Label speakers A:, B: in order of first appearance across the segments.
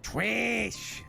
A: Trash.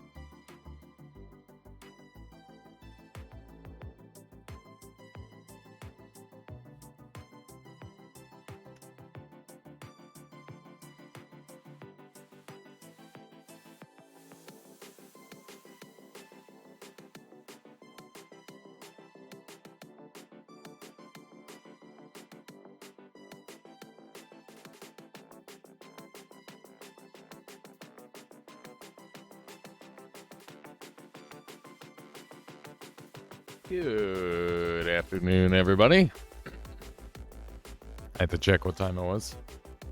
A: Good afternoon, everybody. I had to check what time it was.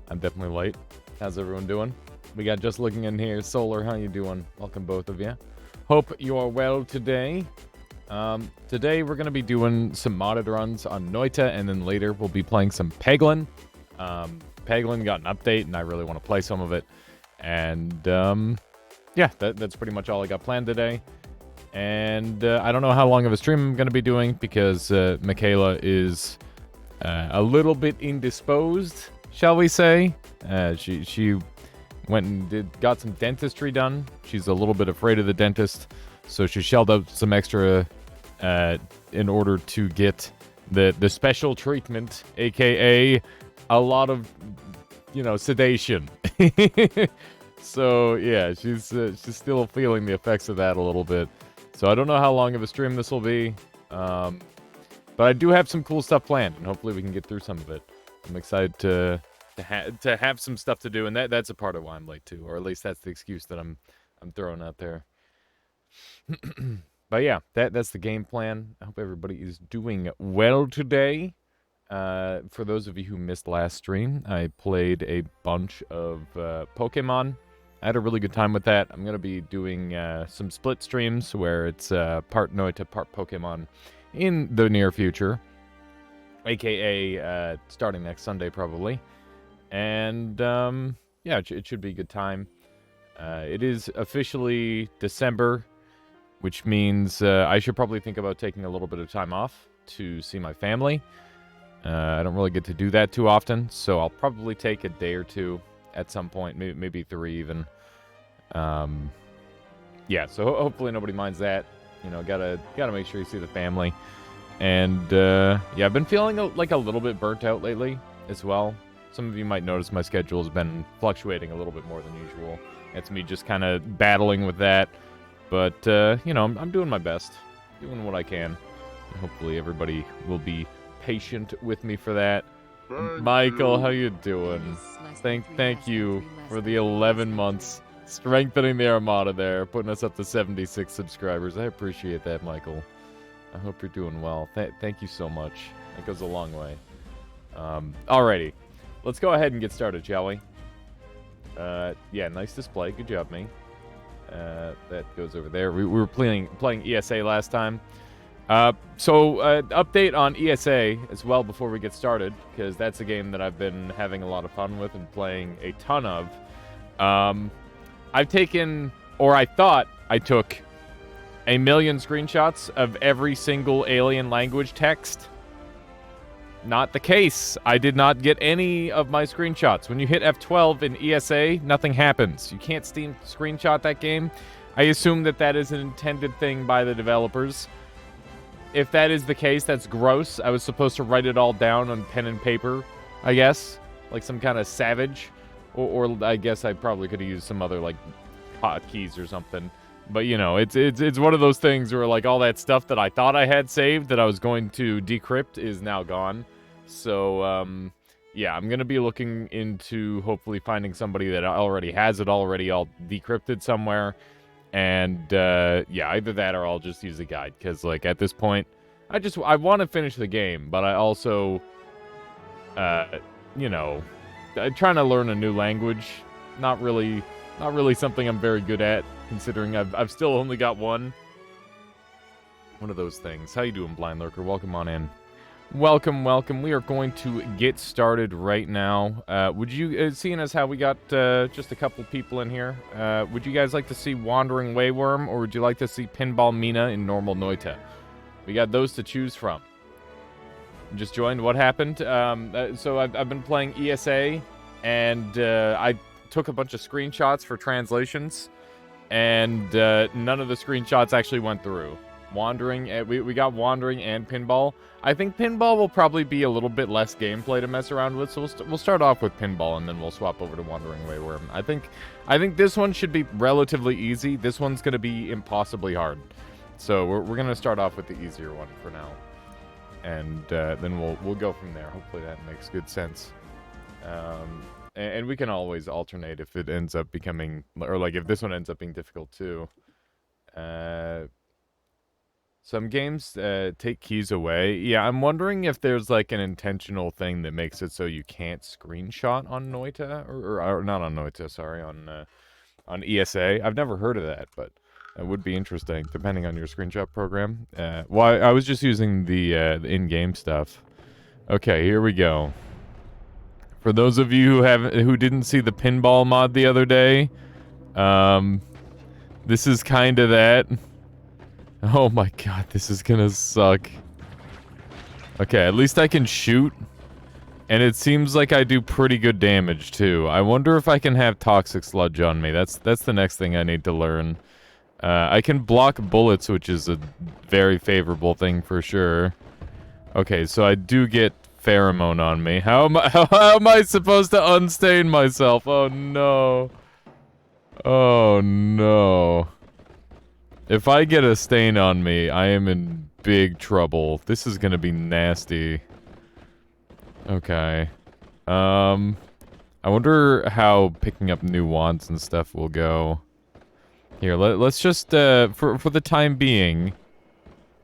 A: I'm definitely late. How's everyone doing? We got Just Looking in here. Solar, how you doing? Welcome, both of you. Hope you are well today. Today we're going to be doing some modded runs on Noita, and then later we'll be playing some Peglin. Peglin got an update, and I really want to play some of it. And, yeah, that's pretty much all I got planned today. And I don't know how long of a stream I'm going to be doing because Michaela is a little bit indisposed, shall we say. She went and got some dentistry done. She's a little bit afraid of the dentist, so she shelled out some extra in order to get the special treatment, aka a lot of, sedation. So yeah, she's still feeling the effects of that a little bit. So I don't know how long of a stream this will be, but I do have some cool stuff planned, and hopefully we can get through some of it. I'm excited to have some stuff to do, and that's a part of why I'm late too, or at least that's the excuse that I'm throwing out there. But yeah, that's the game plan. I hope everybody is doing well today. For those of you who missed last stream, I played a bunch of Pokemon. I had a really good time with that. I'm going to be doing some split streams where it's part Noita, part Pokemon in the near future. AKA starting next Sunday, probably. And, yeah, it should be a good time. It is officially December, which means I should probably think about taking a little bit of time off to see my family. I don't really get to do that too often, so I'll probably take a day or two at some point, maybe 3 even. Yeah, so hopefully nobody minds that. Gotta make sure you see the family. And yeah, I've been feeling like a little bit burnt out lately as well. Some of you might notice my schedule has been fluctuating a little bit more than usual. It's me just kind of battling with that. But I'm doing my best, doing what I can. And hopefully everybody will be patient with me for that. Michael, how you doing? Thank you for the 11 months, strengthening the Armada there, putting us up to 76 subscribers. I appreciate that, Michael. I hope you're doing well. Thank you so much. That goes a long way. Alrighty, let's go ahead and get started, shall we? Yeah, nice display. Good job, me. That goes over there. We were playing ESA last time. So, update on ESA as well before we get started, because that's a game that I've been having a lot of fun with and playing a ton of. I've taken, or I thought I took, 1 million screenshots of every single alien language text. Not the case. I did not get any of my screenshots. When you hit F12 in ESA, nothing happens. You can't screenshot that game. I assume that is an intended thing by the developers. If that is the case, that's gross. I was supposed to write it all down on pen and paper, I guess. Like some kind of savage. Or I guess I probably could have used some other, like, hotkeys or something. But, it's one of those things where, like, all that stuff that I thought I had saved that I was going to decrypt is now gone. So, yeah, I'm going to be looking into hopefully finding somebody that already has it all decrypted somewhere. And, yeah, either that or I'll just use a guide. Because, like, at this point, I want to finish the game. But I also, trying to learn a new language. Not really something I'm very good at, considering I've still only got one. One of those things. How you doing, Blind Lurker? Welcome on in. Welcome. We are going to get started right now. Would you, seeing as how we got just a couple people in here, would you guys like to see Wandering Wayworm, or would you like to see Pinball Mina in normal Noita? We got those to choose from. Just joined. What happened? So I've been playing ESA, and I took a bunch of screenshots for translations. and none of the screenshots actually went through. Wandering, we got Wandering and Pinball. I think Pinball will probably be a little bit less gameplay to mess around with, so we'll start off with Pinball, and then we'll swap over to Wandering Wayward. I think this one should be relatively easy. This one's going to be impossibly hard. So we're going to start off with the easier one for now. And then we'll go from there. Hopefully that makes good sense. And we can always alternate if it ends up becoming, or like if this one ends up being difficult too. Some games take keys away. Yeah, I'm wondering if there's like an intentional thing that makes it so you can't screenshot on Noita, or not on Noita, sorry, on ESA. I've never heard of that, but it would be interesting depending on your screenshot program. Well, I was just using the in-game stuff. Okay, here we go. For those of you who didn't see the pinball mod the other day, this is kind of that. Oh my god, this is gonna suck. Okay, at least I can shoot. And it seems like I do pretty good damage, too. I wonder if I can have Toxic Sludge on me. That's the next thing I need to learn. I can block bullets, which is a very favorable thing for sure. Okay, so I do get Pheromone on me. How am I supposed to unstain myself? Oh, no. Oh, no. If I get a stain on me, I am in big trouble. This is gonna be nasty. Okay. I wonder how picking up new wands and stuff will go. Here, let's just, for the time being,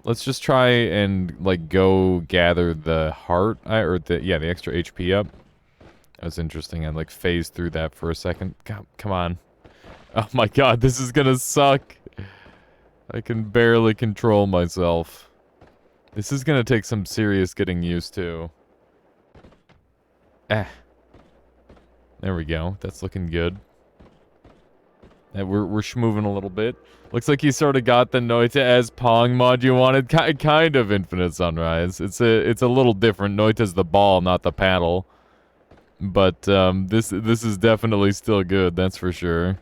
A: let's just try and, like, go gather the heart, or the extra HP up. That was interesting. I, like, phased through that for a second. Come on. Oh my god, this is gonna suck. I can barely control myself. This is gonna take some serious getting used to. There we go. That's looking good. We're schmoving a little bit. Looks like you sort of got the Noita as Pong mod you wanted. Kind of Infinite Sunrise. It's a little different. Noita's the ball, not the paddle. But this is definitely still good. That's for sure.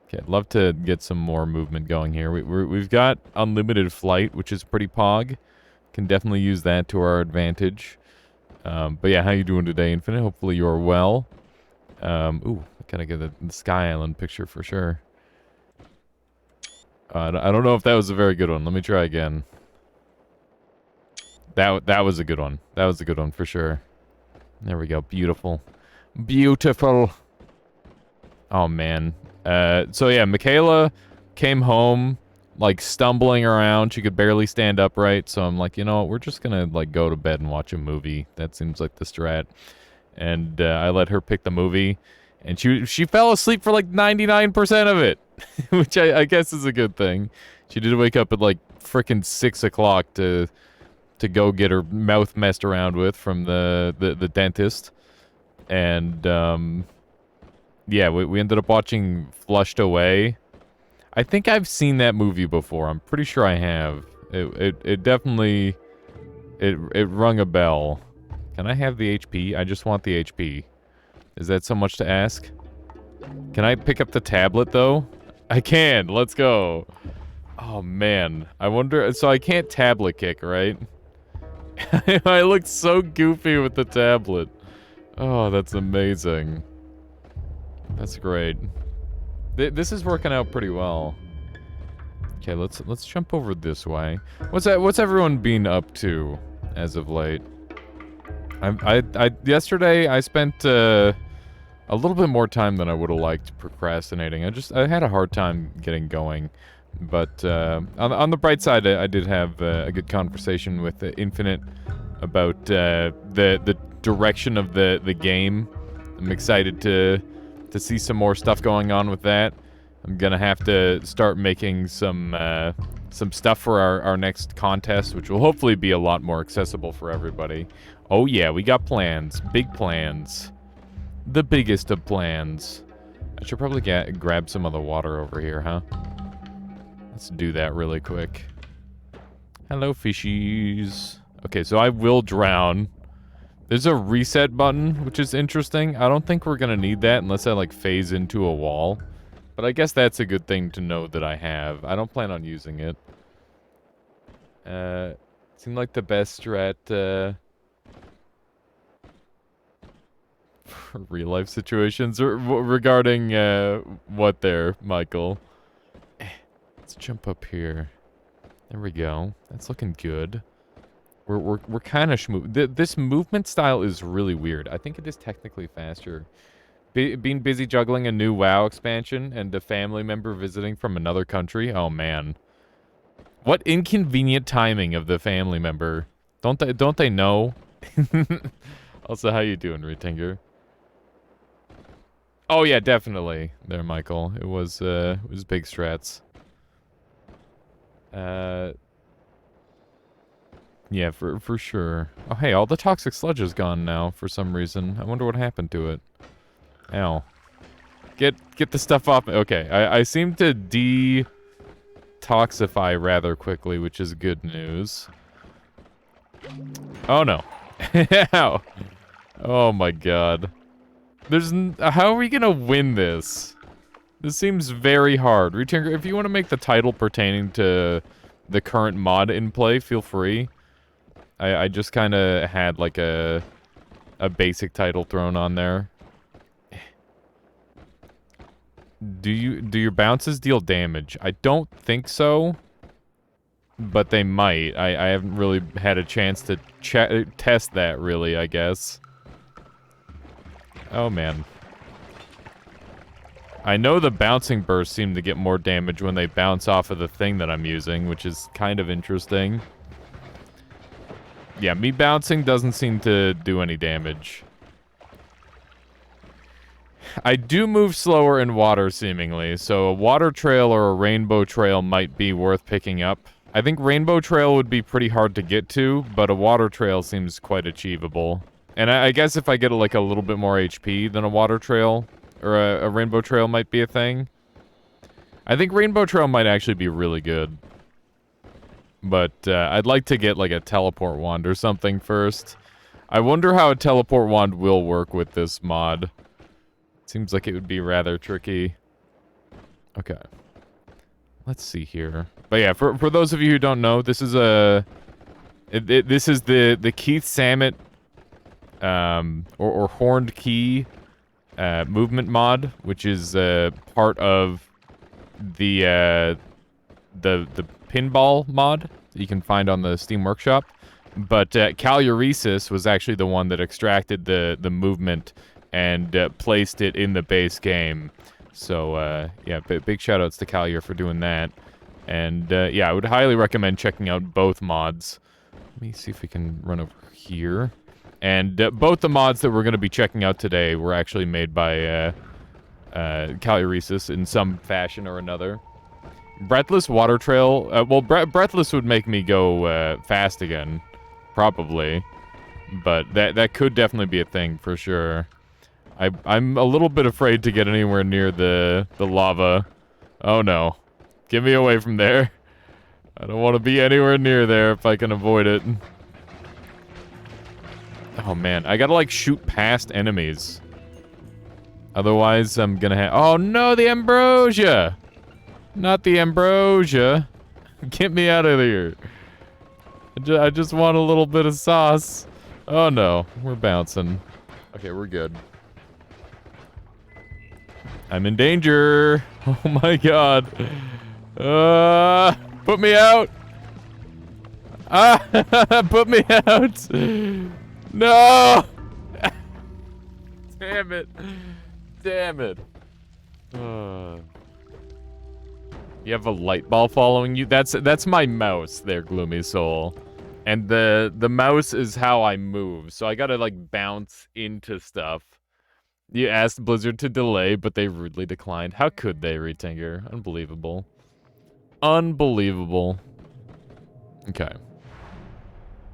A: Okay, I'd love to get some more movement going here. We've got unlimited flight, which is pretty pog. Can definitely use that to our advantage. But yeah, how you doing today, Infinite? Hopefully you're well. Ooh, I gotta get the Sky Island picture for sure. I don't know if that was a very good one. Let me try again. That was a good one. That was a good one for sure. There we go. Beautiful. Beautiful. Oh, man. So yeah, Michaela came home, like, stumbling around. She could barely stand upright, so I'm like, you know what, we're just gonna, like, go to bed and watch a movie. That seems like the strat. And, I let her pick the movie, and she fell asleep for, like, 99% of it, which I guess is a good thing. She did wake up at, like, frickin' 6 o'clock to go get her mouth messed around with from the dentist. And, yeah, we ended up watching Flushed Away. I think I've seen that movie before. I'm pretty sure I have. It definitely... It rung a bell. Can I have the HP? I just want the HP. Is that so much to ask? Can I pick up the tablet, though? I can! Let's go! Oh, man. I wonder... So I can't tablet kick, right? I looked so goofy with the tablet. Oh, that's amazing. That's great. This is working out pretty well. Okay, let's jump over this way. What's everyone been up to as of late? Yesterday I spent a little bit more time than I would have liked procrastinating. I had a hard time getting going. But on the bright side, I did have a good conversation with Infinite about the direction of the game. I'm excited to see some more stuff going on with that. I'm gonna have to start making some stuff for our next contest, which will hopefully be a lot more accessible for everybody. Oh yeah, we got plans. Big plans. The biggest of plans. I should probably grab some of the water over here, huh? Let's do that really quick. Hello, fishies. Okay, so I will drown. There's a reset button, which is interesting. I don't think we're gonna need that unless I, like, phase into a wall. But I guess that's a good thing to know that I have. I don't plan on using it. Seemed like the best strat, for real-life situations. Regarding, what there, Michael? Let's jump up here. There we go. That's looking good. We're kind of schmoo. This movement style is really weird. I think it is technically faster. Being busy juggling a new WoW expansion and a family member visiting from another country. Oh man, what inconvenient timing of the family member. Don't they know? Also, how you doing, Retinger? Oh yeah, definitely. There, Michael. It was big strats. Yeah, for sure. Oh, hey, all the toxic sludge is gone now for some reason. I wonder what happened to it. Ow. Get the stuff off. Okay, I seem to detoxify rather quickly, which is good news. Oh no. Ow. Oh my god. How are we gonna win this? This seems very hard. Retinker, if you want to make the title pertaining to the current mod in play, feel free. I just kind of had like a basic title thrown on there. Do your bounces deal damage? I don't think so, but they might. I haven't really had a chance to test that really, I guess. Oh man. I know the bouncing bursts seem to get more damage when they bounce off of the thing that I'm using, which is kind of interesting. Yeah, me bouncing doesn't seem to do any damage. I do move slower in water, seemingly, so a water trail or a rainbow trail might be worth picking up. I think rainbow trail would be pretty hard to get to, but a water trail seems quite achievable. And I guess if I get like a little bit more HP than a water trail, or a rainbow trail might be a thing. I think rainbow trail might actually be really good. But I'd like to get like a teleport wand or something first. I wonder how a teleport wand will work with this mod. Seems like it would be rather tricky. Okay. Let's see here. But yeah, for those of you who don't know, this is this is the Keith Samet or Horned Key movement mod, which is part of the pinball mod that you can find on the Steam Workshop. But Caluresis was actually the one that extracted the movement and placed it in the base game. So yeah, big shoutouts to Callier for doing that. And yeah, I would highly recommend checking out both mods. Let me see if we can run over here. And both the mods that we're going to be checking out today were actually made by Caluresis in some fashion or another. Breathless Water Trail. Well, Breathless would make me go fast again, probably. But that could definitely be a thing for sure. I'm a little bit afraid to get anywhere near the lava. Oh no. Get me away from there. I don't want to be anywhere near there if I can avoid it. Oh man, I gotta like shoot past enemies. Otherwise, I'm gonna have. Oh no, the ambrosia! Not the ambrosia. Get me out of here. I just want a little bit of sauce. Oh no, we're bouncing. Okay, we're good. I'm in danger. Oh my god. Put me out. Put me out. No. Damn it. Damn it. You have a light ball following you? That's my mouse there, Gloomy Soul. And the mouse is how I move. So I gotta like bounce into stuff. You asked Blizzard to delay, but they rudely declined. How could they, Retinger? Unbelievable. Unbelievable. Okay.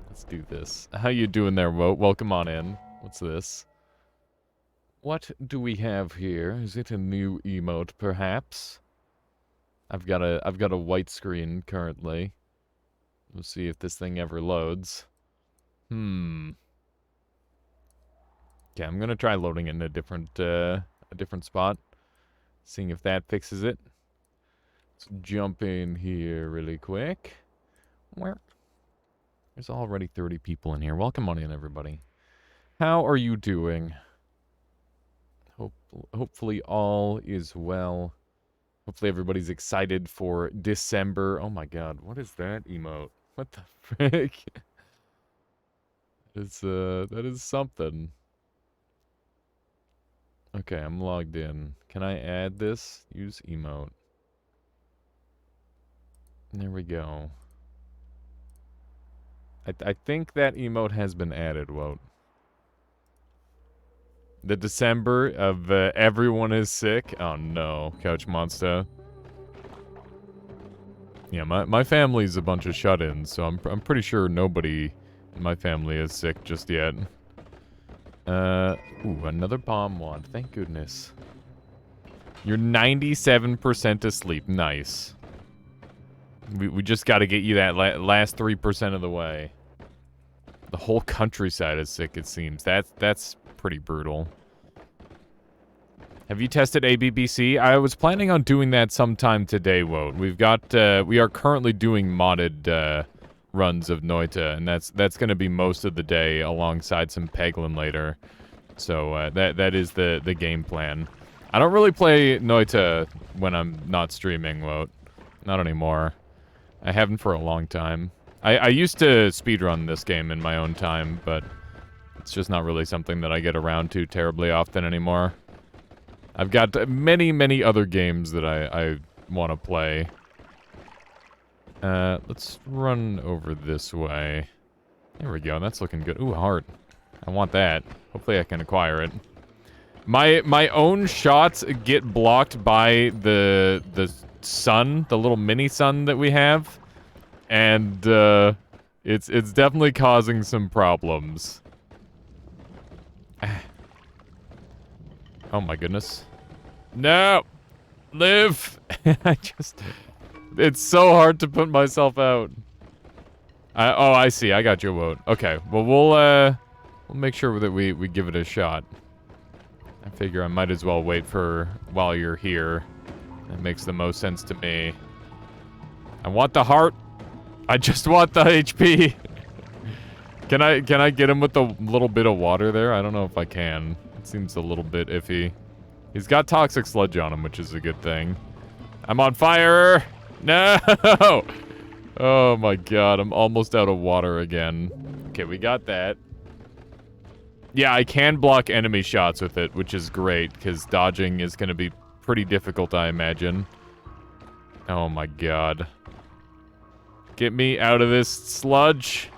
A: Let's do this. How you doing there, Woat? Welcome on in. What's this? What do we have here? Is it a new emote, perhaps? I've got a white screen currently. We'll see if this thing ever loads. Okay, I'm gonna try loading it in a different spot. Seeing if that fixes it. Let's jump in here really quick. Where? There's already 30 people in here. Welcome on in, everybody. How are you doing? Hopefully all is well. Hopefully everybody's excited for December. Oh my god, what is that emote? What the frick? That is something. Okay, I'm logged in. Can I add this? Use emote. There we go. I think that emote has been added, Wote. The December of everyone is sick. Oh no, Couch Monster. Yeah, my family's a bunch of shut-ins, so I'm pretty sure nobody in my family is sick just yet. Ooh, another bomb wand. Thank goodness. You're 97% asleep. Nice. We just got to get you that last 3% of the way. The whole countryside is sick, it seems. That's pretty brutal. Have you tested ABBC? I was planning on doing that sometime today, Wote. We are currently doing modded runs of Noita, and that's going to be most of the day alongside some Peglin later. So that is the game plan. I don't really play Noita when I'm not streaming, Wote. Not anymore. I haven't for a long time. I used to speedrun this game in my own time, but it's just not really something that I get around to terribly often anymore. I've got many other games that I want to play. Let's run over this way. There we go, that's looking good. Ooh, a heart. I want that. Hopefully I can acquire it. My own shots get blocked by the sun, the little mini sun that we have. And it's definitely causing some problems. Oh my goodness. No! Live! It's so hard to put myself out. Oh, I see. I got your vote. Okay. Well, we'll make sure that we give it a shot. I figure I might as well wait for while you're here. That makes the most sense to me. I want the heart. I just want the HP. Can I get him with a little bit of water there? I don't know if I can. It seems a little bit iffy. He's got toxic sludge on him, which is a good thing. I'm on fire! No! Oh my god, I'm almost out of water again. Okay, we got that. Yeah, I can block enemy shots with it, which is great, because dodging is going to be pretty difficult, I imagine. Oh my god. Get me out of this sludge.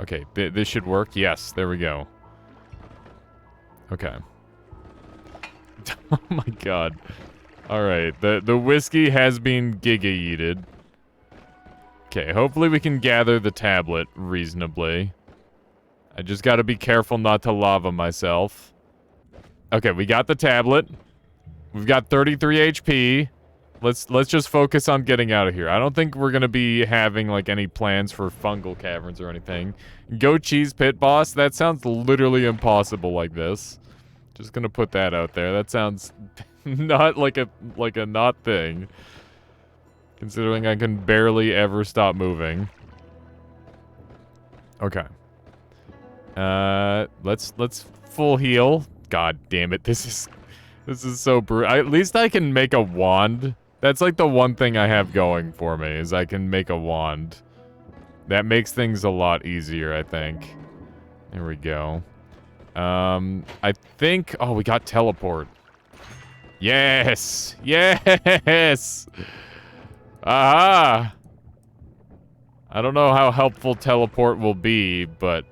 A: Okay, this should work. Yes, there we go. Okay. Oh my god. Alright, the whiskey has been giga-yeeted. Okay, hopefully we can gather the tablet reasonably. I just gotta be careful not to lava myself. Okay, we got the tablet. We've got 33 HP. Let's just focus on getting out of here. I don't think we're gonna be having, like, any plans for fungal caverns or anything. Go cheese pit boss? That sounds literally impossible like this. Just gonna put that out there. That sounds not like a not thing. Considering I can barely ever stop moving. Okay. Let's full heal. God damn it. This is so brutal. At least I can make a wand. That's like the one thing I have going for me, is I can make a wand. That makes things a lot easier, I think. There we go. I think... Oh, we got teleport. Yes! Yes! Aha! I don't know how helpful teleport will be, but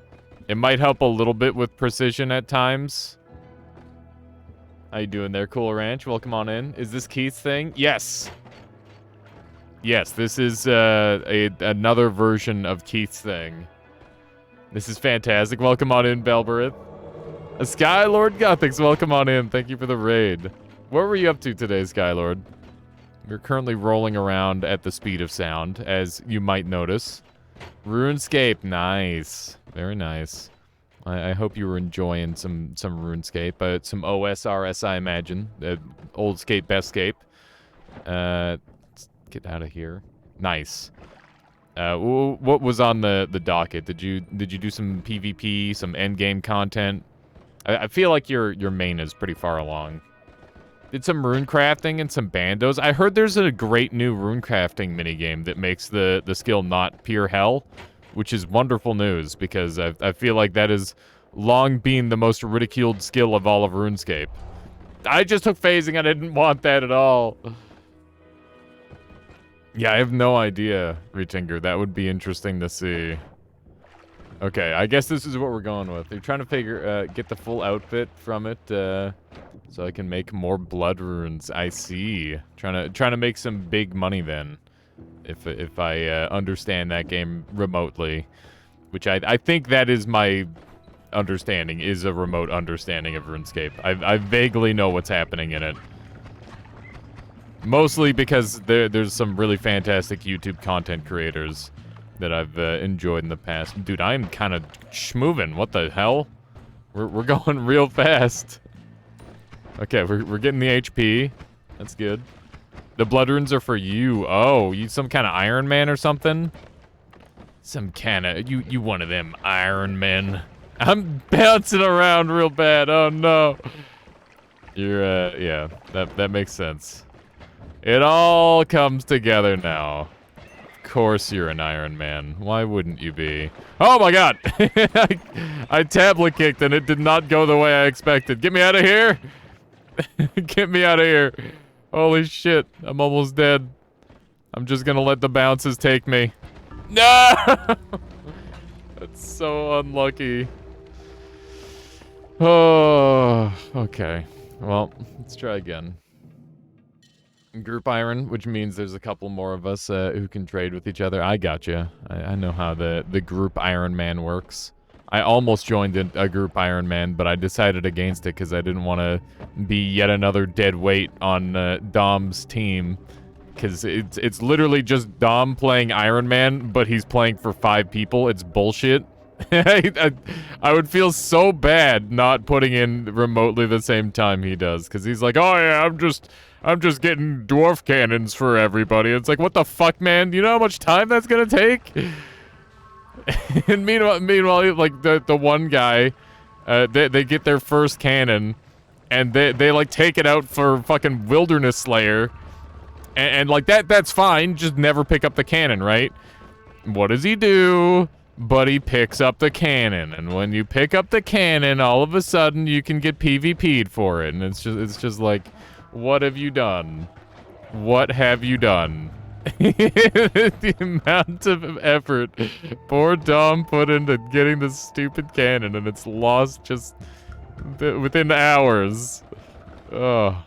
A: it might help a little bit with precision at times. How you doing there, Cool Ranch? Welcome on in. Is this Keith's thing? Yes. Yes, this is another version of Keith's thing. This is fantastic. Welcome on in, Belberith. Skylord Gothics, welcome on in. Thank you for the raid. What were you up to today, Skylord? We're currently rolling around at the speed of sound, as you might notice. RuneScape, nice. Very nice. I hope you were enjoying some RuneScape. Some OSRS, I imagine. Old Scape, best Scape. Let's get out of here. Nice. What was on the docket? Did you do some PvP, some endgame content? I feel like your main is pretty far along. Did some rune crafting and some bandos. I heard there's a great new rune crafting minigame that makes the skill not pure hell, which is wonderful news because I feel like that has long been the most ridiculed skill of all of RuneScape. I just took phasing. I didn't want that at all. Yeah, I have no idea, Retinger. That would be interesting to see. Okay, I guess this is what we're going with. You're trying to get the full outfit from it, so I can make more blood runes. I see. Trying to make some big money then, if I understand that game remotely, which I think that is my understanding, is a remote understanding of RuneScape. I vaguely know what's happening in it. Mostly because there's some really fantastic YouTube content creators that I've enjoyed in the past. Dude, I'm kind of schmoving. What the hell? We're going real fast. Okay, we're getting the HP. That's good. The blood runes are for you. Oh, you some kind of Iron Man or something? Some kind of you one of them Iron Men. I'm bouncing around real bad. Oh no. You're yeah, that makes sense. It all comes together now. Of course you're an Iron Man. Why wouldn't you be? Oh my god! I tablet kicked and it did not go the way I expected. Get me out of here! Get me out of here. Holy shit, I'm almost dead. I'm just gonna let the bounces take me. No! That's so unlucky. Oh, okay. Well, let's try again. Group Iron, which means there's a couple more of us who can trade with each other. I gotcha. I know how the group Iron Man works. I almost joined a group Iron Man, but I decided against it because I didn't want to be yet another dead weight on Dom's team. Because it's literally just Dom playing Iron Man, but he's playing for 5 people. It's bullshit. I would feel so bad not putting in remotely the same time he does, because he's like, oh yeah, I'm just getting dwarf cannons for everybody. It's like, what the fuck, man? Do you know how much time that's gonna take? And meanwhile, like the one guy, they get their first cannon, and they like take it out for fucking Wilderness Slayer, and like that's fine. Just never pick up the cannon, right? What does he do? But he picks up the cannon, and when you pick up the cannon, all of a sudden you can get PvP'd for it, and it's just like, what have you done? What have you done? The amount of effort poor Dom put into getting this stupid cannon, and it's lost just within hours. Oh,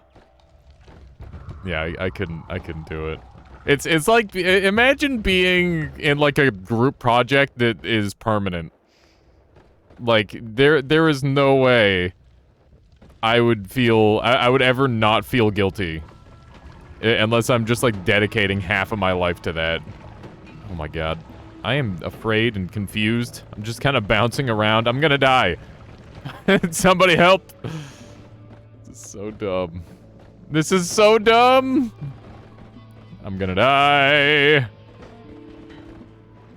A: yeah, I couldn't do it. It's like, imagine being in like a group project that is permanent. Like there is no way I would ever not feel guilty unless I'm just like dedicating half of my life to that. Oh my god. I am afraid and confused. I'm just kind of bouncing around. I'm gonna die. Somebody help. This is so dumb. This is so dumb. I'm gonna die.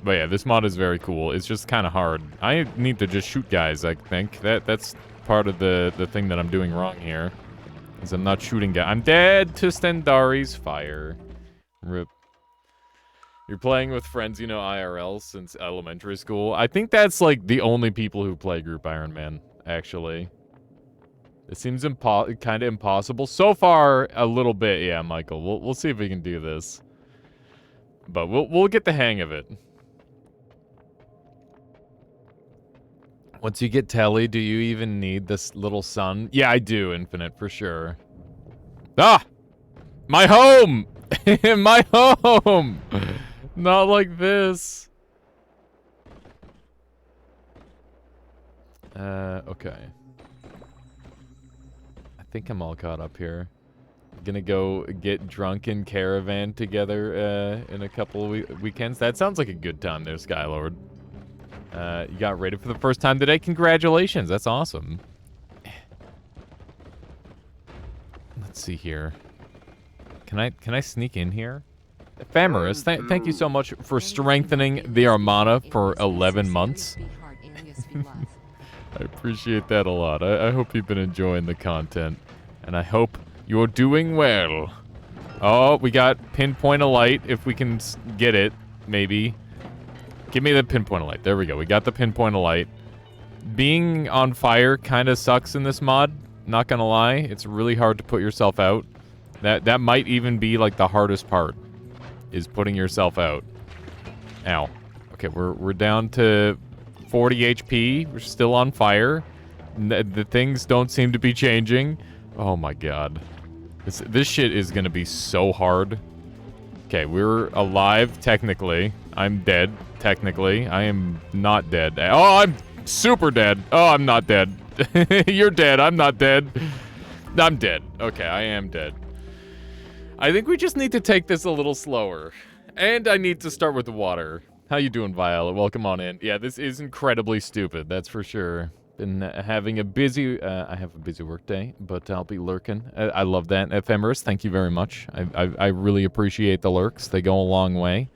A: But yeah, this mod is very cool. It's just kind of hard. I need to just shoot guys, I think. That's part of the thing that I'm doing wrong here. Is I'm not shooting guys. I'm dead to Stendari's fire. RIP. You're playing with friends you know IRL since elementary school. I think that's like the only people who play Group Iron Man, actually. It seems kind of impossible. So far, a little bit, yeah, Michael. We'll see if we can do this. But we'll get the hang of it. Once you get Telly, do you even need this little sun? Yeah, I do, Infinite, for sure. Ah! My home! My home! Not like this. Okay. I think I'm all caught up here. Gonna go get drunk in Caravan together in a couple of weekends. That sounds like a good time there, Skylord. You got rated for the first time today. Congratulations. That's awesome. Let's see here. Can I sneak in here? Ephemeris, thank you so much for strengthening the Armada for 11 months. I appreciate that a lot. I hope you've been enjoying the content. And I hope you're doing well. Oh, we got pinpoint of light, if we can get it, maybe. Give me the pinpoint of light. There we go. We got the pinpoint of light. Being on fire kind of sucks in this mod. Not gonna lie. It's really hard to put yourself out. That might even be like the hardest part, is putting yourself out. Ow. Okay, we're down to 40 HP. We're still on fire. The things don't seem to be changing. Oh my god. This shit is gonna be so hard. Okay, we're alive, technically. I'm dead, technically. I am not dead. Oh, I'm super dead. Oh, I'm not dead. You're dead. I'm not dead. I'm dead. Okay, I am dead. I think we just need to take this a little slower. And I need to start with the water. How you doing, Violet? Welcome on in. Yeah, this is incredibly stupid, that's for sure. Been having a busy, I have a busy work day, but I'll be lurking. I love that. Ephemeris, thank you very much. I really appreciate the lurks. They go a long way.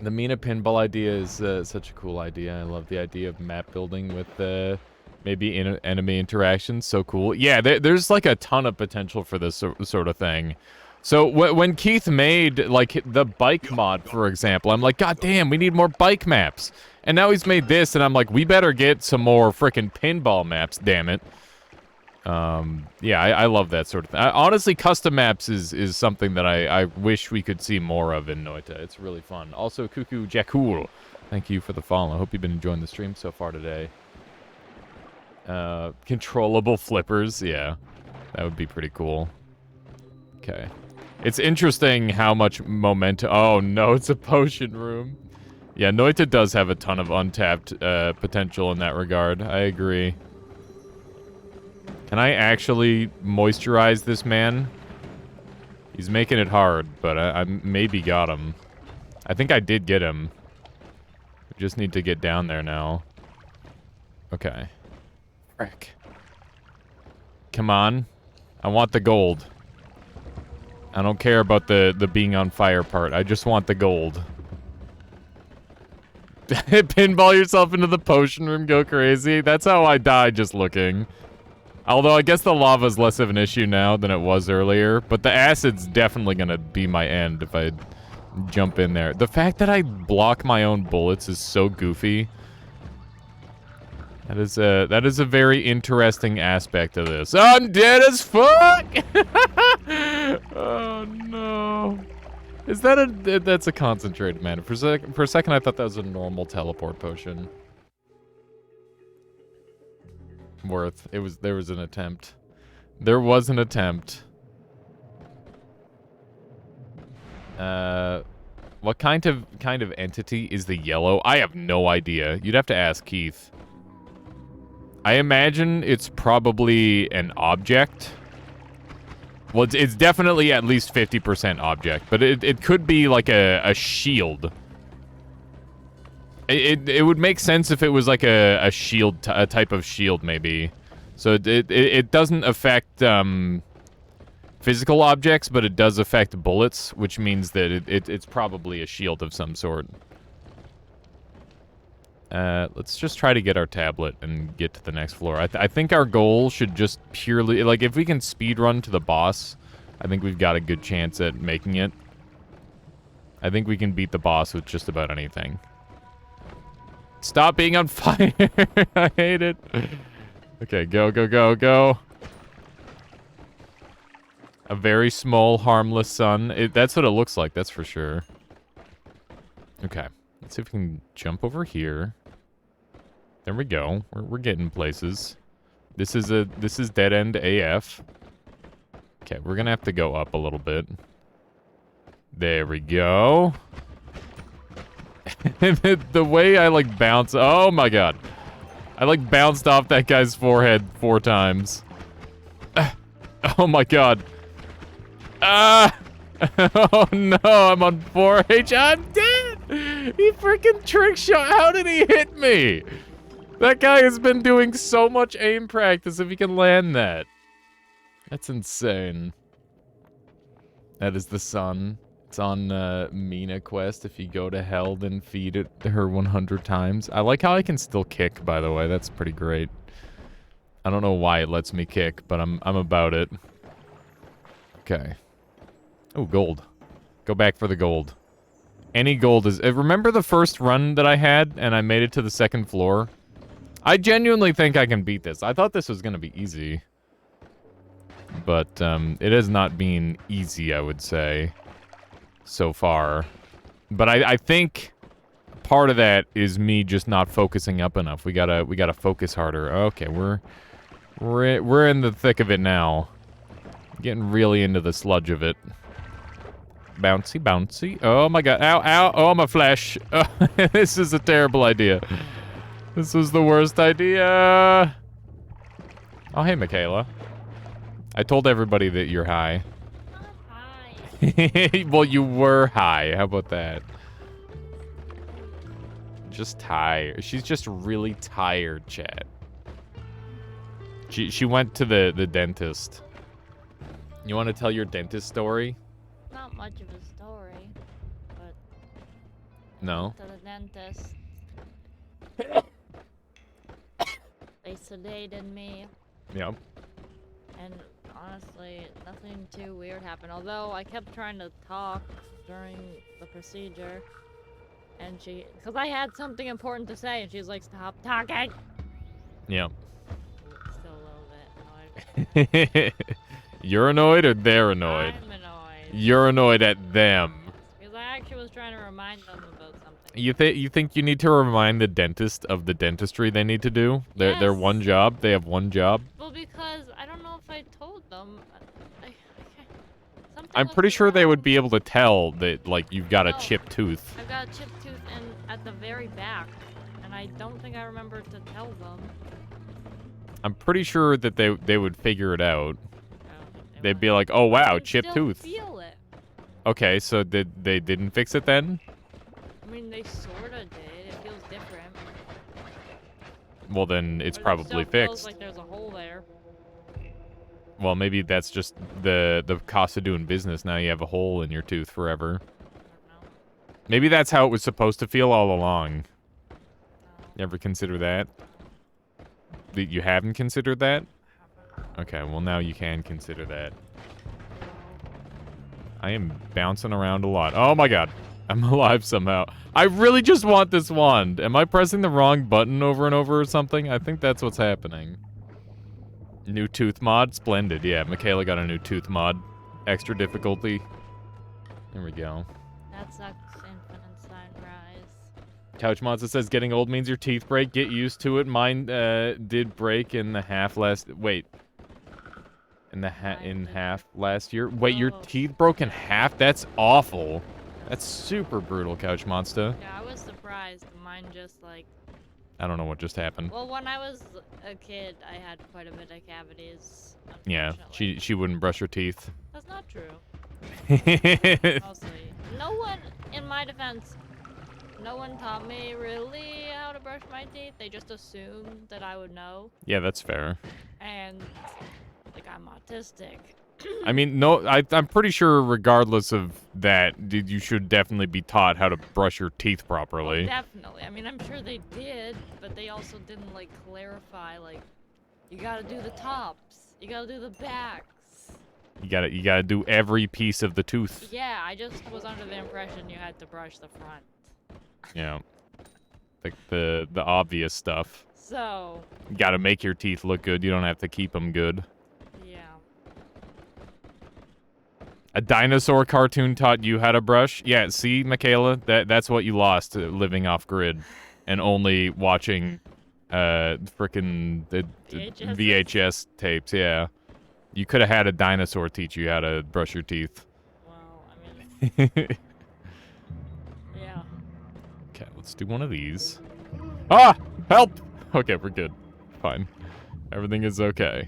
A: The Mina pinball idea is such a cool idea. I love the idea of map building with maybe enemy interactions. So cool. Yeah, there's like a ton of potential for this sort of thing. So when Keith made like the bike mod, for example, I'm like, God damn, we need more bike maps. And now he's made this, and I'm like, we better get some more frickin' pinball maps, damn it. Yeah, I love that sort of thing. Honestly, custom maps is something that I wish we could see more of in Noita. It's really fun. Also, Cuckoo Jakul, thank you for the follow. I hope you've been enjoying the stream so far today. Controllable flippers, yeah. That would be pretty cool. Okay. It's interesting how much momentum... Oh, no, it's a potion room. Yeah, Noita does have a ton of untapped potential in that regard. I agree. Can I actually moisturize this man? He's making it hard, but I maybe got him. I think I did get him. We just need to get down there now. Okay. Frick. Come on. I want the gold. I don't care about the being on fire part. I just want the gold. Pinball yourself into the potion room, go crazy. That's how I die, just looking. Although I guess the lava's less of an issue now than it was earlier, but the acid's definitely gonna be my end if I jump in there. The fact that I block my own bullets is so goofy. That is a very interesting aspect of this. I'm dead as fuck! Oh no. Is that a... That's a concentrated mana. For a second, I thought that was a normal teleport potion. Worth. There was an attempt. There was an attempt. What kind of entity is the yellow? I have no idea. You'd have to ask Keith. I imagine it's probably an object. Well, it's definitely at least 50% object, but it could be like a shield. It would make sense if it was like a shield, a type of shield maybe. So it doesn't affect physical objects, but it does affect bullets, which means that it's probably a shield of some sort. Let's just try to get our tablet and get to the next floor. I think our goal should just purely... Like, if we can speedrun to the boss, I think we've got a good chance at making it. I think we can beat the boss with just about anything. Stop being on fire! I hate it. Okay, go, go, go, go. A very small, harmless sun. That's what it looks like, that's for sure. Okay. Let's see if we can jump over here. There we go. We're getting places. This is dead end AF. Okay, we're gonna have to go up a little bit. There we go. The way I like bounce. Oh my god. I like bounced off that guy's forehead 4 times. Oh my god. Ah! Oh no, I'm on 4H. I'm dead! He freaking trick shot. How did he hit me? That guy has been doing so much aim practice if he can land that. That's insane. That is the sun. It's on Mina quest. If you go to hell, then feed it her 100 times. I like how I can still kick, by the way. That's pretty great. I don't know why it lets me kick, but I'm about it. Okay. Oh, gold. Go back for the gold. Any gold is... remember the first run that I had, and I made it to the second floor? I genuinely think I can beat this. I thought this was going to be easy. But, it has not been easy, I would say, so far. But I think part of that is me just not focusing up enough. We gotta focus harder. Okay, we're in the thick of it now. Getting really into the sludge of it. Bouncy, bouncy. Oh my god. Ow, ow. Oh, my flesh. Oh, this is a terrible idea. This was the worst idea. Oh, hey, Michaela. I told everybody that you're high.
B: I'm high.
A: Well, you were high. How about that? Just tired. She's just really tired, chat. She went to the dentist. You want to tell your dentist story?
B: Not much of a story, but
A: No.
B: to the dentist. They sedated me,
A: Yep.
B: and honestly, nothing too weird happened. Although I kept trying to talk during the procedure, and because I had something important to say, and she's like, "Stop talking."
A: Yep.
B: Still a little bit annoyed.
A: You're annoyed or they're annoyed?
B: I'm annoyed.
A: You're annoyed at them.
B: Because I actually was trying to remind them about something.
A: You think you need to remind the dentist of the dentistry they need to do? Their
B: Yes.
A: one job? They have one job?
B: Well, because I don't know if I told them. Something
A: I'm
B: was
A: pretty sure they would
B: wrong.
A: be able to tell that, like, you've got a
B: No.
A: chipped tooth.
B: I've got a chipped tooth and at the very back, and I don't think I remember to tell them.
A: I'm pretty sure that they would figure it out.
B: I don't think they
A: They'd
B: would.
A: be like, oh
B: I
A: wow,
B: can
A: chipped
B: still
A: tooth.
B: Feel it.
A: Okay, so they didn't fix it then?
B: I mean, they sorta did. It feels different.
A: Well, then it's
B: But it
A: probably
B: still feels
A: fixed.
B: like there's a hole there.
A: Well, maybe that's just the cost of doing business. Now you have a hole in your tooth forever.
B: I don't know.
A: Maybe that's how it was supposed to feel all along.
B: No.
A: You ever consider that? That you haven't considered that?
B: Haven't.
A: Okay, well now you can consider that. I am bouncing around a lot. Oh my god. I'm alive somehow. I really just want this wand. Am I pressing the wrong button over and over or something? I think that's what's happening. New tooth mod? Splendid. Yeah, Michaela got a new tooth mod. Extra difficulty. There we go.
B: That sucks, Infinite Sign Rise.
A: Couch Monster says getting old means your teeth break. Get used to it. Mine did break in the half last... Wait. In half last year? Wait, your
B: Oh.
A: teeth broke in half? That's awful. That's super brutal, Couch Monster.
B: Yeah, I was surprised. Mine just like...
A: I don't know what just happened.
B: Well, when I was a kid, I had quite a bit of cavities.
A: Yeah,
B: Unfortunately.
A: she wouldn't brush her teeth.
B: That's not true. Mostly. No one, in my defense, no one taught me really how to brush my teeth. They just assumed that I would know.
A: Yeah, that's fair.
B: And, like, I'm autistic.
A: I mean, no, I'm pretty sure regardless of that, you should definitely be taught how to brush your teeth properly.
B: Definitely. I mean, I'm sure they did, but they also didn't, like, clarify, like, you gotta do the tops. You gotta do the backs.
A: You gotta do every piece of the tooth.
B: Yeah, I just was under the impression you had to brush the front.
A: Yeah. Like the obvious stuff.
B: So,
A: You gotta make your teeth look good. You don't have to keep them good.
B: yeah.
A: A dinosaur cartoon taught you how to brush? Yeah, see, Michaela? That's what you lost living off grid and only watching frickin'
B: VHSs?
A: VHS tapes, yeah. You could have had a dinosaur teach you how to brush your teeth.
B: Well, I mean, yeah.
A: Okay, let's do one of these. Ah! Help! Okay, we're good. Fine. Everything is okay.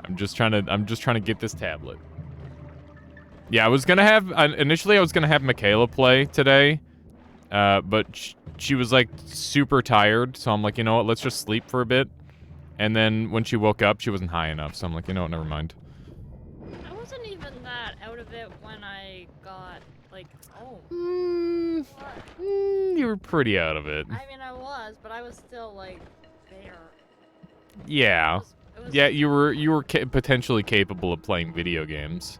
A: I'm just trying to get this tablet. Yeah, I was gonna have initially I was gonna have Michaela play today, But she was like super tired, so I'm like, you know what, let's just sleep for a bit. And then when she woke up, she wasn't high enough, so I'm like, you know what, never mind.
B: I wasn't even that out of it when I got, like, home.
A: You were pretty out of it.
B: I mean, I was, but I was still, like, there.
A: Yeah.
B: It was
A: Yeah, you were potentially capable of playing video games.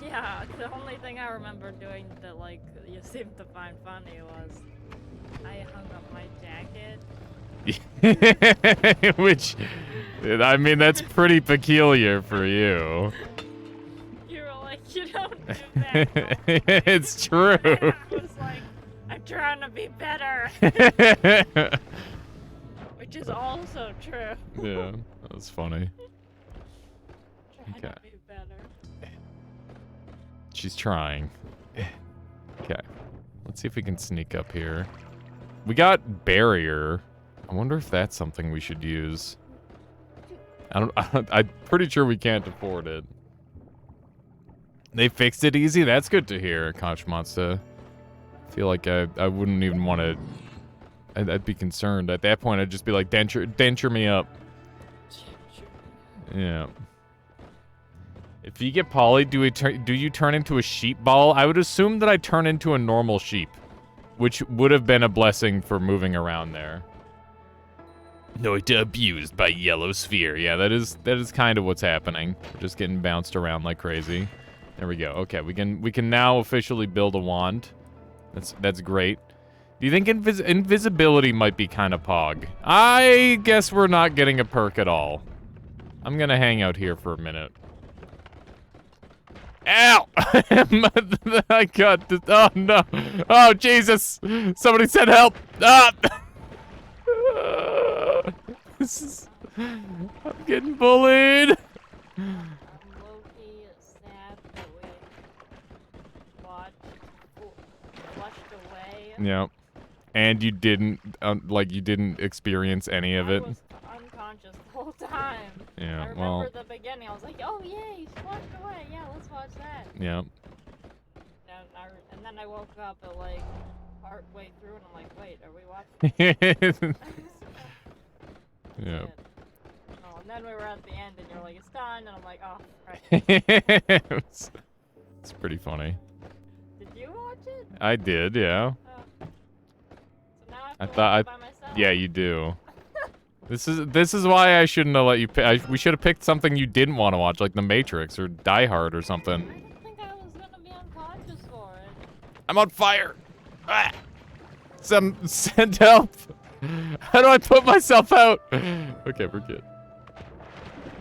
B: Yeah, the only thing I remember doing that, like, you seemed to find funny was I hung up my jacket.
A: Which, I mean, that's pretty peculiar for you.
B: You were like, you don't do that.
A: It's true.
B: I was like, I'm trying to be better. Which is also true.
A: Yeah, that was funny.
B: Trying to be better.
A: She's trying. Okay. Let's see if we can sneak up here. We got barrier. I wonder if that's something we should use. I'm pretty sure we can't afford it. They fixed it easy? That's good to hear, Kochmatsu. I feel like I wouldn't even want to... I'd be concerned. At that point, I'd just be like, denture me up. Yeah. If you get poly, do you turn into a sheep ball? I would assume that I turn into a normal sheep, which would have been a blessing for moving around there. Noita abused by yellow sphere. Yeah, that is kind of what's happening. We're just getting bounced around like crazy. There we go. Okay, we can now officially build a wand. That's great. Do you think invisibility might be kind of pog? I guess we're not getting a perk at all. I'm gonna hang out here for a minute. Ow! I got this. Oh no! Oh Jesus! Somebody said help! Ah! This is... I'm getting bullied!
B: I'm low-key sad that we flushed away.
A: Yep. And you didn't, you didn't experience any of it?
B: I was unconscious the whole time.
A: Yeah,
B: I remember the beginning, I was like, oh yay, flushed away, yeah, let's watch that.
A: Yep.
B: And then I woke up at, like, part way through, and I'm like, wait, are we watching?
A: Yeah.
B: Oh, and then we were at the end, and you're like, it's done, and I'm like, oh, right.
A: It's pretty funny.
B: Did you watch it?
A: I did, yeah.
B: Oh. So now I
A: I
B: have to watch
A: thought
B: it by myself?
A: Yeah, you do. This is why I shouldn't have let you pick. We should have picked something you didn't want to watch, like The Matrix or Die Hard or something.
B: I didn't think I was gonna be unconscious for it.
A: I'm on fire. Ah. Send help. How do I put myself out? Okay, we're good.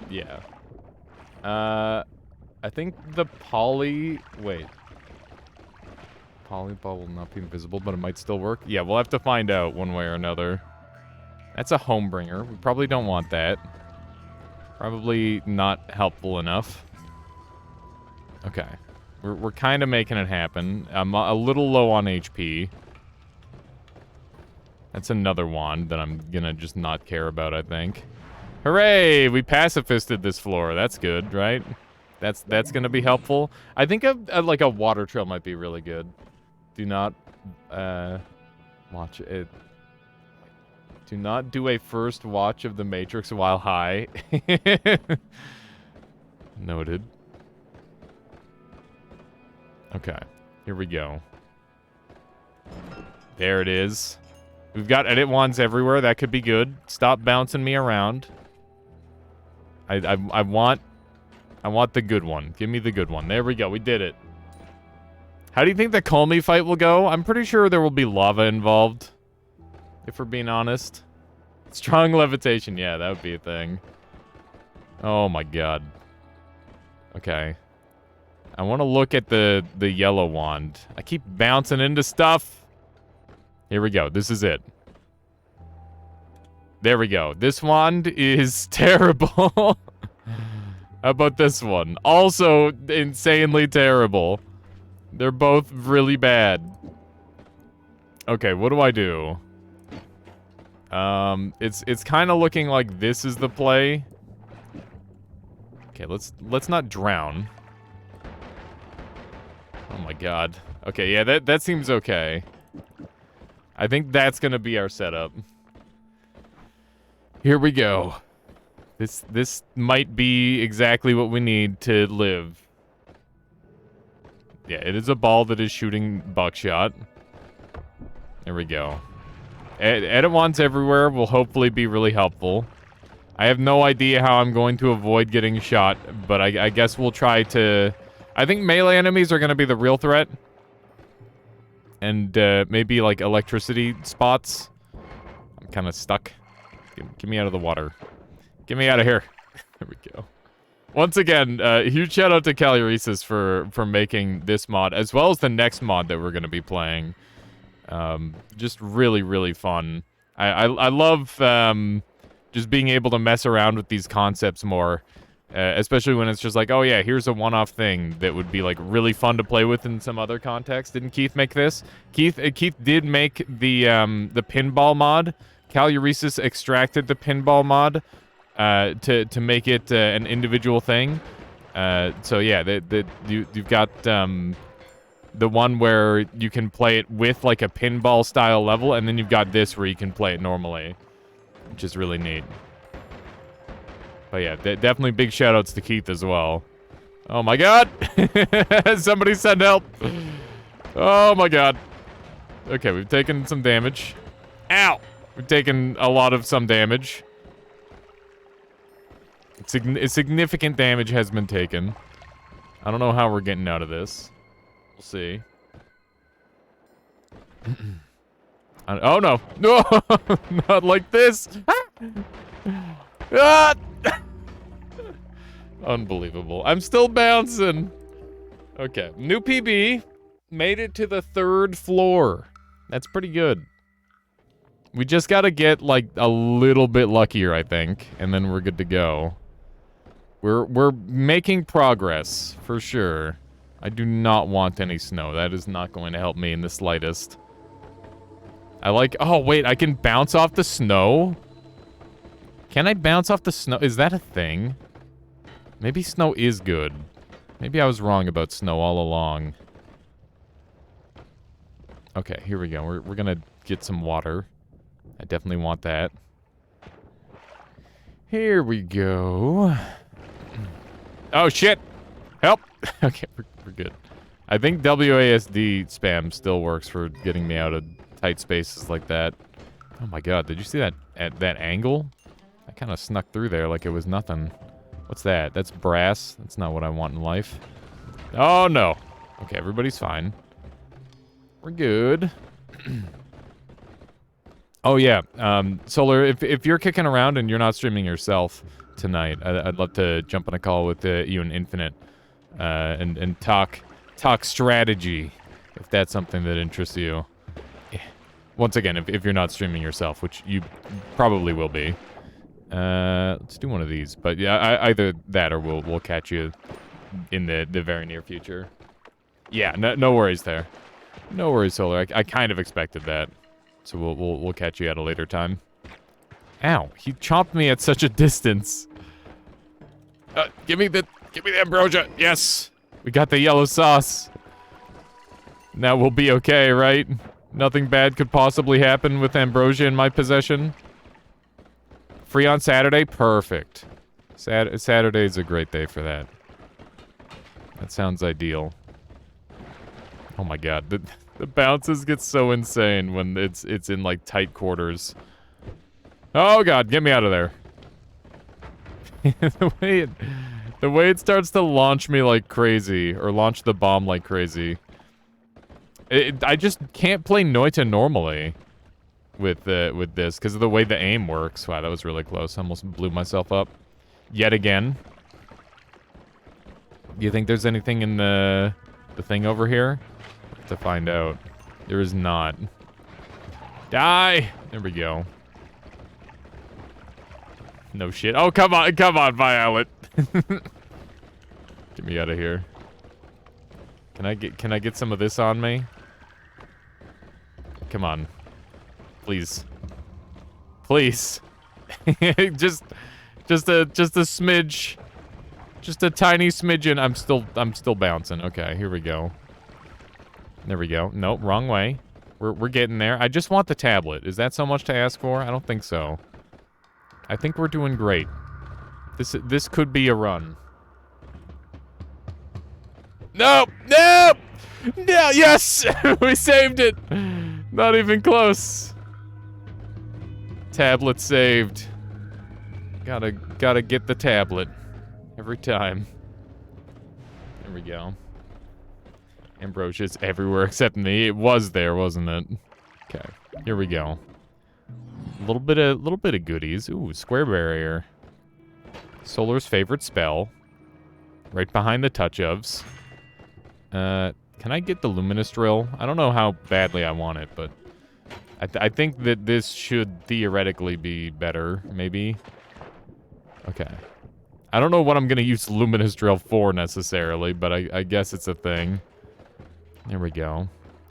A: Yeah. I think the poly... Wait. Poly ball will not be invisible, but it might still work. Yeah, we'll have to find out one way or another. That's a homebringer. We probably don't want that. Probably not helpful enough. Okay. We're kind of making it happen. I'm a little low on HP. That's another wand that I'm gonna just not care about, I think. Hooray! We pacifisted this floor. That's good, right? That's gonna be helpful. I think like a water trail might be really good. Do not watch it. Do not do a first watch of The Matrix while high. Noted. Okay, here we go. There it is. We've got edit wands everywhere. That could be good. Stop bouncing me around. I want the good one. Give me the good one. There we go. We did it. How do you think the Call Me fight will go? I'm pretty sure there will be lava involved. If we're being honest. Strong levitation. Yeah, that would be a thing. Oh my god. Okay. I want to look at the yellow wand. I keep bouncing into stuff. Here we go. This is it. There we go. This wand is terrible. How about this one? Also insanely terrible. They're both really bad. Okay, what do I do? It's kind of looking like this is the play. Okay, let's not drown. Oh my god. Okay, yeah, that seems okay. I think that's gonna be our setup. Here we go. This might be exactly what we need to live. Yeah, it is a ball that is shooting buckshot. There we go. Edit wands everywhere will hopefully be really helpful. I have no idea how I'm going to avoid getting shot, but I guess we'll try to... I think melee enemies are going to be the real threat. And maybe like electricity spots. I'm kind of stuck. Get me out of the water. Get me out of here. There we go. Once again, huge shout out to Aliasarchives for making this mod, as well as the next mod that we're going to be playing. Just really, really fun. I love just being able to mess around with these concepts more, especially when it's just like, oh yeah, here's a one-off thing that would be like really fun to play with in some other context. Didn't Keith make this? Keith did make the pinball mod. Aliasarchives extracted the pinball mod to make it an individual thing. So yeah, you've got the one where you can play it with like a pinball style level, and then you've got this where you can play it normally, which is really neat. But yeah, definitely big shout outs to Keith as well. Oh my god! Somebody send help! Oh my god. Okay, we've taken some damage. Ow! We've taken a lot of some damage. Significant damage has been taken. I don't know how we're getting out of this. We'll see. Oh no! No! Not like this! Ah! Unbelievable. I'm still bouncing. Okay. New PB. Made it to the 3rd floor. That's pretty good. We just gotta get, like, a little bit luckier, I think. And then we're good to go. We're making progress, for sure. I do not want any snow. That is not going to help me in the slightest. I like... Oh, wait. I can bounce off the snow? Can I bounce off the snow? Is that a thing? Maybe snow is good. Maybe I was wrong about snow all along. Okay, here we go. We're gonna get some water. I definitely want that. Here we go. Oh, shit! Help! Okay, we're good. I think WASD spam still works for getting me out of tight spaces like that. Oh my god, did you see that at that angle? I kind of snuck through there like it was nothing. What's that? That's brass. That's not what I want in life. Oh no. Okay, everybody's fine. We're good. Oh yeah, Solar, if you're kicking around and you're not streaming yourself tonight, I'd love to jump on a call with you and Infinite, and talk strategy, if that's something that interests you. Once again, if you're not streaming yourself, which you probably will be. Let's do one of these, but yeah, either that or we'll catch you in the very near future. Yeah, no worries there. No worries, Solar. I kind of expected that. So we'll catch you at a later time. Ow, he chomped me at such a distance. Give me the ambrosia. Yes. We got the yellow sauce. Now we'll be okay, right? Nothing bad could possibly happen with ambrosia in my possession. Free on Saturday? Perfect. Saturday's a great day for that. That sounds ideal. Oh my god, the bounces get so insane when it's in like tight quarters. Oh god, get me out of there. the way it starts to launch me like crazy, or launch the bomb like crazy. I just can't play Noita normally with this because of the way the aim works. Wow, that was really close. I almost blew myself up yet again. Do you think there's anything in the thing over here? To find out. There is not. Die! There we go. No shit. Oh, come on, Violet. Get me out of here. Can I get some of this on me? Come on. Please. Please. just a smidge. Just a tiny smidgen. I'm still bouncing. Okay, here we go. There we go. Nope, wrong way. We're getting there. I just want the tablet. Is that so much to ask for? I don't think so. I think we're doing great. This could be a run. Nope! Nope! No! Yes! We saved it! Not even close. Tablet saved. Gotta get the tablet. Every time. There we go. Ambrosia's everywhere except me. It was there, wasn't it? Okay, here we go. Little bit of goodies. Ooh, square barrier. Solar's favorite spell. Right behind the touch-ofs. Can I get the luminous drill? I don't know how badly I want it, but I think that this should theoretically be better, maybe. Okay. I don't know what I'm gonna use luminous drill for necessarily, but I guess it's a thing. There we go.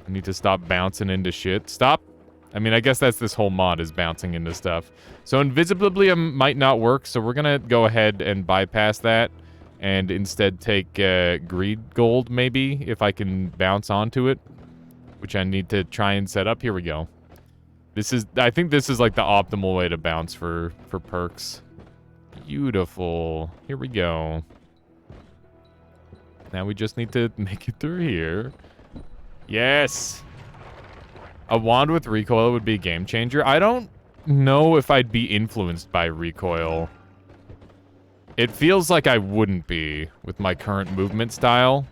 A: I need to stop bouncing into shit. Stop! I mean, I guess that's this whole mod is bouncing into stuff. So Invisibility might not work, so we're gonna go ahead and bypass that. And instead take Greed Gold, maybe, if I can bounce onto it. Which I need to try and set up. Here we go. I think this is like the optimal way to bounce for perks. Beautiful. Here we go. Now we just need to make it through here. Yes! A wand with recoil would be a game changer. I don't know if I'd be influenced by recoil. It feels like I wouldn't be with my current movement style.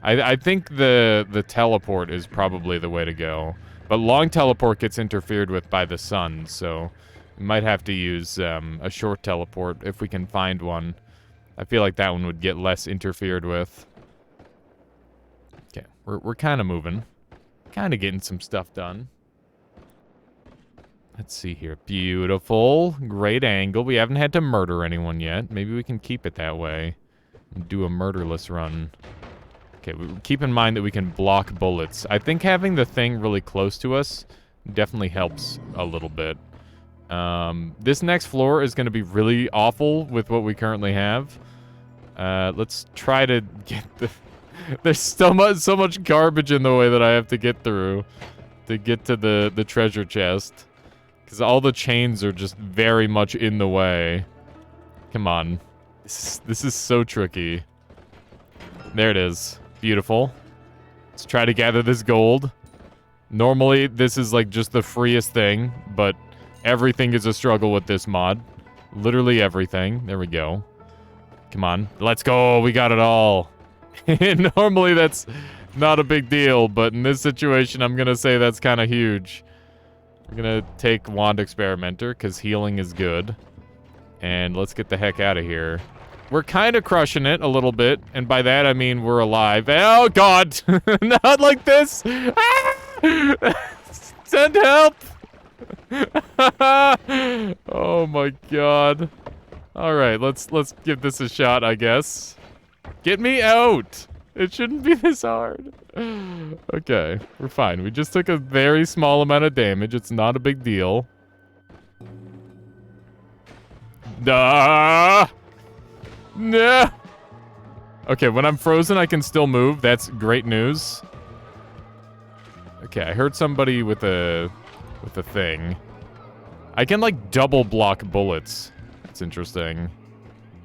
A: I think the teleport is probably the way to go. But long teleport gets interfered with by the sun, so we might have to use a short teleport if we can find one. I feel like that one would get less interfered with. Okay, we're kind of moving. Kind of getting some stuff done. Let's see here. Beautiful. Great angle. We haven't had to murder anyone yet. Maybe we can keep it that way. And do a murderless run. Okay, keep in mind that we can block bullets. I think having the thing really close to us definitely helps a little bit. This next floor is going to be really awful with what we currently have. Let's try to get the... There's so much garbage in the way that I have to get through to get to the treasure chest. Because all the chains are just very much in the way. Come on. This is so tricky. There it is. Beautiful. Let's try to gather this gold. Normally, this is like just the freest thing, but everything is a struggle with this mod. Literally everything. There we go. Come on. Let's go. We got it all. Normally, that's not a big deal, but in this situation, I'm going to say that's kind of huge. We're going to take Wand Experimenter, because healing is good. And let's get the heck out of here. We're kind of crushing it a little bit, and by that I mean we're alive. Oh, God! Not like this! Ah! Send help! Oh, my God. Alright, let's give this a shot, I guess. Get me out! It shouldn't be this hard. Okay, we're fine. We just took a very small amount of damage. It's not a big deal. No! Okay, when I'm frozen, I can still move. That's great news. Okay, I heard somebody with a thing. I can, like, double block bullets. That's interesting.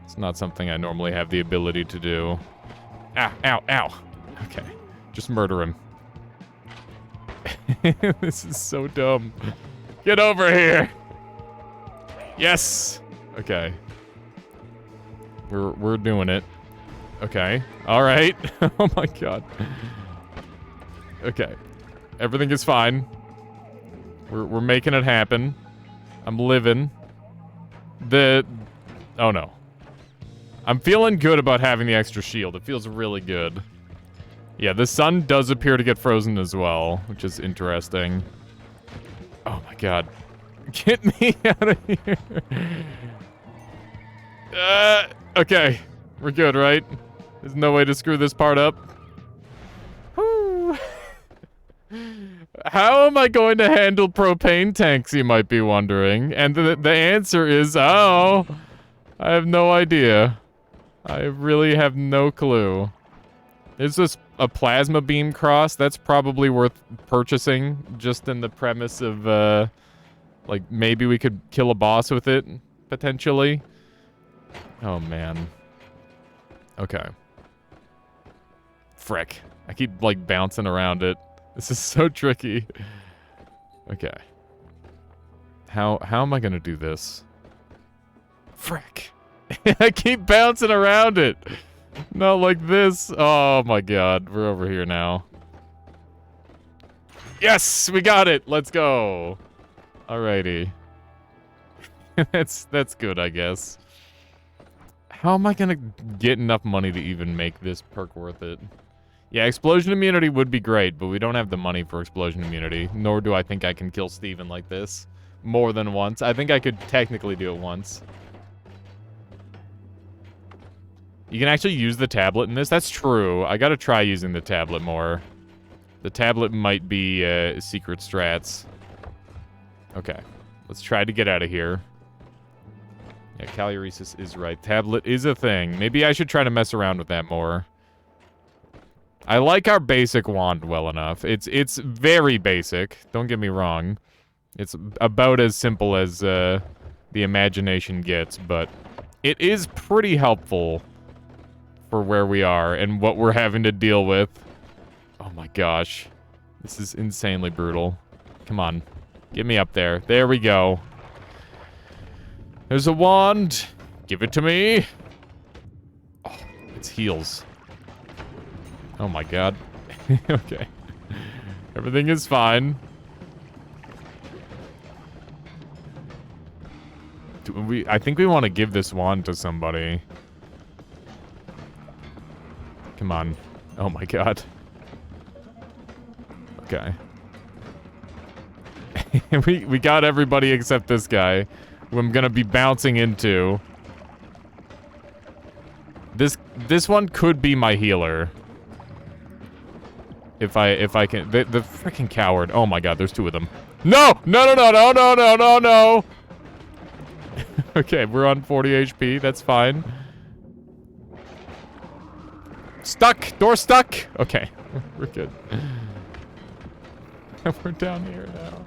A: It's not something I normally have the ability to do. Ow, ow, ow. Okay, just murder him. This is so dumb. Get over here. Yes. Okay. We're doing it. Okay. All right. Oh my God. Okay. Everything is fine. We're making it happen. I'm living. Oh no. I'm feeling good about having the extra shield. It feels really good. Yeah, the sun does appear to get frozen as well, which is interesting. Oh my God. Get me out of here. Okay. We're good, right? There's no way to screw this part up. Whew. How am I going to handle propane tanks, you might be wondering? And the answer is, oh, I have no idea. I really have no clue. Is this a plasma beam cross? That's probably worth purchasing, just in the premise of, like, maybe we could kill a boss with it, potentially. Oh, man. Okay. Frick. I keep, like, bouncing around it. This is so tricky. Okay. How am I gonna do this? Frick. I keep bouncing around it. Not like this. Oh my god. We're over here now. Yes! We got it! Let's go. Alrighty. That's good, I guess. How am I gonna get enough money to even make this perk worth it? Yeah, explosion immunity would be great, but we don't have the money for explosion immunity. Nor do I think I can kill Steven like this more than once. I think I could technically do it once. You can actually use the tablet in this? That's true. I gotta try using the tablet more. The tablet might be secret strats. Okay. Let's try to get out of here. Yeah, Caluresis is right. Tablet is a thing. Maybe I should try to mess around with that more. I like our basic wand well enough. It's very basic. Don't get me wrong. It's about as simple as the imagination gets, but it is pretty helpful for where we are and what we're having to deal with. Oh my gosh. This is insanely brutal. Come on. Get me up there. There we go. There's a wand. Give it to me. Oh, it's heals. Oh my god. Okay. Everything is fine. I think we want to give this wand to somebody. Come on. Oh my god. Okay. we got everybody except this guy, who I'm gonna be bouncing into. This one could be my healer. If I can. The freaking coward. Oh my god, there's two of them. No! No, no, no, no, no, no, no, no! Okay, we're on 40 HP. That's fine. Stuck! Door stuck! Okay, we're good. We're down here now.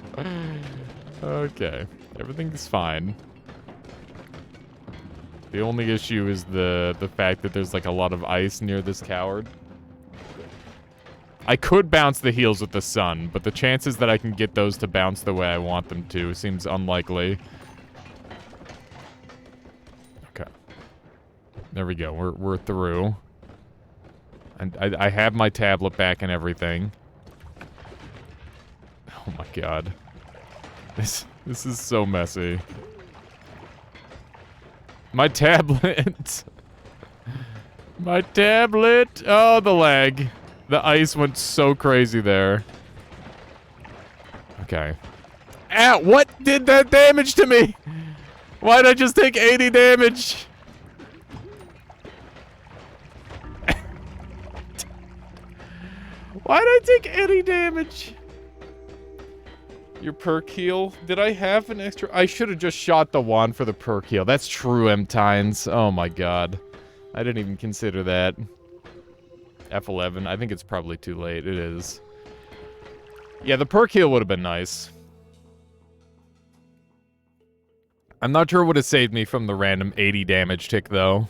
A: Okay, everything's fine. The only issue is the fact that there's like a lot of ice near this coward. I could bounce the heals with the sun, but the chances that I can get those to bounce the way I want them to seems unlikely. Okay. There we go. We're through. And I have my tablet back and everything. Oh my god. This is so messy. My tablet. My tablet. Oh, the lag. The ice went so crazy there. Okay. Ow, what did that damage to me? Why did I just take 80 damage? Why did I take any damage? Your perk heal? Did I have an extra? I should have just shot the wand for the perk heal. That's true, M-Tines. Oh my god. I didn't even consider that. F11. I think it's probably too late. It is. Yeah, the perk heal would have been nice. I'm not sure it would have saved me from the random 80 damage tick, though.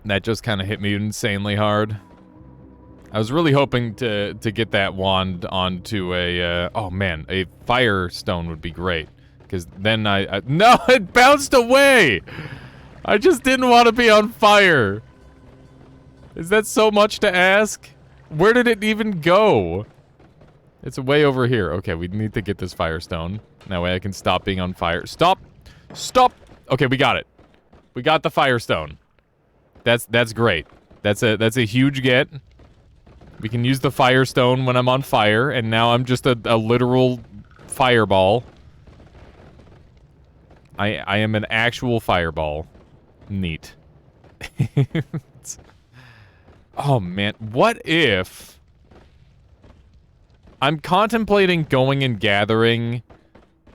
A: That just kind of hit me insanely hard. I was really hoping to get that wand onto a, oh man, a firestone would be great. Because then no, it bounced away! I just didn't want to be on fire. Is that so much to ask? Where did it even go? It's way over here. Okay, we need to get this firestone. That way I can stop being on fire. Stop! Stop! Okay, we got it. We got the firestone. That's great. That's a huge get. We can use the firestone when I'm on fire, and now I'm just a literal fireball. I am an actual fireball. Neat. Oh man, what if I'm contemplating going and gathering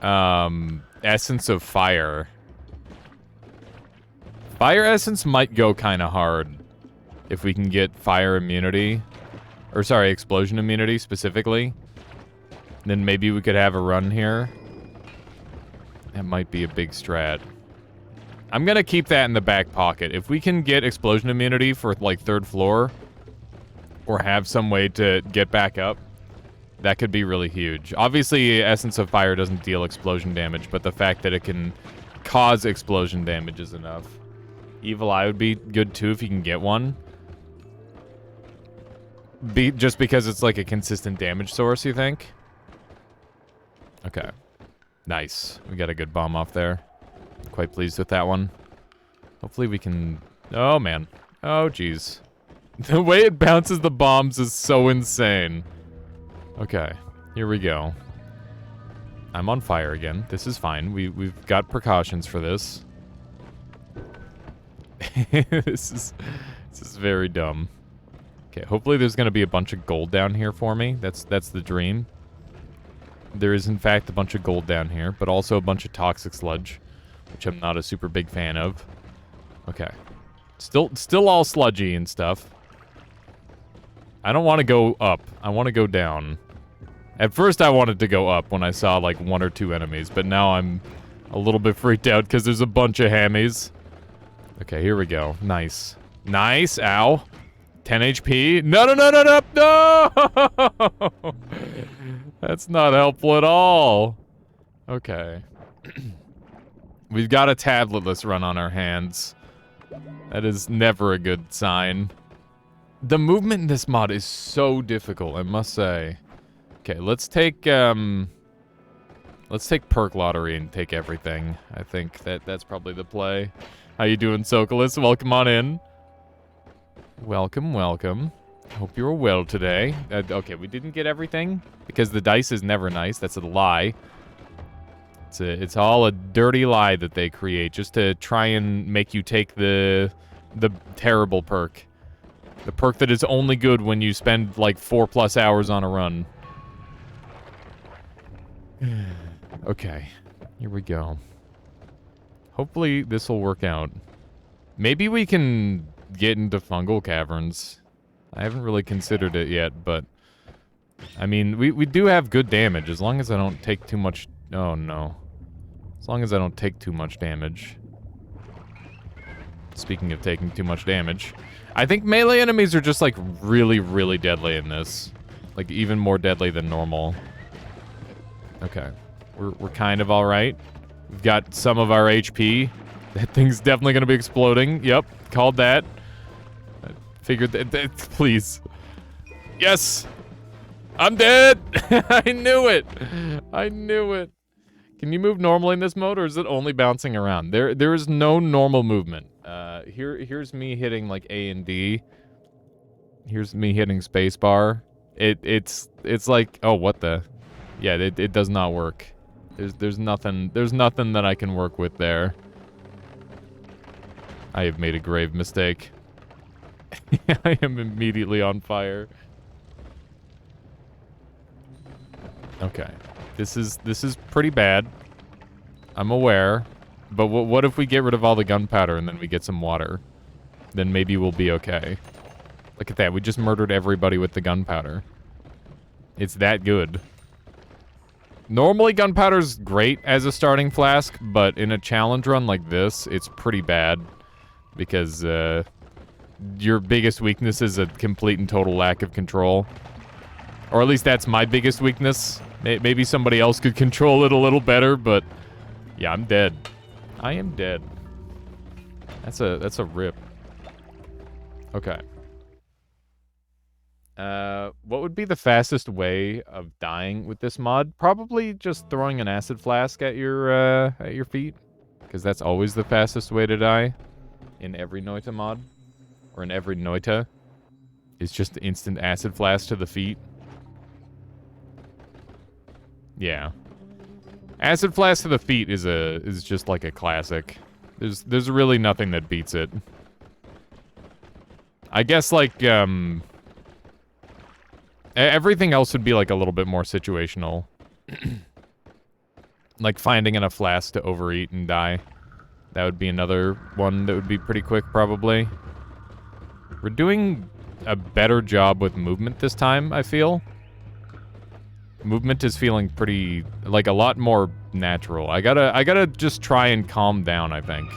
A: essence of fire. Fire essence might go kind of hard. If we can get fire immunity, or sorry, explosion immunity specifically, then maybe we could have a run here. That might be a big strat. I'm gonna keep that in the back pocket. If we can get explosion immunity for, like, 3rd floor, or have some way to get back up, that could be really huge. Obviously, Essence of Fire doesn't deal explosion damage, but the fact that it can cause explosion damage is enough. Evil Eye would be good, too, if you can get one. Just because it's, like, a consistent damage source, you think? Okay. Nice. We got a good bomb off there. Quite pleased with that one. Hopefully we can... Oh, man. Oh, jeez. The way it bounces the bombs is so insane. Okay. Here we go. I'm on fire again. This is fine. We've got precautions for this. This is very dumb. Okay, hopefully there's going to be a bunch of gold down here for me. That's the dream. There is, in fact, a bunch of gold down here, but also a bunch of toxic sludge, which I'm not a super big fan of. Okay. Still all sludgy and stuff. I don't want to go up. I want to go down. At first, I wanted to go up when I saw, like, 1 or 2 enemies, but now I'm a little bit freaked out because there's a bunch of hammies. Okay, here we go. Nice. Nice. Ow. 10 HP. No, no, no, no, no, no! That's not helpful at all. Okay. We've got a tabletless run on our hands. That is never a good sign. The movement in this mod is so difficult, I must say. Okay, let's take perk lottery and take everything. I think that's probably the play. How you doing, Sokolis? Welcome on in. Welcome, welcome. Hope you're well today. Okay, we didn't get everything because the dice is never nice. That's a lie. It's all a dirty lie that they create just to try and make you take the terrible perk. The perk that is only good when you spend like 4+ hours on a run. Okay, here we go. Hopefully this will work out. Maybe we can get into fungal caverns. I haven't really considered it yet, but I mean, we do have good damage as long as I don't take too much. Oh no. As long as I don't take too much damage. Speaking of taking too much damage, I think melee enemies are just like really, really deadly in this. Like even more deadly than normal. Okay. We're kind of alright. We've got some of our HP. That thing's definitely gonna be exploding. Yep, called that. I figured that please. Yes! I'm dead! I knew it! I knew it. Can you move normally in this mode, or is it only bouncing around? There is no normal movement. Here's me hitting like A and D. Here's me hitting spacebar. It's like, oh, what the? Yeah, it does not work. There's nothing that I can work with there. I have made a grave mistake. I am immediately on fire. Okay. This is pretty bad. I'm aware. But what if we get rid of all the gunpowder and then we get some water? Then maybe we'll be okay. Look at that. We just murdered everybody with the gunpowder. It's that good. Normally, gunpowder's great as a starting flask, but in a challenge run like this, it's pretty bad. Because, your biggest weakness is a complete and total lack of control. Or at least that's my biggest weakness. Maybe somebody else could control it a little better, but... yeah, I'm dead. I am dead. That's a rip. Okay. What would be the fastest way of dying with this mod? Probably just throwing an acid flask at your feet. Because that's always the fastest way to die. In every Noita mod. Or in every Noita. It's just instant acid flask to the feet. Yeah. Acid flask to the feet is just like a classic. There's really nothing that beats it. I guess like everything else would be like a little bit more situational. Like finding enough flask to overeat and die. That would be another one that would be pretty quick probably. We're doing a better job with movement this time, I feel. Movement is feeling pretty, like, a lot more natural. I gotta just try and calm down, I think.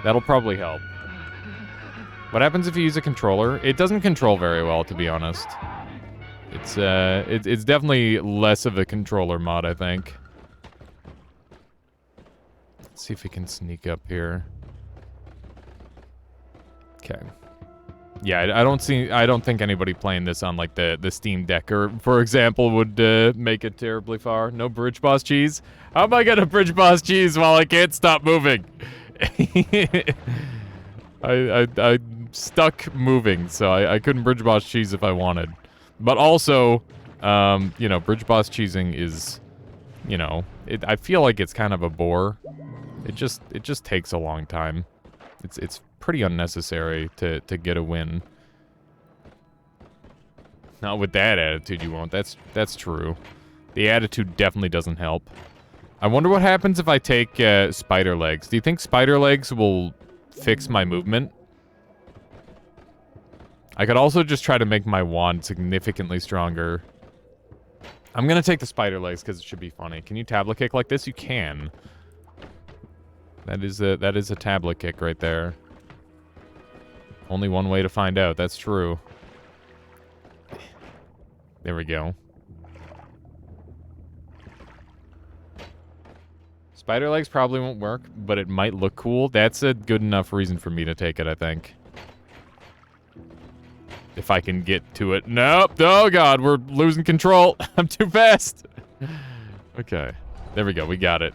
A: That'll probably help. What happens if you use a controller? It doesn't control very well, to be honest. It's definitely less of a controller mod, I think. Let's see if we can sneak up here. Okay. Yeah, I don't think anybody playing this on, like, the Steam Deck, or, for example, would make it terribly far. No Bridge Boss cheese? How am I gonna Bridge Boss cheese while I can't stop moving? I'm stuck moving, so I couldn't Bridge Boss cheese if I wanted. But also, you know, Bridge Boss cheesing is, you know, I feel like it's kind of a bore. It just takes a long time. It's pretty unnecessary to get a win. Not with that attitude you won't. That's true. The attitude definitely doesn't help. I wonder what happens if I take spider legs. Do you think spider legs will fix my movement? I could also just try to make my wand significantly stronger. I'm gonna take the spider legs because it should be funny. Can you tablet kick like this? You can. That is a tablet kick right there. Only one way to find out. That's true. There we go. Spider legs probably won't work, but it might look cool. That's a good enough reason for me to take it, I think. If I can get to it. Nope. Oh, God. We're losing control. I'm too fast. Okay. There we go. We got it.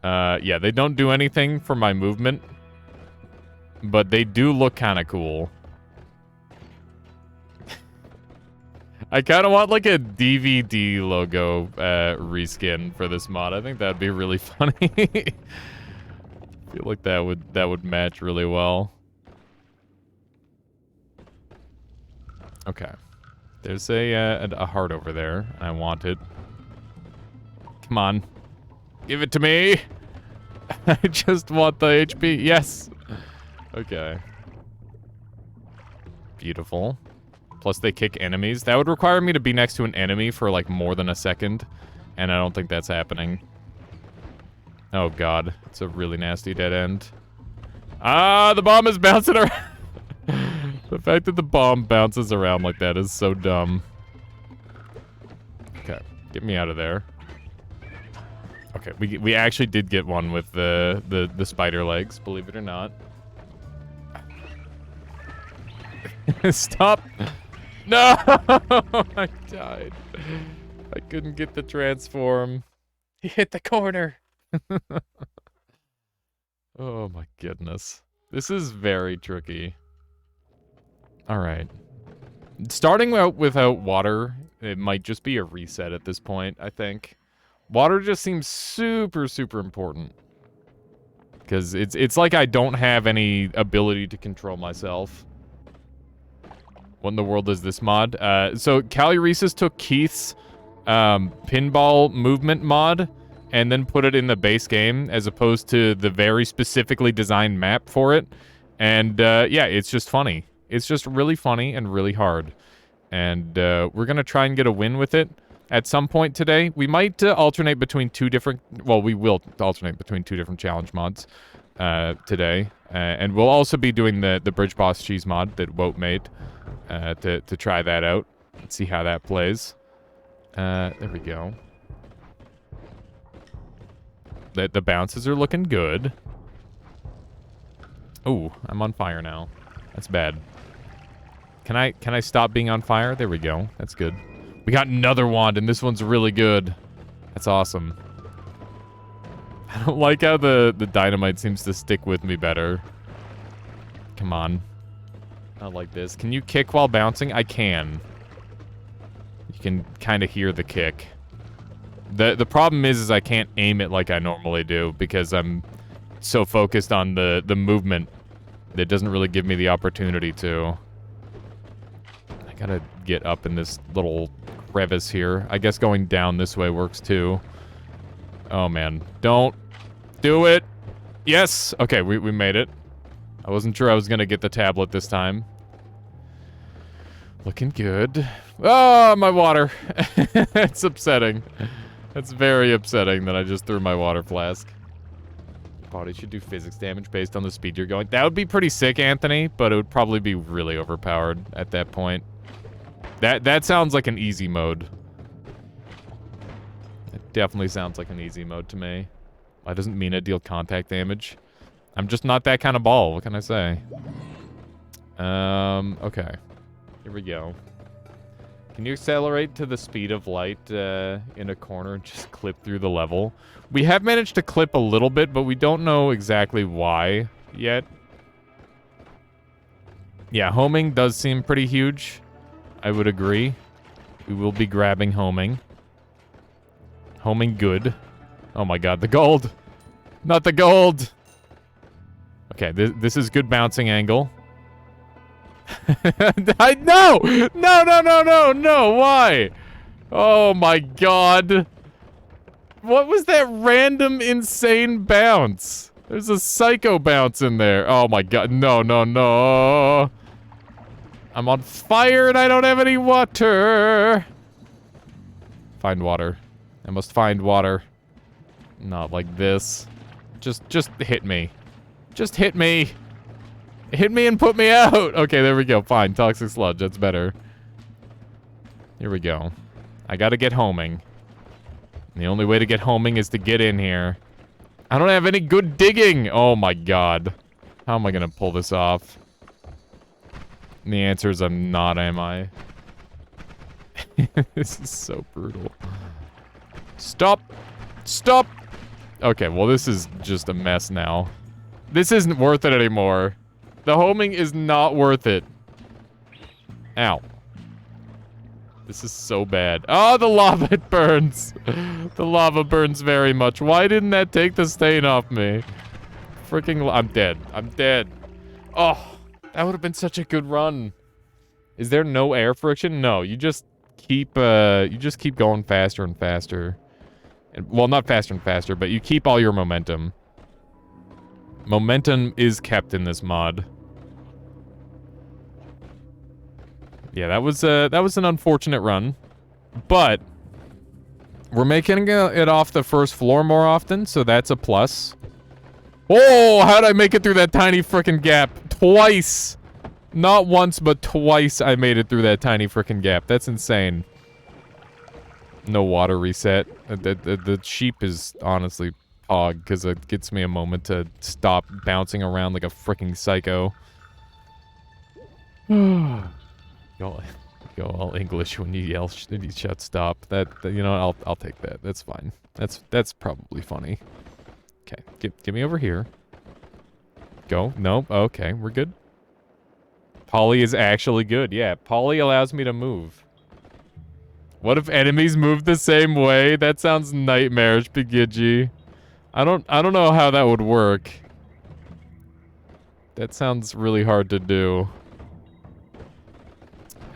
A: Yeah, they don't do anything for my movement. But they do look kind of cool. I kind of want, like, a DVD logo reskin for this mod. I think that'd be really funny. I feel like that would match really well. Okay. There's a heart over there. I want it. Come on. Give it to me. I just want the HP. Yes. Okay. Beautiful. Plus they kick enemies. That would require me to be next to an enemy for like more than a second. And I don't think that's happening. Oh god. It's a really nasty dead end. Ah, the bomb is bouncing around. The fact that the bomb bounces around like that is so dumb. Okay. Get me out of there. Okay, we actually did get one with the spider legs, believe it or not. Stop! No! I died. I couldn't get the transform. He hit the corner. Oh my goodness. This is very tricky. Alright. Starting out without water, it might just be a reset at this point, I think. Water just seems super, super important. Because it's like I don't have any ability to control myself. What in the world is this mod? So Caluresis took Keith's pinball movement mod and then put it in the base game as opposed to the very specifically designed map for it. And yeah, it's just funny. It's just really funny and really hard. And we're going to try and get a win with it at some point today. We might alternate between two different... Well, we will alternate between two different challenge mods today. And we'll also be doing the Bridge Boss Cheese mod that Woat made to try that out. Let's see how that plays. There we go. The bounces are looking good. Ooh, I'm on fire now. That's bad. Can I stop being on fire? There we go. That's good. We got another wand, and this one's really good. That's awesome. I don't like how the dynamite seems to stick with me better. Come on. Not like this. Can you kick while bouncing? I can. You can kind of hear the kick. The problem is I can't aim it like I normally do because I'm so focused on the movement that doesn't really give me the opportunity to. I gotta get up in this little crevice here. I guess going down this way works too. Oh man. Don't do it. Yes. Okay, we made it. I wasn't sure I was gonna get the tablet this time. Looking good. Oh, my water. It's upsetting. It's very upsetting that I just threw my water flask. Body should do physics damage based on the speed you're going. That would be pretty sick, Anthony, but it would probably be really overpowered at that point. That sounds like an easy mode. It definitely sounds like an easy mode to me. Why doesn't Mina deal contact damage? I'm just not that kind of ball. What can I say? Okay. Here we go. Can you accelerate to the speed of light in a corner and just clip through the level? We have managed to clip a little bit, but we don't know exactly why yet. Yeah, homing does seem pretty huge. I would agree. We will be grabbing homing. Homing good. Oh my god, the gold! Not the gold! Okay, this is good bouncing angle. No! No, why? Oh my god. What was that random insane bounce? There's a psycho bounce in there. Oh my god, no. I'm on fire and I don't have any water. Find water. I must find water. Not like this. Just hit me. Just hit me. Hit me and put me out. Okay, there we go. Fine. Toxic sludge. That's better. Here we go. I gotta get homing. And the only way to get homing is to get in here. I don't have any good digging. Oh my god. How am I gonna pull this off? And the answer is I'm not, am I? This is so brutal. Stop. Stop. Okay, well this is just a mess now. This isn't worth it anymore. The homing is not worth it. Ow. This is so bad. Oh, the lava, it burns. The lava burns very much. Why didn't that take the stain off me? Freaking, I'm dead. I'm dead. Oh, that would have been such a good run. Is there no air friction? No, you just keep going faster and faster. And, well, not faster and faster, but you keep all your momentum. Momentum is kept in this mod. Yeah, that was an unfortunate run, but we're making it off the first floor more often, so that's a plus. Oh, how'd I make it through that tiny frickin' gap? Twice! Not once, but twice I made it through that tiny frickin' gap. That's insane. No water reset. The sheep is honestly pog, because it gets me a moment to stop bouncing around like a frickin' psycho. Go all English when you yell, you shout stop. You know, I'll take that. That's fine. That's probably funny. Okay, get me over here. Go. Nope. Okay, we're good. Poly is actually good. Yeah, Poly allows me to move. What if enemies move the same way? That sounds nightmarish, Pigidji. I don't know how that would work. That sounds really hard to do.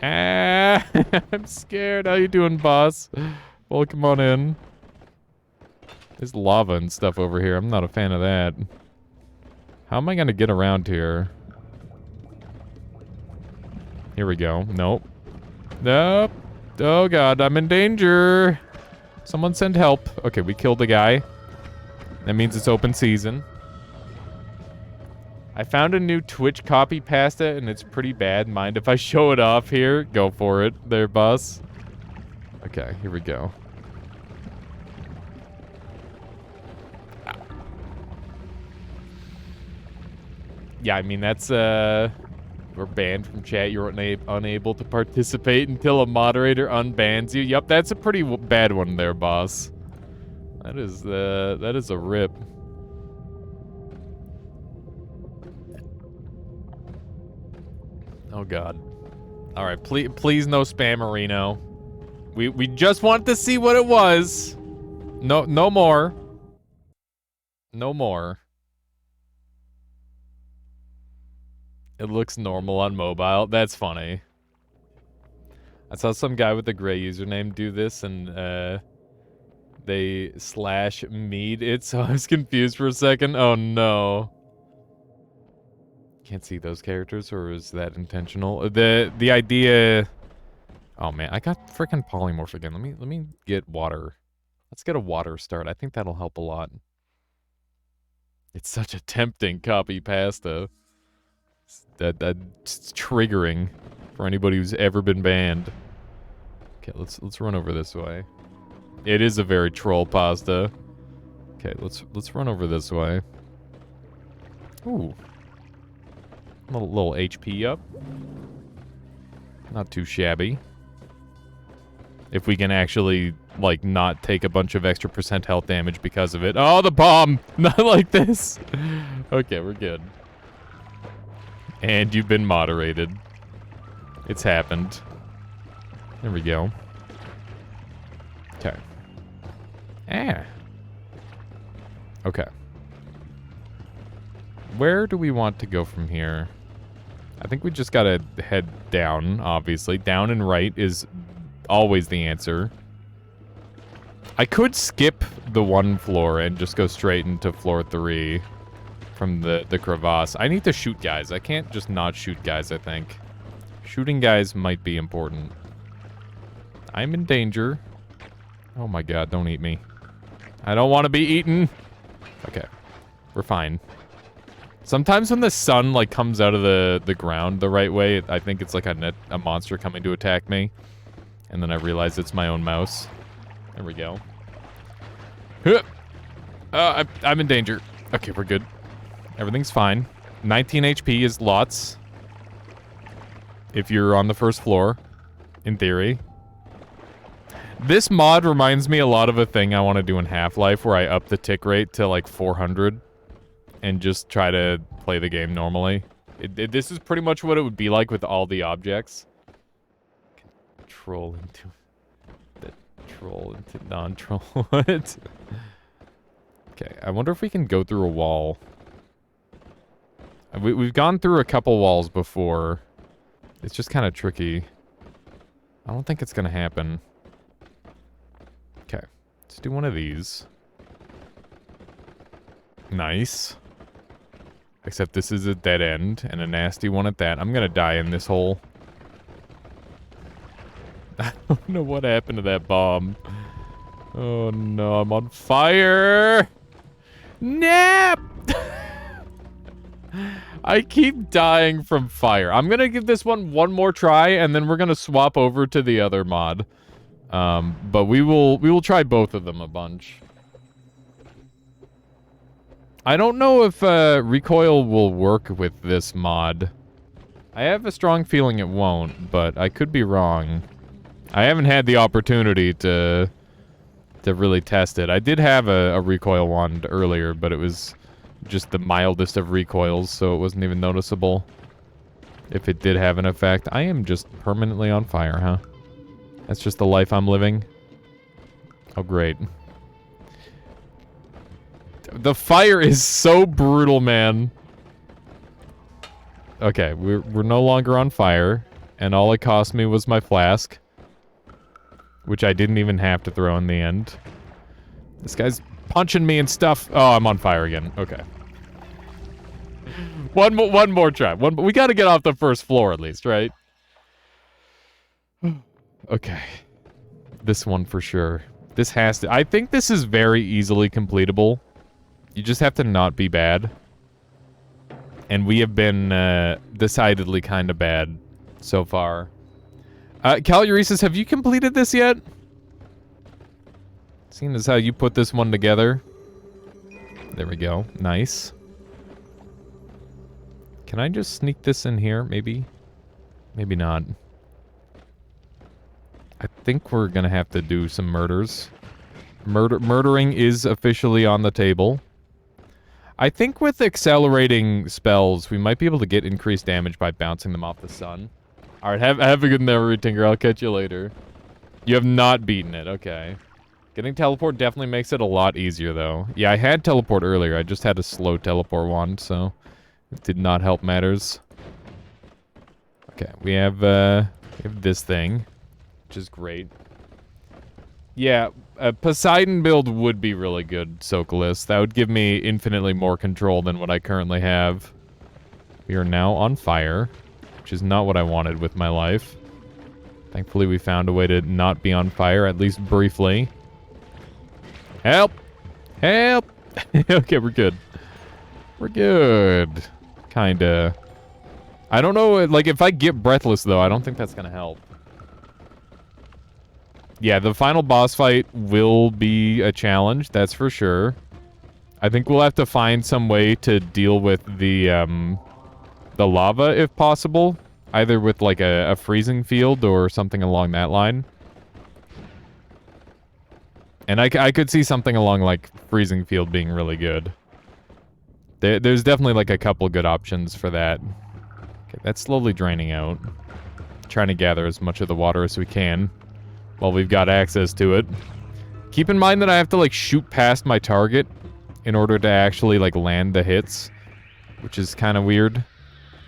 A: Ah, I'm scared. How you doing, boss? Welcome on in. There's lava and stuff over here. I'm not a fan of that. How am I gonna get around here? Here we go. Nope. Nope. Oh god, I'm in danger. Someone send help. Okay, we killed the guy. That means it's open season. I found a new Twitch copy pasta and it's pretty bad. Mind if I show it off here? Go for it, there, boss. Okay, here we go. Yeah, I mean, that's, we're banned from chat. You're unable to participate until a moderator unbans you. Yep, that's a pretty bad one there, boss. That is a rip. Oh god. All right, please no spammerino. We just wanted to see what it was. No more. No more. It looks normal on mobile. That's funny. I saw some guy with a gray username do this and they /mead it, so I was confused for a second. Oh no. Can't see those characters, or is that intentional? The idea... Oh, man, I got freaking polymorph again. Let me get water. Let's get a water start. I think that'll help a lot. It's such a tempting copy pasta. That's triggering for anybody who's ever been banned. Okay, let's run over this way. It is a very troll pasta. Okay, let's run over this way. Ooh. A little HP up. Not too shabby. If we can actually, like, not take a bunch of extra % health damage because of it. Oh, the bomb! Not like this! Okay, we're good. And you've been moderated. It's happened. There we go. Okay. Okay. Where do we want to go from here? I think we just gotta head down, obviously. Down and right is always the answer. I could skip the 1 floor and just go straight into floor 3 from the crevasse. I need to shoot guys. I can't just not shoot guys, I think. Shooting guys might be important. I'm in danger. Oh my god, don't eat me. I don't want to be eaten. Okay. We're fine. Sometimes when the sun, like, comes out of the ground the right way, I think it's like a monster coming to attack me. And then I realize it's my own mouse. There we go. I'm in danger. Okay, we're good. Everything's fine. 19 HP is lots. If you're on the first floor, in theory. This mod reminds me a lot of a thing I want to do in Half-Life, where I up the tick rate to, like, 400. And just try to play the game normally. This is pretty much what it would be like with all the objects. Troll into... Troll into non-troll. What? Okay, I wonder if we can go through a wall. We've gone through a couple walls before. It's just kind of tricky. I don't think it's gonna happen. Okay, let's do one of these. Nice. Except this is a dead end, and a nasty one at that. I'm gonna die in this hole. I don't know what happened to that bomb. Oh no, I'm on fire! Nap! I keep dying from fire. I'm gonna give this one more try, and then we're gonna swap over to the other mod. But we will try both of them a bunch. I don't know if recoil will work with this mod. I have a strong feeling it won't, but I could be wrong. I haven't had the opportunity to really test it. I did have a recoil wand earlier, but it was just the mildest of recoils, so it wasn't even noticeable if it did have an effect. I am just permanently on fire, huh? That's just the life I'm living? Oh, great. The fire is so brutal, man. Okay, we're no longer on fire, and all it cost me was my flask, which I didn't even have to throw in the end. This guy's punching me and stuff. Oh, I'm on fire again. Okay. One more try. We gotta get off the first floor at least, right? Okay. This one for sure. This has to... I think this is very easily completable. You just have to not be bad. And we have been decidedly kind of bad so far. Caluresis, have you completed this yet? Seeing as how you put this one together. There we go. Nice. Can I just sneak this in here, maybe? Maybe not. I think we're gonna have to do some murders. Murdering is officially on the table. I think with accelerating spells, we might be able to get increased damage by bouncing them off the sun. Alright, have a good night, Tinker. I'll catch you later. You have not beaten it, okay. Getting teleport definitely makes it a lot easier, though. Yeah, I had teleport earlier. I just had a slow teleport wand, so it did not help matters. Okay, we have this thing, which is great. Yeah, a Poseidon build would be really good, Sokolis. That would give me infinitely more control than what I currently have. We are now on fire, which is not what I wanted with my life. Thankfully, we found a way to not be on fire, at least briefly. Help! Help! Okay, we're good. We're good. Kinda. I don't know, like, if I get breathless, though, I don't think that's gonna help. Yeah, the final boss fight will be a challenge, that's for sure. I think we'll have to find some way to deal with the lava, if possible. Either with, like, a freezing field or something along that line. And I could see something along, like, freezing field being really good. There's definitely, like, a couple good options for that. Okay, that's slowly draining out. Trying to gather as much of the water as we can while we've got access to it. Keep in mind that I have to, like, shoot past my target in order to actually, like, land the hits, which is kind of weird.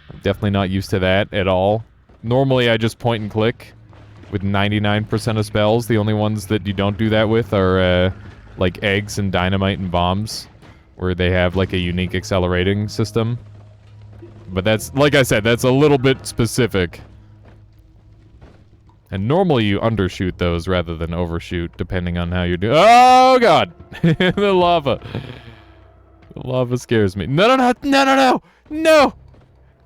A: I'm definitely not used to that at all. Normally, I just point and click with 99% of spells. The only ones that you don't do that with are, like, eggs and dynamite and bombs, where they have, like, a unique accelerating system. But that's, like I said, that's a little bit specific. And normally you undershoot those rather than overshoot, depending on how you do. Oh, God! The lava. The lava scares me. No, no, no, no, no, no! No!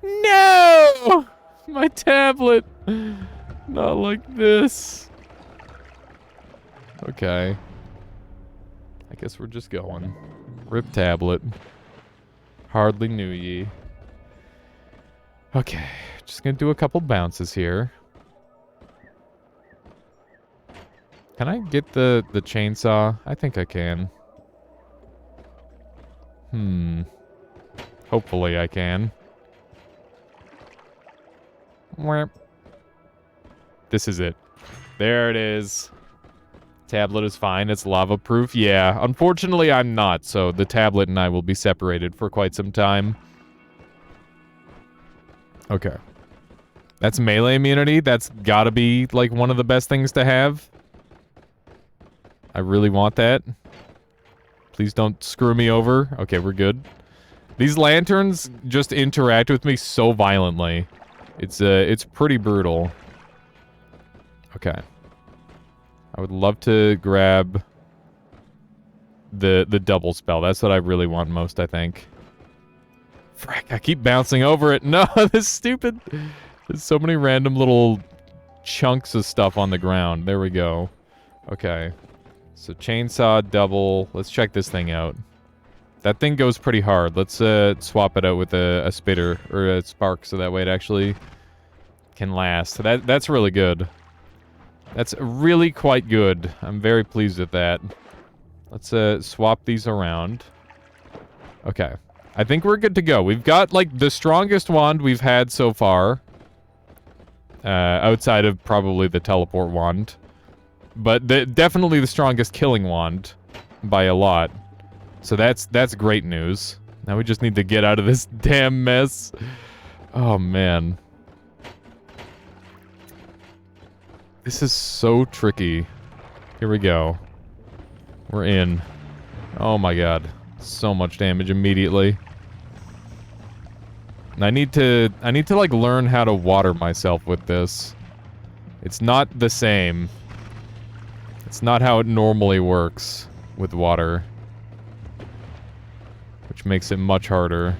A: No! My tablet! Not like this. Okay. I guess we're just going. Rip tablet. Hardly knew ye. Okay. Just gonna do a couple bounces here. Can I get the chainsaw? I think I can. Hopefully I can. This is it. There it is. Tablet is fine. It's lava-proof. Yeah, unfortunately I'm not, so the tablet and I will be separated for quite some time. Okay. That's melee immunity. That's gotta be, like, one of the best things to have. I really want that. Please don't screw me over. Okay, we're good. These lanterns just interact with me so violently. It's pretty brutal. Okay. I would love to grab the double spell. That's what I really want most, I think. Frack, I keep bouncing over it. No, this is stupid. There's so many random little chunks of stuff on the ground. There we go. Okay. So chainsaw, double. Let's check this thing out. That thing goes pretty hard. Let's swap it out with a spitter or a spark so that way it actually can last. That's really good. That's really quite good. I'm very pleased with that. Let's swap these around. Okay. I think we're good to go. We've got, like, the strongest wand we've had so far. Outside of probably the teleport wand. But definitely the strongest killing wand. By a lot. So that's great news. Now we just need to get out of this damn mess. Oh, man. This is so tricky. Here we go. We're in. Oh my god. So much damage immediately. And I need to like learn how to water myself with this. It's not the same. It's not how it normally works with water. Which makes it much harder.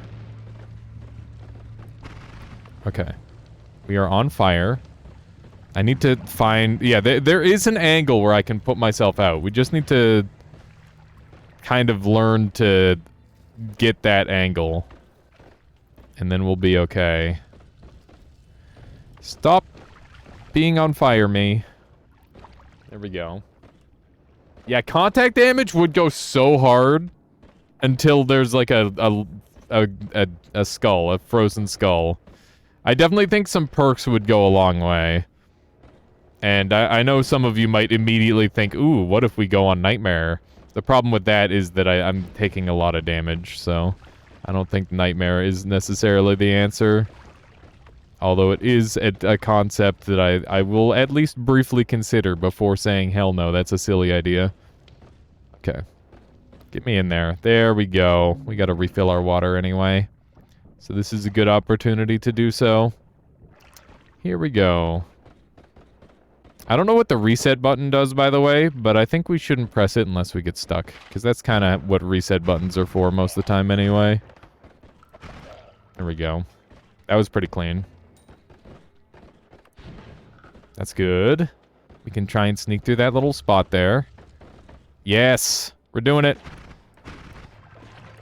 A: Okay. We are on fire. I need to find... Yeah, there is an angle where I can put myself out. We just need to kind of learn to get that angle. And then we'll be okay. Stop being on fire, me. There we go. Yeah, contact damage would go so hard until there's like a skull, a frozen skull. I definitely think some perks would go a long way. And I know some of you might immediately think, ooh, what if we go on Nightmare? The problem with that is that I'm taking a lot of damage, so I don't think Nightmare is necessarily the answer. Although it is a concept that I will at least briefly consider before saying, hell no, that's a silly idea. Okay. Get me in there. There we go. We gotta refill our water anyway. So this is a good opportunity to do so. Here we go. I don't know what the reset button does, by the way, but I think we shouldn't press it unless we get stuck. Because that's kind of what reset buttons are for most of the time anyway. There we go. That was pretty clean. That's good. We can try and sneak through that little spot there. Yes! We're doing it!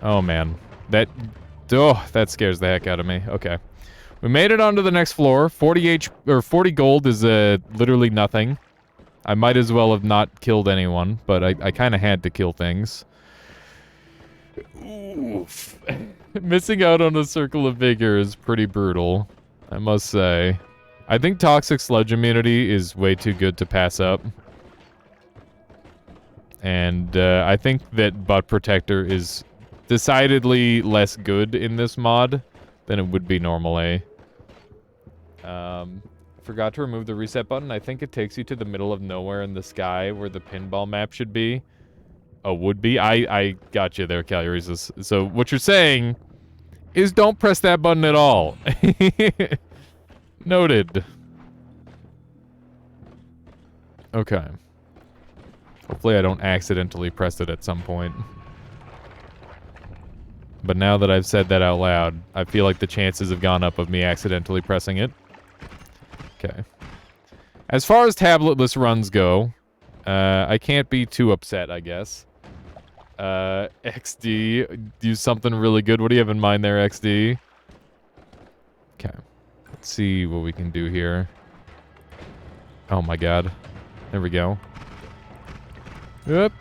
A: Oh, man. That scares the heck out of me. Okay. We made it onto the next floor. 40 gold is literally nothing. I might as well have not killed anyone, but I kind of had to kill things. Oof. Missing out on a circle of vigor is pretty brutal, I must say. I think toxic sludge immunity is way too good to pass up. And I think that butt protector is decidedly less good in this mod than it would be normally. Forgot to remove the reset button. I think it takes you to the middle of nowhere in the sky where the pinball map should be. Oh, would be? I got you there, Calories. So what you're saying is don't press that button at all. Noted. Okay. Hopefully I don't accidentally press it at some point. But now that I've said that out loud, I feel like the chances have gone up of me accidentally pressing it. Okay. As far as tabletless runs go, I can't be too upset, I guess. XD, do something really good. What do you have in mind there, XD? Okay. Let's see what we can do here. Oh my god. There we go. Yep.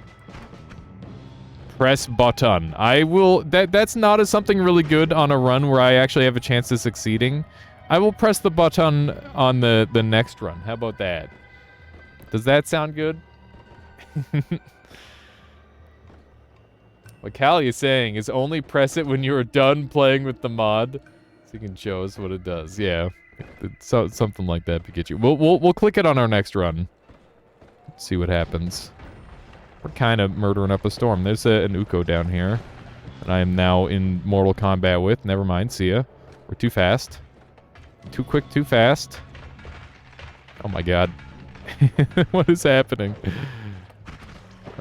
A: Press button. I will... That's not something really good on a run where I actually have a chance of succeeding. I will press the button on the next run. How about that? Does that sound good? What Callie is saying is only press it when you're done playing with the mod. So you can show us what it does. Yeah. It's something like that, Pikachu. We'll click it on our next run. Let's see what happens. We're kind of murdering up a storm. There's an Uko down here that I am now in mortal combat with. Never mind. See ya. We're too fast. Too quick, too fast. Oh my god. What is happening?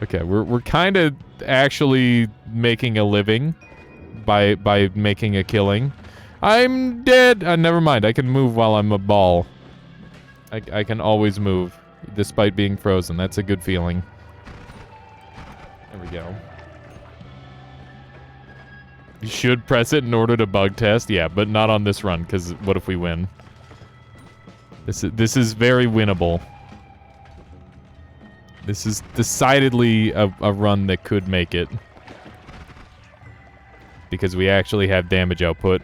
A: Okay, we're kind of actually making a living by making a killing. I'm dead! Never mind. I can move while I'm a ball. I can always move, despite being frozen. That's a good feeling. There we go. You should press it in order to bug test. Yeah, but not on this run, because what if we win? This is very winnable. This is decidedly a run that could make it. Because we actually have damage output.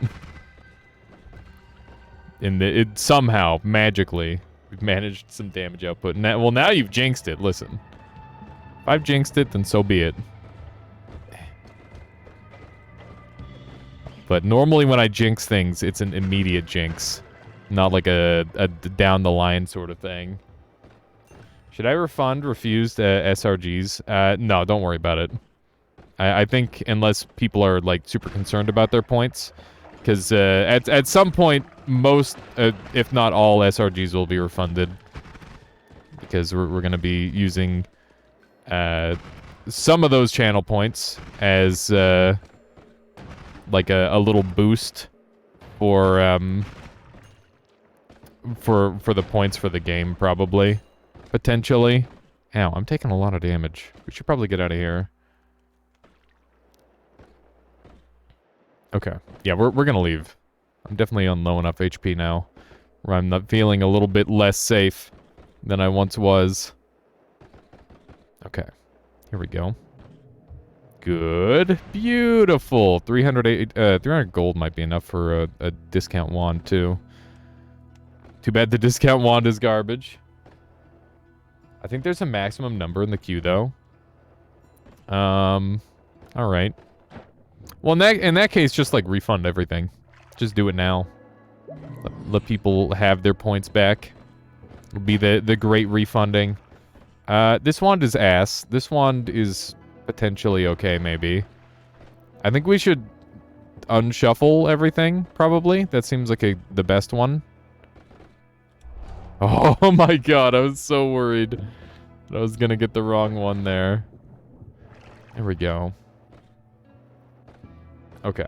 A: And somehow, magically, we've managed some damage output. And well, now you've jinxed it. Listen. If I've jinxed it, then so be it. But normally when I jinx things, it's an immediate jinx. Not like a down-the-line sort of thing. Should I refuse SRGs? No, don't worry about it. I think unless people are, like, super concerned about their points. Because at some point, most, if not all, SRGs will be refunded. Because we're going to be using some of those channel points as... like a little boost for the points for the game, probably. Potentially. Ow, I'm taking a lot of damage. We should probably get out of here. Okay. Yeah, we're gonna leave. I'm definitely on low enough HP now, where I'm not feeling a little bit less safe than I once was. Okay. Here we go. Good. Beautiful. 300 gold might be enough for a discount wand, too. Too bad the discount wand is garbage. I think there's a maximum number in the queue, though. Alright. Well, in that case, just, like, refund everything. Just do it now. Let people have their points back. It'll be the great refunding. This wand is ass. This wand is... potentially okay, maybe. I think we should unshuffle everything, probably. That seems like the best one. Oh my god, I was so worried that I was gonna get the wrong one there. There we go. Okay.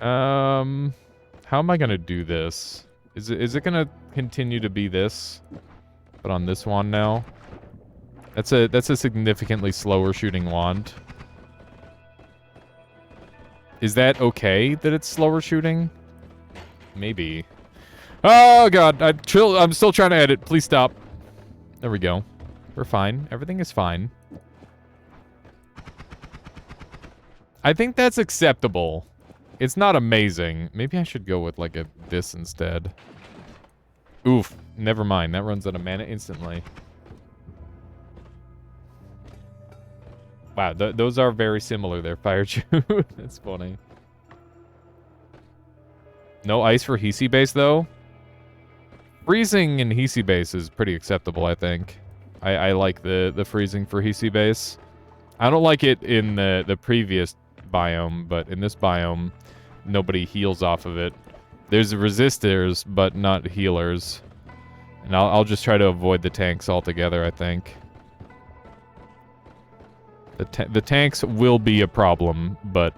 A: How am I gonna do this? Is it gonna continue to be this? But on this wand now? That's a significantly slower shooting wand. Is that okay that it's slower shooting? Maybe. Oh god, I'm still trying to edit. Please stop. There we go. We're fine. Everything is fine. I think that's acceptable. It's not amazing. Maybe I should go with like this instead. Oof. Never mind. That runs out of mana instantly. Wow, those are very similar there, Fire Chew. That's funny. No ice for Hisi base, though? Freezing in Hisi base is pretty acceptable, I think. I like the freezing for Hisi base. I don't like it in the previous biome, but in this biome, nobody heals off of it. There's resistors, but not healers. And I'll just try to avoid the tanks altogether, I think. The tanks will be a problem, but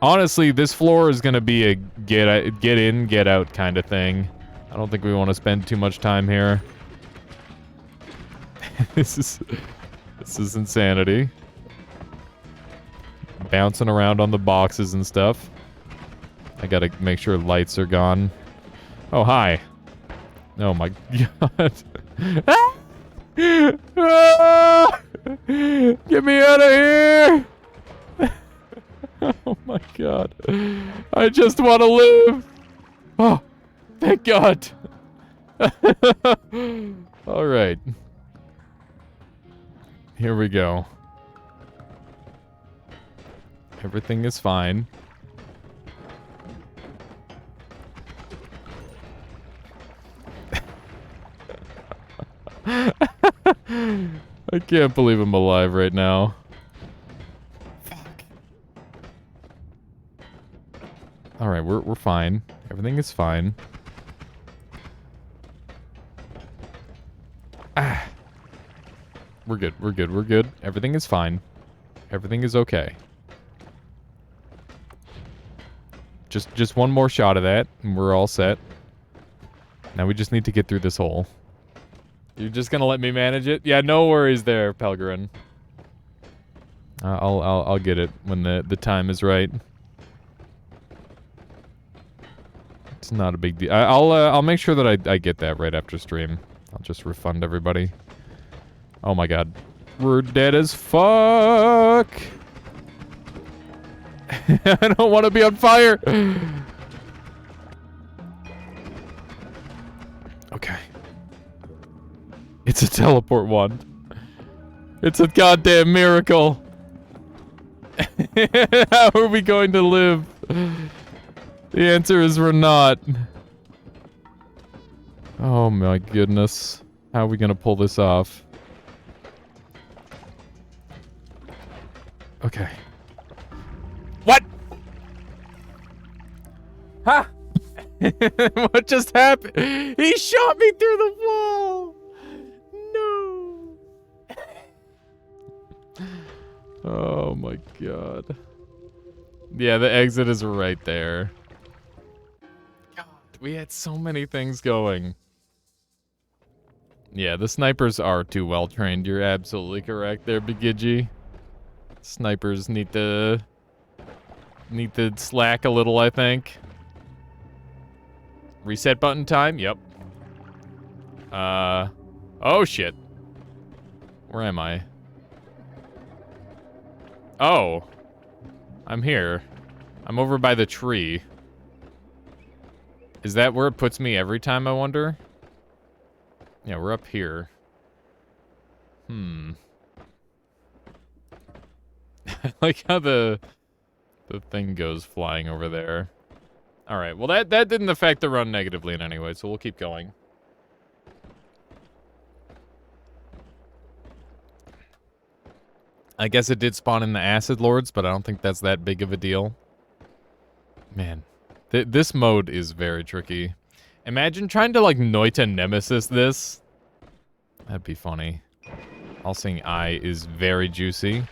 A: honestly, this floor is going to be a get in, get out kind of thing. I don't think we want to spend too much time here. This is insanity. Bouncing around on the boxes and stuff. I gotta make sure lights are gone. Oh, hi. Oh my god. Ah! Get me out of here! Oh my god. I just want to live! Oh, thank god! Alright. Here we go. Everything is fine. I can't believe I'm alive right now. Fuck. Alright, we're fine. Everything is fine. Ah. We're good, we're good, we're good. Everything is fine. Everything is okay. Just one more shot of that, and we're all set. Now we just need to get through this hole. You're just gonna let me manage it? Yeah, no worries there, Pelgrin. I'll get it when the time is right. It's not a big deal. I'll make sure that I get that right after stream. I'll just refund everybody. Oh my god. We're dead as fuck! I don't want to be on fire! Okay. It's a teleport wand. It's a goddamn miracle! How are we going to live? The answer is we're not. Oh my goodness. How are we gonna pull this off? Okay. What? Huh? What just happened? He shot me through the wall! No! Oh my god. Yeah, the exit is right there. God, we had so many things going. Yeah, the snipers are too well trained. You're absolutely correct there, Bigidji. Snipers need to slack a little, I think. Reset button time? Yep. Oh shit. Where am I? Oh. I'm here. I'm over by the tree. Is that where it puts me every time, I wonder? Yeah, we're up here. I like how the thing goes flying over there. Alright, well that didn't affect the run negatively in any way, so we'll keep going. I guess it did spawn in the Acid Lords, but I don't think that's that big of a deal. Man, this mode is very tricky. Imagine trying to, like, Noita Nemesis this. That'd be funny. All Seeing Eye is very juicy.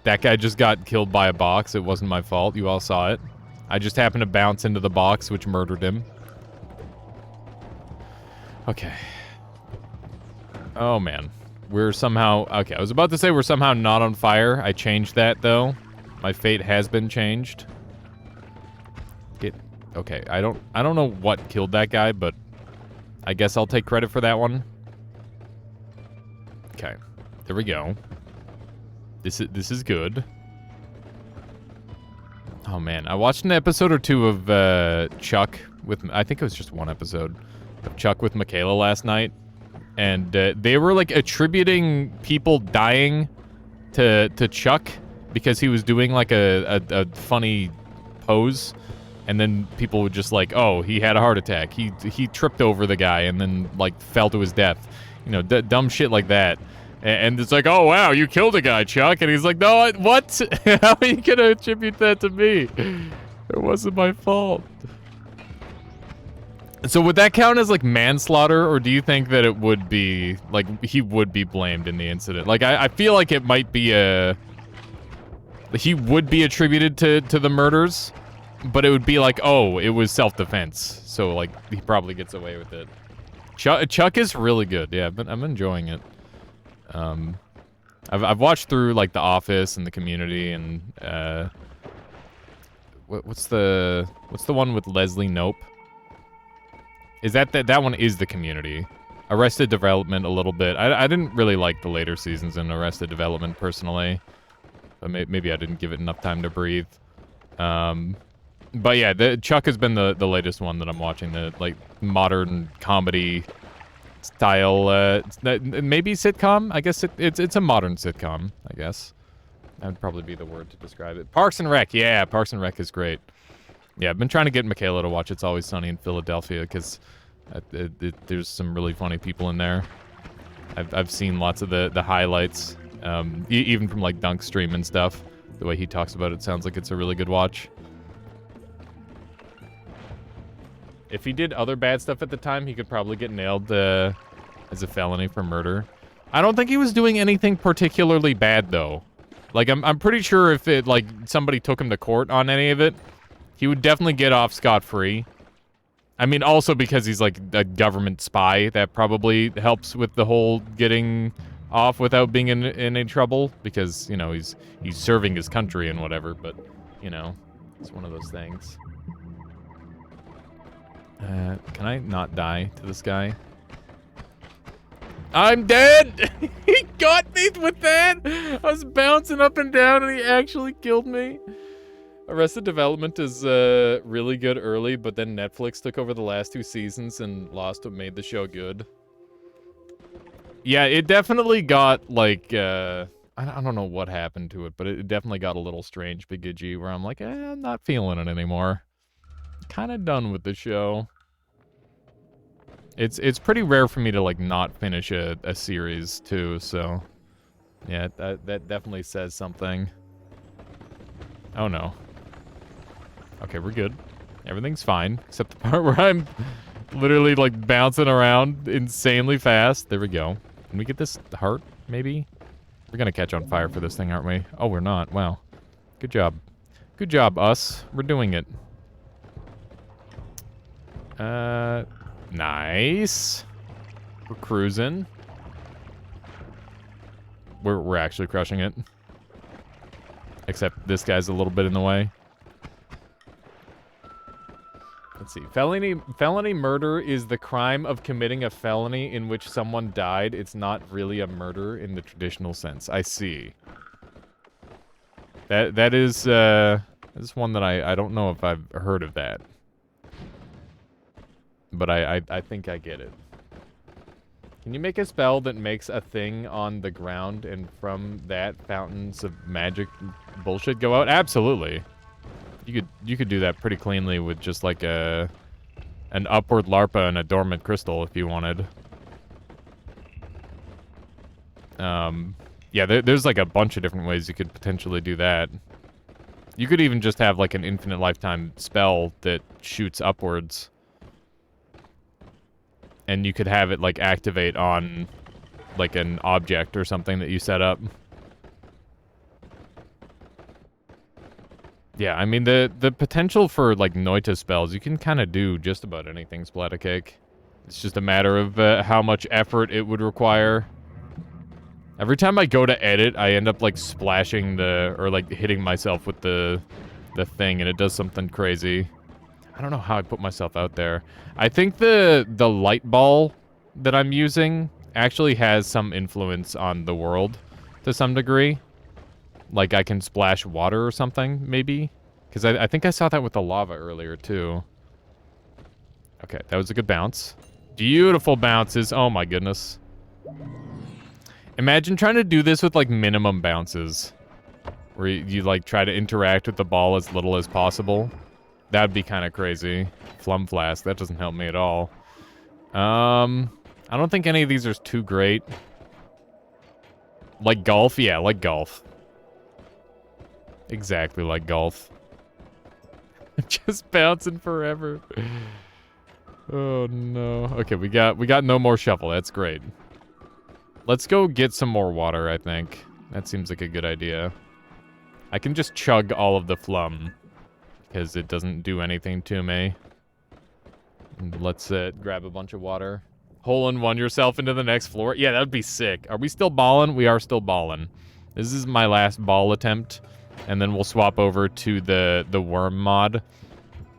A: That guy just got killed by a box. It wasn't my fault. You all saw it. I just happened to bounce into the box, which murdered him. Okay. Oh, man. We're somehow... Okay, I was about to say we're somehow not on fire. I changed that, though. My fate has been changed. Okay, I don't know what killed that guy, but I guess I'll take credit for that one. Okay. There we go. This is good. Oh, man. I watched an episode or two of Chuck with... I think it was just one episode of Chuck with Michaela last night. And they were, like, attributing people dying to Chuck because he was doing, like, a funny pose. And then people would just like, oh, he had a heart attack. He tripped over the guy and then, like, fell to his death. You know, dumb shit like that. And it's like, oh, wow, you killed a guy, Chuck. And he's like, no, what? How are you going to attribute that to me? It wasn't my fault. So would that count as, like, manslaughter? Or do you think that it would be, like, he would be blamed in the incident? Like, I feel like it might be he would be attributed to the murders. But it would be like, oh, it was self-defense. So, like, he probably gets away with it. Chuck is really good. Yeah, I'm enjoying it. I've watched through, like, The Office and The Community and, what's the one with Leslie Knope? Is that one is The Community. Arrested Development a little bit. I didn't really like the later seasons in Arrested Development, personally. But maybe I didn't give it enough time to breathe. But yeah, Chuck has been the latest one that I'm watching. The, like, modern comedy style, maybe sitcom? I guess it's a modern sitcom, I guess. That would probably be the word to describe it. Parks and Rec, yeah, Parks and Rec is great. Yeah, I've been trying to get Michaela to watch It's Always Sunny in Philadelphia, because there's some really funny people in there. I've seen lots of the highlights, even from, like, Dunk Stream and stuff. The way he talks about it sounds like it's a really good watch. If he did other bad stuff at the time, he could probably get nailed as a felony for murder. I don't think he was doing anything particularly bad, though. Like, I'm pretty sure if it, like, somebody took him to court on any of it, he would definitely get off scot-free. I mean, also because he's, like, a government spy. That probably helps with the whole getting off without being in any trouble. Because, you know, he's serving his country and whatever. But, you know, it's one of those things. Can I not die to this guy? I'm dead! He got me with that! I was bouncing up and down and he actually killed me. Arrested Development is really good early, but then Netflix took over the last 2 seasons and lost what made the show good. Yeah, it definitely got, like, I don't know what happened to it, but it definitely got a little strange, Bigidgy, where I'm like, I'm not feeling it anymore. Kind of done with the show. It's pretty rare for me to, like, not finish a series, too, so... Yeah, that definitely says something. Oh, no. Okay, we're good. Everything's fine, except the part where I'm literally, like, bouncing around insanely fast. There we go. Can we get this heart, maybe? We're gonna catch on fire for this thing, aren't we? Oh, we're not. Wow. Good job. Good job, us. We're doing it. Nice. We're cruising. We're actually crushing it. Except this guy's a little bit in the way. Let's see. Felony murder is the crime of committing a felony in which someone died. It's not really a murder in the traditional sense. I see. That is one that I don't know if I've heard of that. But I think I get it. Can you make a spell that makes a thing on the ground and from that fountains of magic bullshit go out? Absolutely. You could do that pretty cleanly with just like an upward larpa and a dormant crystal if you wanted. Yeah, there's like a bunch of different ways you could potentially do that. You could even just have, like, an infinite lifetime spell that shoots upwards. And you could have it, like, activate on, like, an object or something that you set up. Yeah, I mean, the potential for, like, Noita spells, you can kind of do just about anything, Splattercake. It's just a matter of how much effort it would require. Every time I go to edit, I end up, like, splashing or, like, hitting myself with the thing, and it does something crazy. I don't know how I put myself out there. I think the light ball that I'm using actually has some influence on the world to some degree. Like, I can splash water or something, maybe? Because I think I saw that with the lava earlier, too. Okay, that was a good bounce. Beautiful bounces. Oh, my goodness. Imagine trying to do this with, like, minimum bounces. Where you like, try to interact with the ball as little as possible. That'd be kind of crazy. Flum Flask, that doesn't help me at all. I don't think any of these are too great. Like golf? Yeah, like golf. Exactly like golf. Just bouncing forever. Oh, no. Okay, we got no more shuffle. That's great. Let's go get some more water, I think. That seems like a good idea. I can just chug all of the flum, because it doesn't do anything to me. And let's grab a bunch of water. Hole-in-one yourself into the next floor. Yeah, that would be sick. Are we still balling? We are still balling. This is my last ball attempt, and then we'll swap over to the worm mod,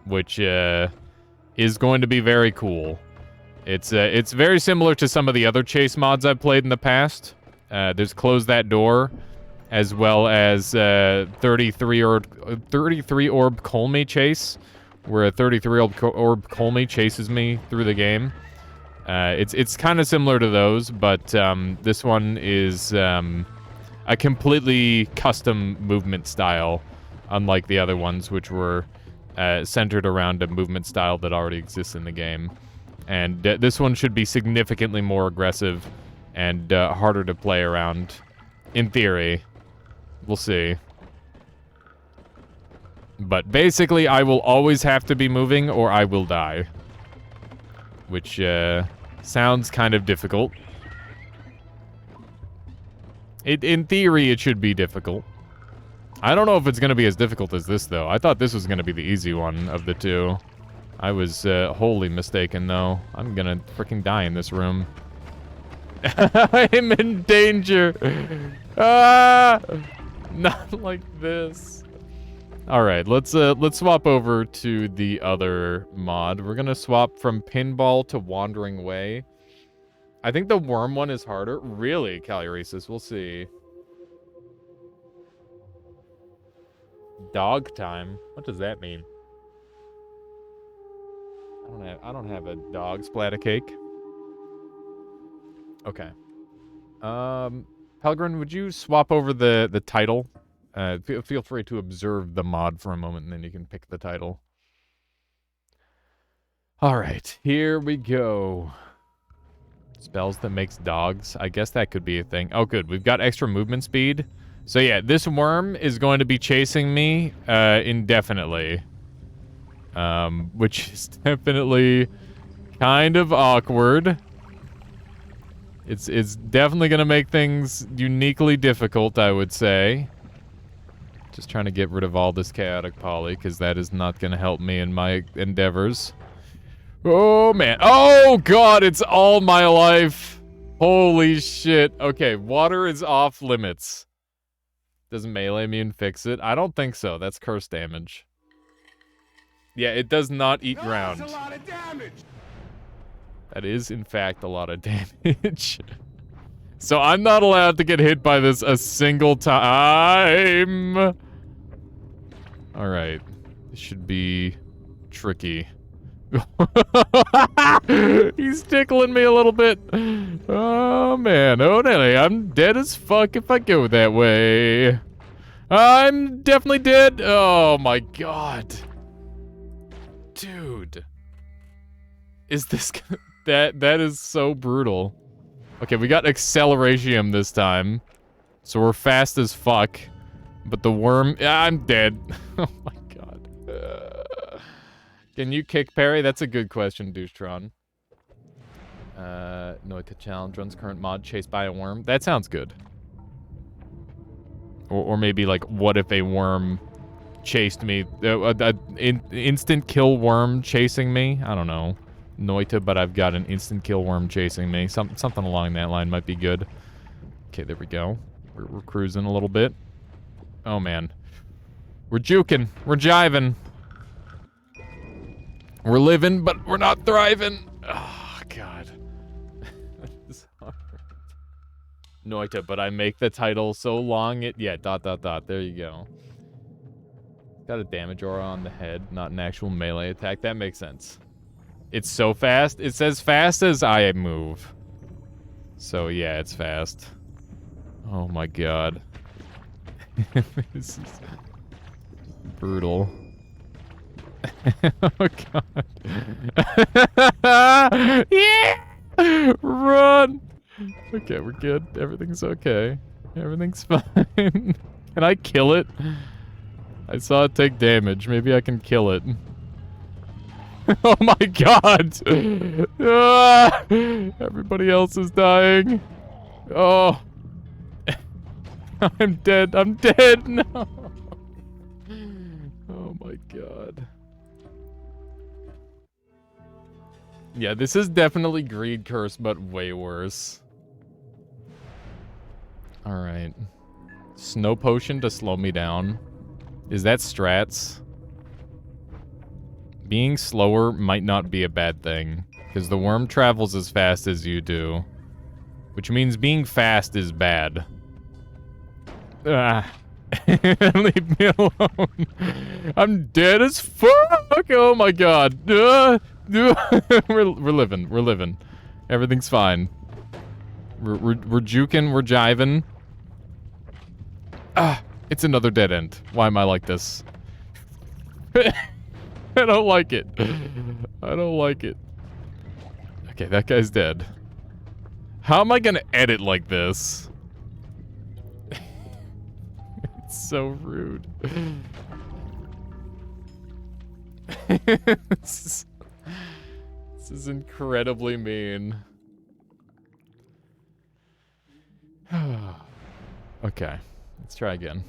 A: which is going to be very cool. It's very similar to some of the other chase mods I've played in the past. There's Close That Door, as well as 33 orb Colmy chase, where a 33 orb Colmy chases me through the game. It's kind of similar to those, but this one is a completely custom movement style, unlike the other ones, which were centered around a movement style that already exists in the game. And this one should be significantly more aggressive and harder to play around, in theory. We'll see. But basically, I will always have to be moving or I will die. Which sounds kind of difficult. In theory, it should be difficult. I don't know if it's going to be as difficult as this, though. I thought this was going to be the easy one of the two. I was wholly mistaken, though. I'm gonna freaking die in this room. I'm in danger. Ah! Not like this. All right, let's swap over to the other mod. We're gonna swap from Pinball to Wandering Way. I think the worm one is harder. Really, Caluresis? We'll see. Dog time? What does that mean? I don't have a dog splatter cake. Okay. Pelgrin, would you swap over the title? Feel free to observe the mod for a moment, and then you can pick the title. All right, here we go. Spells that makes dogs. I guess that could be a thing. Oh, good. We've got extra movement speed. So yeah, this worm is going to be chasing me indefinitely. Which is definitely kind of awkward. It's definitely gonna make things uniquely difficult, I would say. Just trying to get rid of all this chaotic poly, because that is not gonna help me in my endeavors. Oh, man. Oh, God, it's all my life. Holy shit. Okay, water is off limits. Does melee immune fix it? I don't think so. That's curse damage. Yeah, it does not eat ground. That's a lot of damage. That is, in fact, a lot of damage. So I'm not allowed to get hit by this a single time. All right. This should be tricky. He's tickling me a little bit. Oh, man. Oh, Nelly, I'm dead as fuck if I go that way. I'm definitely dead. Oh, my God. Dude. Is this... That is so brutal. Okay, we got Acceleratium this time. So we're fast as fuck. But the worm... I'm dead. Oh my god. Can you kick parry? That's a good question, Douchetron. Noita challenge runs current mod chased by a worm. That sounds good. Or maybe like, what if a worm chased me? Instant kill worm chasing me? I don't know. Noita, but I've got an instant kill worm chasing me. Something along that line might be good. Okay, there we go. We're cruising a little bit. Oh, man. We're juking. We're jiving. We're living, but we're not thriving. Oh, God. This is hard. Noita, but I make the title so long it... Yeah, ... There you go. Got a damage aura on the head, not an actual melee attack. That makes sense. It's so fast. It says fast as I move. So, yeah, it's fast. Oh, my God. This is brutal. Oh, God. Yeah! Run! Okay, we're good. Everything's okay. Everything's fine. Can I kill it? I saw it take damage. Maybe I can kill it. Oh my god! Ah! Everybody else is dying. Oh. I'm dead. I'm dead. No. Oh my god. Yeah, this is definitely Greed Curse, but way worse. Alright. Snow Potion to slow me down. Is that strats? Being slower might not be a bad thing, because the worm travels as fast as you do. Which means being fast is bad. Ah. Leave me alone. I'm dead as fuck! Oh my god. We're living. We're living. Everything's fine. We're juking. We're jiving. Ah, it's another dead end. Why am I like this? I don't like it. I don't like it. Okay, that guy's dead. How am I gonna edit like this? It's so rude. This is incredibly mean. Okay, let's try again.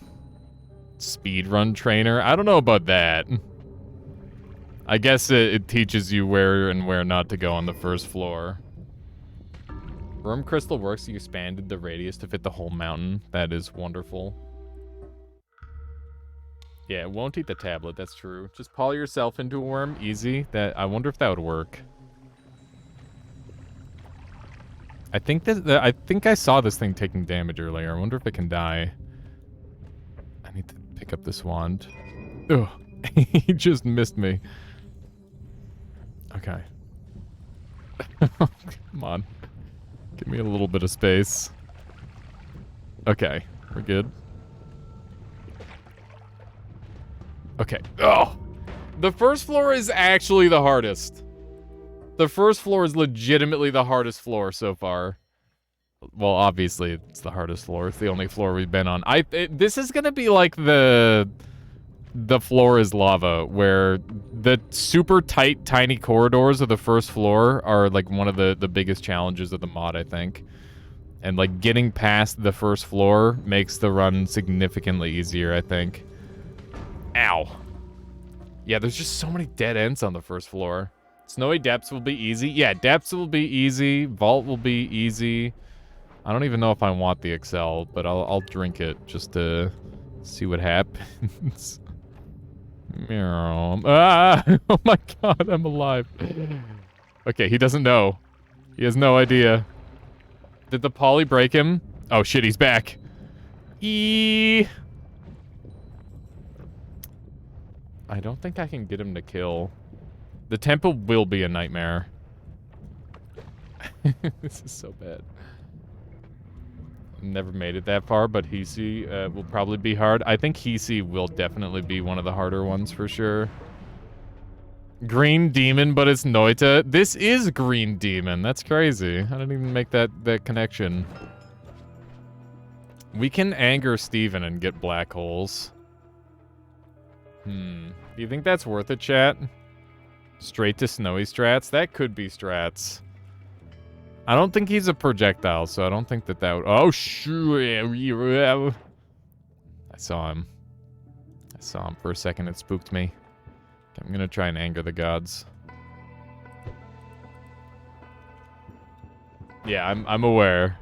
A: Speedrun trainer? I don't know about that. I guess it teaches you where and where not to go on the first floor. Worm crystal works. You expanded the radius to fit the whole mountain. That is wonderful. Yeah, it won't eat the tablet. That's true. Just poly yourself into a worm. Easy. I wonder if that would work. I think I saw this thing taking damage earlier. I wonder if it can die. I need to pick up this wand. Ugh. He just missed me. Okay. Come on. Give me a little bit of space. Okay. We're good. Okay. Oh! The first floor is actually the hardest. The first floor is legitimately the hardest floor so far. Well, obviously, it's the hardest floor. It's the only floor we've been on. This is gonna be like the floor is lava, where the super tight, tiny corridors of the first floor are like one of the biggest challenges of the mod, I think. And like getting past the first floor makes the run significantly easier, I think. Ow. Yeah, there's just so many dead ends on the first floor. Snowy Depths will be easy. Yeah, Depths will be easy. Vault will be easy. I don't even know if I want the Excel, but I'll drink it just to see what happens. Ah! Oh my god, I'm alive. Okay, he doesn't know. He has no idea. Did the poly break him? Oh shit, he's back. I don't think I can get him to kill. The temple will be a nightmare. This is so bad. Never made it that far, but Hisi will probably be hard. I think Hisi will definitely be one of the harder ones for sure. Green Demon, but it's Noita. This is Green Demon. That's crazy. I didn't even make that connection. We can anger Steven and get black holes. Do you think that's worth it, chat? Straight to snowy strats? That could be strats. I don't think he's a projectile, so I don't think that would... Oh, shoot. I saw him. I saw him for a second. It spooked me. Okay, I'm gonna try and anger the gods. Yeah, I'm aware.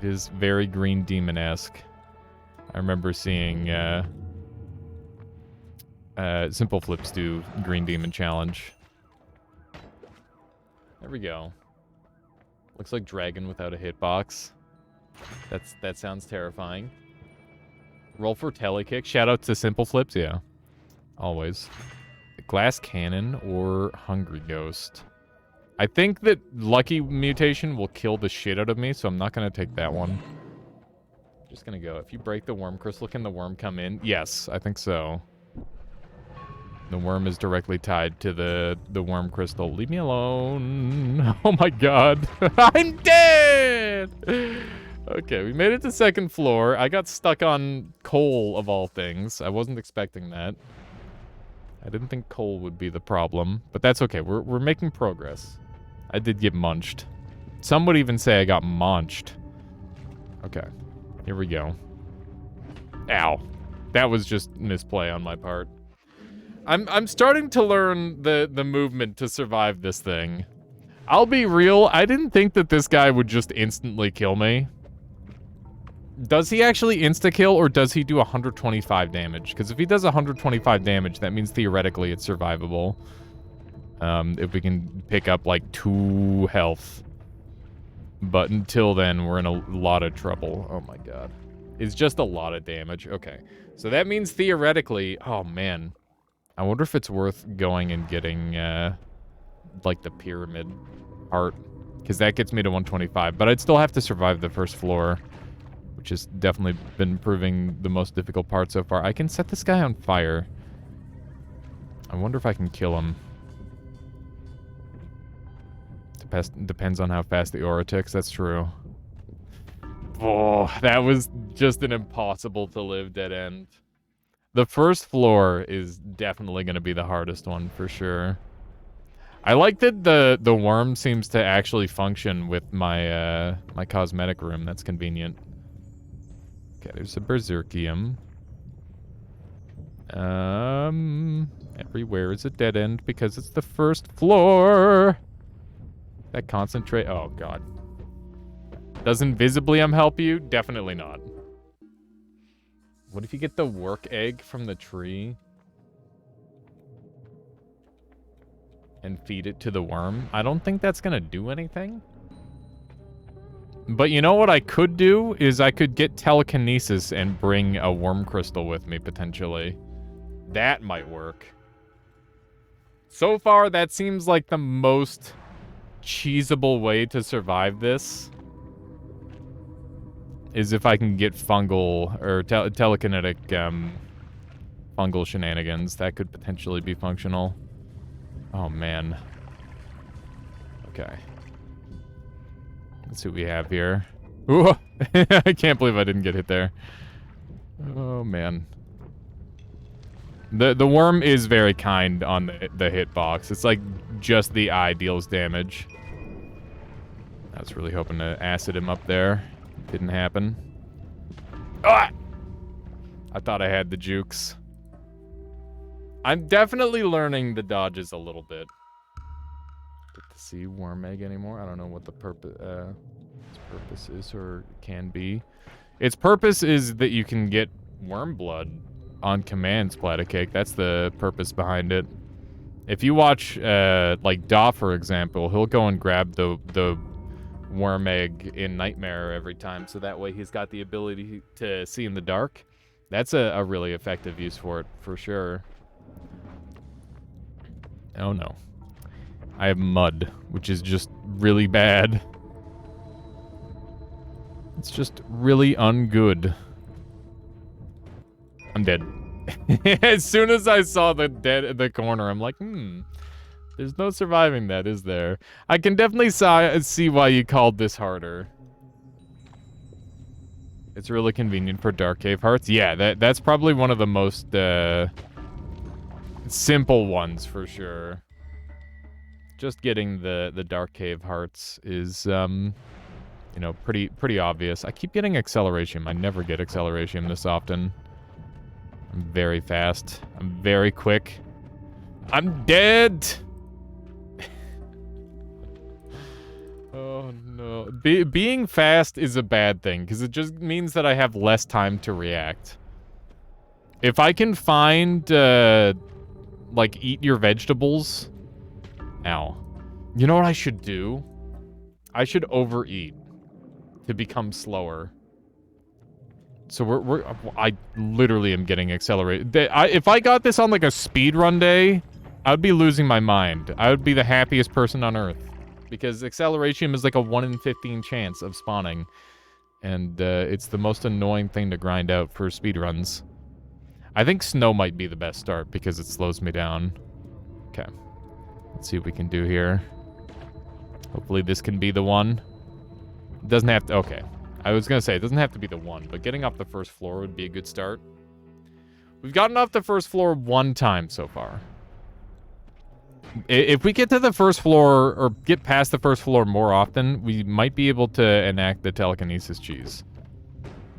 A: It is very Green Demon-esque. I remember seeing Simple Flips do Green Demon Challenge. There we go. Looks like dragon without a hitbox. That sounds terrifying. Roll for telekick. Shout out to Simple Flips, yeah. Always. Glass Cannon or Hungry Ghost. I think that Lucky Mutation will kill the shit out of me, so I'm not going to take that one. Just going to go. If you break the worm crystal, can the worm come in? Yes, I think so. The worm is directly tied to the worm crystal. Leave me alone. Oh my god. I'm dead! Okay, we made it to second floor. I got stuck on coal, of all things. I wasn't expecting that. I didn't think coal would be the problem, but that's okay. We're making progress. I did get munched. Some would even say I got munched. Okay, here we go. Ow. That was just misplay on my part. I'm starting to learn the movement to survive this thing. I'll be real, I didn't think that this guy would just instantly kill me. Does he actually insta-kill, or does he do 125 damage? Because if he does 125 damage, that means theoretically it's survivable. If we can pick up, like, 2 health. But until then, we're in a lot of trouble. Oh my god. It's just a lot of damage. Okay. So that means theoretically... Oh, man. I wonder if it's worth going and getting, like, the pyramid part. Because that gets me to 125. But I'd still have to survive the first floor. Which has definitely been proving the most difficult part so far. I can set this guy on fire. I wonder if I can kill him. Depends on how fast the aura ticks, that's true. Oh, that was just an impossible to live dead end. The first floor is definitely going to be the hardest one for sure. I like that the worm seems to actually function with my my cosmetic room. That's convenient. Okay, there's a Berserkium. Everywhere is a dead end because it's the first floor. That concentrate... Oh, God. Does Invisiblium help you? Definitely not. What if you get the work egg from the tree? And feed it to the worm? I don't think that's gonna do anything. But you know what I could do? Is I could get telekinesis and bring a worm crystal with me, potentially. That might work. So far, that seems like the most cheesable way to survive this. Is if I can get fungal, or telekinetic, fungal shenanigans. That could potentially be functional. Oh, man. Okay. Let's see what we have here. Ooh! I can't believe I didn't get hit there. Oh, man. The worm is very kind on the hitbox. It's like just the eye deals damage. I was really hoping to acid him up there. Didn't happen. Ah! I thought I had the jukes. I'm definitely learning the dodges a little bit. Get to see worm egg anymore. I don't know what the its purpose is or can be. Its purpose is that you can get worm blood on command, Splattercake. That's the purpose behind it. If you watch, like Daw, for example, he'll go and grab the worm egg in Nightmare every time, so that way he's got the ability to see in the dark. That's a really effective use for it, for sure. Oh no. I have mud, which is just really bad. It's just really ungood. I'm dead. As soon as I saw the dead in the corner, I'm like, there's no surviving that, is there? I can definitely see why you called this harder. It's really convenient for Dark Cave hearts. Yeah, that's probably one of the most simple ones for sure. Just getting the Dark Cave hearts is you know, pretty obvious. I keep getting acceleration. I never get acceleration this often. I'm very fast. I'm very quick. I'm dead. Oh no. Being fast is a bad thing because it just means that I have less time to react. If I can find like eat your vegetables. Ow. You know what I should do? I should overeat to become slower. So I literally am getting accelerated. If I got this on like a speed run day, I would be losing my mind. I would be the happiest person on earth because acceleration is like a 1 in 15 chance of spawning, and it's the most annoying thing to grind out for speed runs. I think snow might be the best start because it slows me down. Okay, let's see what we can do here. Hopefully this can be the one. It doesn't have to. Okay. I was going to say, it doesn't have to be the one, but getting off the first floor would be a good start. We've gotten off the first floor one time so far. If we get to the first floor, or get past the first floor more often, we might be able to enact the telekinesis cheese.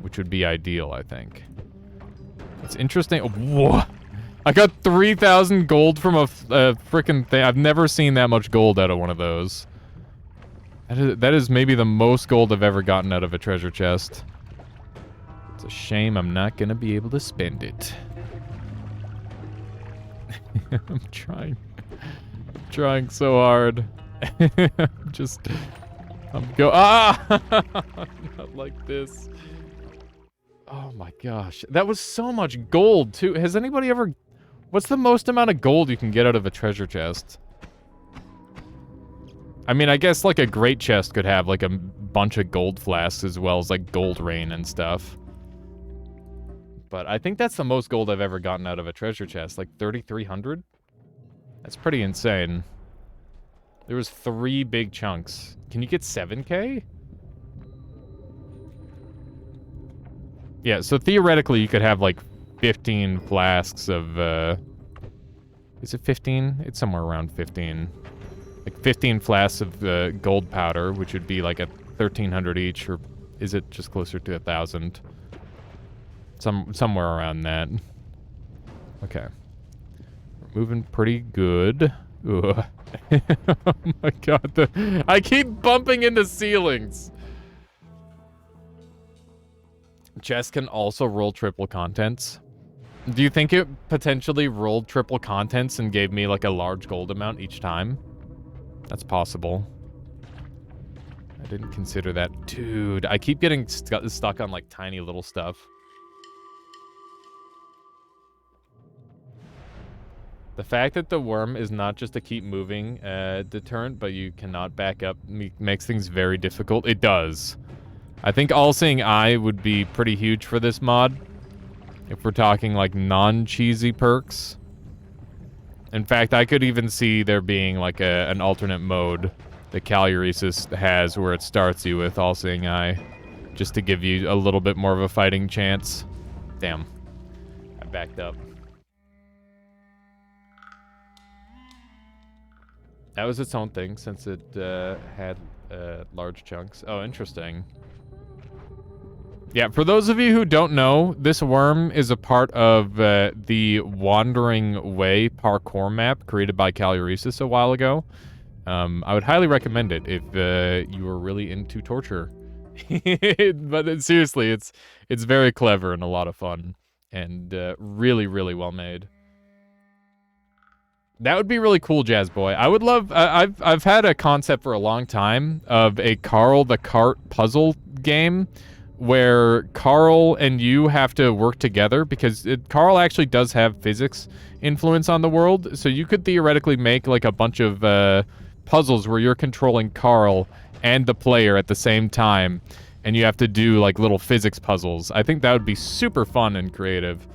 A: Which would be ideal, I think. It's interesting. Whoa! I got 3,000 gold from a frickin' thing. I've never seen that much gold out of one of those. That is maybe the most gold I've ever gotten out of a treasure chest. It's a shame I'm not gonna be able to spend it. I'm trying so hard. Not like this. Oh my gosh. That was so much gold too. Has anybody ever... What's the most amount of gold you can get out of a treasure chest? I mean, I guess, like, a great chest could have, like, a bunch of gold flasks as well as, like, gold rain and stuff. But I think that's the most gold I've ever gotten out of a treasure chest. Like, 3,300? That's pretty insane. There was 3 big chunks. Can you get 7K? Yeah, so theoretically you could have, like, 15 flasks of, Is it 15? It's somewhere around 15. Like 15 flasks of gold powder, which would be like a 1,300 each, or is it just closer to 1,000? Somewhere around that. Okay. We're moving pretty good. Ugh. Oh my god, I keep bumping into ceilings! Chests can also roll triple contents. Do you think it potentially rolled triple contents and gave me like a large gold amount each time? That's possible. I didn't consider that. Dude, I keep getting stuck on, like, tiny little stuff. The fact that the worm is not just a keep moving deterrent, but you cannot back up, makes things very difficult. It does. I think All-Seeing Eye would be pretty huge for this mod. If we're talking, like, non-cheesy perks. In fact, I could even see there being, like, an alternate mode that Caluresis has where it starts you with All-Seeing Eye. Just to give you a little bit more of a fighting chance. Damn. I backed up. That was its own thing, since it had large chunks. Oh, interesting. Yeah, for those of you who don't know, this worm is a part of the Wandering Way parkour map created by Caluresis a while ago. I would highly recommend it if you were really into torture. But seriously, it's very clever and a lot of fun. And really, really well made. That would be really cool, Jazz Boy. I would love... I've had a concept for a long time of a Carl the Cart puzzle game where Carl and you have to work together because Carl actually does have physics influence on the world. So you could theoretically make like a bunch of puzzles where you're controlling Carl and the player at the same time. And you have to do like little physics puzzles. I think that would be super fun and creative.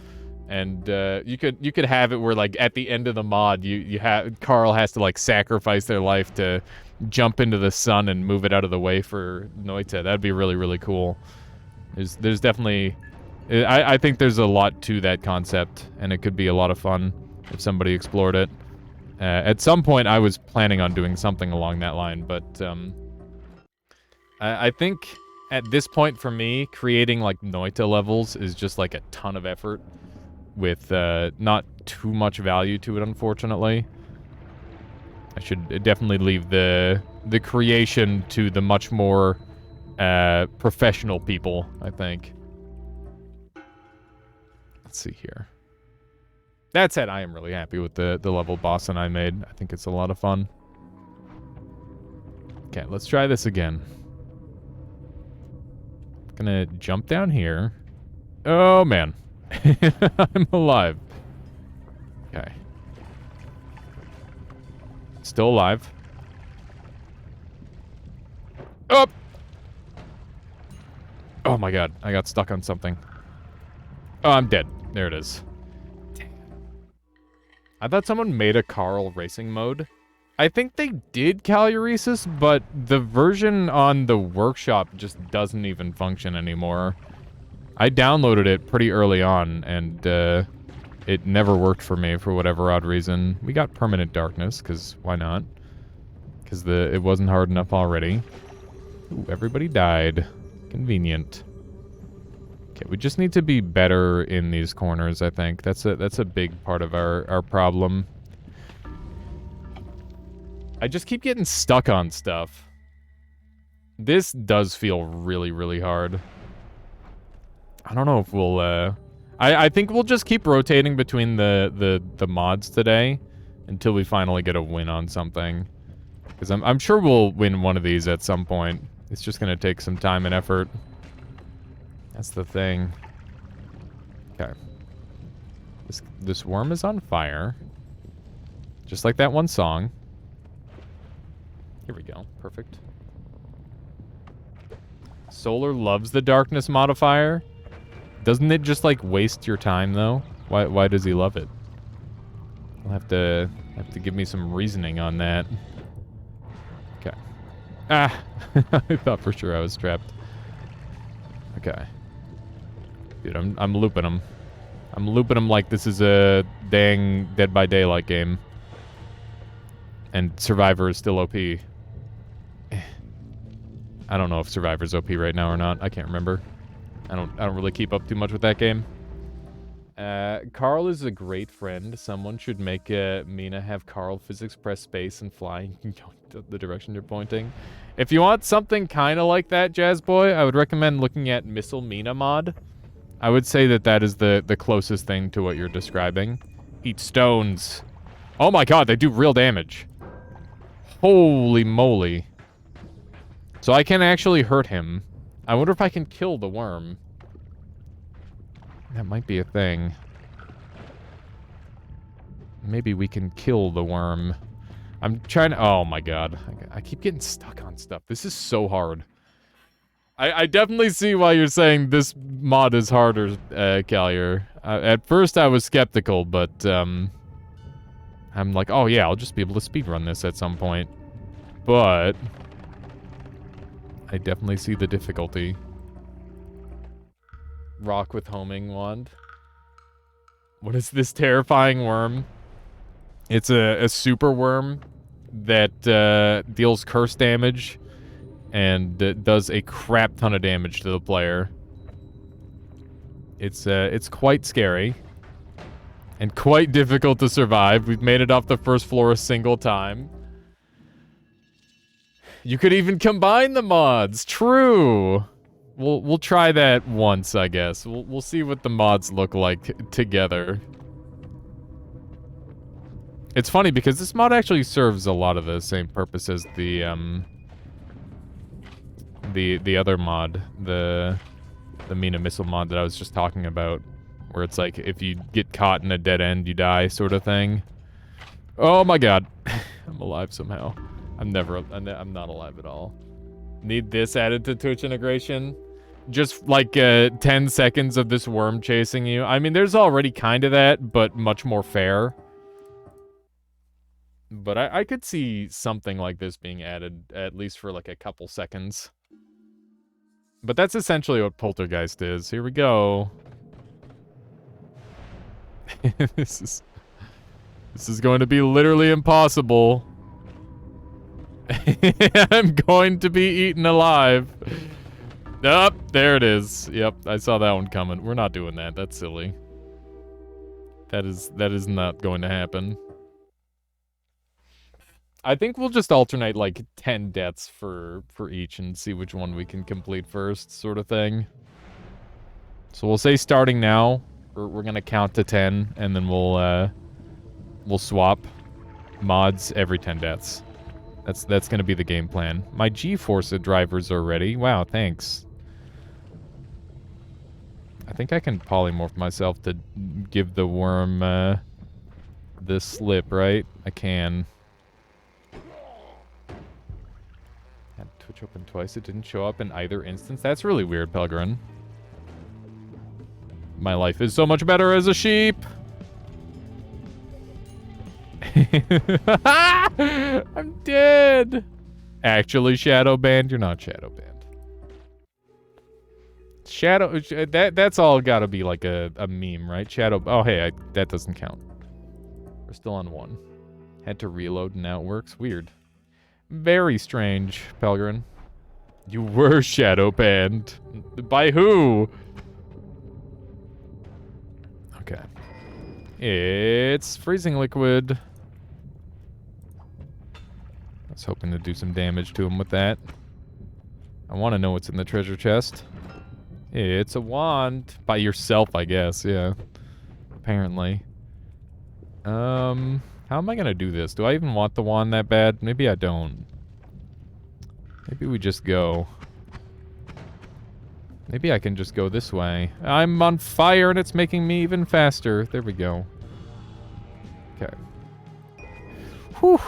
A: And you could have it where like at the end of the mod, you have Carl has to like sacrifice their life to jump into the sun and move it out of the way for Noita. That'd be really, really cool. There's definitely... I think there's a lot to that concept, and it could be a lot of fun if somebody explored it. At some point, I was planning on doing something along that line, but I think at this point for me, creating like Noita levels is just like a ton of effort with not too much value to it, unfortunately. I should definitely leave the creation to the much more professional people, I think. Let's see here. That said, I am really happy with the level boss that I made. I think it's a lot of fun. Okay, let's try this again. Gonna jump down here. Oh, man. I'm alive. Okay. Still alive. Up! Oh my god, I got stuck on something. Oh, I'm dead. There it is. I thought someone made a Carl racing mode. I think they did Caluresis, but the version on the workshop just doesn't even function anymore. I downloaded it pretty early on, and it never worked for me for whatever odd reason. We got permanent darkness, because why not? Because it wasn't hard enough already. Ooh, everybody died. Convenient. Okay, we just need to be better in these corners, I think. That's a big part of our problem. I just keep getting stuck on stuff. This does feel really, really hard. I don't know if we'll, I think we'll just keep rotating between the mods today until we finally get a win on something. Because I'm sure we'll win one of these at some point. It's just gonna take some time and effort. That's the thing. Okay. This worm is on fire. Just like that one song. Here we go. Perfect. Solar loves the darkness modifier. Doesn't it just, like, waste your time, though? Why does he love it? I'll have to give me some reasoning on that. Okay. Ah! I thought for sure I was trapped. Okay. Dude, I'm looping him. I'm looping him like this is a dang Dead by Daylight game. And Survivor is still OP. I don't know if Survivor's OP right now or not. I can't remember. I don't really keep up too much with that game. Carl is a great friend. Someone should make Mina have Carl physics press space and fly the direction you're pointing. If you want something kind of like that, Jazz Boy, I would recommend looking at Missile Mina mod. I would say that is the closest thing to what you're describing. Eat stones. Oh my god, they do real damage. Holy moly. So I can actually hurt him. I wonder if I can kill the worm. That might be a thing. Maybe we can kill the worm. I'm trying to... Oh my god. I keep getting stuck on stuff. This is so hard. I definitely see why you're saying this mod is harder, Callier. At first I was skeptical, but I'm like, oh yeah, I'll just be able to speedrun this at some point. But I definitely see the difficulty. Rock with homing wand. What is this terrifying worm? It's a super worm that deals curse damage and does a crap ton of damage to the player. It's quite scary and quite difficult to survive. We've made it off the first floor a single time. You could even combine the mods. True. We'll try that once, I guess. We'll see what the mods look like together. It's funny because this mod actually serves a lot of the same purpose as the other mod, the Mina missile mod that I was just talking about, where it's like if you get caught in a dead end, you die, sort of thing. Oh my god, I'm alive somehow. I'm not alive at all. Need this added to Twitch integration? Just like 10 seconds of this worm chasing you. I mean, there's already kind of that, but much more fair. But I could see something like this being added, at least for like a couple seconds. But that's essentially what Poltergeist is. Here we go. This is going to be literally impossible. I'm going to be eaten alive. Up, there it is. Yep, I saw that one coming. We're not doing that. That's silly. That is not going to happen. I think we'll just alternate like 10 deaths for each and see which one we can complete first, sort of thing. So we'll say starting now, we're gonna count to 10, and then we'll swap mods every 10 deaths. That's gonna be the game plan. My G-Force drivers are ready. Wow, thanks. I think I can polymorph myself to give the worm this slip, right? I can. Had Twitch open twice. It didn't show up in either instance. That's really weird, Pelgrin. My life is so much better as a sheep. I'm dead. Actually, Shadow Band, you're not Shadow Band. Shadow, that's all gotta be like a meme, right? Shadow, oh hey, that doesn't count. We're still on 1. Had to reload and now it works. Weird. Very strange, Pelgrin. You were Shadow Banned. By who? Okay. It's freezing liquid. I was hoping to do some damage to him with that. I want to know what's in the treasure chest. It's a wand. By yourself, I guess, yeah. Apparently. How am I gonna do this? Do I even want the wand that bad? Maybe I don't. Maybe we just go. Maybe I can just go this way. I'm on fire and it's making me even faster. There we go. Okay. Whew.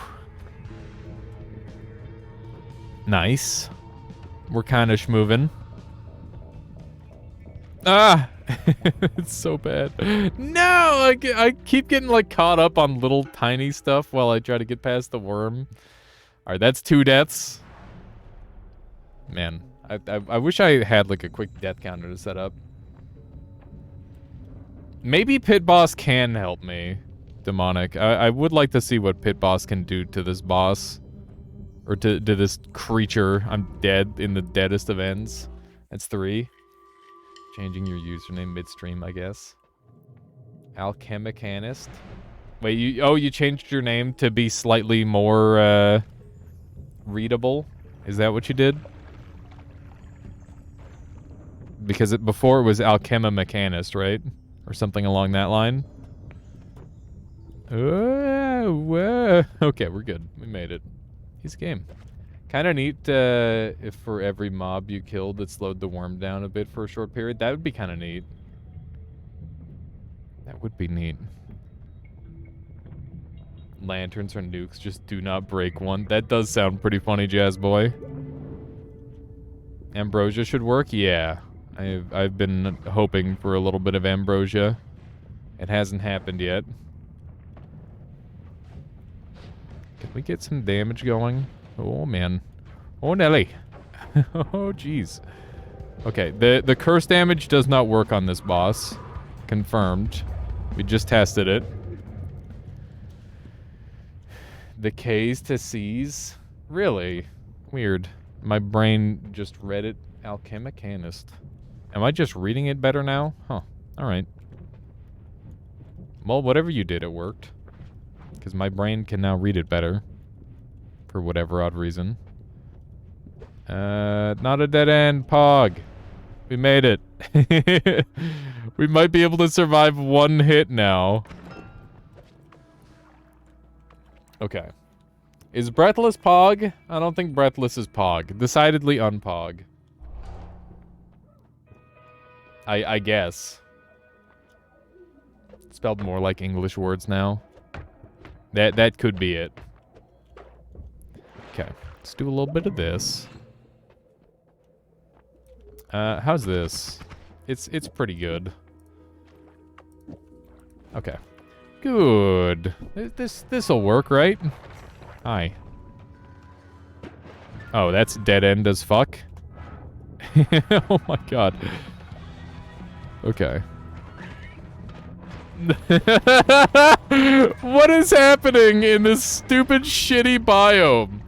A: Nice. We're kind of schmoving. Ah! It's so bad. No! I keep getting, like, caught up on little tiny stuff while I try to get past the worm. Alright, that's 2 deaths. Man, I wish I had, like, a quick death counter to set up. Maybe Pit Boss can help me, Demonic. I would like to see what Pit Boss can do to this boss. Or to this creature. I'm dead in the deadest of ends. That's 3. Changing your username midstream, I guess. Alchemicanist. Wait, you changed your name to be slightly more, readable? Is that what you did? Because before it was Alchemimechanist, right? Or something along that line? Okay, we're good. We made it. Easy game. Kind of neat if for every mob you killed it slowed the worm down a bit for a short period. That would be kind of neat. That would be neat. Lanterns or nukes just do not break one. That does sound pretty funny, Jazz Boy. Ambrosia should work? Yeah. I've been hoping for a little bit of ambrosia. It hasn't happened yet. Can we get some damage going? Oh, man. Oh, Nelly. Oh, jeez. Okay, the curse damage does not work on this boss. Confirmed. We just tested it. The K's to C's? Really? Weird. My brain just read it. Alchemicanist. Am I just reading it better now? Huh. Alright. Well, whatever you did, it worked. Because my brain can now read it better. For whatever odd reason. Not a dead end, Pog. We made it. We might be able to survive 1 hit now. Okay. Is Breathless Pog? I don't think Breathless is Pog. Decidedly unpog. I guess. Spelled more like English words now. That could be it. Okay. Let's do a little bit of this. How's this? It's pretty good. Okay. Good. This'll work, right? Hi. Oh, that's dead end as fuck. Oh my god. Okay. What is happening in this stupid shitty biome?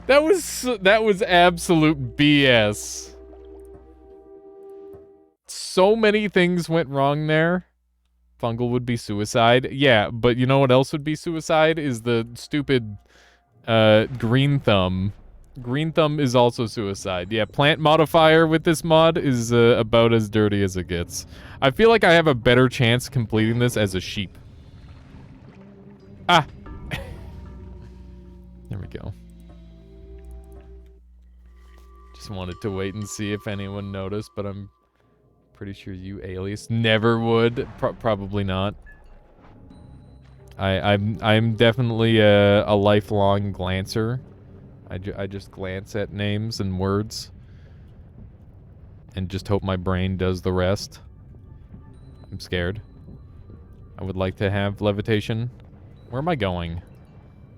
A: That was absolute BS. So many things went wrong there. Fungal would be suicide. Yeah, but you know what else would be suicide? Is the stupid green thumb. Green thumb is also suicide. Yeah, plant modifier with this mod is about as dirty as it gets. I feel like I have a better chance completing this as a sheep. Ah! There we go. Just wanted to wait and see if anyone noticed, but I'm pretty sure you, Alias, never would. Probably not. I'm definitely a lifelong glancer. I just glance at names and words and just hope my brain does the rest. I'm scared. I would like to have levitation. Where am I going?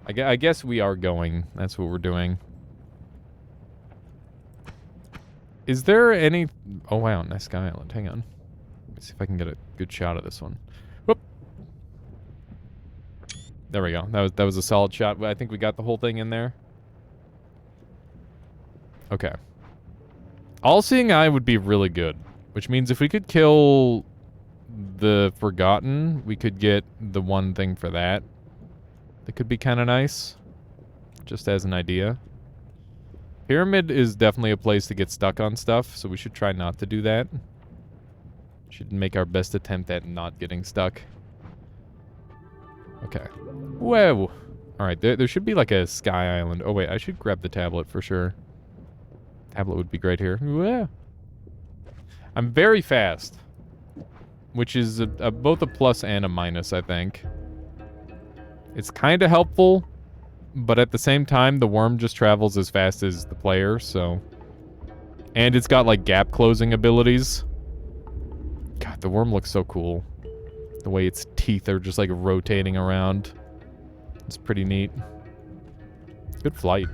A: I guess we are going. That's what we're doing. Is there any... Oh, wow. Nice Sky Island. Hang on. Let me see if I can get a good shot of this one. Whoop. There we go. That was a solid shot. I think we got the whole thing in there. Okay. All-Seeing Eye would be really good, which means if we could kill the Forgotten, we could get the one thing for that. That could be kind of nice, just as an idea. Pyramid is definitely a place to get stuck on stuff, so we should try not to do that. Should make our best attempt at not getting stuck. Okay. Whoa! Alright, there should be like a Sky Island. Oh wait, I should grab the tablet for sure. Tablet would be great here. Whoa. I'm very fast, which is both a plus and a minus, I think. It's kind of helpful, but at the same time, the worm just travels as fast as the player, so... And it's got, like, gap closing abilities. God, the worm looks so cool. The way its teeth are just, like, rotating around. It's pretty neat. Good flight.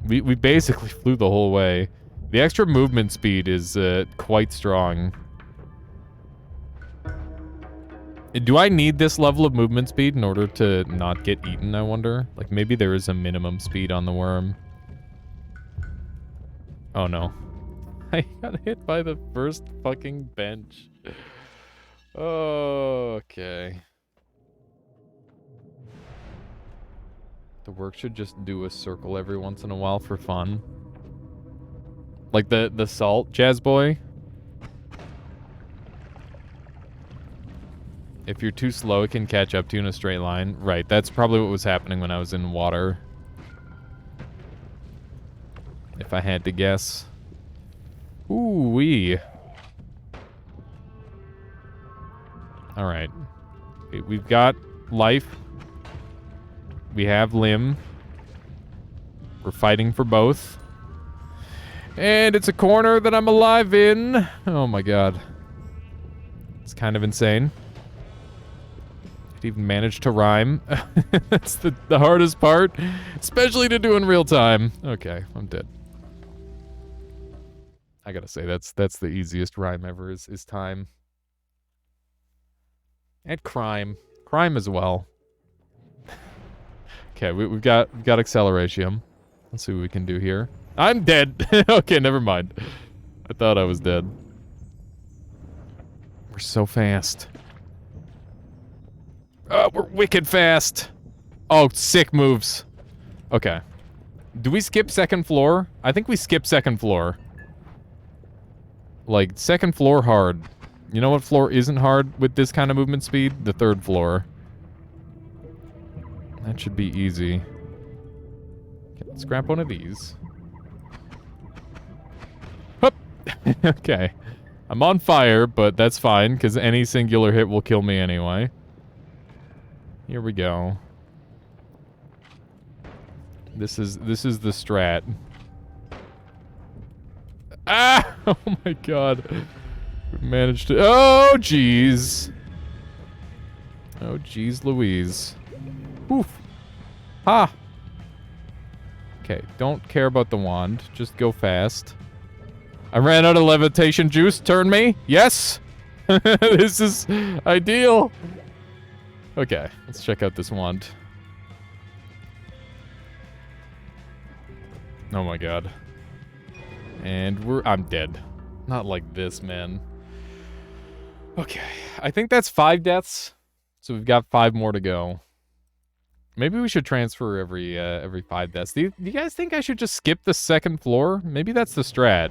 A: We basically flew the whole way. The extra movement speed is quite strong. Do I need this level of movement speed in order to not get eaten, I wonder? Like, maybe there is a minimum speed on the worm. Oh, no. I got hit by the first fucking bench. Oh, okay. The work should just do a circle every once in a while for fun. Like the salt, Jazz Boy. If you're too slow, it can catch up to you in a straight line. Right, that's probably what was happening when I was in water. If I had to guess. Ooh-wee. Alright. We've got life. We have limb. We're fighting for both. And it's a corner that I'm alive in. Oh my god. It's kind of insane. It even managed to rhyme. That's the hardest part. Especially to do in real time. Okay, I'm dead. I gotta say, that's the easiest rhyme ever is time. And crime. Crime as well. Okay, we've got acceleration. Let's see what we can do here. I'm dead. Okay, never mind. I thought I was dead. We're so fast. Oh, we're wicked fast. Oh, sick moves. Okay. Do we skip second floor? I think we skip second floor. Like, second floor hard. You know what floor isn't hard with this kind of movement speed? The third floor. That should be easy. Okay, let's grab one of these. Hup! Okay. I'm on fire, but that's fine, because any singular hit will kill me anyway. Here we go. This is the strat. Ah! Oh my god. We managed to... Oh, jeez. Oh, jeez Louise. Oof. Ha! Okay, don't care about the wand. Just go fast. I ran out of levitation juice. Turn me. Yes! This is ideal. Okay, let's check out this wand. Oh my god. And I'm dead. Not like this, man. Okay, I think that's 5 deaths. So we've got 5 more to go. Maybe we should transfer every 5 deaths. Do you guys think I should just skip the second floor? Maybe that's the strat.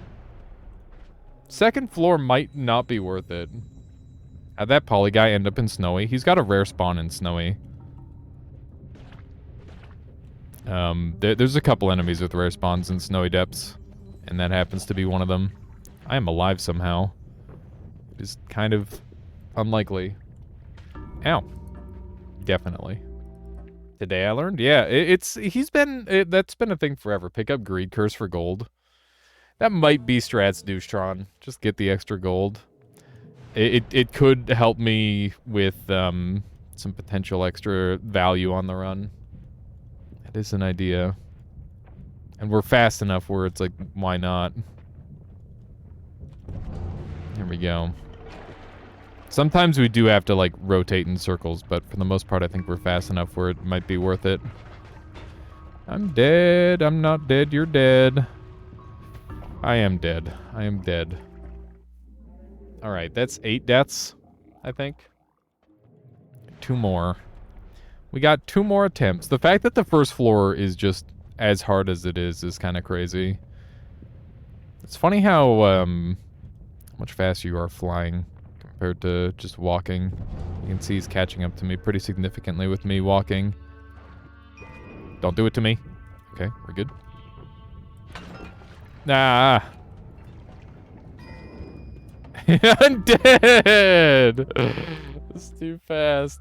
A: Second floor might not be worth it. How'd that poly guy end up in Snowy? He's got a rare spawn in Snowy. There's a couple enemies with rare spawns in Snowy Depths, and that happens to be one of them. I am alive somehow. It is kind of unlikely. Ow. Definitely. Today I learned? Yeah, that's been a thing forever. Pick up Greed Curse for gold. That might be strats Douchetron. Just get the extra gold. It could help me with some potential extra value on the run. That is an idea. And we're fast enough where it's like, why not? Here we go. Sometimes we do have to, like, rotate in circles, but for the most part, I think we're fast enough where it might be worth it. I'm dead. I'm not dead. You're dead. I am dead. I am dead. Alright, that's 8 deaths, I think. 2 more. We got 2 more attempts. The fact that the first floor is just as hard as it is kind of crazy. It's funny how much faster you are flying compared to just walking. You can see he's catching up to me pretty significantly with me walking. Don't do it to me. Okay, we're good. Nah. I'm dead! It's too fast.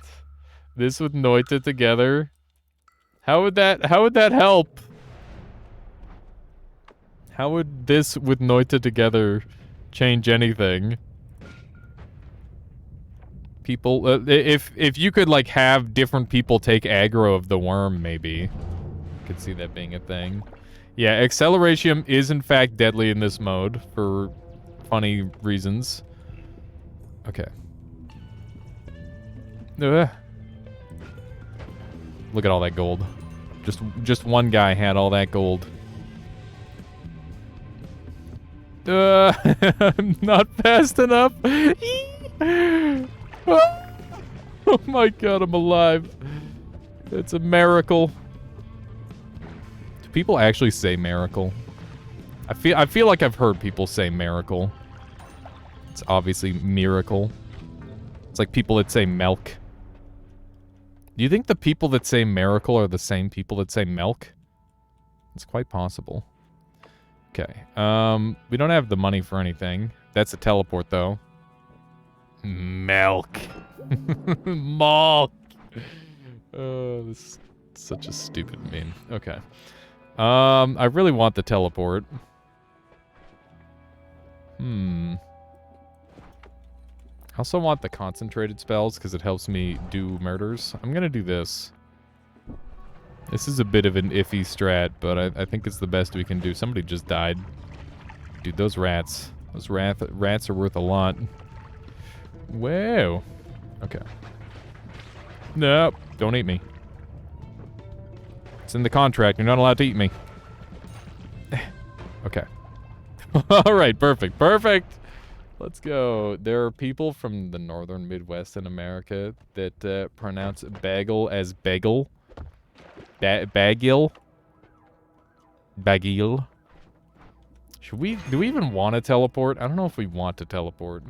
A: This with Noita together. How would that help? How would this with Noita together change anything? People, if you could, like, have different people take aggro of the worm, maybe. I could see that being a thing. Yeah, Acceleration is in fact deadly in this mode for funny reasons. Okay. Ugh. Look at all that gold. Just one guy had all that gold. I'm not fast enough. Oh my god, I'm alive. It's a miracle. Do people actually say miracle? I feel like I've heard people say miracle. It's obviously miracle. It's like people that say milk. Do you think the people that say miracle are the same people that say milk? It's quite possible. Okay. We don't have the money for anything. That's a teleport, though. Milk. Milk. Oh, this is such a stupid meme. Okay. I really want the teleport. I also want the concentrated spells because it helps me do murders. I'm gonna do this. This is a bit of an iffy strat, but I think it's the best we can do. Somebody just died. Dude, those rats. Those rats are worth a lot. Whoa. Okay. Nope. Don't eat me. It's in the contract. You're not allowed to eat me. Okay. Alright, perfect. Perfect! Let's go. There are people from the northern Midwest in America that pronounce bagel as bagel. Bagil. Bagil. Do we even want to teleport? I don't know if we want to teleport.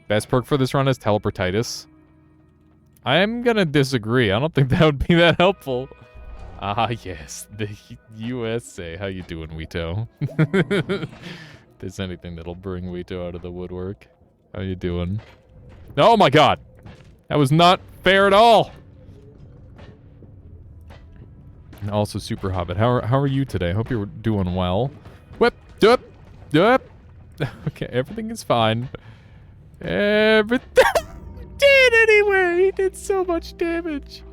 A: Best perk for this run is teleportitis. I'm gonna disagree. I don't think that would be that helpful. Ah, yes. The USA. How you doing, Wito? If there's anything that'll bring Wito out of the woodwork. How you doing? Oh my god! That was not fair at all! And also, Super Hobbit, how are you today? I hope you're doing well. Whip! Dup! Dup! Okay, everything is fine. Everything... did anyway! He did so much damage!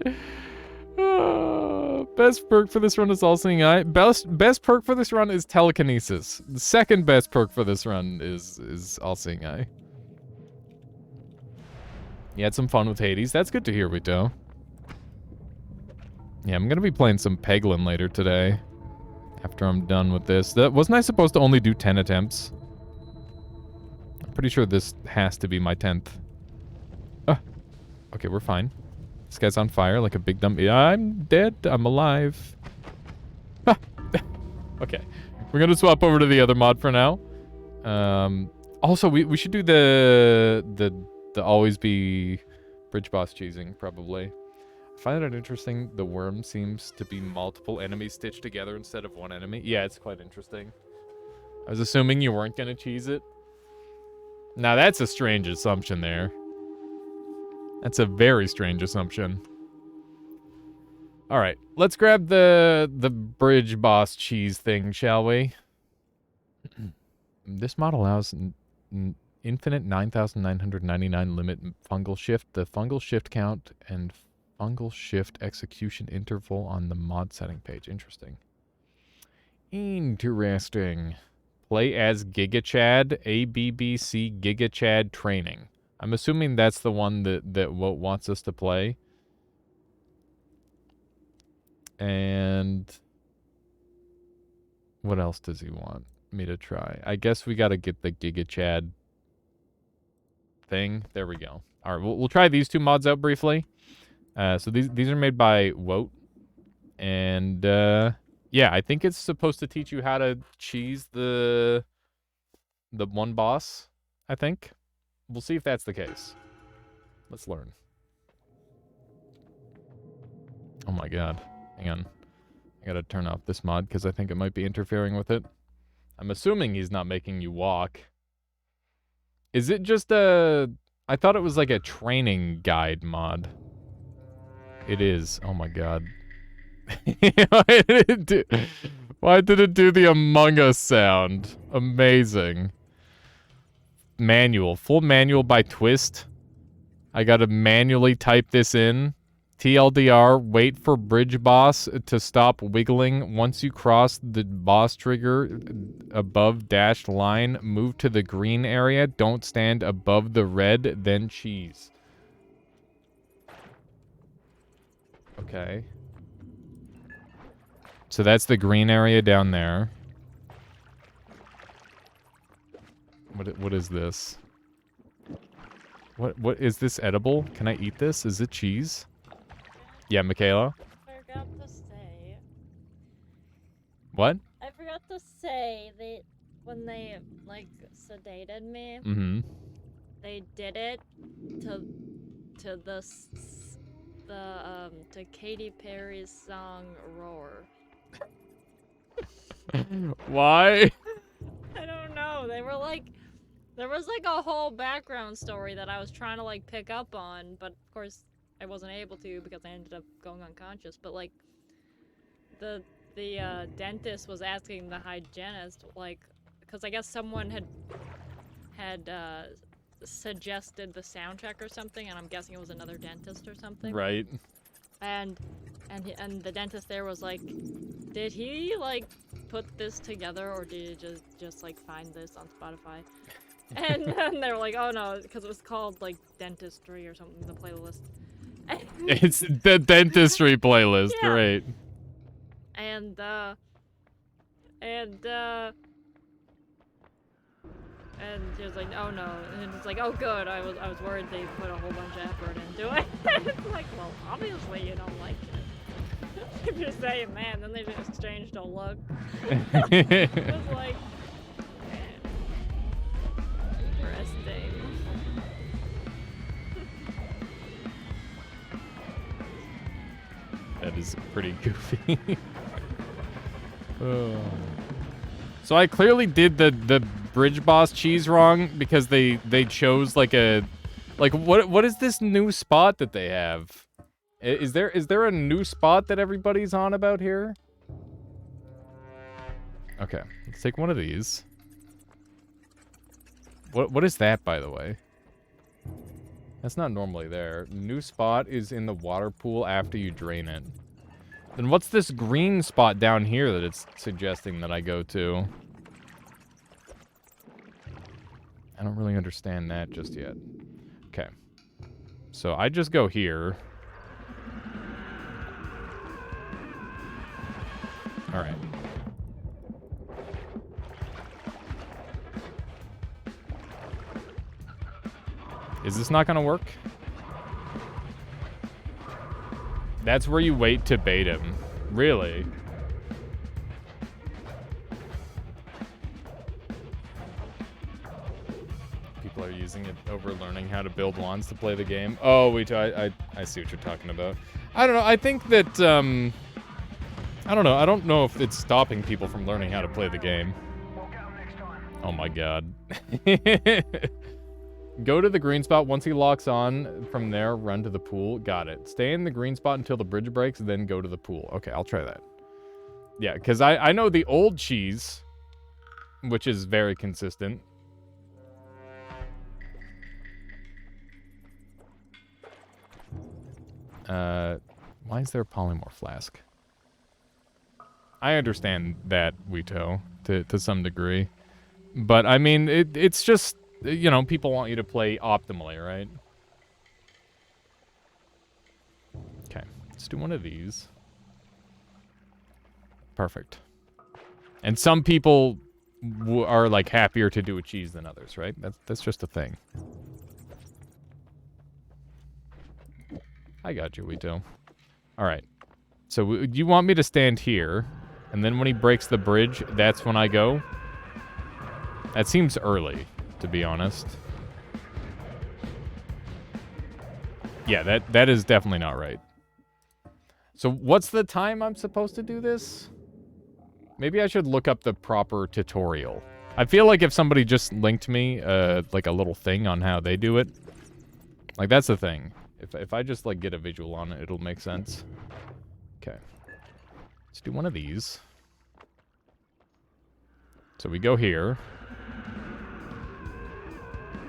A: Best perk for this run is All-Seeing Eye. Best perk for this run is Telekinesis. The second best perk for this run is All-Seeing Eye. You had some fun with Hades. That's good to hear, Vito. Yeah, I'm gonna be playing some Peglin later today. After I'm done with this. Wasn't I supposed to only do 10 attempts? I'm pretty sure this has to be my 10th. Okay, we're fine. This guy's on fire like a big dumb... I'm dead. I'm alive. Okay. We're gonna swap over to the other mod for now. Also, we should do the always be bridge boss cheesing, probably. I find it interesting the worm seems to be multiple enemies stitched together instead of one enemy. Yeah, it's quite interesting. I was assuming you weren't gonna cheese it. Now that's a strange assumption there. That's a very strange assumption. Alright, let's grab the bridge boss cheese thing, shall we? This mod allows infinite 9,999 limit fungal shift. The fungal shift count and fungal shift execution interval on the mod setting page. Interesting. Interesting. Play as Giga Chad, ABBC Giga Chad training. I'm assuming that's the one that wants us to play. And what else does he want me to try? I guess we gotta get the Giga Chad thing. There we go. All right, we'll try these two mods out briefly. So these are made by Woat, and yeah, I think it's supposed to teach you how to cheese the one boss. I think. We'll see if that's the case. Let's learn. Oh my god. Hang on. I gotta turn off this mod because I think it might be interfering with it. I'm assuming he's not making you walk. Is it just a... I thought it was like a training guide mod. It is. Oh my god. Why did it do the Among Us sound? Amazing. Manual. Full manual by Twist. I gotta manually type this in. TLDR, wait for bridge boss to stop wiggling. Once you cross the boss trigger above dashed line, move to the green area. Don't stand above the red, then cheese. Okay. So that's the green area down there. What is this? What is this edible? Can I eat this? Is it cheese? Yeah, Michaela?
B: I forgot to say.
A: What?
B: I forgot to say that when they, like, sedated me, they did it to to Katy Perry's song Roar.
A: Why?
B: I don't know. They were like, there was like a whole background story that I was trying to like pick up on, but of course I wasn't able to because I ended up going unconscious. But like, the dentist was asking the hygienist, like, because I guess someone had suggested the soundtrack or something, and I'm guessing it was another dentist or something.
A: Right.
B: And the dentist there was like, did he like put this together or did he just like find this on Spotify? And then they were like, oh no, because it was called like dentistry or something, the playlist.
A: It's the dentistry playlist,
B: yeah.
A: Great.
B: And she was like, oh no, and it's like, oh good, I was worried they put a whole bunch of effort into it. It's like, well, obviously you don't like it. If you're saying that, then they just exchanged a look. It was like, man, interesting.
A: That is pretty goofy. Oh. So I clearly did the bridge boss cheese wrong because they chose like a what is this new spot that they have? Is there a new spot that everybody's on about here? Okay, let's take one of these. What is that, by the way? That's not normally there. New spot is in the water pool after you drain it. Then what's this green spot down here that it's suggesting that I go to? I don't really understand that just yet. Okay. So I just go here. Alright. Is this not gonna work? That's where you wait to bait him. Really? People are using it over learning how to build wands to play the game. Oh, I see what you're talking about. I don't know. I think that, I don't know. I don't know if it's stopping people from learning how to play the game. Oh my god. Go to the green spot. Once he locks on, from there, run to the pool. Got it. Stay in the green spot until the bridge breaks, then go to the pool. Okay, I'll try that. Yeah, because I know the old cheese, which is very consistent. Why is there a polymorph flask? I understand that, Wito, to some degree. But, I mean, it's just... You know, people want you to play optimally, right? Okay, let's do one of these. Perfect. And some people are, like, happier to do a cheese than others, right? That's just a thing. I got you, Wito. Alright. So, you want me to stand here, and then when he breaks the bridge, that's when I go? That seems early, to be honest. Yeah, that is definitely not right. So what's the time I'm supposed to do this? Maybe I should look up the proper tutorial. I feel like if somebody just linked me, like a little thing on how they do it, like that's the thing. If I just like get a visual on it, it'll make sense. Okay. Let's do one of these. So we go here.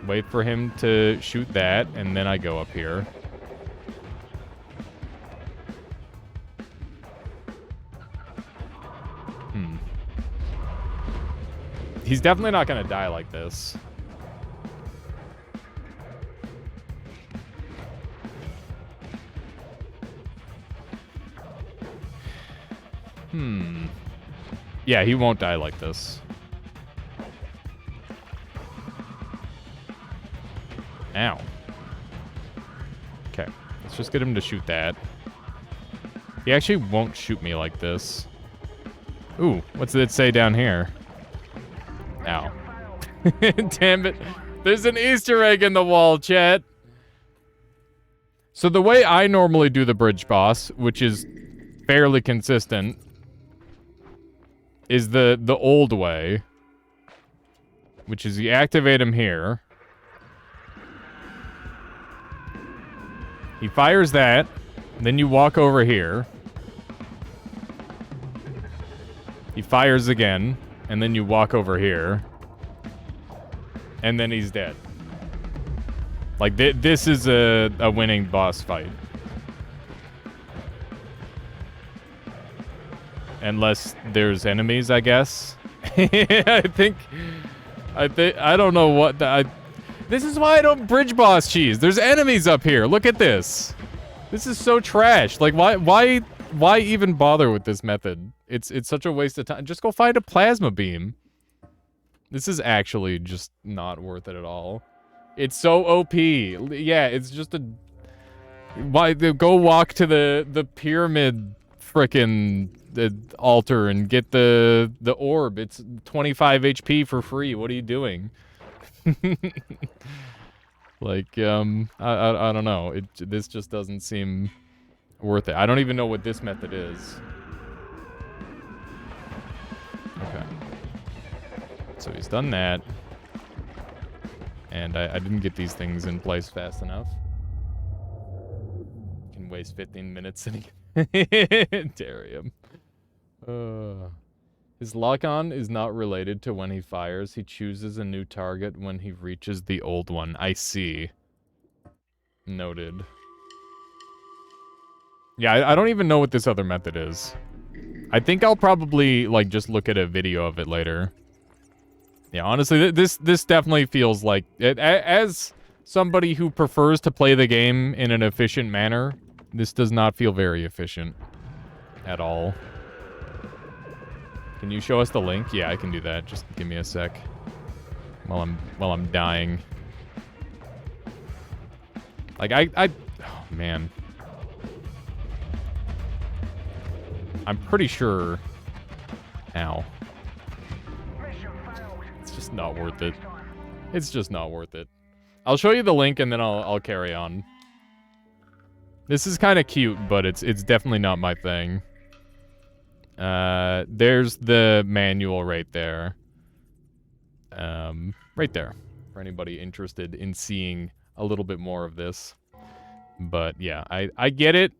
A: Wait for him to shoot that, and then I go up here. He's definitely not gonna die like this. Yeah, he won't die like this. Ow. Okay, let's just get him to shoot that. He actually won't shoot me like this. Ooh, what's it say down here? Ow. Damn it. There's an Easter egg in the wall, chat. So the way I normally do the bridge boss, which is fairly consistent, is the old way. Which is you activate him here. He fires that, then you walk over here. He fires again, and then you walk over here. And then he's dead. Like, this is a winning boss fight. Unless there's enemies, I guess. I don't know what this is why I don't bridge boss cheese. There's enemies up here. Look at this. This is so trash. Like, why even bother with this method? It's such a waste of time. Just go find a plasma beam. This is actually just not worth it at all. It's so OP. Yeah, it's just a... Why go walk to the pyramid frickin' altar and get the orb. It's 25 HP for free. What are you doing? Like, I don't know. This just doesn't seem worth it. I don't even know what this method is. Okay. So he's done that. And I didn't get these things in place fast enough. Can waste 15 minutes and Darium. His lock-on is not related to when he fires. He chooses a new target when he reaches the old one. I see. Noted. Yeah, I don't even know what this other method is. I think I'll probably, like, just look at a video of it later. Yeah, honestly, this definitely feels like... as somebody who prefers to play the game in an efficient manner, this does not feel very efficient. At all. Can you show us the link? Yeah, I can do that. Just give me a sec. While I'm dying. Like, oh, man. I'm pretty sure... Ow. It's just not worth it. It's just not worth it. I'll show you the link and then I'll carry on. This is kind of cute, but it's definitely not my thing. There's the manual right there. Right there. For anybody interested in seeing a little bit more of this. But yeah, I get it.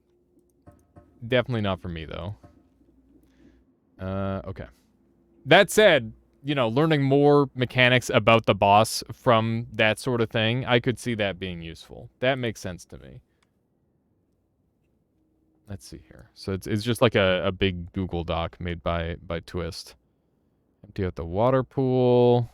A: Definitely not for me, though. Okay. That said, you know, learning more mechanics about the boss from that sort of thing, I could see that being useful. That makes sense to me. Let's see here. So it's just like a big Google Doc made by Twist. Empty out the water pool.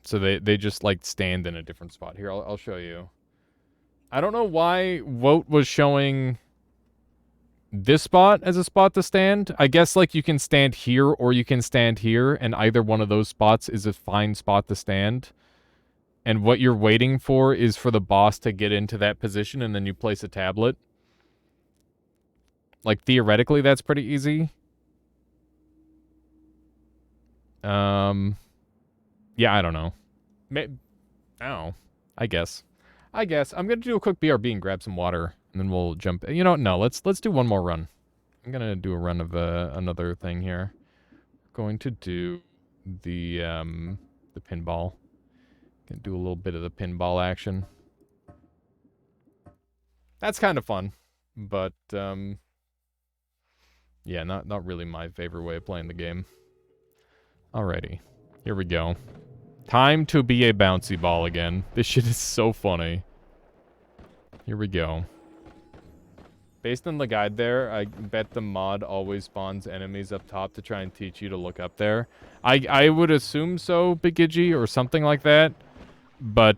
A: So they just like stand in a different spot. Here, I'll show you. I don't know why Woat was showing this spot as a spot to stand. I guess like you can stand here or you can stand here, and either one of those spots is a fine spot to stand. And what you're waiting for is for the boss to get into that position, and then you place a tablet. Like, theoretically, that's pretty easy. Yeah, I don't know. I guess. I'm gonna do a quick BRB and grab some water, and then we'll jump... You know what? No, let's do one more run. I'm gonna do a run of another thing here. Going to do the pinball. Gonna do a little bit of the pinball action. That's kind of fun, but yeah, not really my favorite way of playing the game. Alrighty, here we go. Time to be a bouncy ball again. This shit is so funny. Here we go. Based on the guide there, I bet the mod always spawns enemies up top to try and teach you to look up there. I would assume so, Bigigi, or something like that. But,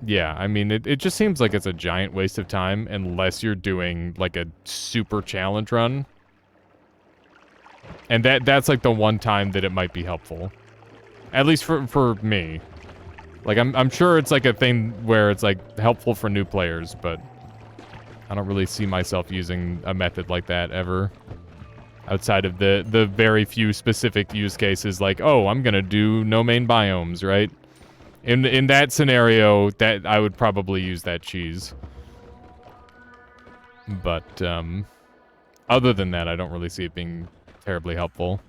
A: yeah, I mean, it just seems like it's a giant waste of time unless you're doing, like, a super challenge run. And that's, like, the one time that it might be helpful. At least for me. Like, I'm sure it's, like, a thing where it's, like, helpful for new players, but I don't really see myself using a method like that ever. Outside of the very few specific use cases, like, oh, I'm gonna do no main biomes, right? In that scenario, that I would probably use that cheese. But, other than that, I don't really see it being terribly helpful.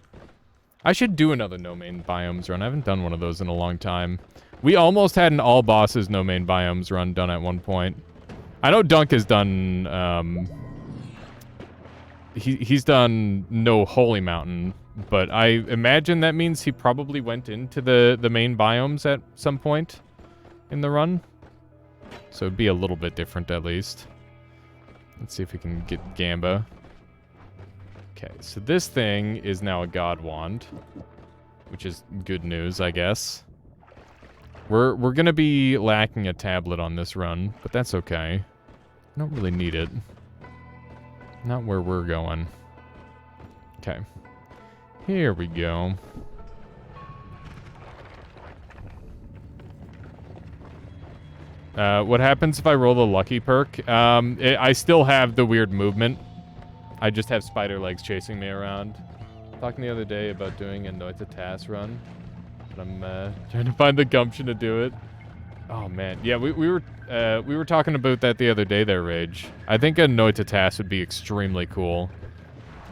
A: I should do another no main biomes run. I haven't done one of those in a long time. We almost had an all bosses no main biomes run done at one point. I know Dunk has done, he's done no Holy Mountain, but I imagine that means he probably went into the main biomes at some point in the run. So it'd be a little bit different at least. Let's see if we can get Gamba. Okay, so this thing is now a God Wand, which is good news, I guess. We're gonna be lacking a tablet on this run, but that's okay. I don't really need it. Not where we're going. Okay. Here we go. What happens if I roll the lucky perk? I still have the weird movement. I just have spider legs chasing me around. Talking the other day about doing a Noita task run. But I'm trying to find the gumption to do it. Oh man, yeah, we were talking about that the other day there, Rage. I think a Noita task would be extremely cool.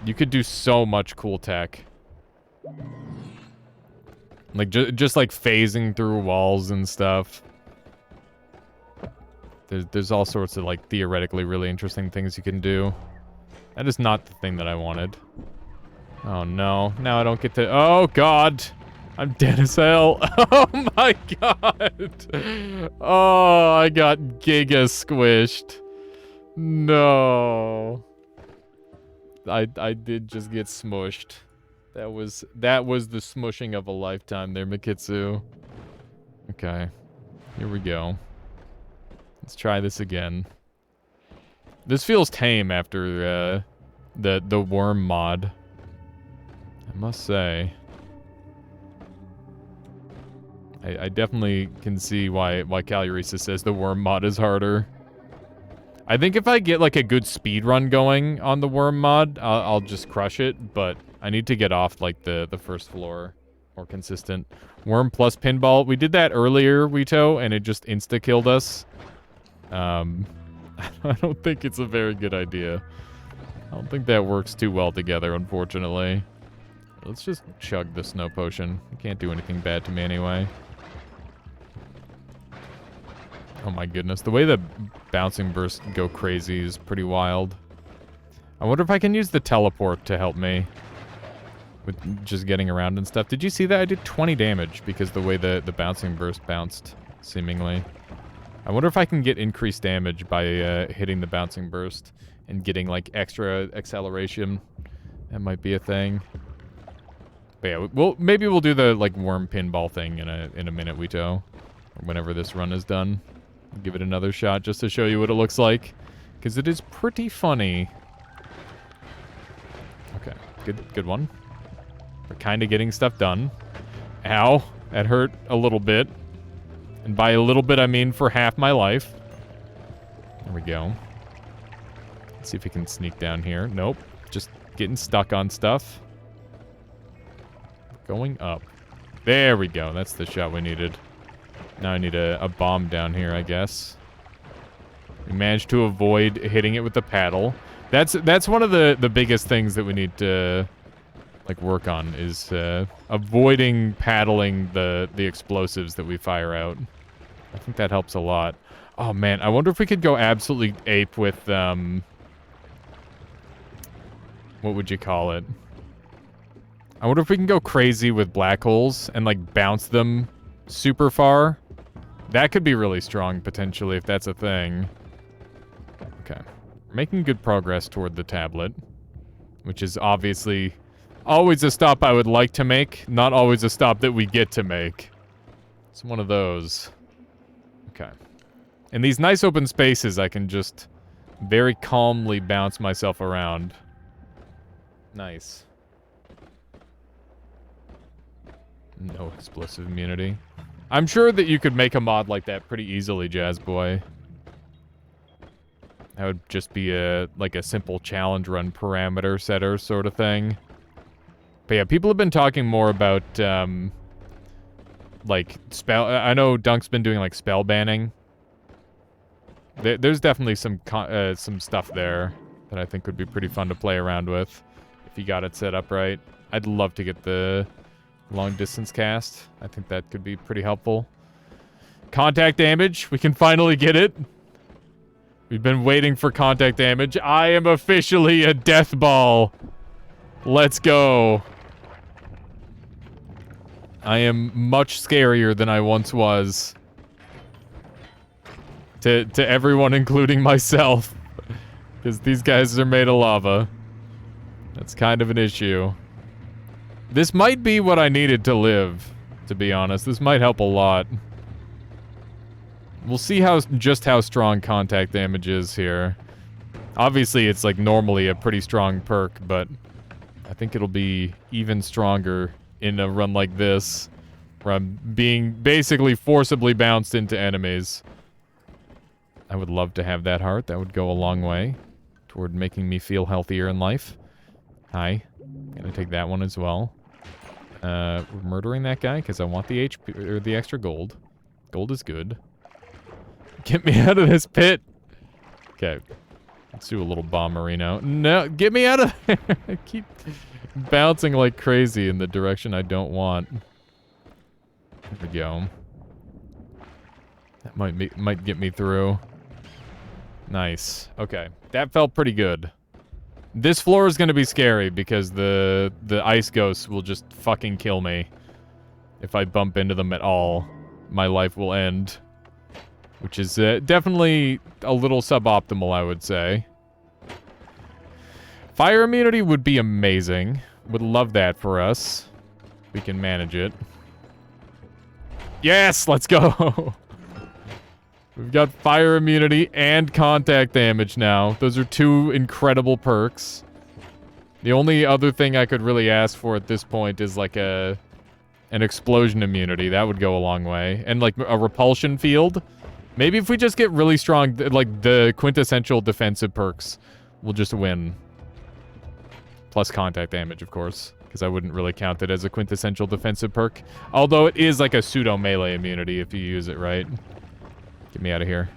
A: You could do so much cool tech. Like, just like phasing through walls and stuff. There's all sorts of, like, theoretically really interesting things you can do. That is not the thing that I wanted. Oh no, now I don't get to... Oh god! I'm dead as hell. Oh my god. Oh, I got giga squished. No. I did just get smushed. That was the smushing of a lifetime there, Mikitsu. Okay. Here we go. Let's try this again. This feels tame after the worm mod. I must say. I definitely can see why Calurisa says the worm mod is harder. I think if I get like a good speed run going on the worm mod, I'll just crush it, but I need to get off like the first floor more consistent. Worm plus pinball. We did that earlier, Wito, and it just insta-killed us. I don't think it's a very good idea. I don't think that works too well together, unfortunately. Let's just chug the snow potion. It can't do anything bad to me anyway. Oh my goodness, the way the bouncing bursts go crazy is pretty wild. I wonder if I can use the teleport to help me with just getting around and stuff. Did you see that? I did 20 damage because the way the bouncing burst bounced, seemingly. I wonder if I can get increased damage by hitting the bouncing burst and getting like extra acceleration. That might be a thing. But yeah, maybe we'll do the like worm pinball thing in a minute, Wito, or whenever this run is done. Give it another shot just to show you what it looks like, because it is pretty funny. Okay, good one. We're kind of getting stuff done. Ow, that hurt a little bit. And by a little bit, I mean for half my life. There we go. Let's see if we can sneak down here. Nope, just getting stuck on stuff. Going up. There we go, that's the shot we needed. Now I need a bomb down here, I guess. We managed to avoid hitting it with the paddle. That's one of the biggest things that we need to like work on is avoiding paddling the explosives that we fire out. I think that helps a lot. Oh man, I wonder if we could go absolutely ape with what would you call it? I wonder if we can go crazy with black holes and like bounce them super far. That could be really strong, potentially, if that's a thing. Okay. Making good progress toward the tablet, which is obviously always a stop I would like to make, not always a stop that we get to make. It's one of those. Okay. In these nice open spaces, I can just very calmly bounce myself around. Nice. No explosive immunity. I'm sure that you could make a mod like that pretty easily, Jazz Boy. That would just be like a simple challenge run parameter setter sort of thing. But yeah, people have been talking more about, like, spell... I know Dunk's been doing, like, spell banning. There's definitely some stuff there that I think would be pretty fun to play around with if you got it set up right. I'd love to get the long distance cast. I think that could be pretty helpful. Contact damage. We can finally get it. We've been waiting for contact damage. I am officially a death ball. Let's go. I am much scarier than I once was. To everyone, including myself. Because these guys are made of lava. That's kind of an issue. This might be what I needed to live, to be honest. This might help a lot. We'll see just how strong contact damage is here. Obviously, it's like normally a pretty strong perk, but I think it'll be even stronger in a run like this, where I'm being basically forcibly bounced into enemies. I would love to have that heart. That would go a long way toward making me feel healthier in life. Hi. Gonna take that one as well. We're murdering that guy because I want the HP or the extra gold. Gold is good. Get me out of this pit. Okay. Let's do a little bomberino. No, get me out of there. I keep bouncing like crazy in the direction I don't want. There we go. That might get me through. Nice. Okay. That felt pretty good. This floor is going to be scary because the ice ghosts will just fucking kill me. If I bump into them at all, my life will end. Which is definitely a little suboptimal, I would say. Fire immunity would be amazing. Would love that for us. We can manage it. Yes, let's go. We've got fire immunity and contact damage now. Those are two incredible perks. The only other thing I could really ask for at this point is like an explosion immunity. That would go a long way. And like a repulsion field. Maybe if we just get really strong, like the quintessential defensive perks, we'll just win. Plus contact damage, of course. Because I wouldn't really count it as a quintessential defensive perk. Although it is like a pseudo melee immunity if you use it right. Get me out of here.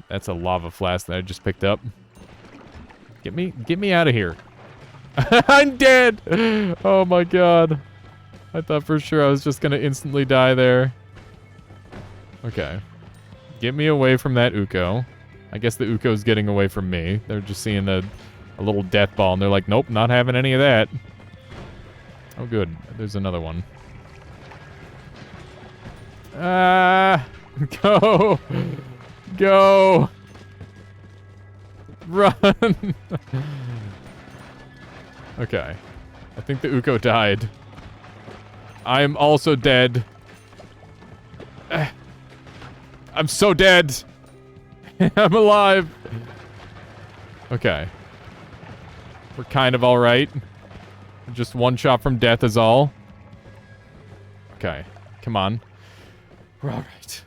A: That's a lava flask that I just picked up. Get me out of here. I'm dead! Oh my god. I thought for sure I was just gonna instantly die there. Okay. Get me away from that Uko. I guess the Uko's getting away from me. They're just seeing a little death ball and they're like, nope, not having any of that. Oh good. There's another one. Go! Go! Run! Okay. I think the Uko died. I'm also dead. I'm so dead! I'm alive! Okay. We're kind of alright. Just one shot from death is all. Okay. Come on. We're alright.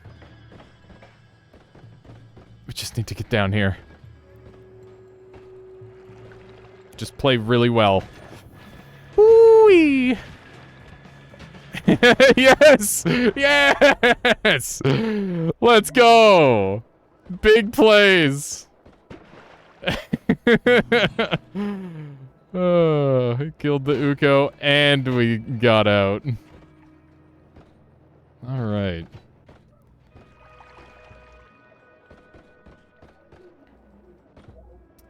A: We just need to get down here. Just play really well. Woo-wee! Yes! Yes! Let's go! Big plays! Oh, killed the Uko and we got out. Alright.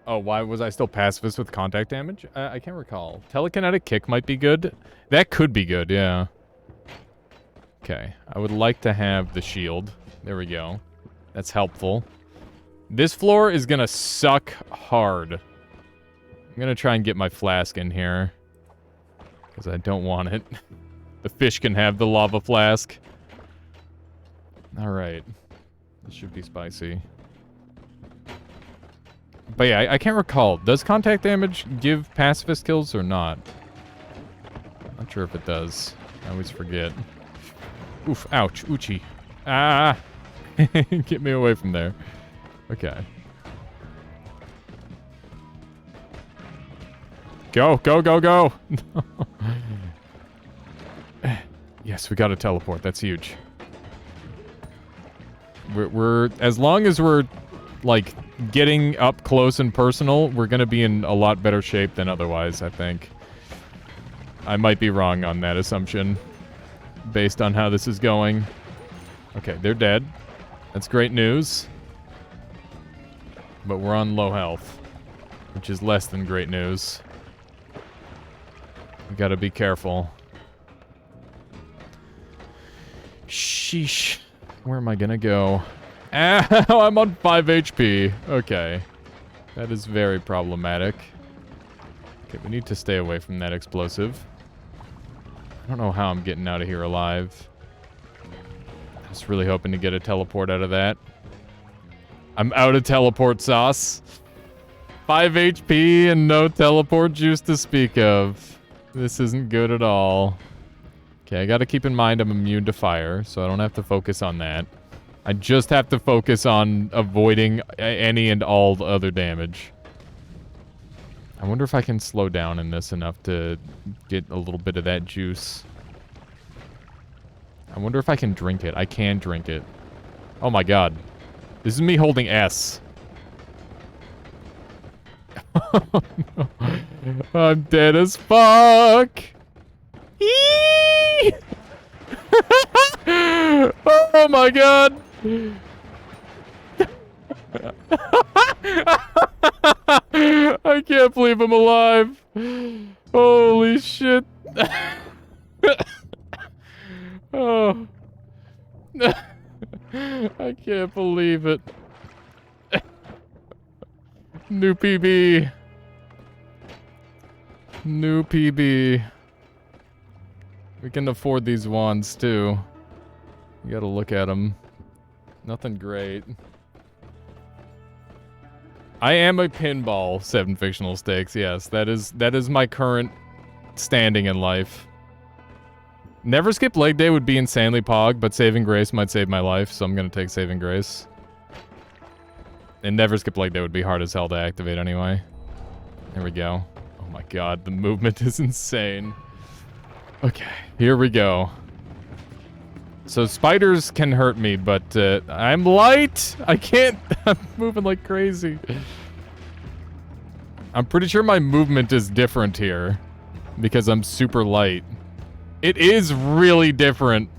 A: Oh, why was I still pacifist with contact damage? I can't recall. Telekinetic kick might be good. That could be good, yeah. Okay, I would like to have the shield. There we go. That's helpful. This floor is gonna suck hard. I'm gonna try and get my flask in here. Because I don't want it. The fish can have the lava flask. Alright. This should be spicy. But yeah, I can't recall. Does contact damage give pacifist kills or not? Not sure if it does. I always forget. Oof, ouch, oochie. Ah! Get me away from there. Okay. Go, go, go, go! Yes, we gotta teleport. That's huge. We're as long as we're, like, getting up close and personal, we're gonna be in a lot better shape than otherwise, I think. I might be wrong on that assumption, based on how this is going. Okay, they're dead. That's great news. But we're on low health, which is less than great news. We gotta be careful. Sheesh. Where am I gonna go? Ow, I'm on 5 HP. Okay. That is very problematic. Okay, we need to stay away from that explosive. I don't know how I'm getting out of here alive. I was really hoping to get a teleport out of that. I'm out of teleport sauce. 5 HP and no teleport juice to speak of. This isn't good at all. Okay, I gotta keep in mind I'm immune to fire, so I don't have to focus on that. I just have to focus on avoiding any and all the other damage. I wonder if I can slow down in this enough to get a little bit of that juice. I wonder if I can drink it. I can drink it. Oh my god. This is me holding S. Oh, no. I'm dead as fuck. Eee! Oh my god. I can't believe I'm alive. Holy shit. Oh. I can't believe it. New PB. New PB. We can afford these wands, too. You gotta look at them. Nothing great. I am a pinball, 7 fictional stakes, yes. That is my current standing in life. Never skip leg day would be insanely pog, but saving grace might save my life, so I'm gonna take saving grace. And never skip leg day would be hard as hell to activate anyway. There we go. Oh my god, the movement is insane. Okay, here we go. So spiders can hurt me, but I'm light! I can't... I'm moving like crazy. I'm pretty sure my movement is different here. Because I'm super light. It is really different.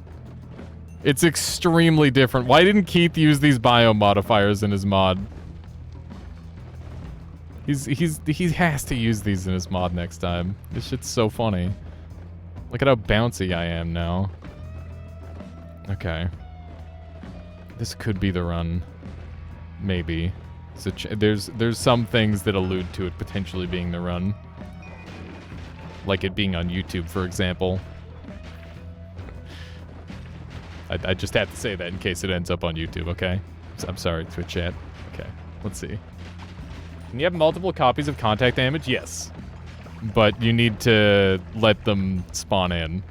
A: It's extremely different. Why didn't Keith use these bio modifiers in his mod? He has to use these in his mod next time. This shit's so funny. Look at how bouncy I am now. Okay. This could be the run. Maybe. So there's some things that allude to it potentially being the run. Like it being on YouTube, for example. I just have to say that in case it ends up on YouTube, okay? I'm sorry, Twitch chat. Okay, let's see. Can you have multiple copies of contact damage? Yes. But you need to let them spawn in.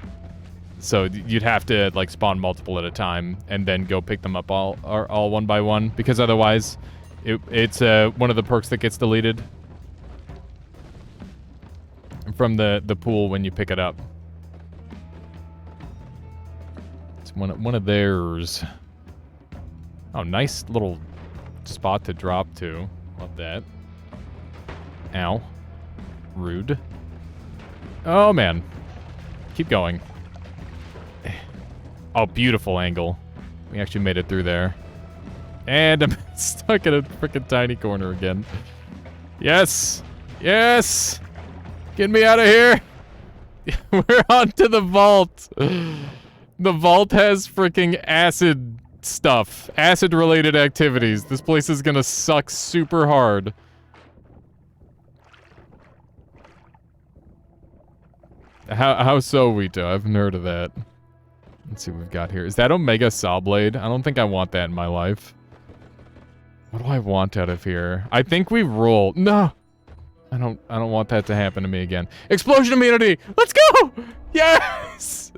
A: So you'd have to like spawn multiple at a time and then go pick them up all one by one, because otherwise it's one of the perks that gets deleted from the pool when you pick it up. It's one of theirs. Oh, nice little spot to drop to. Love that. Ow. Rude. Oh man. Keep going. Oh, beautiful angle. We actually made it through there. And I'm stuck in a freaking tiny corner again. Yes! Yes! Get me out of here! We're on to the vault! The vault has freaking acid stuff. Acid-related activities. This place is gonna suck super hard. How so, Wito? I haven't heard of that. Let's see what we've got here. Is that Omega Saw Blade? I don't think I want that in my life. What do I want out of here? I think we roll. No! I don't want that to happen to me again. Explosion immunity! Let's go! Yes!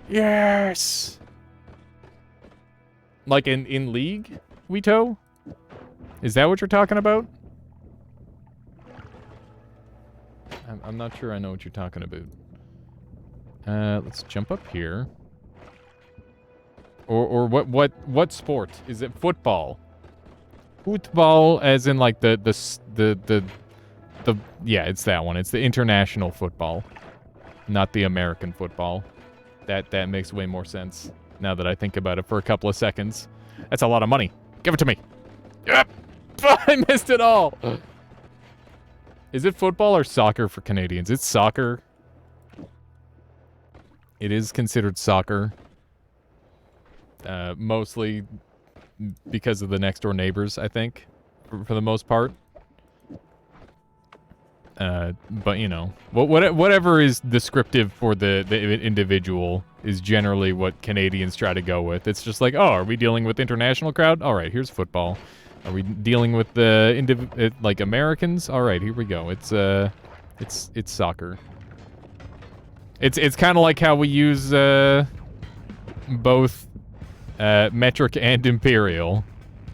A: Yes! Like in League, Wito? Is that what you're talking about? I'm not sure I know what you're talking about. Let's jump up here. Or what sport? Is it football? Football as in like the yeah, it's that one. It's the international football. Not the American football. That makes way more sense now that I think about it for a couple of seconds. That's a lot of money. Give it to me. Yep. I missed it all. Is it football or soccer for Canadians? It's soccer. It is considered soccer. Mostly because of the next door neighbors, I think, for the most part. But you know, whatever is descriptive for the individual is generally what Canadians try to go with. It's just like, oh, are we dealing with international crowd? All right, here's football. Are we dealing with the like Americans? All right, here we go. It's soccer. It's kind of like how we use both metric and imperial.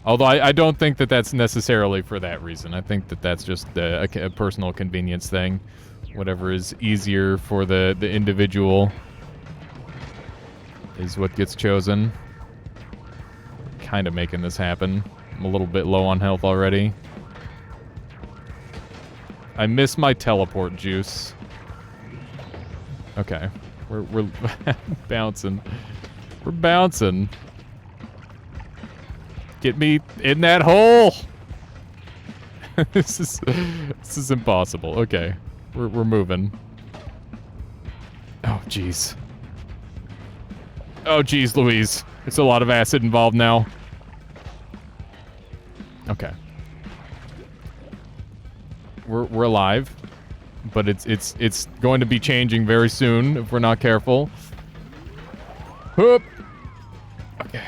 A: Although I don't think that that's necessarily for that reason. I think that that's just a personal convenience thing. Whatever is easier for the individual is what gets chosen. Kind of making this happen. I'm a little bit low on health already. I miss my teleport juice. Okay. We're bouncing. We're bouncing. Get me in that hole! This is impossible. Okay. We're moving. Oh, jeez. Oh, geez, Louise. It's a lot of acid involved now. Okay. We're alive, but it's going to be changing very soon if we're not careful. Whoop. Okay.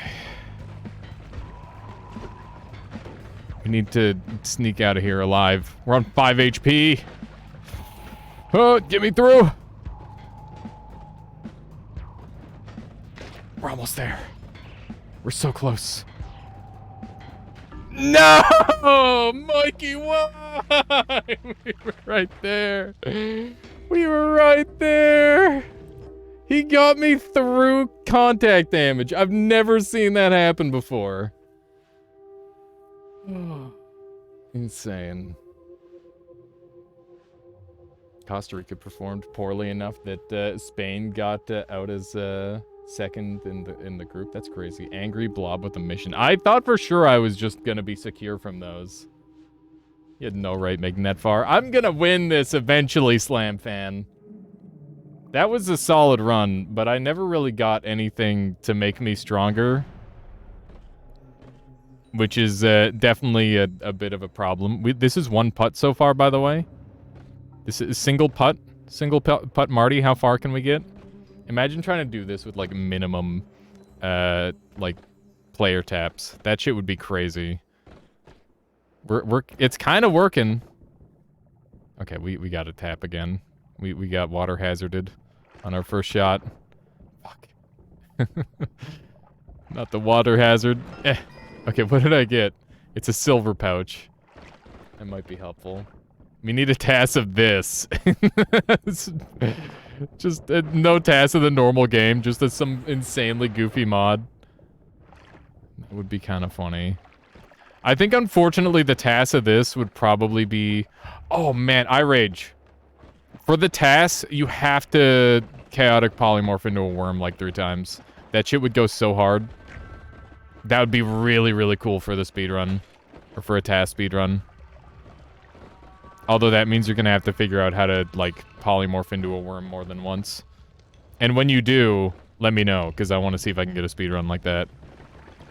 A: We need to sneak out of here alive. We're on 5 HP. Oh, get me through. We're almost there. We're so close. No! Mikey, why? We were right there. We were right there. He got me through contact damage. I've never seen that happen before. Insane. Costa Rica performed poorly enough that Spain got out as second in the group. That's crazy. Angry blob with a mission. I thought for sure I was just gonna be secure from those. You had no right making that far. I'm gonna win this eventually, Slam Fan. That was a solid run, but I never really got anything to make me stronger. Which is definitely a bit of a problem. This is one putt so far, by the way. This is single putt. Single putt Marty. How far can we get? Imagine trying to do this with, like, minimum, like, player taps. That shit would be crazy. It's kind of working. Okay, we got to tap again. We got water hazarded on our first shot. Fuck. Not the water hazard. Okay, what did I get? It's a silver pouch. That might be helpful. We need a TAS of this. Just no TAS of the normal game, just as some insanely goofy mod. That would be kind of funny. I think, unfortunately, the TAS of this would probably be... Oh, man, I rage. For the TAS, you have to chaotic polymorph into a worm like 3 times. That shit would go so hard. That would be really, really cool for the speedrun. Or for a TAS speedrun. Although that means you're gonna have to figure out how to, like, polymorph into a worm more than once. And when you do, let me know, because I want to see if I can get a speedrun like that.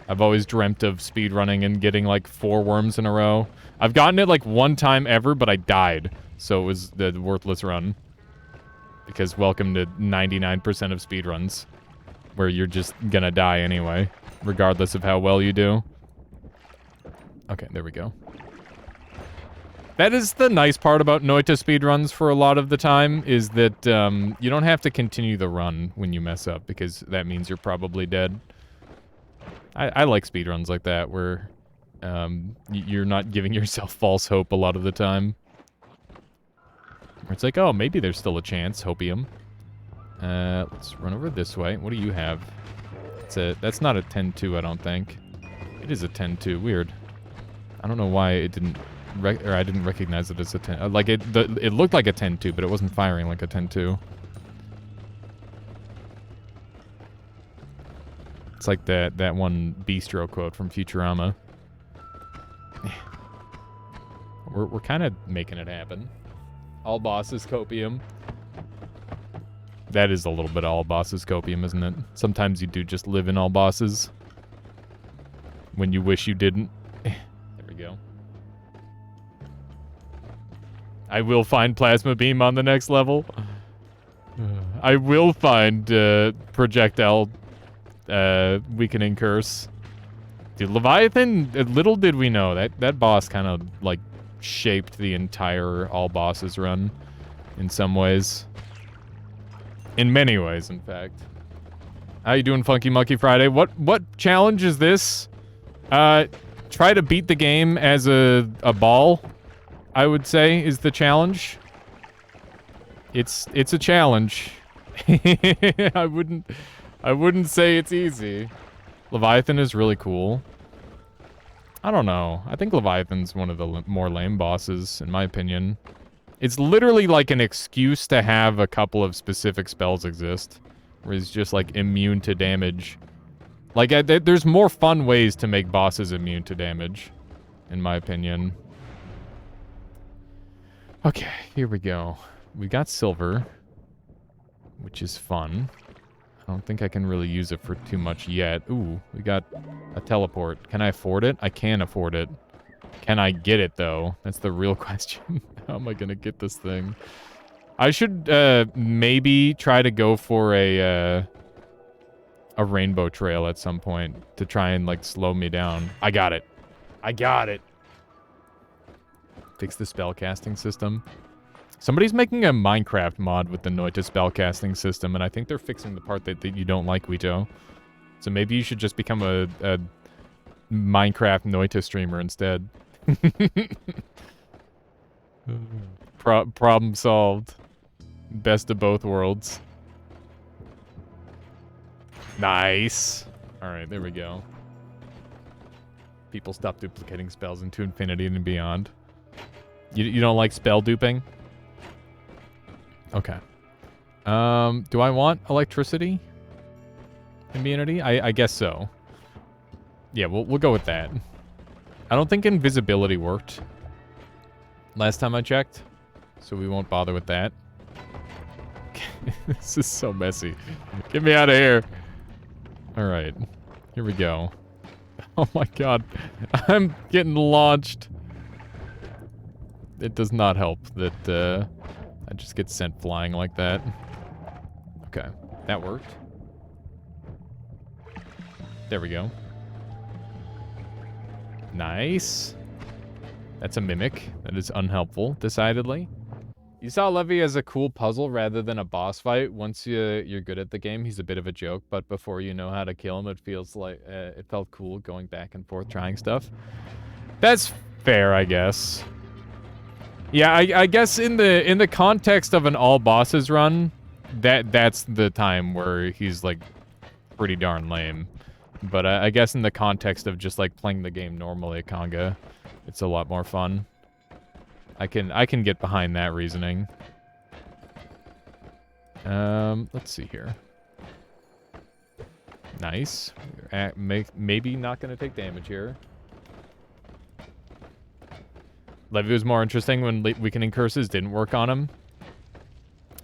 A: I've always dreamt of speedrunning and getting, like, 4 worms in a row. I've gotten it, like, 1 time ever, but I died. So it was the worthless run. Because welcome to 99% of speedruns. Where you're just gonna die anyway. Regardless of how well you do. Okay, there we go. That is the nice part about Noita speedruns for a lot of the time, is that you don't have to continue the run when you mess up, because that means you're probably dead. I like speedruns like that, where you're not giving yourself false hope a lot of the time. Where it's like, oh, maybe there's still a chance, hopium. Let's run over this way. What do you have? That's not a 10-2, I don't think. It is a 10-2, weird. I don't know why it didn't... I didn't recognize it as a 10. Like, it looked like a 10-2, but it wasn't firing like a 10-2. It's like that one Bistro quote from Futurama. We're kind of making it happen. All bosses copium. That is a little bit all bosses copium, isn't it? Sometimes you do just live in all bosses. When you wish you didn't. There we go. I will find Plasma Beam on the next level. I will find Projectile Weakening Curse. Dude, Leviathan, little did we know, that boss kind of, like, shaped the entire all bosses run in some ways. In many ways, in fact. How you doing, Funky Monkey Friday? What challenge is this? Try to beat the game as a ball, I would say, is the challenge. It's a challenge. I wouldn't say it's easy. Leviathan is really cool. I don't know. I think Leviathan's one of the more lame bosses, in my opinion. It's literally like an excuse to have a couple of specific spells exist. Where he's just, like, immune to damage. Like, there's more fun ways to make bosses immune to damage. In my opinion. Okay, here we go. We got silver. Which is fun. I don't think I can really use it for too much yet. Ooh, we got a teleport. Can I afford it? I can afford it. Can I get it, though? That's the real question. How am I gonna get this thing? I should, maybe try to go for a rainbow trail at some point to try and, like, slow me down. I got it. I got it. Fix the spellcasting system. Somebody's making a Minecraft mod with the Noita spellcasting system, and I think they're fixing the part that you don't like, Wito. So maybe you should just become a Minecraft Noita streamer instead. Problem solved. Best of both worlds. Nice. Alright, there we go. People stop duplicating spells into infinity and beyond. You don't like spell duping? Okay. Do I want electricity? Immunity? I guess so. Yeah, we'll go with that. I don't think invisibility worked last time I checked, so we won't bother with that. This is so messy. Get me out of here. Alright. Here we go. Oh my god. I'm getting launched. It does not help that I just get sent flying like that. Okay. That worked. There we go. Nice. That's a mimic. That is unhelpful, decidedly. You saw Levy as a cool puzzle rather than a boss fight. Once you're good at the game, he's a bit of a joke, but before you know how to kill him, it feels like it felt cool going back and forth trying stuff. That's fair, I guess. Yeah, I guess in the context of an all bosses run, that's the time where he's like pretty darn lame. But I guess in the context of just like playing the game normally at Conga, it's a lot more fun. I can get behind that reasoning. Let's see here. Nice. Maybe not gonna take damage here. Levy was more interesting when weakening curses didn't work on him.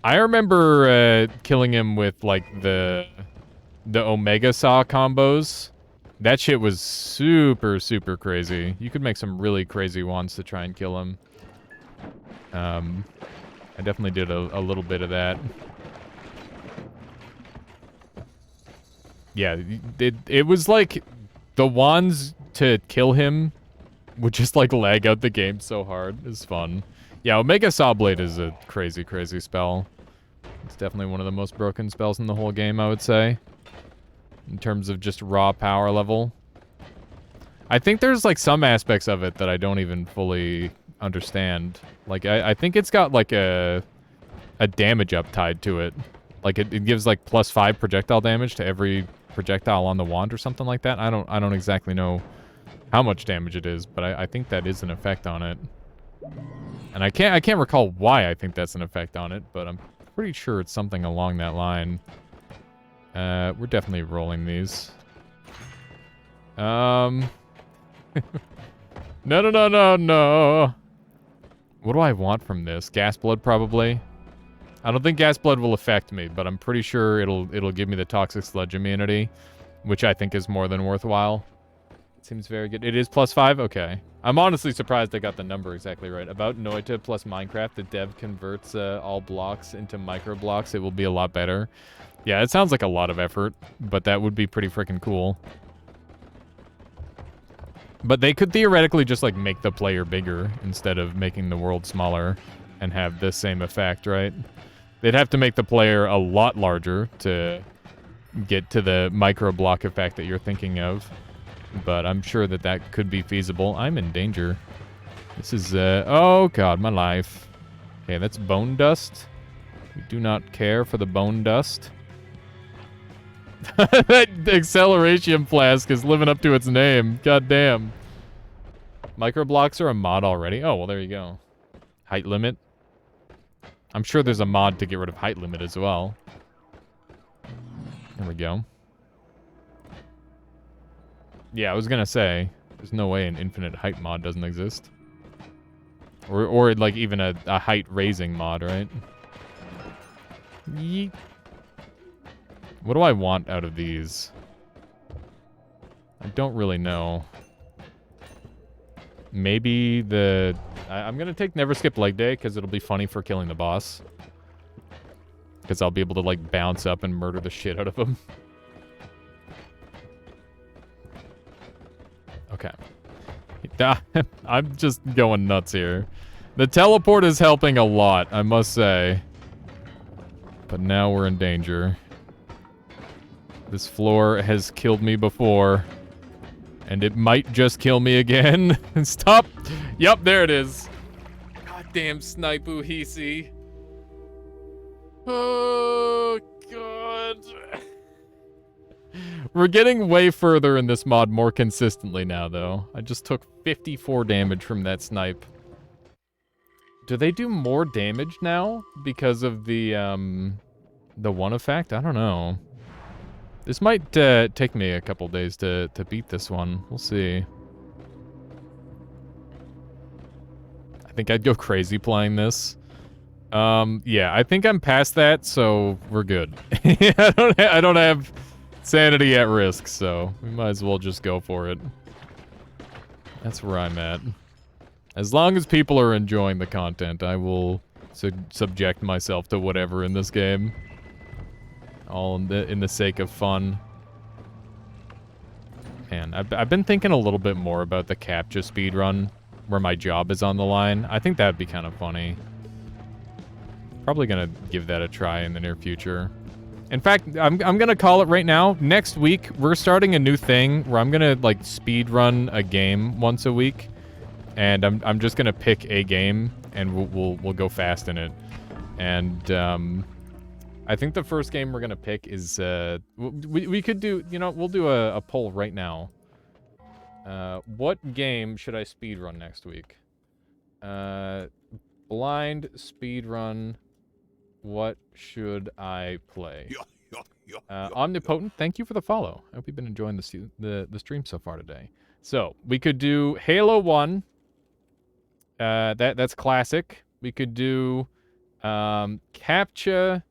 A: I remember killing him with like the Omega Saw combos. That shit was super, super crazy. You could make some really crazy ones to try and kill him. I definitely did a little bit of that. Yeah, it was like the wands to kill him would just like lag out the game so hard. It's fun. Yeah, Omega Saw Blade is a crazy, crazy spell. It's definitely one of the most broken spells in the whole game, I would say. In terms of just raw power level. I think there's like some aspects of it that I don't even fully understand. Like, I think it's got like a damage up tied to it. Like it gives like +5 projectile damage to every projectile on the wand or something like that. I don't exactly know how much damage it is, but I think that is an effect on it. And I can't recall why I think that's an effect on it, but I'm pretty sure it's something along that line. We're definitely rolling these. No. What do I want from this? Gas blood, probably. I don't think gas blood will affect me, but I'm pretty sure it'll give me the toxic sludge immunity, which I think is more than worthwhile. It seems very good. It is +5? Okay. I'm honestly surprised I got the number exactly right. About Noita plus Minecraft, the dev converts all blocks into micro blocks. It will be a lot better. Yeah, it sounds like a lot of effort, but that would be pretty freaking cool. But they could theoretically just, like, make the player bigger instead of making the world smaller and have the same effect, right? They'd have to make the player a lot larger to get to the micro block effect that you're thinking of. But I'm sure that that could be feasible. I'm in danger. This is, oh god, my life. Okay, that's bone dust. We do not care for the bone dust. That acceleration flask is living up to its name. God damn. Microblocks are a mod already? Oh, well, there you go. Height limit. I'm sure there's a mod to get rid of height limit as well. There we go. Yeah, I was gonna say, there's no way an infinite height mod doesn't exist. Or like, even a height raising mod, right? Yeet. What do I want out of these? I don't really know. Maybe the... I'm gonna take Never Skip Leg Day, because it'll be funny for killing the boss. Because I'll be able to, like, bounce up and murder the shit out of him. Okay. I'm just going nuts here. The teleport is helping a lot, I must say. But now we're in danger. This floor has killed me before. And it might just kill me again. Stop! Yup, there it is. Goddamn Snipe Uhisi. Oh, God. We're getting way further in this mod more consistently now, though. I just took 54 damage from that snipe. Do they do more damage now because of the one effect? I don't know. This might take me a couple days to beat this one. We'll see. I think I'd go crazy playing this. Yeah, I think I'm past that, so we're good. I don't have sanity at risk, so we might as well just go for it. That's where I'm at. As long as people are enjoying the content, I will subject myself to whatever in this game. All in the sake of fun. Man, I've been thinking a little bit more about the CAPTCHA speedrun, where my job is on the line. I think that'd be kind of funny. Probably gonna give that a try in the near future. In fact, I'm gonna call it right now. Next week, we're starting a new thing where I'm gonna, like, speedrun a game once a week. And I'm just gonna pick a game, and we'll go fast in it. And, I think the first game we're gonna pick is, we could do, you know, we'll do a poll right now. What game should I speedrun next week? Blind speedrun, what should I play? Omnipotent, thank you for the follow. I hope you've been enjoying the stream so far today. So, we could do Halo 1. That's classic. We could do, CAPTCHA...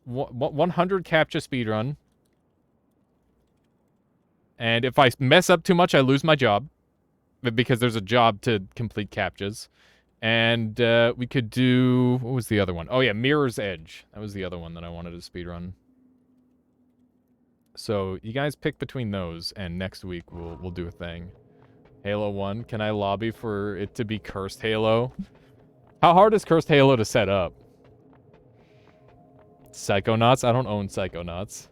A: 100 CAPTCHA speedrun. And if I mess up too much, I lose my job. Because there's a job to complete CAPTCHAs. And we could do... What was the other one? Oh yeah, Mirror's Edge. That was the other one that I wanted to speedrun. So, you guys pick between those, and next week we'll do a thing. Halo 1. Can I lobby for it to be Cursed Halo? How hard is Cursed Halo to set up? Psychonauts? I don't own Psychonauts.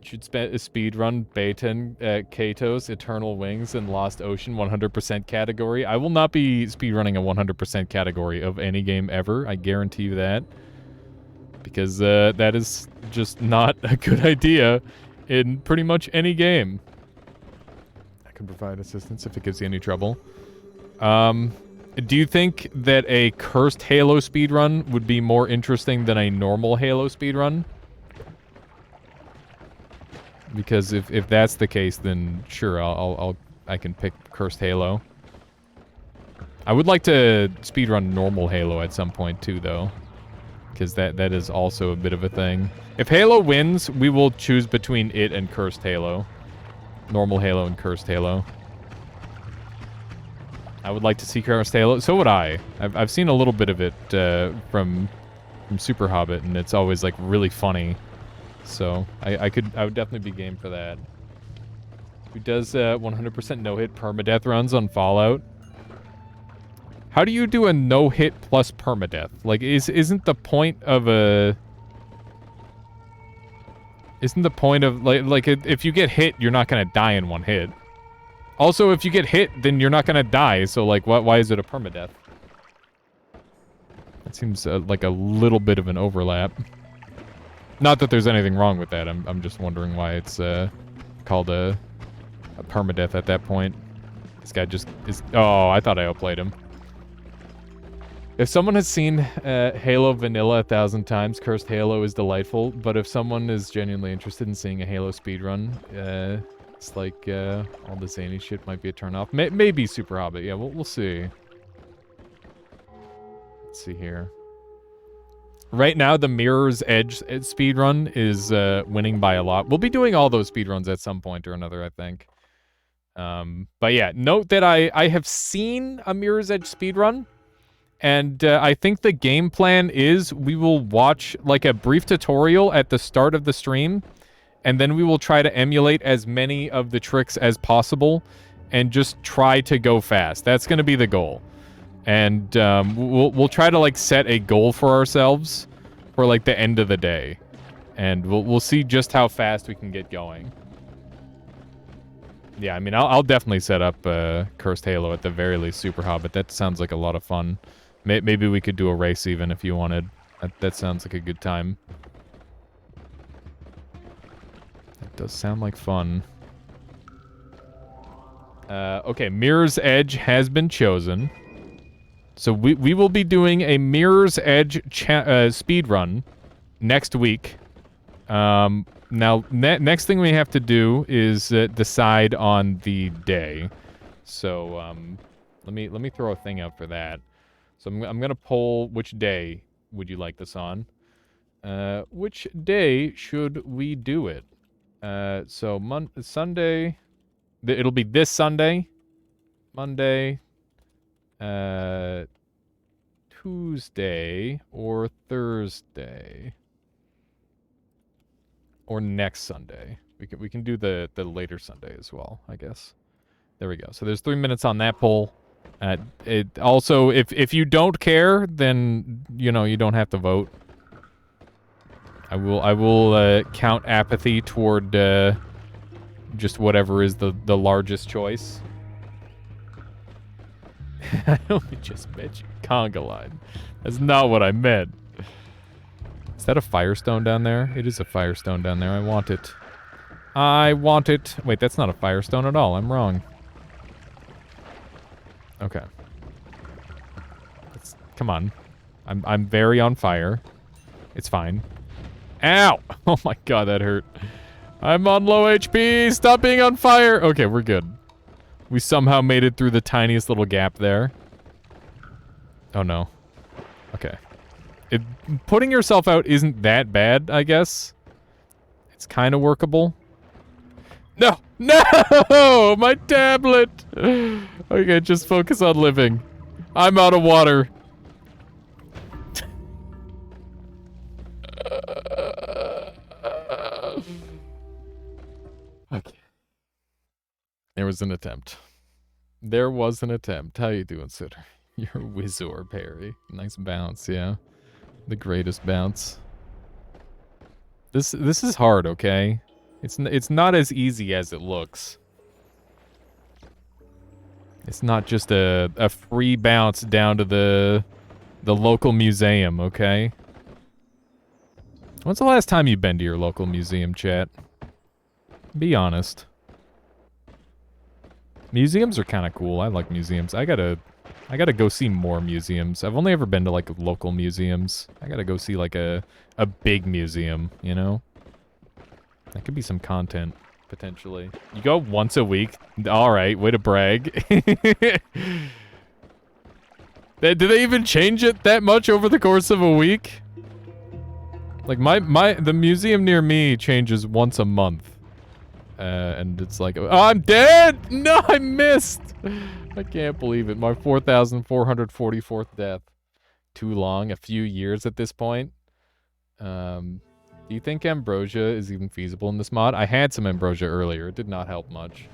A: Should speedrun Baton, Kato's Eternal Wings and Lost Ocean 100% category. I will not be speedrunning a 100% category of any game ever. I guarantee you that. Because that is just not a good idea in pretty much any game. I can provide assistance if it gives you any trouble. Do you think that a Cursed Halo speedrun would be more interesting than a normal Halo speedrun? Because if that's the case, then sure, I can pick Cursed Halo. I would like to speedrun normal Halo at some point too, though. Because that is also a bit of a thing. If Halo wins, we will choose between it and Cursed Halo. Normal Halo and Cursed Halo. I would like to see Cursed Halo. So would I. I've seen a little bit of it from Super Hobbit, and it's always, like, really funny. So I would definitely be game for that. Who does 100% no-hit permadeath runs on Fallout? How do you do a no-hit plus permadeath? Like, isn't the point of a... Isn't the point of, like if you get hit, you're not gonna die in one hit. Also, if you get hit, then you're not gonna die, so, like, why is it a permadeath? That seems like a little bit of an overlap. Not that there's anything wrong with that, I'm just wondering why it's called a permadeath at that point. This guy just is... Oh, I thought I outplayed him. If someone has seen Halo Vanilla 1,000 times, Cursed Halo is delightful, but if someone is genuinely interested in seeing a Halo speedrun, it's like, all the zany shit might be a turnoff. Maybe Super Hobbit, yeah, we'll see. Let's see here. Right now, the Mirror's Edge speedrun is winning by a lot. We'll be doing all those speedruns at some point or another, I think. But yeah, note that I have seen a Mirror's Edge speedrun, and I think the game plan is we will watch like a brief tutorial at the start of the stream, and then we will try to emulate as many of the tricks as possible and just try to go fast. That's going to be the goal. And we'll try to like set a goal for ourselves for like the end of the day, and we'll see just how fast we can get going. Yeah, I mean, I'll definitely set up Cursed Halo at the very least Super Hobbit. That sounds like a lot of fun. Maybe we could do a race even if you wanted. That sounds like a good time. It does sound like fun. Okay, Mirror's Edge has been chosen. So we will be doing a Mirror's Edge speed run next week. Now, next thing we have to do is decide on the day. So let me throw a thing out for that. So I'm gonna poll which day would you like this on. Which day should we do it? So Sunday. It'll be this Sunday, Monday. Tuesday or Thursday or next Sunday. We can do the later Sunday as well, I guess. There we go. So there's 3 minutes on that poll. It also, if you don't care, then you know you don't have to vote. I will count apathy toward just whatever is the largest choice. I only just met you. Conga line. That's not what I meant. Is that a Firestone down there? It is a Firestone down there. I want it. I want it. Wait, that's not a Firestone at all. I'm wrong. Okay. Come on. I'm very on fire. It's fine. Ow! Oh my god, that hurt. I'm on low HP! Stop being on fire! Okay, we're good. We somehow made it through the tiniest little gap there. Oh no. Okay. Putting yourself out isn't that bad, I guess. It's kind of workable. No! No! My tablet! Okay, just focus on living. I'm out of water. Okay. There was an attempt. There was an attempt. How you doing, Sitter? You're Wizor, Perry. Nice bounce, yeah. The greatest bounce. This is hard, okay? It's not as easy as it looks. It's not just a free bounce down to the local museum, okay? When's the last time you've been to your local museum, chat? Be honest. Museums are kind of cool. I like museums. I gotta go see more museums. I've only ever been to, like, local museums. I gotta go see, like, a big museum, you know? That could be some content, potentially. You go once a week? Alright, way to brag. Did they even change it that much over the course of a week? Like, the museum near me changes once a month. And it's like, oh, I'm dead! No, I missed! I can't believe it. My 4,444th death. Too long, a few years at this point. Do you think ambrosia is even feasible in this mod? I had some ambrosia earlier. It did not help much.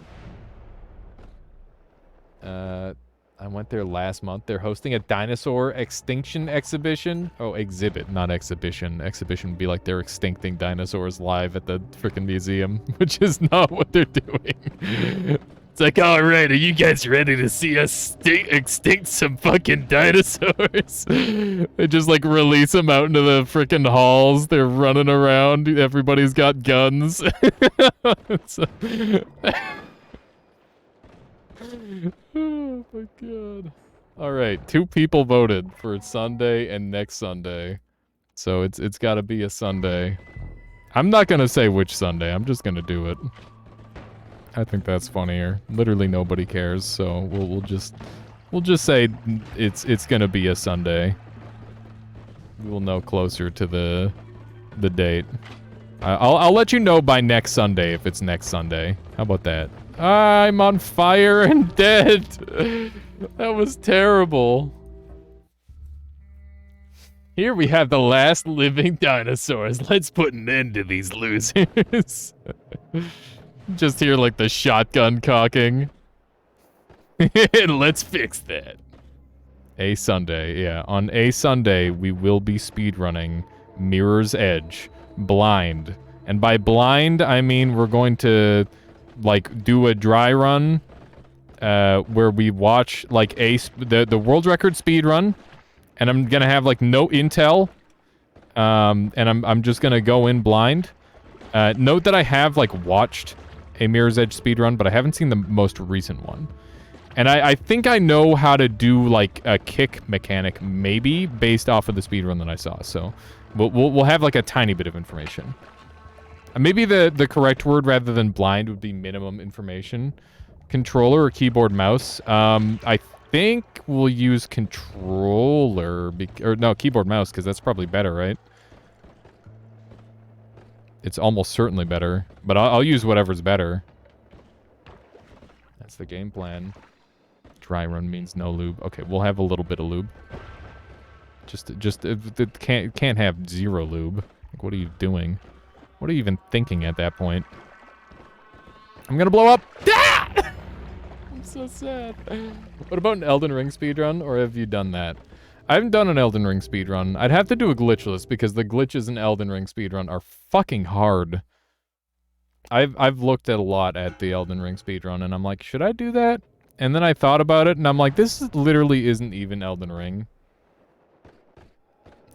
A: I went there last month. They're hosting a dinosaur extinction exhibition. Oh, exhibit, not exhibition. Exhibition would be like they're extincting dinosaurs live at the freaking museum, which is not what they're doing. It's like, all right, are you guys ready to see us extinct some fucking dinosaurs? They just like release them out into the freaking halls. They're running around. Everybody's got guns. Oh my god. Alright, 2 people voted for Sunday and next Sunday. So it's gotta be a Sunday. I'm not gonna say which Sunday, I'm just gonna do it. I think that's funnier. Literally nobody cares, so we'll just say it's gonna be a Sunday. We'll know closer to the date. I'll let you know by next Sunday if it's next Sunday. How about that? I'm on fire and dead. That was terrible. Here we have the last living dinosaurs. Let's put an end to these losers. Just hear like the shotgun cocking. Let's fix that. A Sunday, yeah. On a Sunday, we will be speedrunning Mirror's Edge, blind. And by blind, I mean we're going to, like, do a dry run, where we watch, like, the world record speedrun, and I'm gonna have, like, no intel, and I'm just gonna go in blind. Note that I have, like, watched a Mirror's Edge speedrun, but I haven't seen the most recent one. And I think I know how to do, like, a kick mechanic, maybe, based off of the speedrun that I saw. So, we'll have, like, a tiny bit of information. Maybe the correct word, rather than blind, would be minimum information. Controller or keyboard mouse. I think we'll use controller, or no, keyboard mouse, because that's probably better, right? It's almost certainly better, but I'll use whatever's better. That's the game plan. Dry run means no lube. Okay, we'll have a little bit of lube. It can't have zero lube. Like, what are you doing? What are you even thinking at that point? I'm gonna blow up. Ah! I'm so sad. What about an Elden Ring speedrun, or have you done that? I haven't done an Elden Ring speedrun. I'd have to do a glitchless, because the glitches in Elden Ring speedrun are fucking hard. I've looked at a lot at the Elden Ring speedrun, and I'm like, should I do that? And then I thought about it, and I'm like, this literally isn't even Elden Ring.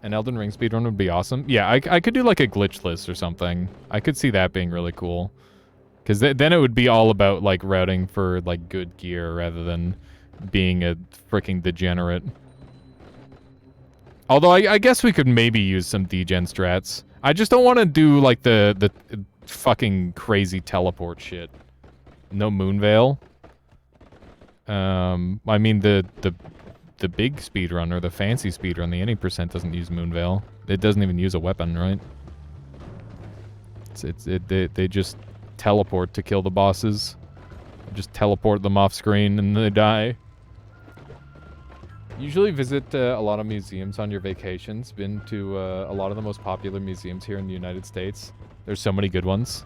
A: An Elden Ring speedrun would be awesome. Yeah, I could do like a glitchless or something. I could see that being really cool. Because then it would be all about like routing for like good gear rather than being a freaking degenerate. Although I guess we could maybe use some degen strats. I just don't want to do like the fucking crazy teleport shit. No Moonveil. I mean the big speedrun or the fancy speedrun, the any percent doesn't use Moonveil. It doesn't even use a weapon, right? They just teleport to kill the bosses. Just teleport them off screen and they die. Usually visit a lot of museums on your vacations. Been to a lot of the most popular museums here in the United States. There's so many good ones.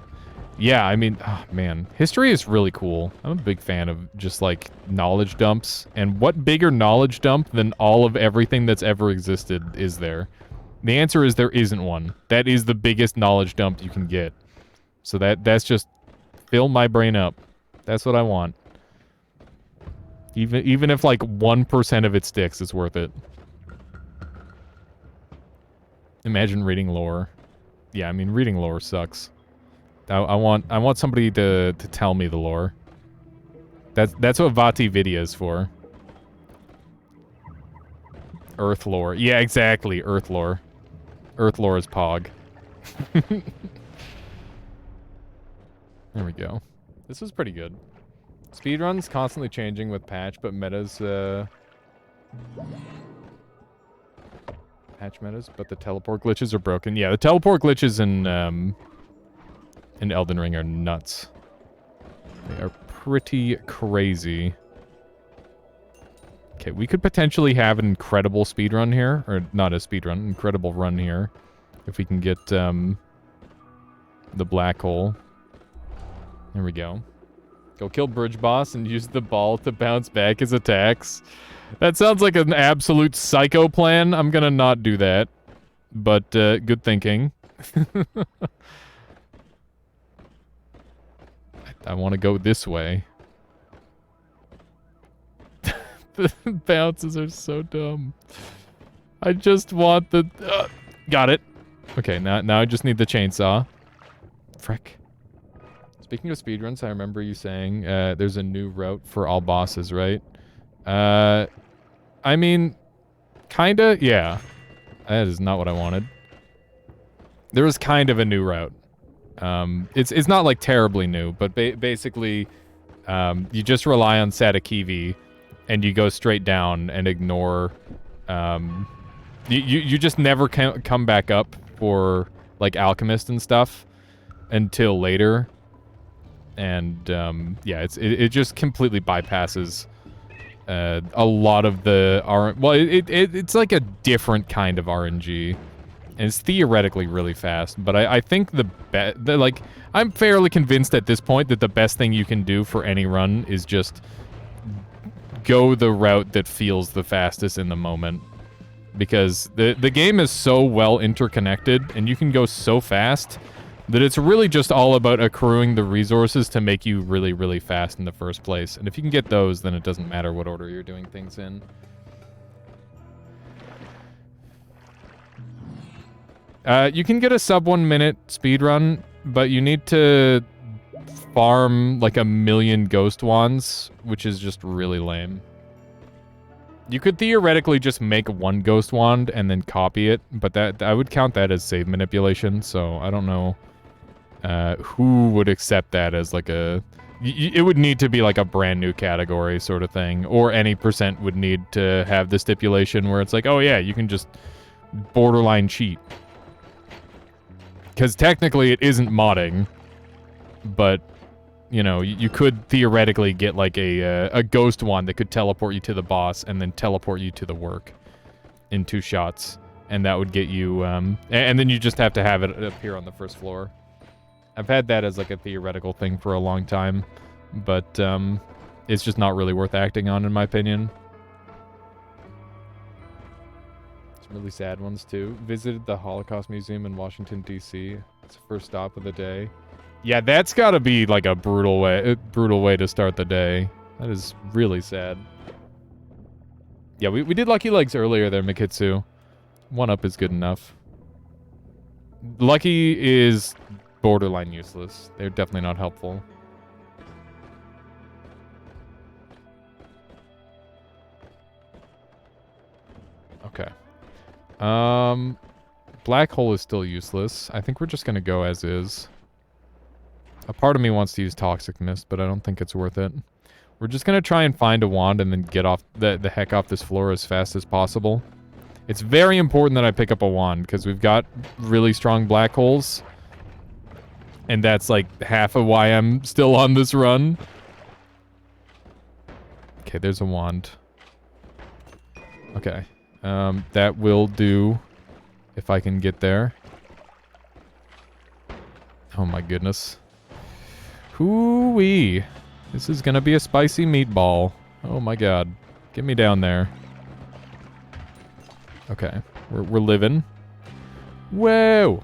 A: Yeah, I mean, oh, man. History is really cool. I'm a big fan of just, like, knowledge dumps. And what bigger knowledge dump than all of everything that's ever existed is there? The answer is there isn't one. That is the biggest knowledge dump you can get. So that's just fill my brain up. That's what I want. Even if, like, 1% of it sticks, it's worth it. Imagine reading lore. Yeah, I mean, reading lore sucks. I want somebody to tell me the lore. That's what Vati Vidya is for. Earth lore. Yeah, exactly. Earth lore. Earth lore is Pog. There we go. This is pretty good. Speedrun's constantly changing with patch, but metas, patch metas, but the teleport glitches are broken. Yeah, the teleport glitches in Elden Ring are nuts. They are pretty crazy. Okay, we could potentially have an incredible speedrun here. Or not a speedrun, incredible run here. If we can get the black hole. There we go. Go kill Bridge Boss and use the ball to bounce back his attacks. That sounds like an absolute psycho plan. I'm gonna not do that. But good thinking. I want to go this way. The bounces are so dumb. I just want the... got it. Okay, now I just need the chainsaw. Frick. Speaking of speedruns, I remember you saying there's a new route for all bosses, right? I mean, kinda, yeah. That is not what I wanted. There was kind of a new route. It's not like terribly new, but basically, you just rely on Satakivi, and you go straight down and ignore You just never come back up for, like, Alchemist and stuff until later. And, yeah, it just completely bypasses a lot of the well, it's like a different kind of RNG. And it's theoretically really fast, but I think like, I'm fairly convinced at this point that the best thing you can do for any run is just go the route that feels the fastest in the moment. Because the game is so well interconnected, and you can go so fast that it's really just all about accruing the resources to make you really, really fast in the first place. And if you can get those, then it doesn't matter what order you're doing things in. You can get a sub 1 minute speedrun, but you need to farm like 1,000,000 ghost wands, which is just really lame. You could theoretically just make one ghost wand and then copy it, but that I would count that as save manipulation, so I don't know who would accept that as like a... It would need to be like a brand new category sort of thing, or any percent would need to have the stipulation where it's like, oh yeah, you can just borderline cheat. Because technically it isn't modding, but, you know, you could theoretically get like a ghost wand that could teleport you to the boss and then teleport you to the work in 2 shots. And that would get you, and then you just have to have it appear on the first floor. I've had that as like a theoretical thing for a long time, but it's just not really worth acting on, in my opinion. Really sad ones too. Visited the Holocaust Museum in Washington, D.C. It's the first stop of the day. Yeah, that's gotta be like a brutal way to start the day. That is really sad. Yeah, we did Lucky Legs earlier there, Mikitsu. 1-up is good enough. Lucky is borderline useless. They're definitely not helpful. Okay. Black hole is still useless. I think we're just gonna go as is. A part of me wants to use Toxic Mist, but I don't think it's worth it. We're just gonna try and find a wand and then get off the heck off this floor as fast as possible. It's very important that I pick up a wand, because we've got really strong black holes. And that's like half of why I'm still on this run. Okay, there's a wand. Okay. That will do if I can get there. Oh my goodness. Hoo-wee. This is gonna be a spicy meatball. Oh my god. Get me down there. Okay. We're living. Whoa!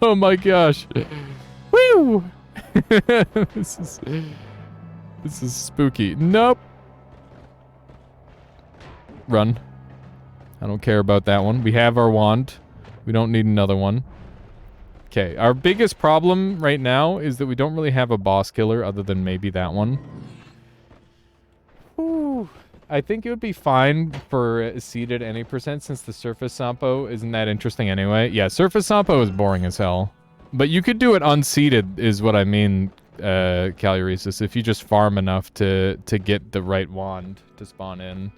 A: Oh my gosh. Woo! This is spooky. Nope. Run. I don't care about that one. We have our wand. We don't need another one. Okay, our biggest problem right now is that we don't really have a boss killer other than maybe that one. Ooh. I think it would be fine for seeded any percent since the surface Sampo isn't that interesting anyway. Yeah, surface Sampo is boring as hell. But you could do it unseeded is what I mean, Caluresis, if you just farm enough to get the right wand to spawn in.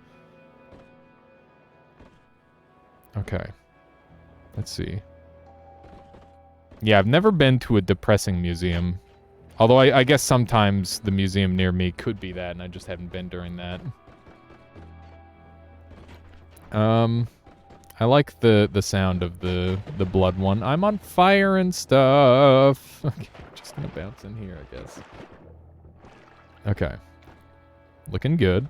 A: Okay. Let's see. Yeah, I've never been to a depressing museum. Although I guess sometimes the museum near me could be that, and I just haven't been during that. I like the sound of the blood one. I'm on fire and stuff. Okay, just gonna bounce in here, I guess. Okay. Looking good.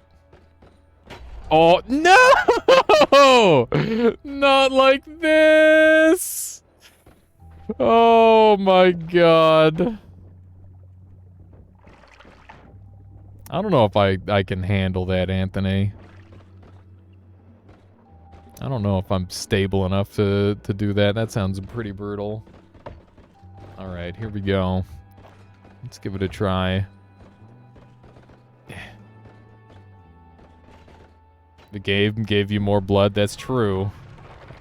A: Oh, no! Not like this! Oh my god. I don't know if I can handle that, Anthony. I don't know if I'm stable enough to do that. That sounds pretty brutal. Alright, here we go. Let's give it a try. The game gave you more blood, that's true.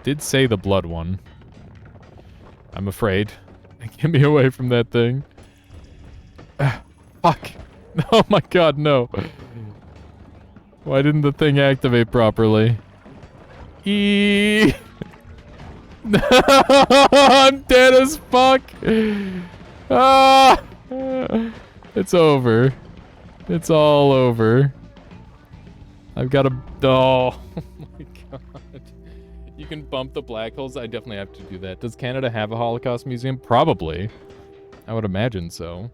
A: Did say the blood one. I'm afraid. Get me away from that thing. Fuck. Oh my god, no. Why didn't the thing activate properly? E. I'm dead as fuck. Ah, it's over. It's all over. I've got a. Oh my god. You can bump the black holes. I definitely have to do that. Does Canada have a Holocaust museum? Probably. I would imagine so.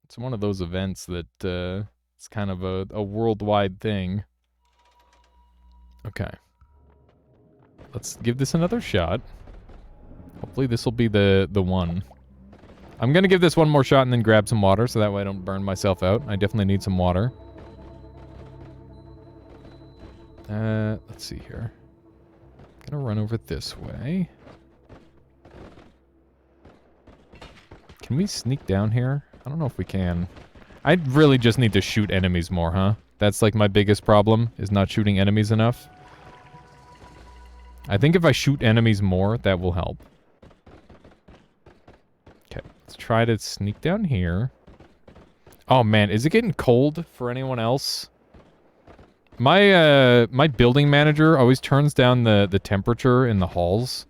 A: It's one of those events that it's kind of a worldwide thing. Okay. Let's give this another shot. Hopefully this will be the one. I'm gonna give this one more shot and then grab some water so that way I don't burn myself out. I definitely need some water. Let's see here. Gonna run over this way. Can we sneak down here? I don't know if we can. I really just need to shoot enemies more, huh? That's like my biggest problem, is not shooting enemies enough. I think if I shoot enemies more, that will help. Okay, let's try to sneak down here. Oh man, is it getting cold for anyone else? My my building manager always turns down the temperature in the halls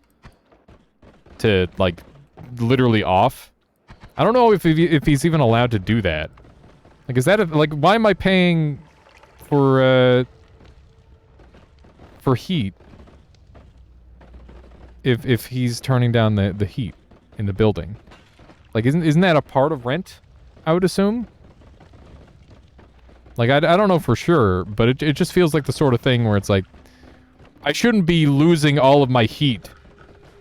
A: to like literally off. I don't know if he's even allowed to do that. Like, is that like, why am I paying for heat if he's turning down the heat in the building? Like, isn't that a part of rent? I would assume. Like, I don't know for sure, but it just feels like the sort of thing where it's like, I shouldn't be losing all of my heat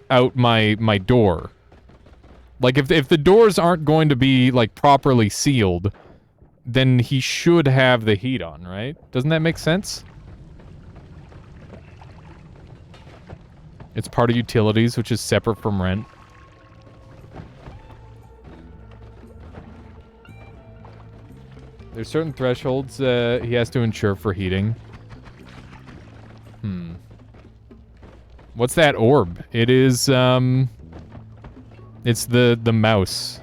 A: out my door. Like, if the doors aren't going to be, like, properly sealed, then he should have the heat on, right? Doesn't that make sense? It's part of utilities, which is separate from rent. There's certain thresholds he has to ensure for heating. What's that orb? It is, it's the mouse.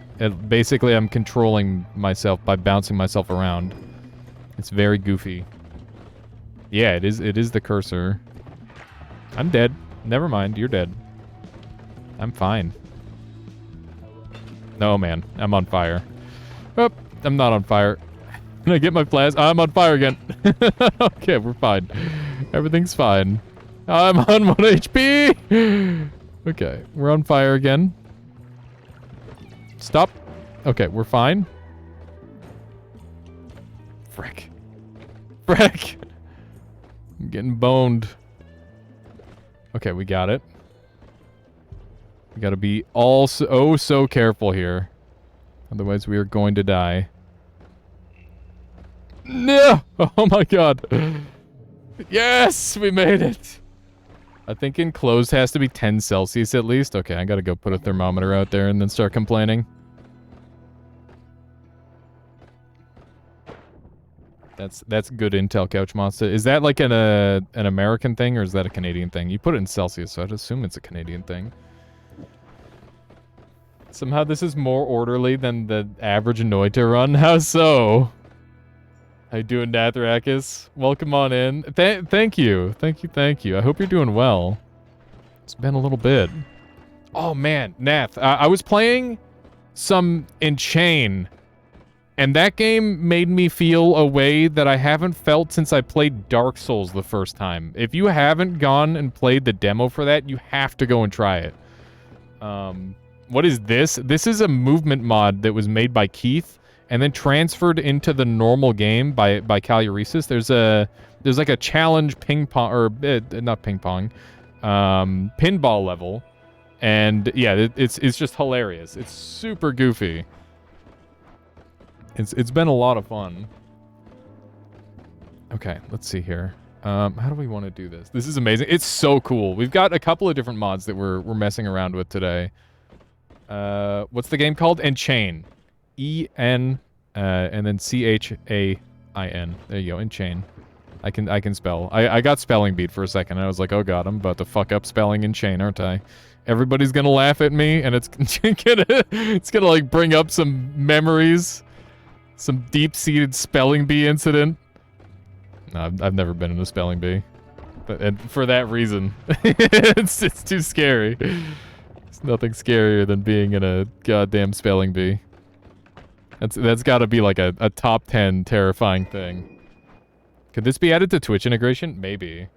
A: Basically, I'm controlling myself by bouncing myself around. It's very goofy. Yeah, it is the cursor. I'm dead. Never mind, you're dead. I'm fine. No, man. I'm on fire. Oh, I'm not on fire. Can I get my plasma? I'm on fire again. Okay, we're fine. Everything's fine. I'm on 1 HP! Okay, we're on fire again. Stop. Okay, we're fine. Frick. Frick! I'm getting boned. Okay, we got it. We gotta be oh so careful here. Otherwise we are going to die. No! Oh my god. Yes! We made it! I think enclosed has to be 10 Celsius at least. Okay, I gotta go put a thermometer out there and then start complaining. That's good intel, Couch Monster. Is that like an American thing or is that a Canadian thing? You put it in Celsius, so I'd assume it's a Canadian thing. Somehow this is more orderly than the average Noita run. How so? How you doing, Nathrakis? Welcome on in. Thank you. Thank you. I hope you're doing well. It's been a little bit. Oh, man. Nath, I was playing some Enchain, and that game made me feel a way that I haven't felt since I played Dark Souls the first time. If you haven't gone and played the demo for that, you have to go and try it. What is this? This is a movement mod that was made by Keith and then transferred into the normal game by Caluresis. There's like a challenge ping pong, or not ping pong, pinball level, and yeah, it's just hilarious. It's super goofy. It's been a lot of fun. Okay, let's see here. How do we want to do this? This is amazing. It's so cool. We've got a couple of different mods that we're messing around with today. What's the game called? Enchain. E-N, and then C-H-A-I-N. There you go, Enchain. I can spell. I got spelling beat for a second. I was like, oh god, I'm about to fuck up spelling Enchain, aren't I? Everybody's gonna laugh at me, and it's gonna like bring up some memories. Some deep-seated spelling bee incident. No, I've never been in a spelling bee. And for that reason. it's too scary. There's nothing scarier than being in a goddamn spelling bee. That's got to be like a top 10 terrifying thing. Could this be added to Twitch integration? Maybe.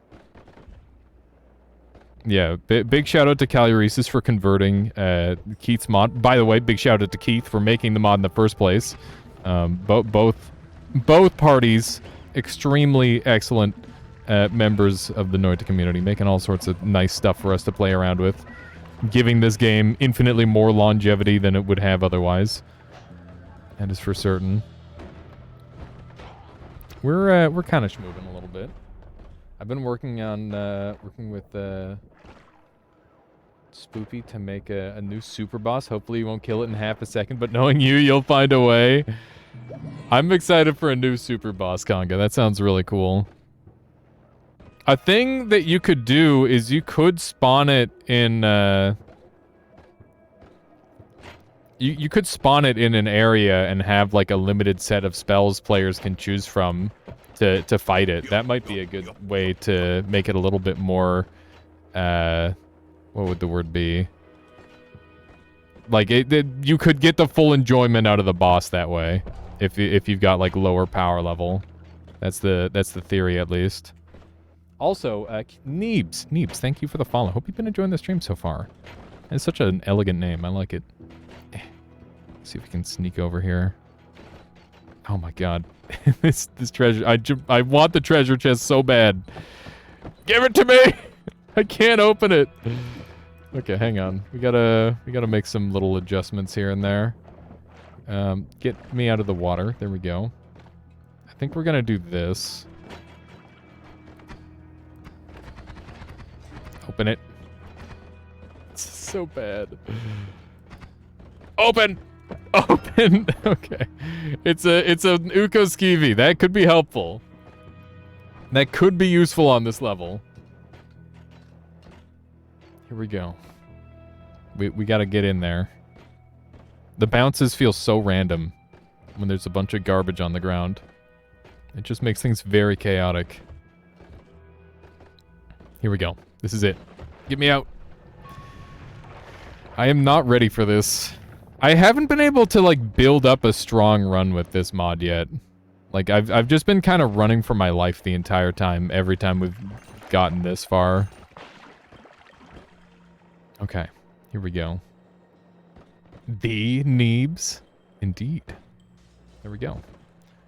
A: Yeah, big shout out to Caluresis for converting Keith's mod. By the way, big shout out to Keith for making the mod in the first place. Both parties, extremely excellent members of the Noita community, making all sorts of nice stuff for us to play around with, giving this game infinitely more longevity than it would have otherwise. That is for certain. We're kind of schmooving a little bit. I've been working on working with Spoopy to make a new super boss. Hopefully you won't kill it in half a second, but knowing you, you'll find a way. I'm excited for a new super boss, Conga. That sounds really cool. A thing that you could do is you could spawn it in you could spawn it in an area and have like a limited set of spells players can choose from to fight it. That might be a good way to make it a little bit more what would the word be? Like you could get the full enjoyment out of the boss that way if you've got like lower power level. That's the theory at least. Also, Neebs, thank you for the follow. Hope you've been enjoying the stream so far. It's such an elegant name. I like it. See if we can sneak over here. Oh my god. this treasure. I want the treasure chest so bad. Give it to me! I can't open it. Okay, hang on. We gotta make some little adjustments here and there. Get me out of the water. There we go. I think we're gonna do this. Open it. It's so bad. Open! Open! Okay. It's an Uko Skeevy. That could be helpful. That could be useful on this level. Here we go. We gotta get in there. The bounces feel so random when there's a bunch of garbage on the ground. It just makes things very chaotic. Here we go. This is it. Get me out. I am not ready for this. I haven't been able to, like, build up a strong run with this mod yet. Like, I've just been kind of running for my life the entire time, every time we've gotten this far. Okay. Here we go. The Neebs. Indeed. There we go.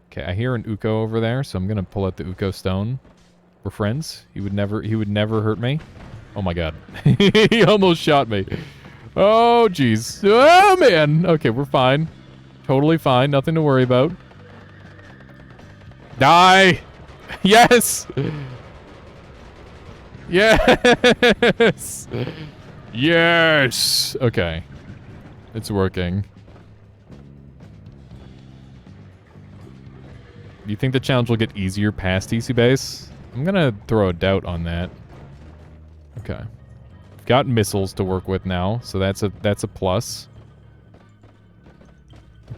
A: Okay, I hear an Uko over there, so I'm gonna pull out the Uko stone. We're friends. He would never hurt me. Oh my god. He almost shot me. Oh jeez. Oh man. Okay, we're fine. Totally fine. Nothing to worry about. Die! Yes! Yes! Yes! Okay. It's working. Do you think the challenge will get easier past TC base? I'm gonna throw a doubt on that. Okay. We've got missiles to work with now, so that's a plus.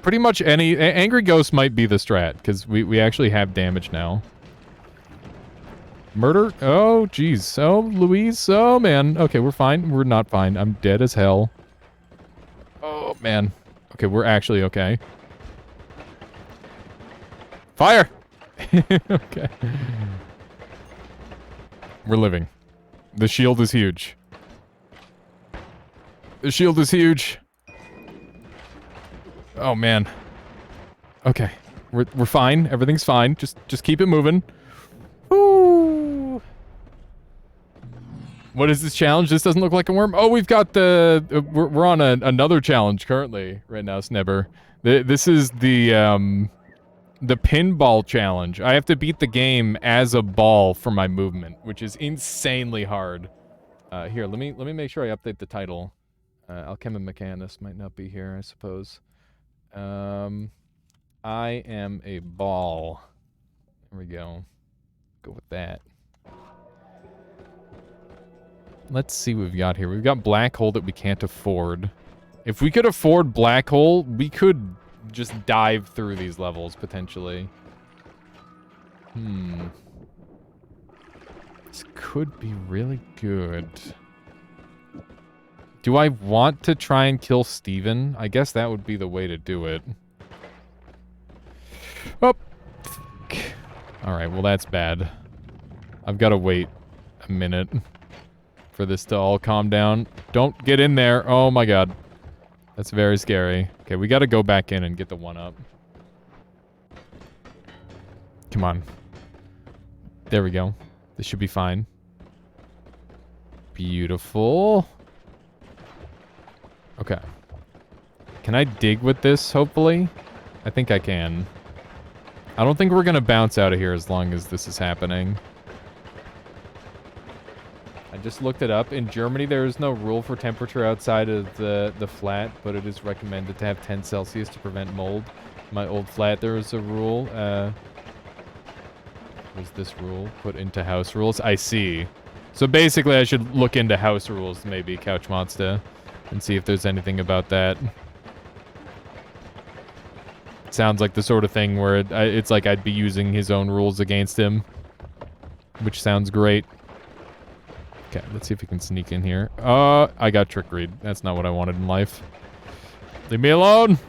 A: Pretty much any... Angry Ghost might be the strat, because we actually have damage now. Murder? Oh, jeez. Oh, Louise? Oh, man. Okay, we're fine. We're not fine. I'm dead as hell. Oh, man. Okay, we're actually okay. Fire! Okay. We're living. The shield is huge. The shield is huge. Oh, man. Okay. We're fine. Everything's fine. Just keep it moving. Woo! What is this challenge? This doesn't look like a worm. Oh, we've got the... we're on another challenge currently right now, Snebber. This is the pinball challenge. I have to beat the game as a ball for my movement, which is insanely hard. Here, let me make sure I update the title. Alchemy Mechanist might not be here, I suppose. I am a ball. There we go. Go with that. Let's see what we've got here. We've got Black Hole that we can't afford. If we could afford Black Hole, we could just dive through these levels, potentially. This could be really good. Do I want to try and kill Steven? I guess that would be the way to do it. Oh! Alright, well that's bad. I've got to wait a minute for this to all calm down. Don't get in there. Oh my god. That's very scary. Okay, we got to go back in and get the 1-up. Come on. There we go. This should be fine. Beautiful. Okay. Can I dig with this, hopefully? I think I can. I don't think we're going to bounce out of here as long as this is happening. I just looked it up. In Germany, there is no rule for temperature outside of the flat, but it is recommended to have 10 Celsius to prevent mold. My old flat, there was a rule. Was this rule put into house rules? I see. So basically, I should look into house rules, maybe, Couch Monster, and see if there's anything about that. Sounds like the sort of thing where it's like I'd be using his own rules against him, which sounds great. Okay, let's see if we can sneak in here. I got trick-read. That's not what I wanted in life. Leave me alone!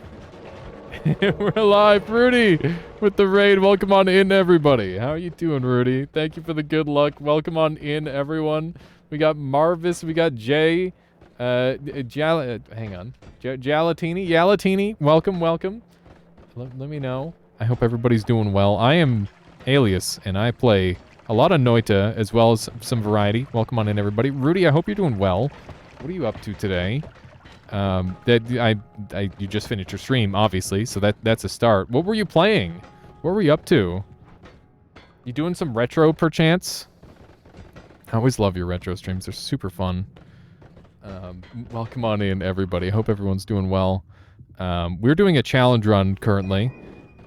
A: We're alive, Rudy, with the raid. Welcome on in, everybody. How are you doing, Rudy? Thank you for the good luck. Welcome on in, everyone. We got Marvis, we got Jay, hang on, Yalatini, welcome. Let me know. I hope everybody's doing well. I am Alias, and I play a lot of Noita, as well as some variety. Welcome on in, everybody. Rudy, I hope you're doing well. What are you up to today? You just finished your stream, obviously, so that's a start. What were you playing? What were you up to? You doing some retro, perchance? I always love your retro streams. They're super fun. Welcome on in, everybody. I hope everyone's doing well. We're doing a challenge run currently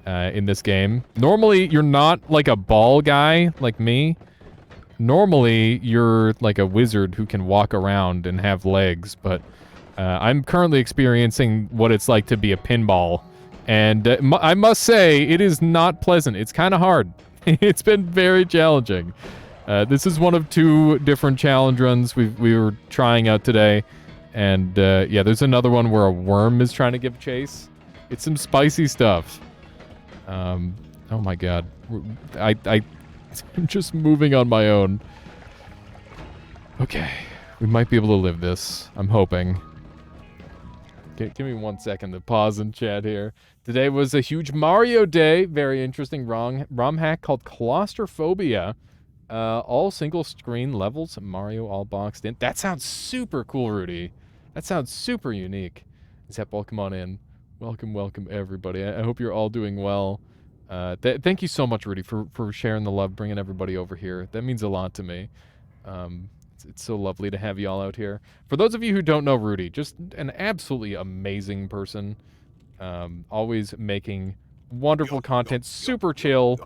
A: in this game. Normally, you're not like a ball guy like me. Normally, you're like a wizard who can walk around and have legs, but I'm currently experiencing what it's like to be a pinball. And I must say, it is not pleasant. It's kind of hard. It's been very challenging. This is one of 2 different challenge runs we were trying out today. And yeah, there's another one where a worm is trying to give chase. It's some spicy stuff. Oh my god. I'm just moving on my own. Okay. We might be able to live this. I'm hoping. Okay, give me 1 second to pause and chat here. Today was a huge Mario day. Very interesting ROM hack called Claustrophobia. All single screen levels. Mario all boxed in. That sounds super cool, Rudy. That sounds super unique. Zep, welcome on in. Welcome, everybody. I hope you're all doing well. Thank you so much, Rudy, for sharing the love, bringing everybody over here. That means a lot to me. It's so lovely to have you all out here. For those of you who don't know Rudy, just an absolutely amazing person. Always making wonderful content, super chill,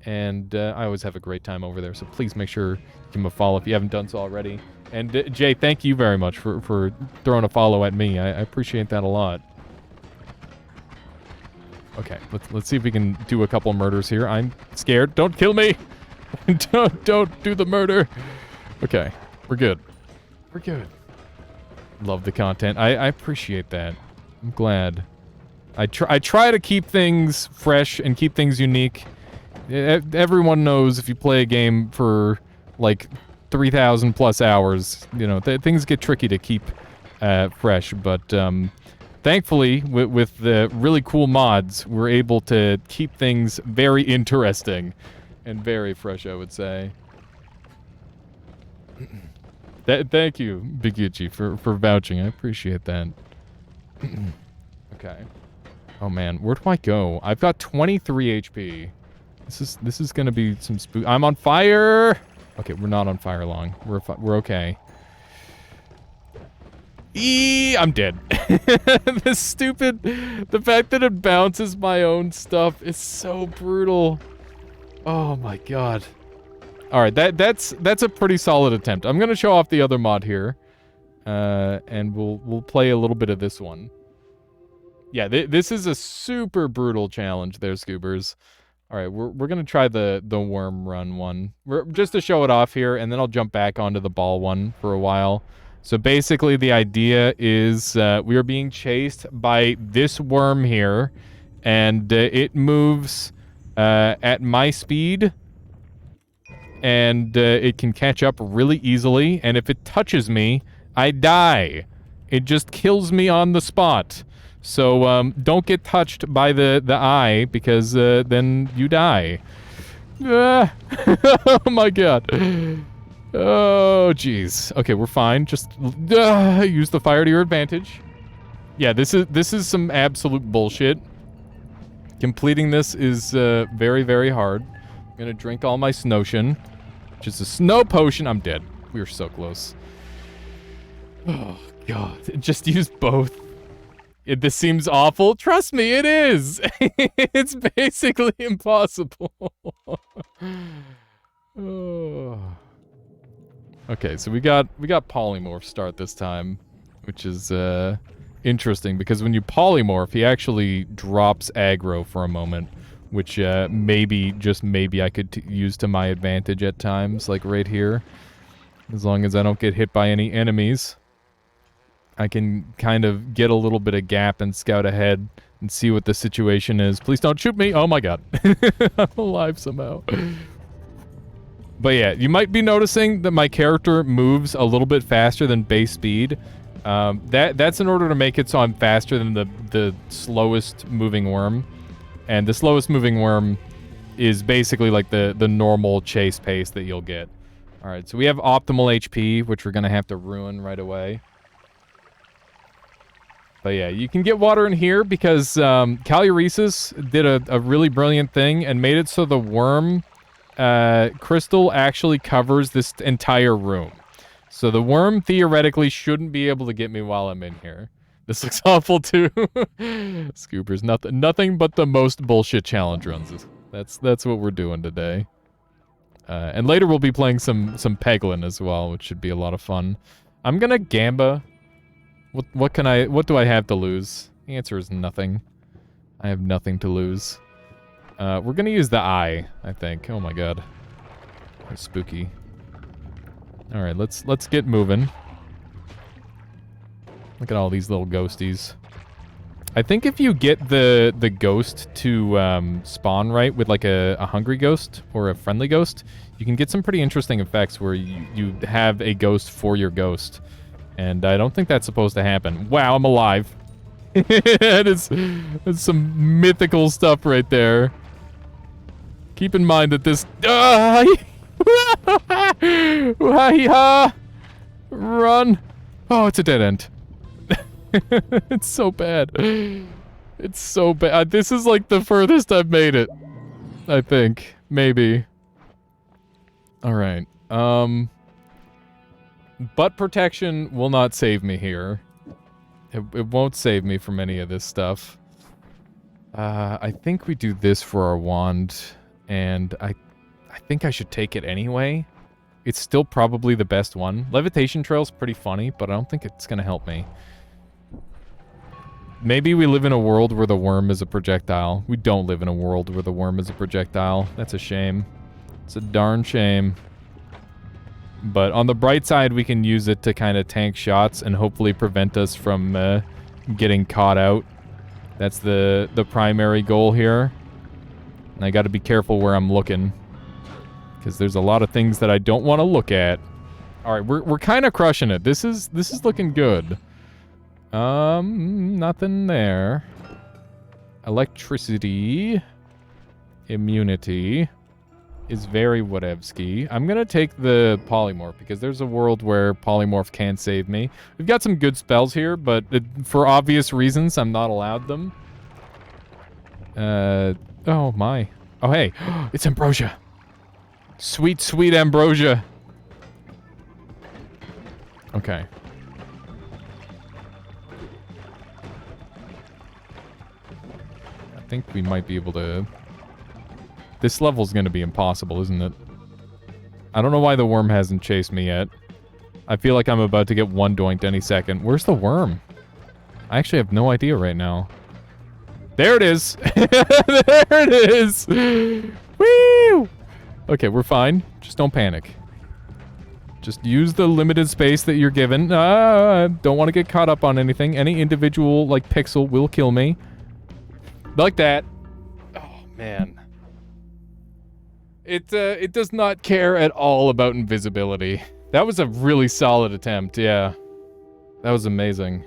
A: and I always have a great time over there. So please make sure you give him a follow if you haven't done so already. And Jay, thank you very much for throwing a follow at me. I appreciate that a lot. Okay, let's see if we can do a couple murders here. I'm scared. Don't kill me. don't do the murder. Okay, we're good. We're good. Love the content. I appreciate that. I'm glad. I try to keep things fresh and keep things unique. Everyone knows if you play a game for like 3,000 plus hours, you know, things get tricky to keep fresh, but thankfully with the really cool mods, we're able to keep things very interesting and very fresh, I would say. Thank you, Biguchi, for vouching. I appreciate that. Okay. Oh man, where do I go? I've got 23 HP. This is gonna be some spook. I'm on fire. Okay, we're not on fire long. We're okay. I'm dead. The fact that it bounces my own stuff is so brutal. Oh my god. All right, that's a pretty solid attempt. I'm gonna show off the other mod here, and we'll play a little bit of this one. Yeah, this is a super brutal challenge there, Scoobers. All right, we're gonna try the worm run one, just to show it off here, and then I'll jump back onto the ball one for a while. So basically, the idea is we are being chased by this worm here, and it moves at my speed, and it can catch up really easily. And if it touches me, I die. It just kills me on the spot. So don't get touched by the eye, because then you die. Oh my god. Oh jeez. Okay, we're fine. Just use the fire to your advantage. Yeah, this is some absolute bullshit. Completing this is very, very hard. I'm gonna drink all my snowtion, which is a snow potion. I'm dead. We were so close. Oh god. Just use both. This seems awful. Trust me, it is. It's basically impossible. Oh. Okay, so we got polymorph start this time, which is interesting because when you polymorph, he actually drops aggro for a moment, which maybe, just maybe, I could use to my advantage at times, like right here. As long as I don't get hit by any enemies, I can kind of get a little bit of gap and scout ahead and see what the situation is. Please don't shoot me. Oh my god. I'm alive somehow. But yeah, you might be noticing that my character moves a little bit faster than base speed. That's in order to make it so I'm faster than the slowest moving worm. And the slowest moving worm is basically like the normal chase pace that you'll get. Alright, so we have optimal HP, which we're going to have to ruin right away. But yeah, you can get water in here because Caluresis did a really brilliant thing and made it so the worm crystal actually covers this entire room. So the worm theoretically shouldn't be able to get me while I'm in here. This looks awful too. Scoopers, nothing but the most bullshit challenge runs. That's what we're doing today. And later we'll be playing some Peglin as well, which should be a lot of fun. I'm gonna Gamba. What do I have to lose? The answer is nothing. I have nothing to lose. We're gonna use the eye, I think. Oh my god. That's spooky. Alright, let's get moving. Look at all these little ghosties. I think if you get the ghost to spawn right with like a hungry ghost or a friendly ghost, you can get some pretty interesting effects where you have a ghost for your ghost. And I don't think that's supposed to happen. Wow, I'm alive. That's some mythical stuff right there. Keep in mind that this... Run! Oh, it's a dead end. It's so bad. It's so bad. This is like the furthest I've made it. I think. Maybe. Alright. Butt protection will not save me here. It won't save me from any of this stuff. I think we do this for our wand. And I think I should take it anyway. It's still probably the best one. Levitation Trail's pretty funny, but I don't think it's gonna help me. Maybe we live in a world where the worm is a projectile. We don't live in a world where the worm is a projectile. That's a shame. It's a darn shame. But on the bright side, we can use it to kind of tank shots and hopefully prevent us from getting caught out. That's the primary goal here. And I got to be careful where I'm looking, because there's a lot of things that I don't want to look at. All right, we're kind of crushing it. This is looking good. Nothing there. Electricity. Immunity is very whatevsky. I'm gonna take the polymorph because there's a world where polymorph can save me. We've got some good spells here, but for obvious reasons, I'm not allowed them. Oh my. Oh hey, it's ambrosia. Sweet, sweet ambrosia. Okay. I think we might be able to... This level's gonna be impossible, isn't it? I don't know why the worm hasn't chased me yet. I feel like I'm about to get one doinked any second. Where's the worm? I actually have no idea right now. There it is. There it is. Woo! Okay, we're fine. Just don't panic. Just use the limited space that you're given. Don't want to get caught up on anything. Any individual, like, pixel will kill me. Like that. Oh, man. It does not care at all about invisibility. That was a really solid attempt, yeah. That was amazing.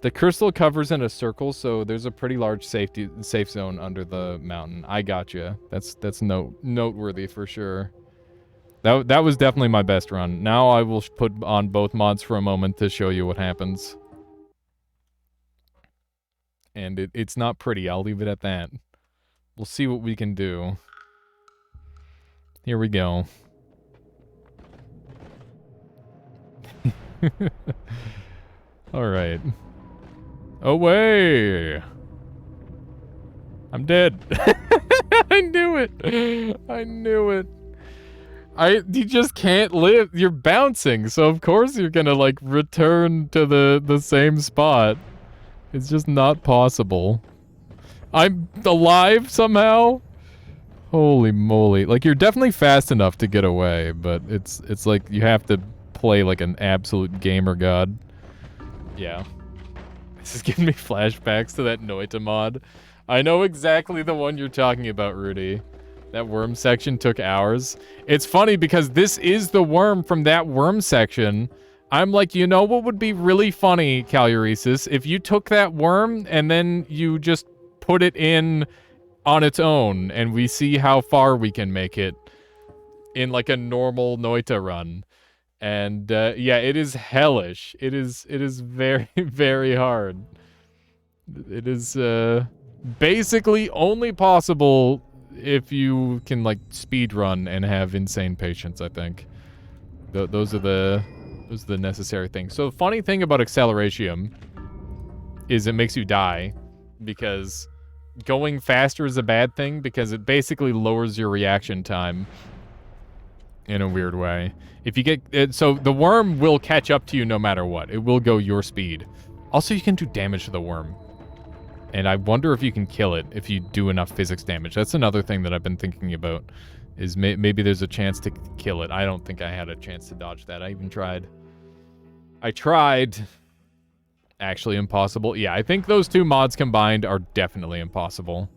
A: The crystal covers in a circle, so there's a pretty large safe zone under the mountain. I gotcha. That's noteworthy for sure. That was definitely my best run. Now I will put on both mods for a moment to show you what happens. And it's not pretty. I'll leave it at that. We'll see what we can do. Here we go. All right. Away! I'm dead. I knew it. I knew it. You just can't live. You're bouncing, so of course you're gonna, like, return to the same spot. It's just not possible. I'm alive somehow? Holy moly. Like, you're definitely fast enough to get away, but it's like you have to play like an absolute gamer god. Yeah. This is giving me flashbacks to that Noita mod. I know exactly the one you're talking about, Rudy. That worm section took hours. It's funny because this is the worm from that worm section. I'm like, you know what would be really funny, Caluresis, if you took that worm and then you just put it in on its own and we see how far we can make it in like a normal Noita run. And yeah, it is hellish. It is very, very hard. It is basically only possible if you can, like, speed run and have insane patience, I think. Those are the necessary things. So the funny thing about Acceleratium is it makes you die, because going faster is a bad thing, because it basically lowers your reaction time in a weird way. If you get... so the worm will catch up to you no matter what. It will go your speed. Also, you can do damage to the worm. And I wonder if you can kill it if you do enough physics damage. That's another thing that I've been thinking about, is maybe there's a chance to kill it. I don't think I had a chance to dodge that. I even tried. I tried. Actually impossible. Yeah, I think those two mods combined are definitely impossible.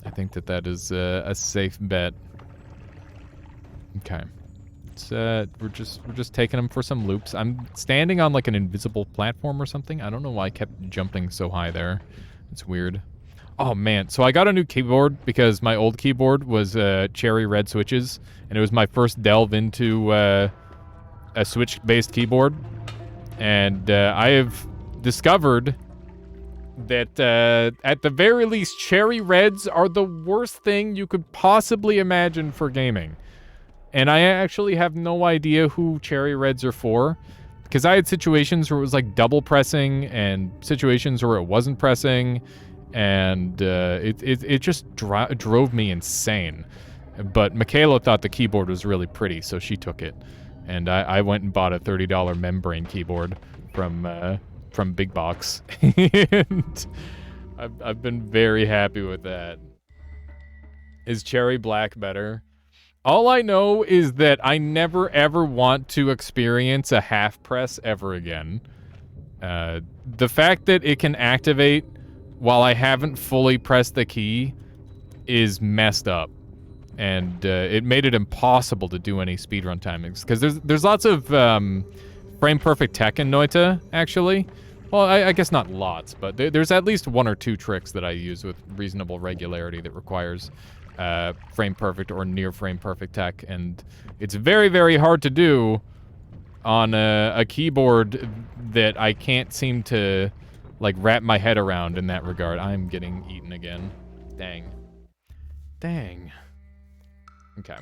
A: I think that is a safe bet. Okay. It's, we're just taking them for some loops. I'm standing on like an invisible platform or something. I don't know why I kept jumping so high there. It's weird. Oh man, so I got a new keyboard because my old keyboard was cherry red switches, and it was my first delve into a switch-based keyboard. And I have discovered that at the very least, cherry reds are the worst thing you could possibly imagine for gaming. And I actually have no idea who cherry reds are for, because I had situations where it was like double pressing and situations where it wasn't pressing, and it just drove me insane. But Michaela thought the keyboard was really pretty, so she took it. And I went and bought a $30 membrane keyboard from Big Box. And I've been very happy with that. Is cherry black better? All I know is that I never ever want to experience a half press ever again. The fact that it can activate while I haven't fully pressed the key is messed up. And it made it impossible to do any speedrun timings. Because there's lots of frame perfect tech in Noita, actually. Well, I guess not lots, but there's at least one or two tricks that I use with reasonable regularity that requires frame perfect or near frame perfect tech, and it's very, very hard to do on a keyboard that I can't seem to, like, wrap my head around in that regard. I'm getting eaten again. Dang. Dang. Okay.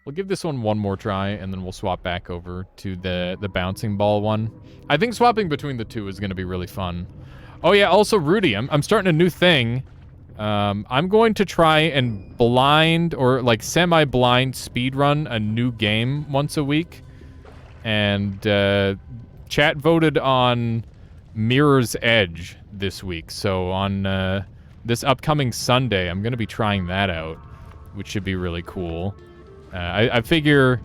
A: We'll give this one more try, and then we'll swap back over to the bouncing ball one. I think swapping between the two is going to be really fun. Oh yeah, also Rudy, I'm starting a new thing. I'm going to try and blind or like semi-blind speedrun a new game once a week. And chat voted on Mirror's Edge this week. So on this upcoming Sunday, I'm going to be trying that out, which should be really cool. I figure,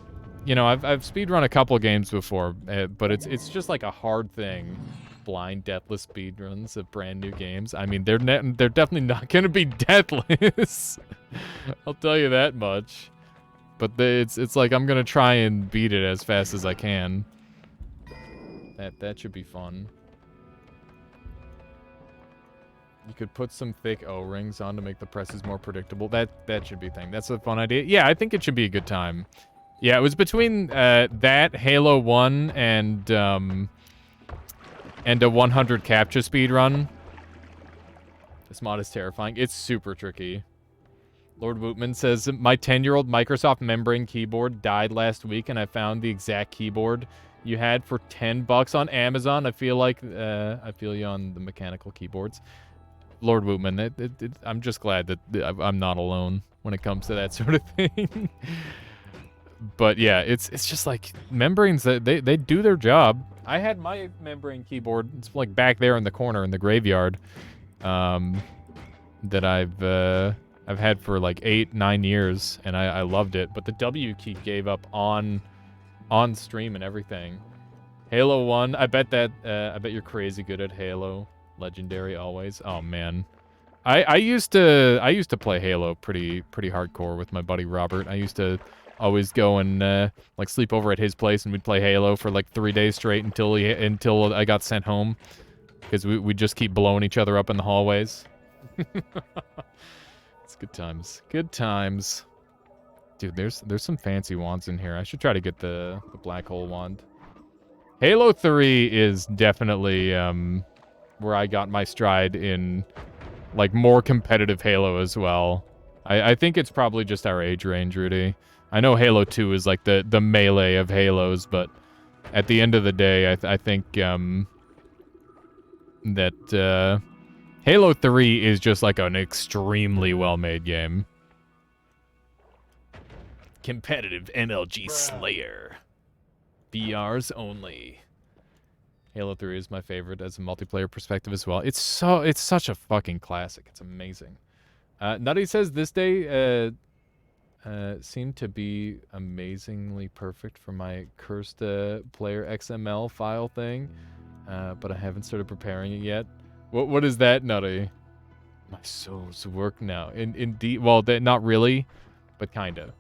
A: you know, I've speedrun a couple games before, but it's just like a hard thing. Blind, deathless speedruns of brand new games. I mean, they're definitely not going to be deathless. I'll tell you that much. But it's like I'm going to try and beat it as fast as I can. That should be fun. You could put some thick O-rings on to make the presses more predictable. That should be a thing. That's a fun idea. Yeah, I think it should be a good time. Yeah, it was between that, Halo 1, and a 100 capture speed run. This mod is terrifying. It's super tricky. Lord Wootman says, my 10-year-old Microsoft membrane keyboard died last week, and I found the exact keyboard you had for $10 on Amazon. I feel like I feel you on the mechanical keyboards. Lord Wootman, I'm just glad that I'm not alone when it comes to that sort of thing. But yeah, it's just like membranes, they do their job. I had my membrane keyboard, it's like back there in the corner in the graveyard, that I've had for like 8-9 years, and I loved it. But the W key gave up on stream and everything. Halo 1, I bet you're crazy good at Halo. Legendary always. Oh man, I used to play Halo pretty hardcore with my buddy Robert. I used to always go and like sleep over at his place, and we'd play Halo for like 3 days straight until I got sent home, because we'd just keep blowing each other up in the hallways. It's good times. Good times. Dude, there's some fancy wands in here. I should try to get the black hole wand. Halo 3 is definitely where I got my stride in like more competitive Halo as well. I think it's probably just our age range, Rudy. I know Halo 2 is like the melee of Halos, but at the end of the day, I think that Halo 3 is just like an extremely well-made game. Competitive MLG Slayer. BRs only. Halo 3 is my favorite as a multiplayer perspective as well. It's such a fucking classic. It's amazing. Nutty says this day seemed to be amazingly perfect for my cursed player XML file thing, but I haven't started preparing it yet. What is that, Nutty? My soul's work now. Indeed, well, not really, but kinda.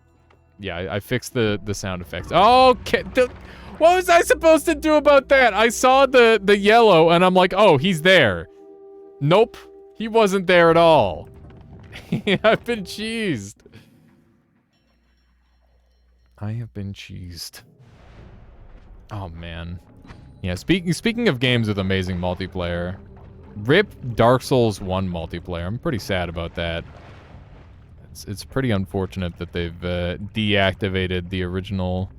A: Yeah, I fixed the sound effects. Oh, what was I supposed to do about that? I saw the yellow, and I'm like, oh, he's there. Nope, he wasn't there at all. I've been cheesed. I have been cheesed. Oh, man. Yeah, speaking of games with amazing multiplayer, RIP Dark Souls 1 multiplayer. I'm pretty sad about that. It's pretty unfortunate that they've deactivated the original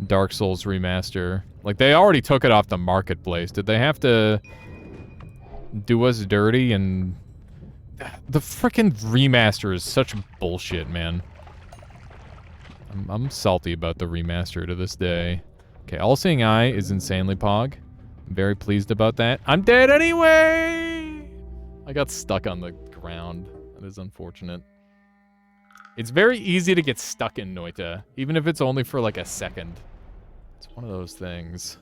A: Dark Souls remaster. Like, they already took it off the marketplace. Did they have to do us dirty? And the frickin' remaster is such bullshit, man. I'm salty about the remaster to this day. Okay, All Seeing Eye is insanely pog. I'm very pleased about that. I'm dead anyway! I got stuck on the ground. That is unfortunate. It's very easy to get stuck in Noita, even if it's only for like a second. It's one of those things.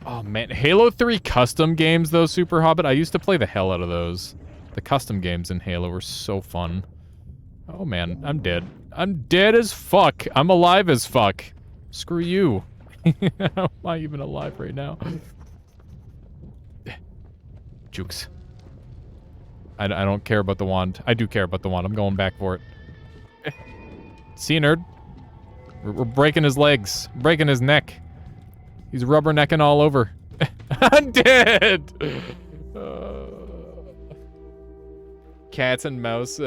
A: Oh man, Halo 3 custom games though, Super Hobbit, I used to play the hell out of those. The custom games in Halo were so fun. Oh man, I'm dead. I'm dead as fuck. I'm alive as fuck. Screw you. How am I even alive right now? Jukes. I don't care about the wand. I do care about the wand. I'm going back for it. See, nerd? We're breaking his legs. Breaking his neck. He's rubbernecking all over. I'm dead! Cat and mouse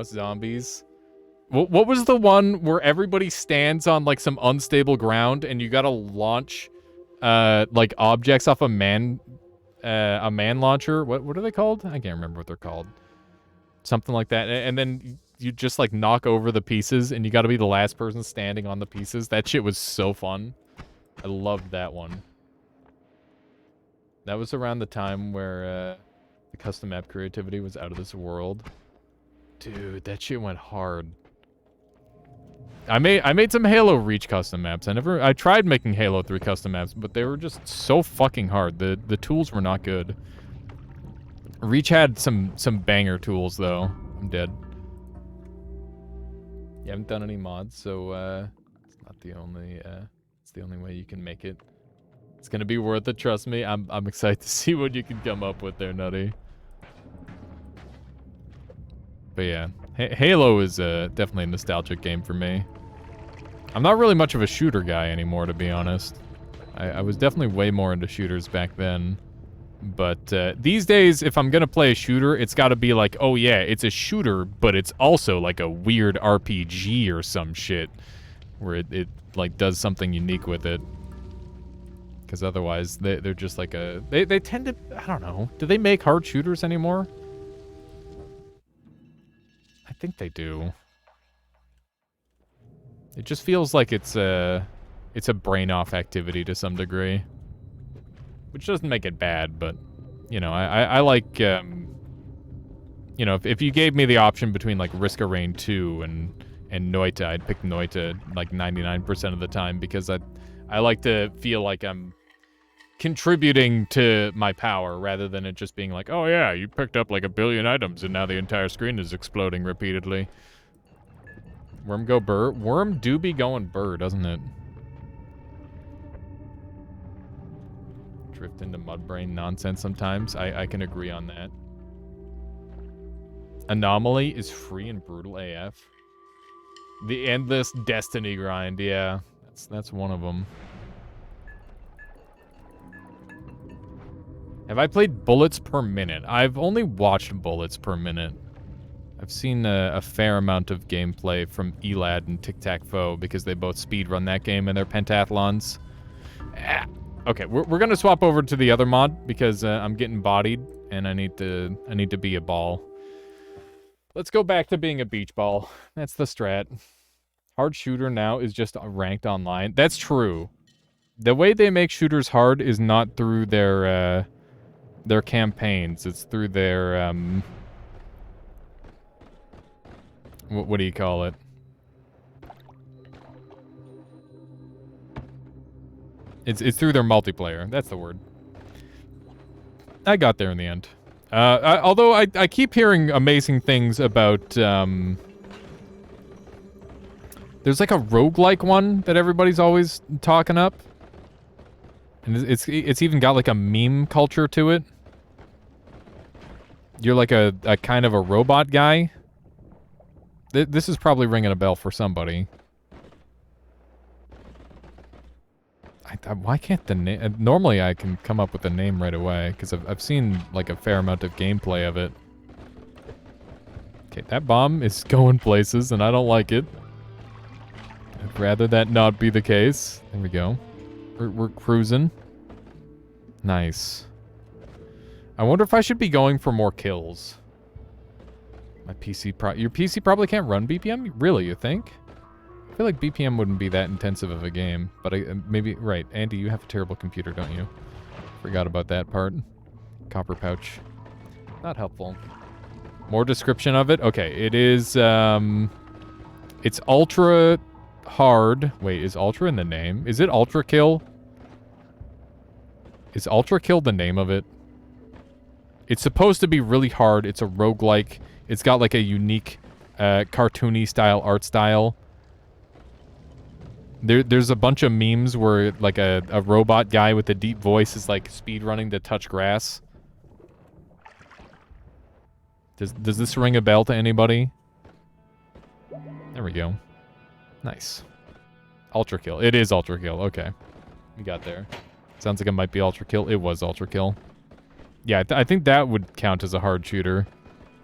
A: zombies. What was the one where everybody stands on like some unstable ground and you gotta launch like objects off a man launcher? What are they called? I can't remember what they're called. Something like that. And then you just like knock over the pieces and you gotta be the last person standing on the pieces. That shit was so fun. I loved that one. That was around the time where the custom map creativity was out of this world. Dude, that shit went hard. I made some Halo Reach custom maps. I tried making Halo 3 custom maps, but they were just so fucking hard. The tools were not good. Reach had some banger tools though. I'm dead. You haven't done any mods, so it's not the only it's the only way you can make it. It's gonna be worth it, trust me. I'm excited to see what you can come up with there, Nutty. But yeah, Halo is definitely a nostalgic game for me. I'm not really much of a shooter guy anymore, to be honest. I was definitely way more into shooters back then. But these days, if I'm gonna play a shooter, it's gotta be like, oh yeah, it's a shooter, but it's also like a weird RPG or some shit. Where it like does something unique with it. Because otherwise, they're just like a... They tend to... I don't know. Do they make hard shooters anymore? I think they do. It just feels like it's a brain-off activity to some degree. Which doesn't make it bad, but... You know, I like... you know, if you gave me the option between, like, Risk of Rain 2 and Noita, I'd pick Noita, like, 99% of the time, because I like to feel like I'm contributing to my power rather than it just being like, oh yeah, you picked up like 1 billion items and now the entire screen is exploding repeatedly. Worm go burr? Worm do be going burr, doesn't it? Drift into mudbrain nonsense sometimes. I can agree on that. Anomaly is free and brutal AF. The endless Destiny grind, yeah. That's one of them. Have I played Bullets Per Minute? I've only watched Bullets Per Minute. I've seen a fair amount of gameplay from Elad and Tic-Tac-Foe because they both speedrun that game in their pentathlons. Okay, we're gonna swap over to the other mod because I'm getting bodied and I need to be a ball. Let's go back to being a beach ball. That's the strat. Hard shooter now is just ranked online. That's true. The way they make shooters hard is not through their campaigns. It's through their, what do you call it? It's through their multiplayer. That's the word. I got there in the end. Although I keep hearing amazing things about, there's like a roguelike one that everybody's always talking up. And it's even got like a meme culture to it. You're like a kind of a robot guy. This is probably ringing a bell for somebody. Why can't the name... Normally I can come up with the name right away, because I've seen like a fair amount of gameplay of it. Okay, that bomb is going places, and I don't like it. I'd rather that not be the case. There we go. We're cruising. Nice. I wonder if I should be going for more kills. My PC your PC probably can't run BPM? Really, you think? I feel like BPM wouldn't be that intensive of a game, but maybe... Right, Andy, you have a terrible computer, don't you? Forgot about that part. Copper pouch. Not helpful. More description of it? Okay, it is, it's ultra hard. Wait, is ultra in the name? Is it ultra kill? Is ultra kill the name of it? It's supposed to be really hard. It's a roguelike. It's got like a unique, cartoony style art style. There's a bunch of memes where like a robot guy with a deep voice is like speedrunning to touch grass. Does this ring a bell to anybody? There we go. Nice. Ultra kill. It is ultra kill. Okay. We got there. Sounds like it might be ultra kill. It was ultra kill. Yeah, I think that would count as a hard shooter.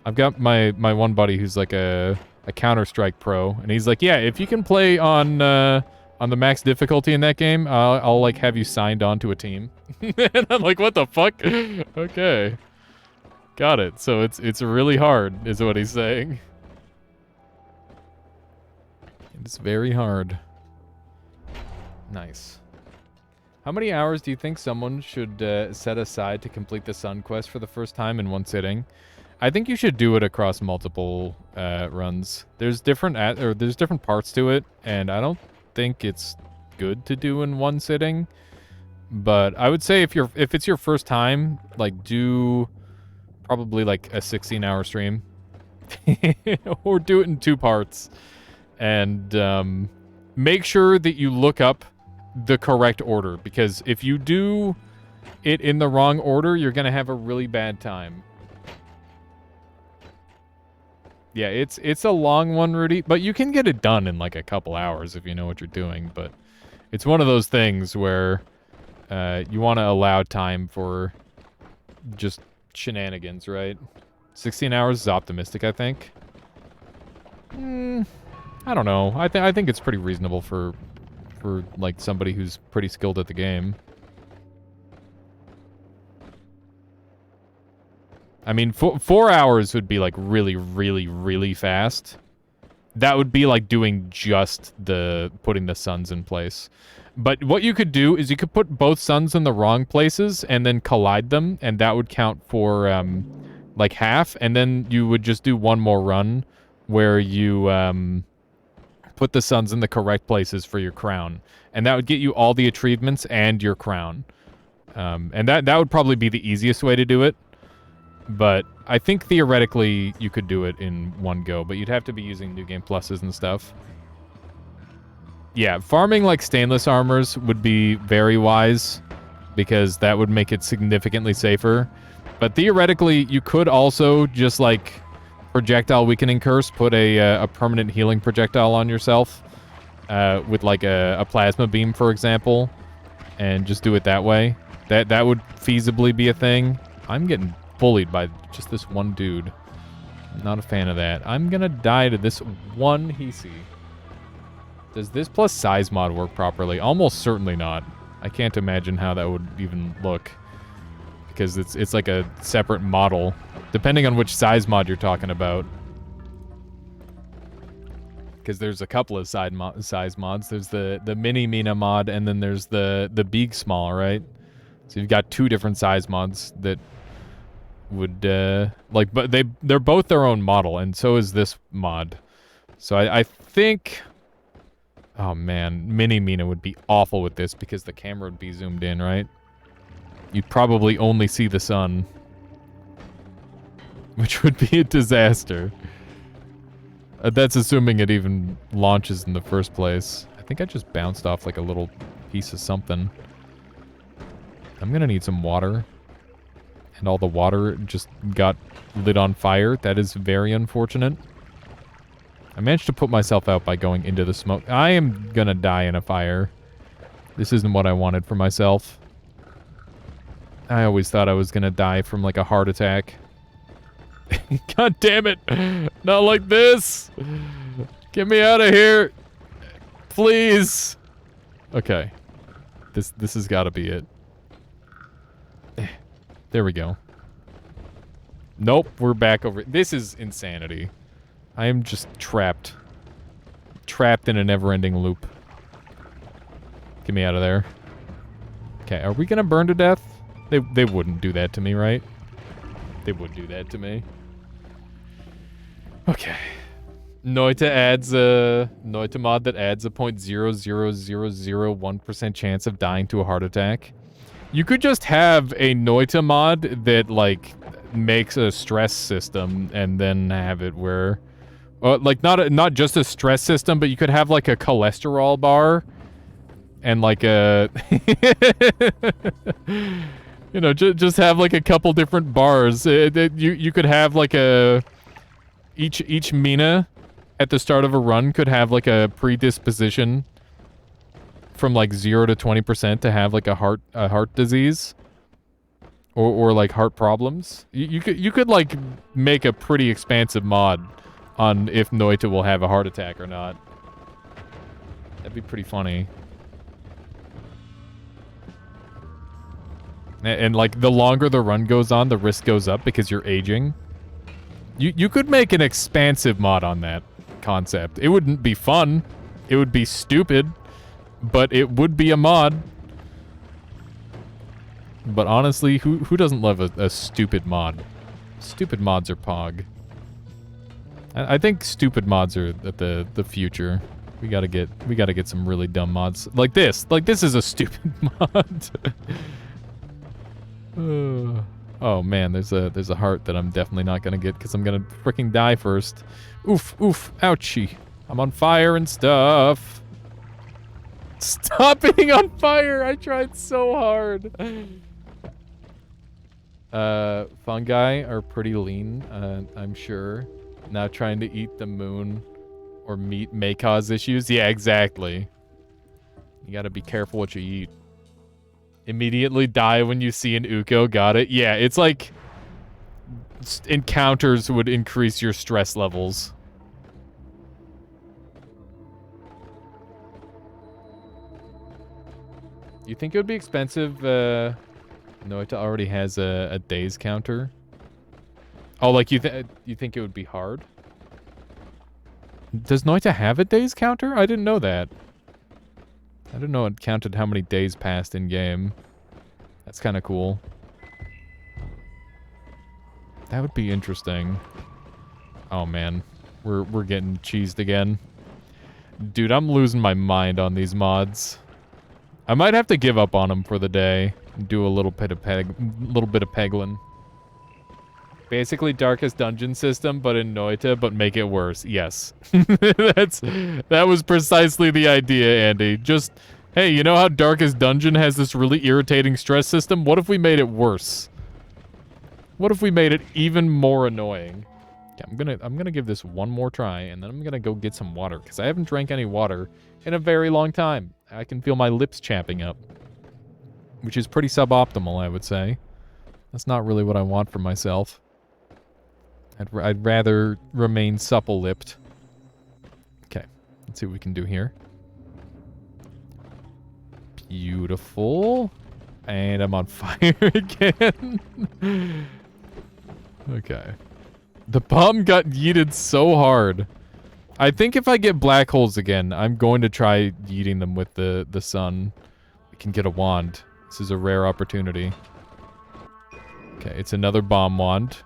A: I've got my one buddy who's like a Counter-Strike pro, and he's like, yeah, if you can play on the max difficulty in that game, I'll like have you signed on to a team. And I'm like, what the fuck? Okay. Got it. So it's really hard, is what he's saying. It's very hard. Nice. How many hours do you think someone should set aside to complete the Sun Quest for the first time in one sitting? I think you should do it across multiple runs. There's different there's different parts to it, and I don't think it's good to do in one sitting. But I would say if it's your first time, like do probably like a 16-hour stream, or do it in 2 parts, and make sure that you look up the correct order, because if you do it in the wrong order, you're gonna have a really bad time. Yeah, it's a long one, Rudy, but you can get it done in like a couple hours if you know what you're doing. But it's one of those things where you want to allow time for just shenanigans, right? 16 hours is optimistic, I think. I don't know. I think it's pretty reasonable for like somebody who's pretty skilled at the game. I mean, 4 hours would be like really, really, really fast. That would be like doing just putting the suns in place. But what you could do is you could put both suns in the wrong places and then collide them, and that would count for like half. And then you would just do one more run where you put the suns in the correct places for your crown, and that would get you all the achievements and your crown. And that would probably be the easiest way to do it. But I think theoretically you could do it in one go, but you'd have to be using New Game Pluses and stuff. Yeah, farming like stainless armors would be very wise, because that would make it significantly safer. But theoretically, you could also just like projectile weakening curse, put a permanent healing projectile on yourself with like a plasma beam, for example, and just do it that way. That would feasibly be a thing. I'm getting bullied by just this one dude. Not a fan of that. I'm gonna die to this one Hisi. Does this plus size mod work properly? Almost certainly not. I can't imagine how that would even look, because it's like a separate model, depending on which size mod you're talking about. Because there's a couple of size mods. There's the mini Mina mod, and then there's the big small, right? So you've got 2 different size mods that would like, but they're both their own model, and so is this mod. So I think, oh man, mini Mina would be awful with this, because the camera would be zoomed in, right? You'd probably only see the sun, which would be a disaster. That's assuming it even launches in the first place. I think I just bounced off like a little piece of something. I'm gonna need some water. And all the water just got lit on fire. That is very unfortunate. I managed to put myself out by going into the smoke. I am gonna die in a fire. This isn't what I wanted for myself. I always thought I was gonna die from like a heart attack. God damn it! Not like this! Get me out of here! Please! Okay. This has gotta be it. There we go. Nope, we're back over. This is insanity. I am just trapped. Trapped in a never-ending loop. Get me out of there. Okay, are we gonna burn to death? They wouldn't do that to me, right? They would do that to me. Okay. Noita adds a Noita mod that adds a 0.00001% chance of dying to a heart attack. You could just have a Noita mod that like makes a stress system, and then have it where, like not just a stress system, but you could have like a cholesterol bar, and like a, you know, just have like a couple different bars. You could have like a each Mina at the start of a run could have like a predisposition from like 0 to 20% to have like a heart disease, or like heart problems. You could like make a pretty expansive mod on if Noita will have a heart attack or not. That'd be pretty funny. And like the longer the run goes on, the risk goes up because you're aging. You could make an expansive mod on that concept. It wouldn't be fun. It would be stupid. But it would be a mod. But honestly, who doesn't love a stupid mod? Stupid mods are pog. I think stupid mods are the future. We gotta get some really dumb mods like this. Like this is a stupid mod. Oh man, there's a heart that I'm definitely not gonna get because I'm gonna freaking die first. Oof, oof, ouchie. I'm on fire and stuff. Stop being on fire! I tried so hard. Fungi are pretty lean, I'm sure. Not trying to eat the moon or meat may cause issues. Yeah, exactly. You gotta be careful what you eat. Immediately die when you see an Uko. Got it? Yeah, it's like encounters would increase your stress levels. You think it would be expensive? Noita already has a days counter. Oh, like you think it would be hard? Does Noita have a days counter? I didn't know that. I didn't know it counted how many days passed in game. That's kind of cool. That would be interesting. Oh man, we're getting cheesed again. Dude, I'm losing my mind on these mods. I might have to give up on them for the day and do a little bit of peglin. Basically Darkest Dungeon system, but in Noita, but make it worse. Yes. That was precisely the idea, Andy. Just, hey, you know how Darkest Dungeon has this really irritating stress system? What if we made it worse? What if we made it even more annoying? Okay, I'm gonna give this one more try, and then I'm gonna go get some water, because I haven't drank any water in a very long time. I can feel my lips chapping up, which is pretty suboptimal, I would say. That's not really what I want for myself. I'd rather remain supple-lipped. Okay, let's see what we can do here. Beautiful. And I'm on fire again. Okay. The bomb got yeeted so hard. I think if I get black holes again, I'm going to try yeeting them with the sun. We can get a wand. This is a rare opportunity. Okay, it's another bomb wand,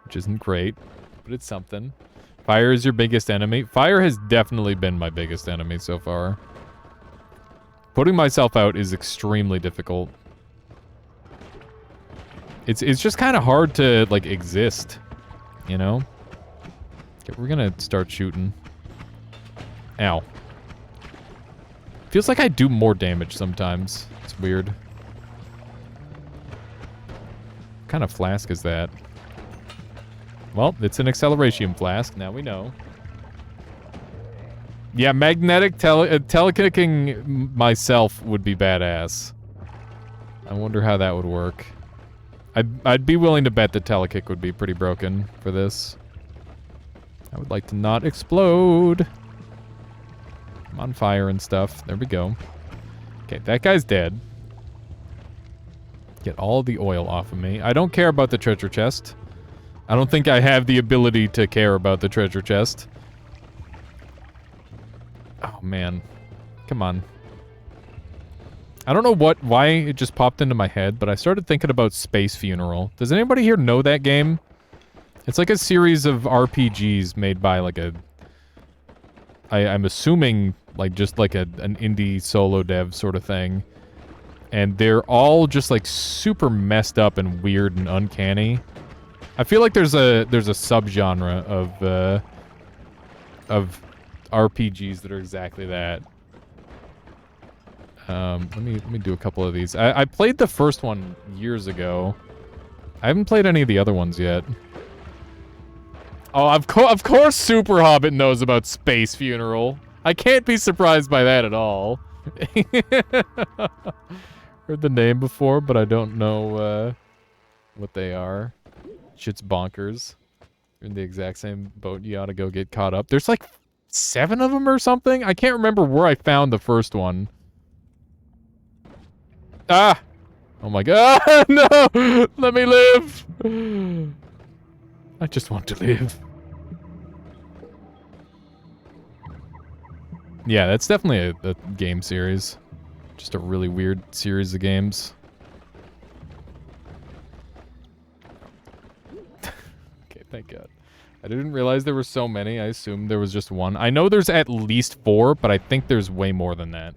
A: which isn't great, but it's something. Fire is your biggest enemy. Fire has definitely been my biggest enemy so far. Putting myself out is extremely difficult. It's just kind of hard to, like, exist, you know? Okay, we're gonna start shooting. Ow. Feels like I do more damage sometimes. It's weird. What kind of flask is that? Well, it's an acceleration flask. Now we know. Yeah, magnetic telekicking myself would be badass. I wonder how that would work. I'd be willing to bet the telekick would be pretty broken for this. I would like to not explode. I'm on fire and stuff. There we go. Okay, that guy's dead. Get all the oil off of me. I don't care about the treasure chest. I don't think I have the ability to care about the treasure chest. Oh, man. Come on. I don't know why it just popped into my head, but I started thinking about Space Funeral. Does anybody here know that game? It's like a series of RPGs made by like I'm assuming like just like an indie solo dev sort of thing. And they're all just like super messed up and weird and uncanny. I feel like there's a subgenre of RPGs that are exactly that. Let me do a couple of these. I played the first one years ago. I haven't played any of the other ones yet. Oh, of course Super Hobbit knows about Space Funeral. I can't be surprised by that at all. Heard the name before, but I don't know what they are. Shit's bonkers. You're in the exact same boat. You ought to go get caught up. There's like 7 of them or something. I can't remember where I found the first one. Ah! Oh my god, no! Let me live! I just want to live. Yeah, that's definitely a game series. Just a really weird series of games. I didn't realize there were so many. I assumed there was just one. I know there's at least 4, but I think there's way more than that.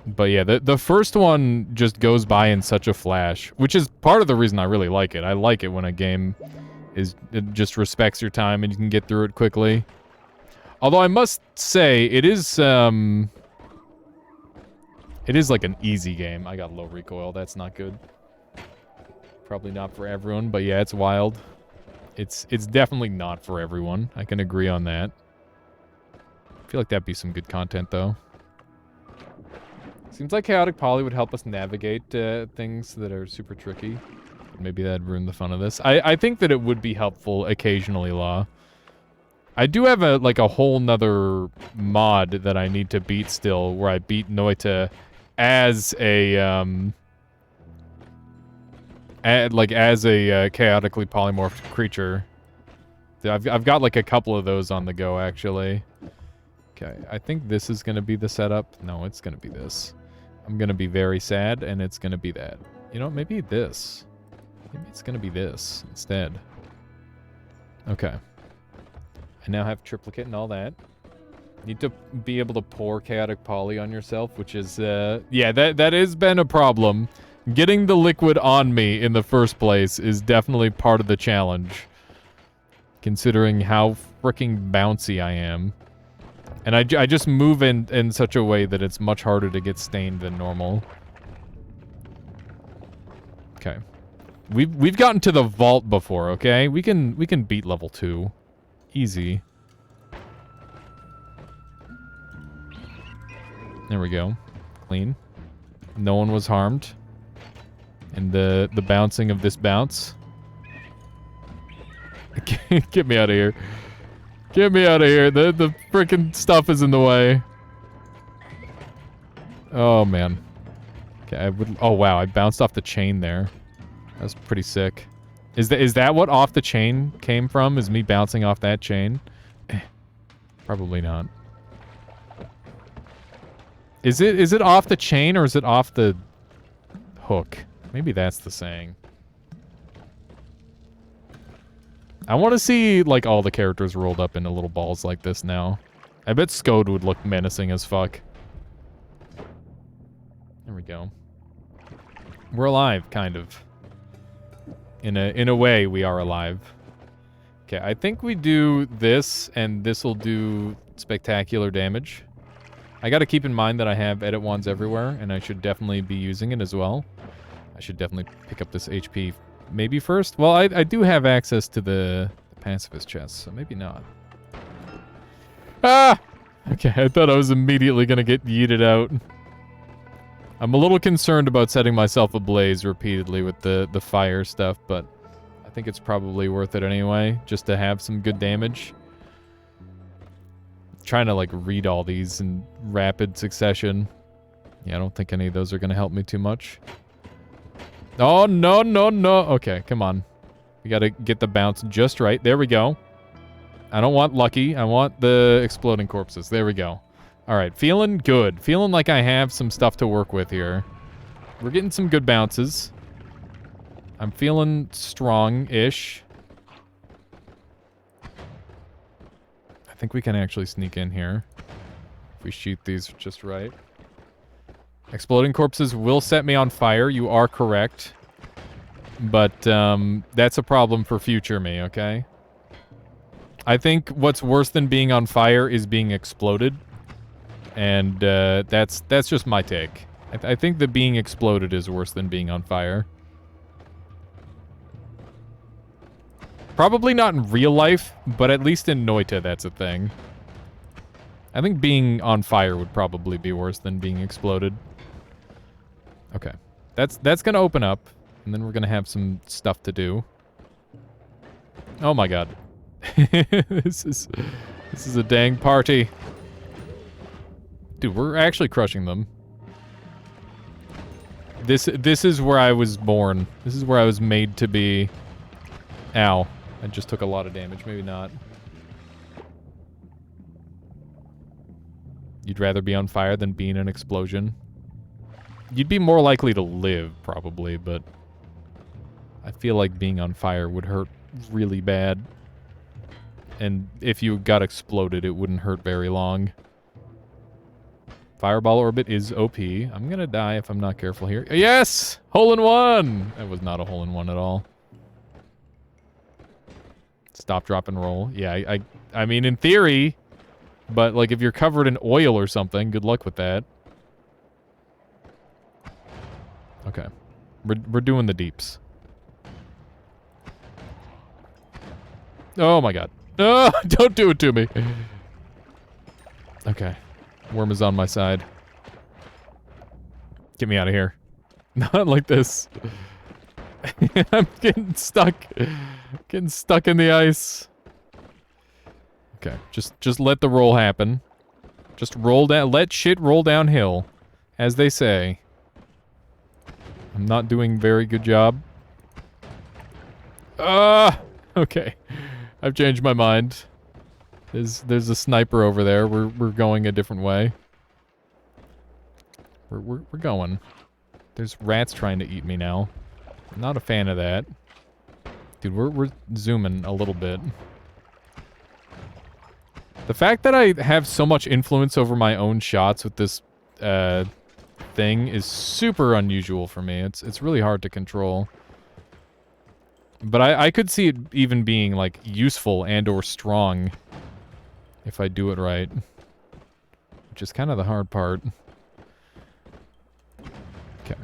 A: But yeah, the first one just goes by in such a flash, which is part of the reason I really like it. I like it when a game it just respects your time and you can get through it quickly. Although I must say, it is like an easy game. I got low recoil. That's not good. Probably not for everyone, but yeah, it's wild. It's definitely not for everyone. I can agree on that. I feel like that'd be some good content, though. Seems like Chaotic Poly would help us navigate things that are super tricky. Maybe that'd ruin the fun of this. I think that it would be helpful occasionally, Law. I do have a whole nother mod that I need to beat still, where I beat Noita as a chaotically polymorphed creature. I've got like a couple of those on the go actually. Okay, I think this is gonna be the setup. No, it's gonna be this. I'm gonna be very sad, and it's gonna be that. You know, maybe this. Maybe it's gonna be this instead. Okay. I now have triplicate and all that. Need to be able to pour chaotic poly on yourself, which is, yeah, that has been a problem. Getting the liquid on me in the first place is definitely part of the challenge. Considering how freaking bouncy I am. And I just move in such a way that it's much harder to get stained than normal. Okay. We've gotten to the vault before, okay? We can beat level 2. Easy. There we go. Clean. No one was harmed. And the bouncing of this bounce. Get me out of here. Get me out of here. The frickin' stuff is in the way. Oh, man. Okay, oh, wow. I bounced off the chain there. That was pretty sick. Is that what off the chain came from? Is me bouncing off that chain? Probably not. Is it off the chain or is it off the hook? Maybe that's the saying. I want to see like all the characters rolled up into little balls like this now. I bet Skode would look menacing as fuck. There we go. We're alive, kind of. In a way, we are alive. Okay, I think we do this, and this will do spectacular damage. I gotta keep in mind that I have edit wands everywhere, and I should definitely be using it as well. I should definitely pick up this HP maybe first. Well, I do have access to the pacifist chest, so maybe not. Ah! Okay, I thought I was immediately gonna get yeeted out. I'm a little concerned about setting myself ablaze repeatedly with the fire stuff, but I think it's probably worth it anyway, just to have some good damage. I'm trying to, like, read all these in rapid succession. Yeah, I don't think any of those are going to help me too much. Oh, no, no, no. Okay, come on. We got to get the bounce just right. There we go. I don't want lucky. I want the exploding corpses. There we go. All right, feeling good. Feeling like I have some stuff to work with here. We're getting some good bounces. I'm feeling strong-ish. I think we can actually sneak in here. If we shoot these just right. Exploding corpses will set me on fire. You are correct. But that's a problem for future me, okay? I think what's worse than being on fire is being exploded. And that's just my take. I think that being exploded is worse than being on fire. Probably not in real life, but at least in Noita that's a thing. I think being on fire would probably be worse than being exploded. Okay. That's gonna open up, and then we're gonna have some stuff to do. Oh my god. This is a dang party. Dude, we're actually crushing them. This is where I was born. This is where I was made to be. Ow. I just took a lot of damage. Maybe not. You'd rather be on fire than be in an explosion? You'd be more likely to live, probably, but I feel like being on fire would hurt really bad. And if you got exploded, it wouldn't hurt very long. Fireball orbit is OP. I'm gonna die if I'm not careful here. Yes! Hole in one! That was not a hole in one at all. Stop, drop, and roll. Yeah, I mean, in theory, but, like, if you're covered in oil or something, good luck with that. Okay. We're doing the deeps. Oh, my God. Oh, don't do it to me. Okay. Worm is on my side. Get me out of here. Not like this. I'm getting stuck. Getting stuck in the ice. Okay, just let the roll happen. Just roll down. Let shit roll downhill, as they say. I'm not doing very good job. Okay. I've changed my mind. There's a sniper over there. We're going a different way. We're going. There's rats trying to eat me now. I'm not a fan of that. Dude, we're zooming a little bit. The fact that I have so much influence over my own shots with this thing is super unusual for me. It's really hard to control. But I could see it even being, like, useful and or strong if I do it right. Which is kind of the hard part. Okay.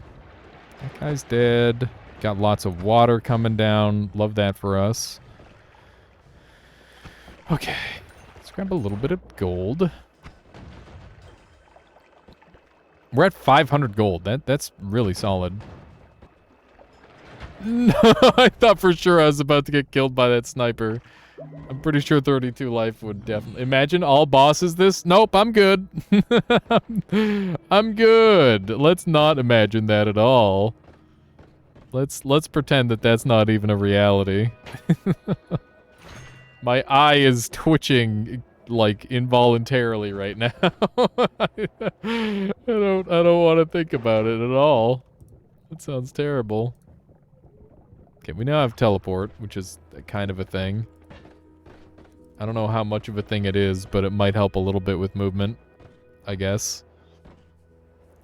A: That guy's dead. Got lots of water coming down. Love that for us. Okay. Let's grab a little bit of gold. We're at 500 gold. That's really solid. No, I thought for sure I was about to get killed by that sniper. I'm pretty sure 32 life would definitely... Imagine all bosses this? Nope, I'm good. I'm good. Let's not imagine that at all. Let's pretend that that's not even a reality. My eye is twitching, like, involuntarily right now. I don't want to think about it at all. That sounds terrible. Okay, we now have teleport, which is kind of a thing. I don't know how much of a thing it is, but it might help a little bit with movement, I guess.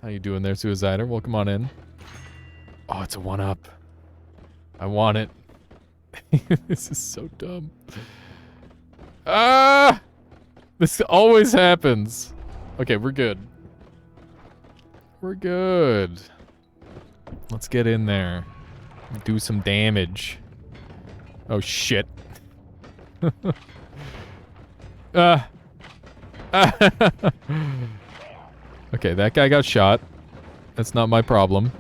A: How you doing there, Suicider? Welcome on in. Oh, it's a 1-up. I want it. This is so dumb. Ah! This always happens. Okay, we're good. We're good. Let's get in there. Do some damage. Oh, shit. Okay, that guy got shot. That's not my problem.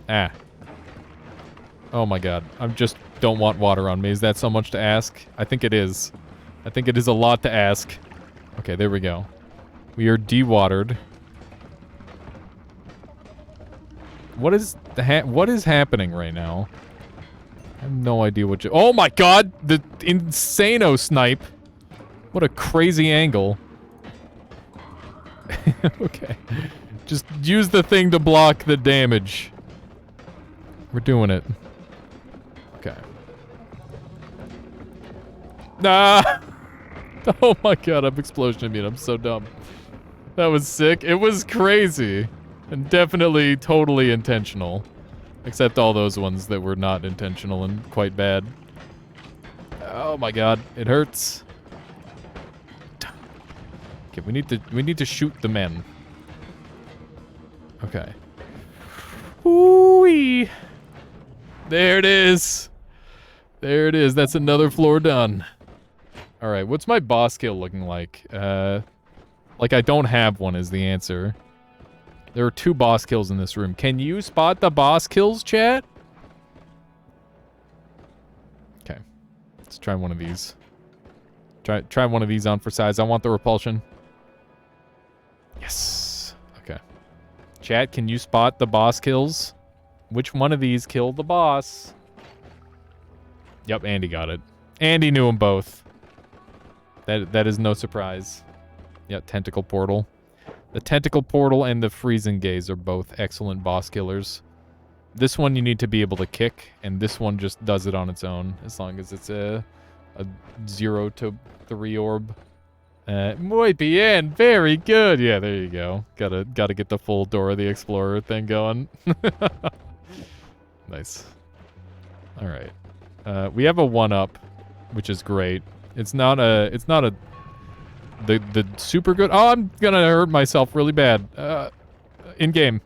A: Ah. Oh my god. I just don't want water on me. Is that so much to ask? I think it is. I think it is a lot to ask. Okay, there we go. We are dewatered. What is happening right now? I have no idea what you... Oh my god! The insano snipe! What a crazy angle. Okay. Just use the thing to block the damage. We're doing it. Okay. Ah! Oh my god, I'm explosion immune. I'm so dumb. That was sick. It was crazy. And definitely totally intentional. Except all those ones that were not intentional and quite bad. Oh my god, it hurts. Okay, we need to shoot the men. Okay. Ooh-wee. There it is. There it is. That's another floor done. Alright, what's my boss kill looking like? Like I don't have one is the answer. There are 2 boss kills in this room. Can you spot the boss kills, chat? Okay. Let's try one of these. Try one of these on for size. I want the repulsion. Yes. Okay. Chat, can you spot the boss kills? Which one of these killed the boss? Yep, Andy got it. Andy knew them both. That is no surprise. Yeah, tentacle portal. The tentacle portal and the freezing gaze are both excellent boss killers. This one you need to be able to kick, and this one just does it on its own, as long as it's a 0 to 3 orb. Muy bien, very good. Yeah, there you go. Gotta get the full Dora the Explorer thing going. Nice. All right. We have a 1-up, which is great. It's not the super good. Oh, I'm gonna hurt myself really bad. In game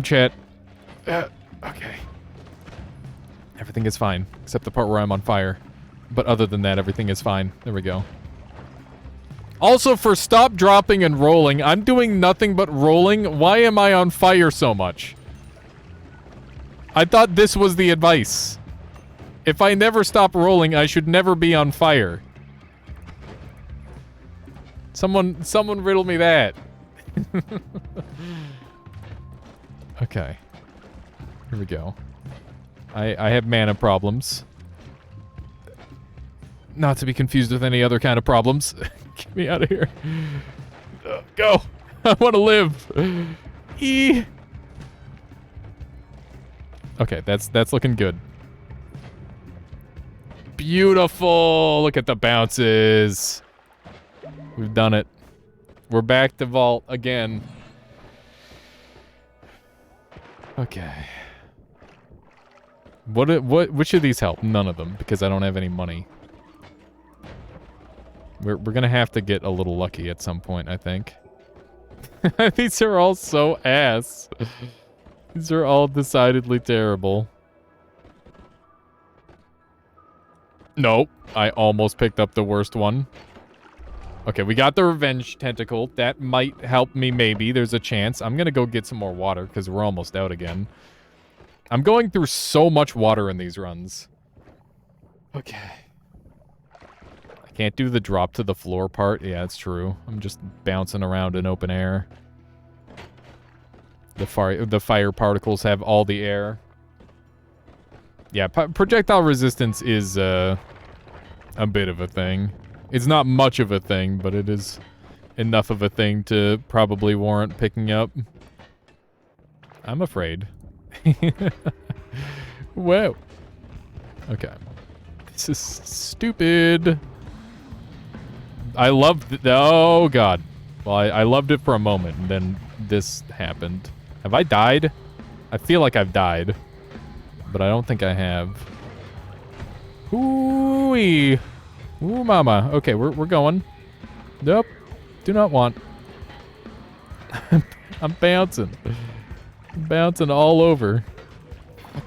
A: chat. Okay. Everything is fine, except the part where I'm on fire. But other than that, everything is fine. There we go. Also, for stop dropping and rolling, I'm doing nothing but rolling. Why am I on fire so much? I thought this was the advice. If I never stop rolling, I should never be on fire. Someone riddle me that. Okay. Here we go. I have mana problems. Not to be confused with any other kind of problems. Get me out of here. Go. I want to live. E. Okay, that's looking good. Beautiful. Look at the bounces. We've done it. We're back to vault again. Okay. Which of these help? None of them, because I don't have any money. We're gonna have to get a little lucky at some point, I think. These are all so ass. These are all decidedly terrible. Nope. I almost picked up the worst one. Okay, we got the revenge tentacle. That might help me maybe. There's a chance. I'm gonna go get some more water, because we're almost out again. I'm going through so much water in these runs. Okay. I can't do the drop to the floor part. Yeah, it's true. I'm just bouncing around in open air. The fire particles have all the air. Yeah, projectile resistance is a bit of a thing. It's not much of a thing, but it is enough of a thing to probably warrant picking up. I'm afraid. Whoa. Okay. This is stupid. I loved it. Oh, God. Well, I loved it for a moment, and then this happened. Have I died? I feel like I've died. But I don't think I have. Ooh-wee. Ooh, mama. Okay, we're going. Nope. Do not want. I'm bouncing. I'm bouncing all over.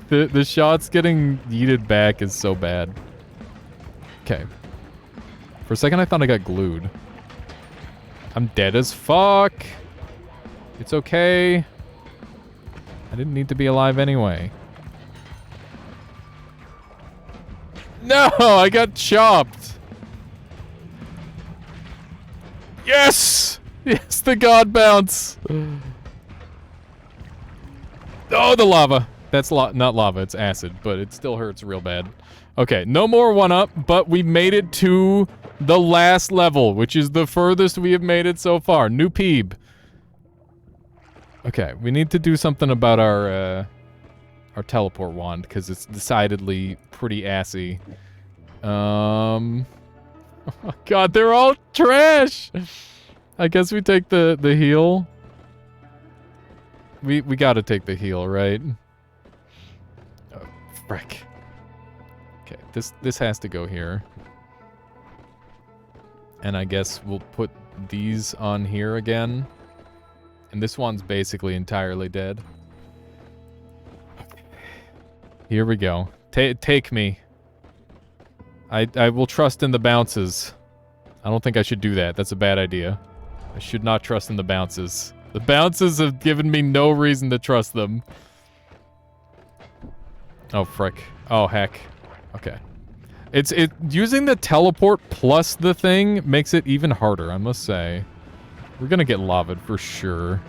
A: The shots getting yeeted back is so bad. Okay. For a second, I thought I got glued. I'm dead as fuck. It's okay. I didn't need to be alive anyway. No, I got chopped. Yes! Yes, the god bounce. Oh, the lava. That's not lava, it's acid, but it still hurts real bad. Okay, no more 1-up, but we made it to the last level, which is the furthest we have made it so far. New Peeb. Okay, we need to do something about our teleport wand, because it's decidedly pretty assy. Oh my god, they're all trash! I guess we take the heal. We gotta take the heal, right? Oh, frick. Okay, this has to go here. And I guess we'll put these on here again. And this one's basically entirely dead. Here we go. Take me. I will trust in the bounces. I don't think I should do that. That's a bad idea. I should not trust in the bounces. The bounces have given me no reason to trust them. Oh, frick. Oh, heck. Okay. Using the teleport plus the thing makes it even harder, I must say. We're gonna get lavaed for sure.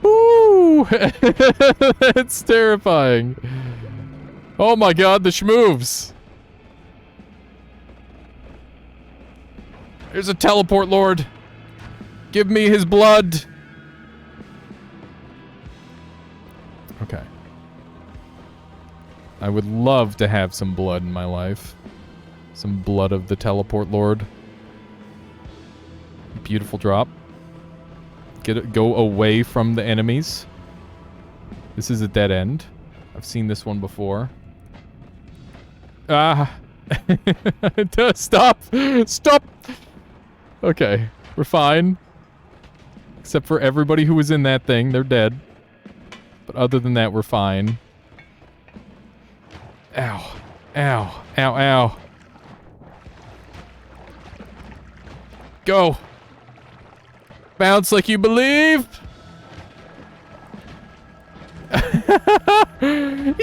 A: Woo! That's terrifying. Oh my god, the schmoves. There's a teleport lord. Give me his blood.
C: I would love to have some blood in my life. Some blood of the teleport lord. Beautiful drop. Go away from the enemies. This is a dead end. I've seen this one before. Ah! Stop! Stop! Okay, we're fine. Except for everybody who was in that thing, they're dead. But other than that, we're fine. Ow. Ow. Ow, ow. Go! Bounce like you believe! I'm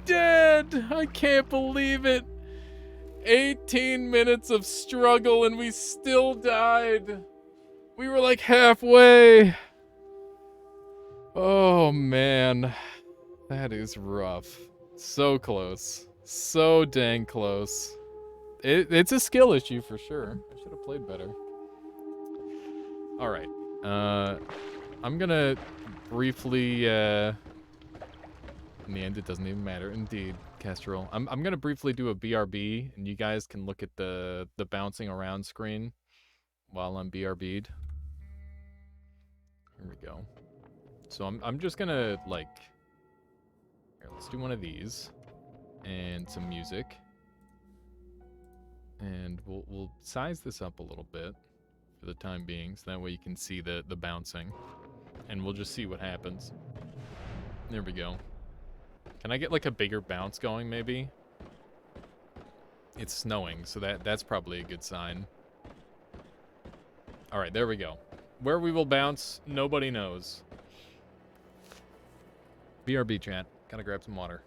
C: dead! I can't believe it! 18 minutes of struggle and we still died! We were like halfway! Oh man. That is rough. So close. So dang close. It's a skill issue for sure. I should have played better. Alright. I'm gonna briefly, in the end, it doesn't even matter. Indeed, Castrol. I'm gonna briefly do a BRB, and you guys can look at the bouncing around screen while I'm BRB'd. Here we go. So I'm just gonna, like... Here, let's do one of these. And some music. And we'll size this up a little bit for the time being, so that way you can see the bouncing. And we'll just see what happens. There we go. Can I get like a bigger bounce going, maybe? It's snowing, so that's probably a good sign. Alright, there we go. Where we will bounce, nobody knows. BRB chat. Gotta grab some water.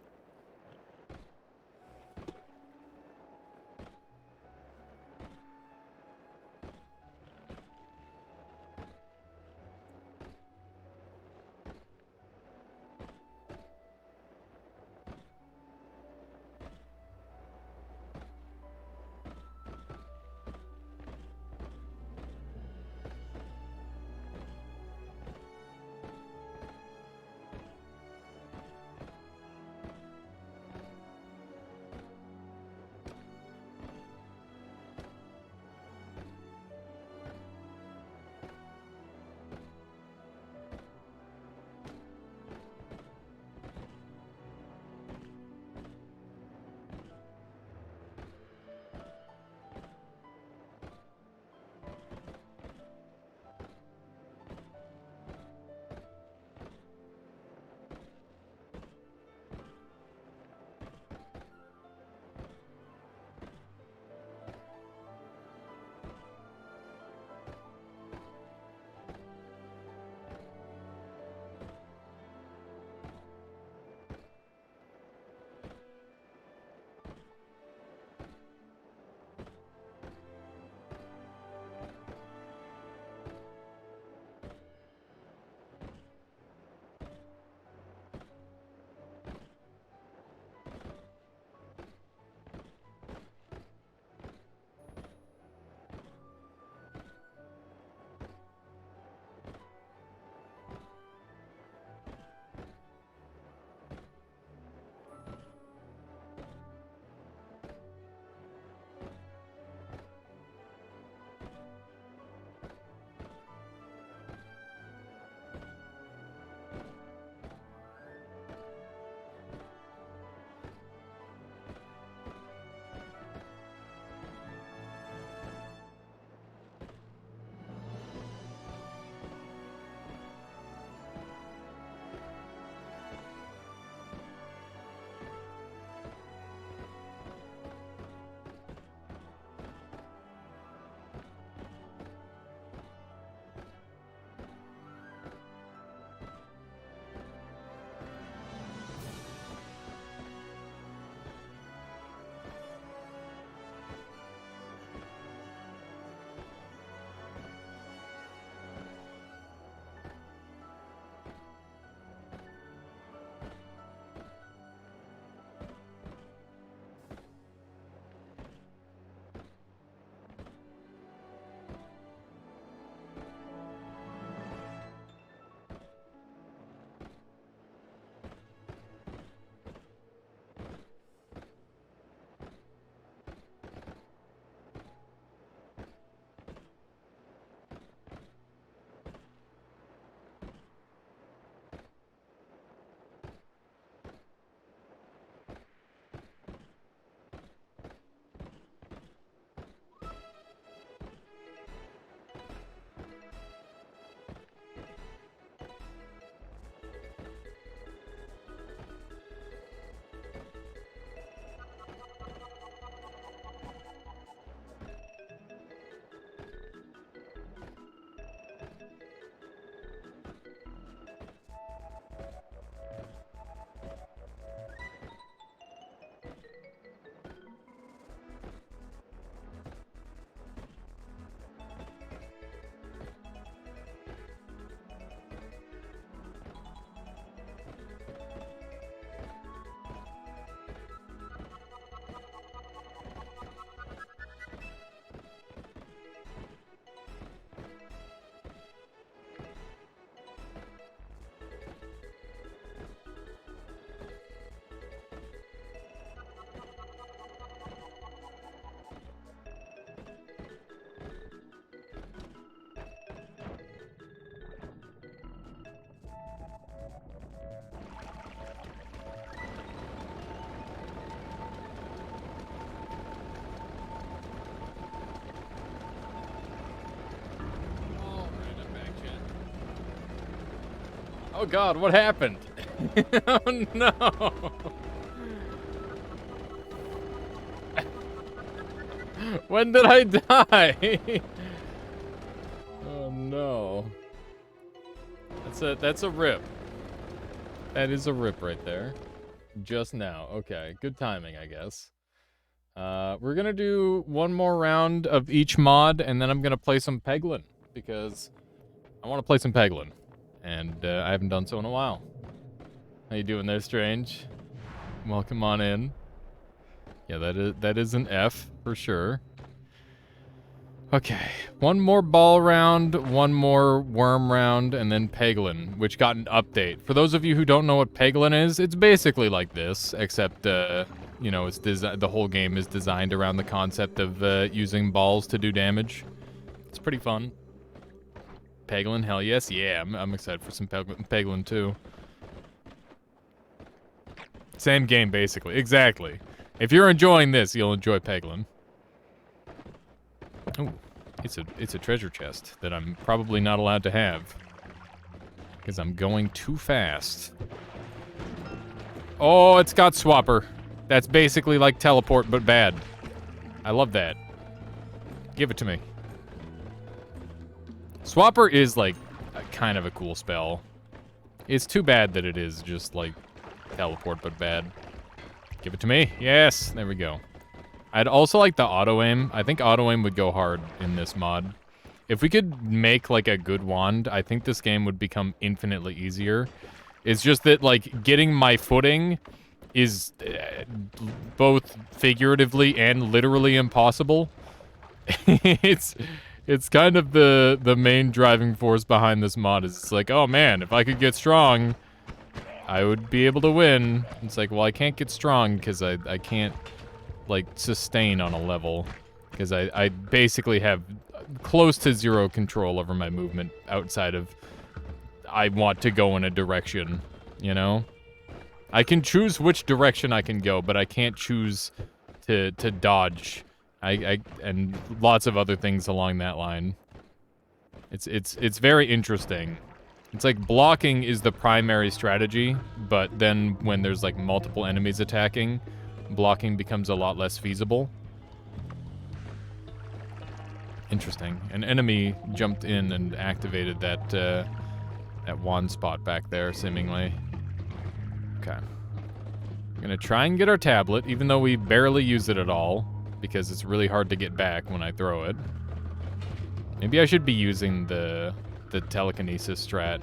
C: Oh god, what happened? Oh no! When did I die? Oh no. That's a rip. That is a rip right there. Just now. Okay, good timing, I guess. We're gonna do one more round of each mod, and then I'm gonna play some Peglin, because I want to play some Peglin, and I haven't done so in a while. How you doing there, Strange? Welcome on in. Yeah, that is an F for sure. Okay, one more ball round, one more worm round, and then Peglin, which got an update. For those of you who don't know what Peglin is, it's basically like this, except, you know, the whole game is designed around the concept of using balls to do damage. It's pretty fun. Peglin, hell yes, yeah, I'm excited for some Peglin too. Same game, basically, exactly. If you're enjoying this, you'll enjoy Peglin. Oh, it's a treasure chest that I'm probably not allowed to have, because I'm going too fast. Oh, it's got Swapper. That's basically like teleport, but bad. I love that. Give it to me. Swapper is like kind of a cool spell. It's too bad that it is just like teleport, but bad. Give it to me. Yes, there we go. I'd also like the auto-aim. I think auto-aim would go hard in this mod. If we could make, like, a good wand, I think this game would become infinitely easier. It's just that, like, getting my footing is both figuratively and literally impossible. It's kind of the main driving force behind this mod. Is it's like, oh man, if I could get strong, I would be able to win. It's like, well, I can't get strong because I can't, like, sustain on a level, because I basically have close to zero control over my movement outside of I want to go in a direction, you know? I can choose which direction I can go, but I can't choose to dodge. And lots of other things along that line. It's very interesting. It's like blocking is the primary strategy, but then when there's like multiple enemies attacking, blocking becomes a lot less feasible. Interesting. An enemy jumped in and activated that wand spot back there, seemingly. Okay. I'm gonna try and get our tablet, even though we barely use it at all, because it's really hard to get back when I throw it. Maybe I should be using the telekinesis strat.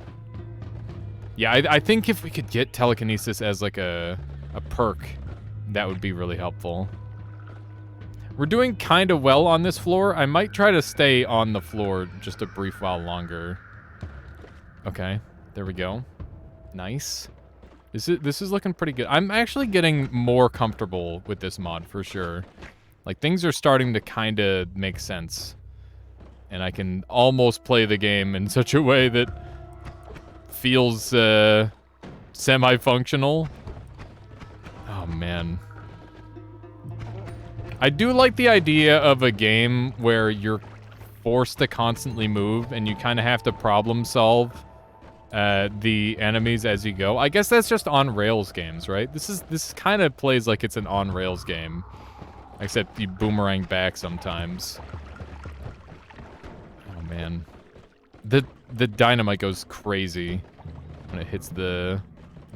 C: Yeah, I think if we could get telekinesis as like a perk, that would be really helpful. We're doing kind of well on this floor. I might try to stay on the floor just a brief while longer. Okay, there we go. Nice. This is looking pretty good. I'm actually getting more comfortable with this mod for sure. Like, things are starting to kind of make sense. And I can almost play the game in such a way that feels semi-functional. Oh, man. I do like the idea of a game where you're forced to constantly move and you kind of have to problem solve the enemies as you go. I guess that's just on-rails games, right? This kind of plays like it's an on-rails game. Except you boomerang back sometimes. Oh, man. The dynamite goes crazy when it hits the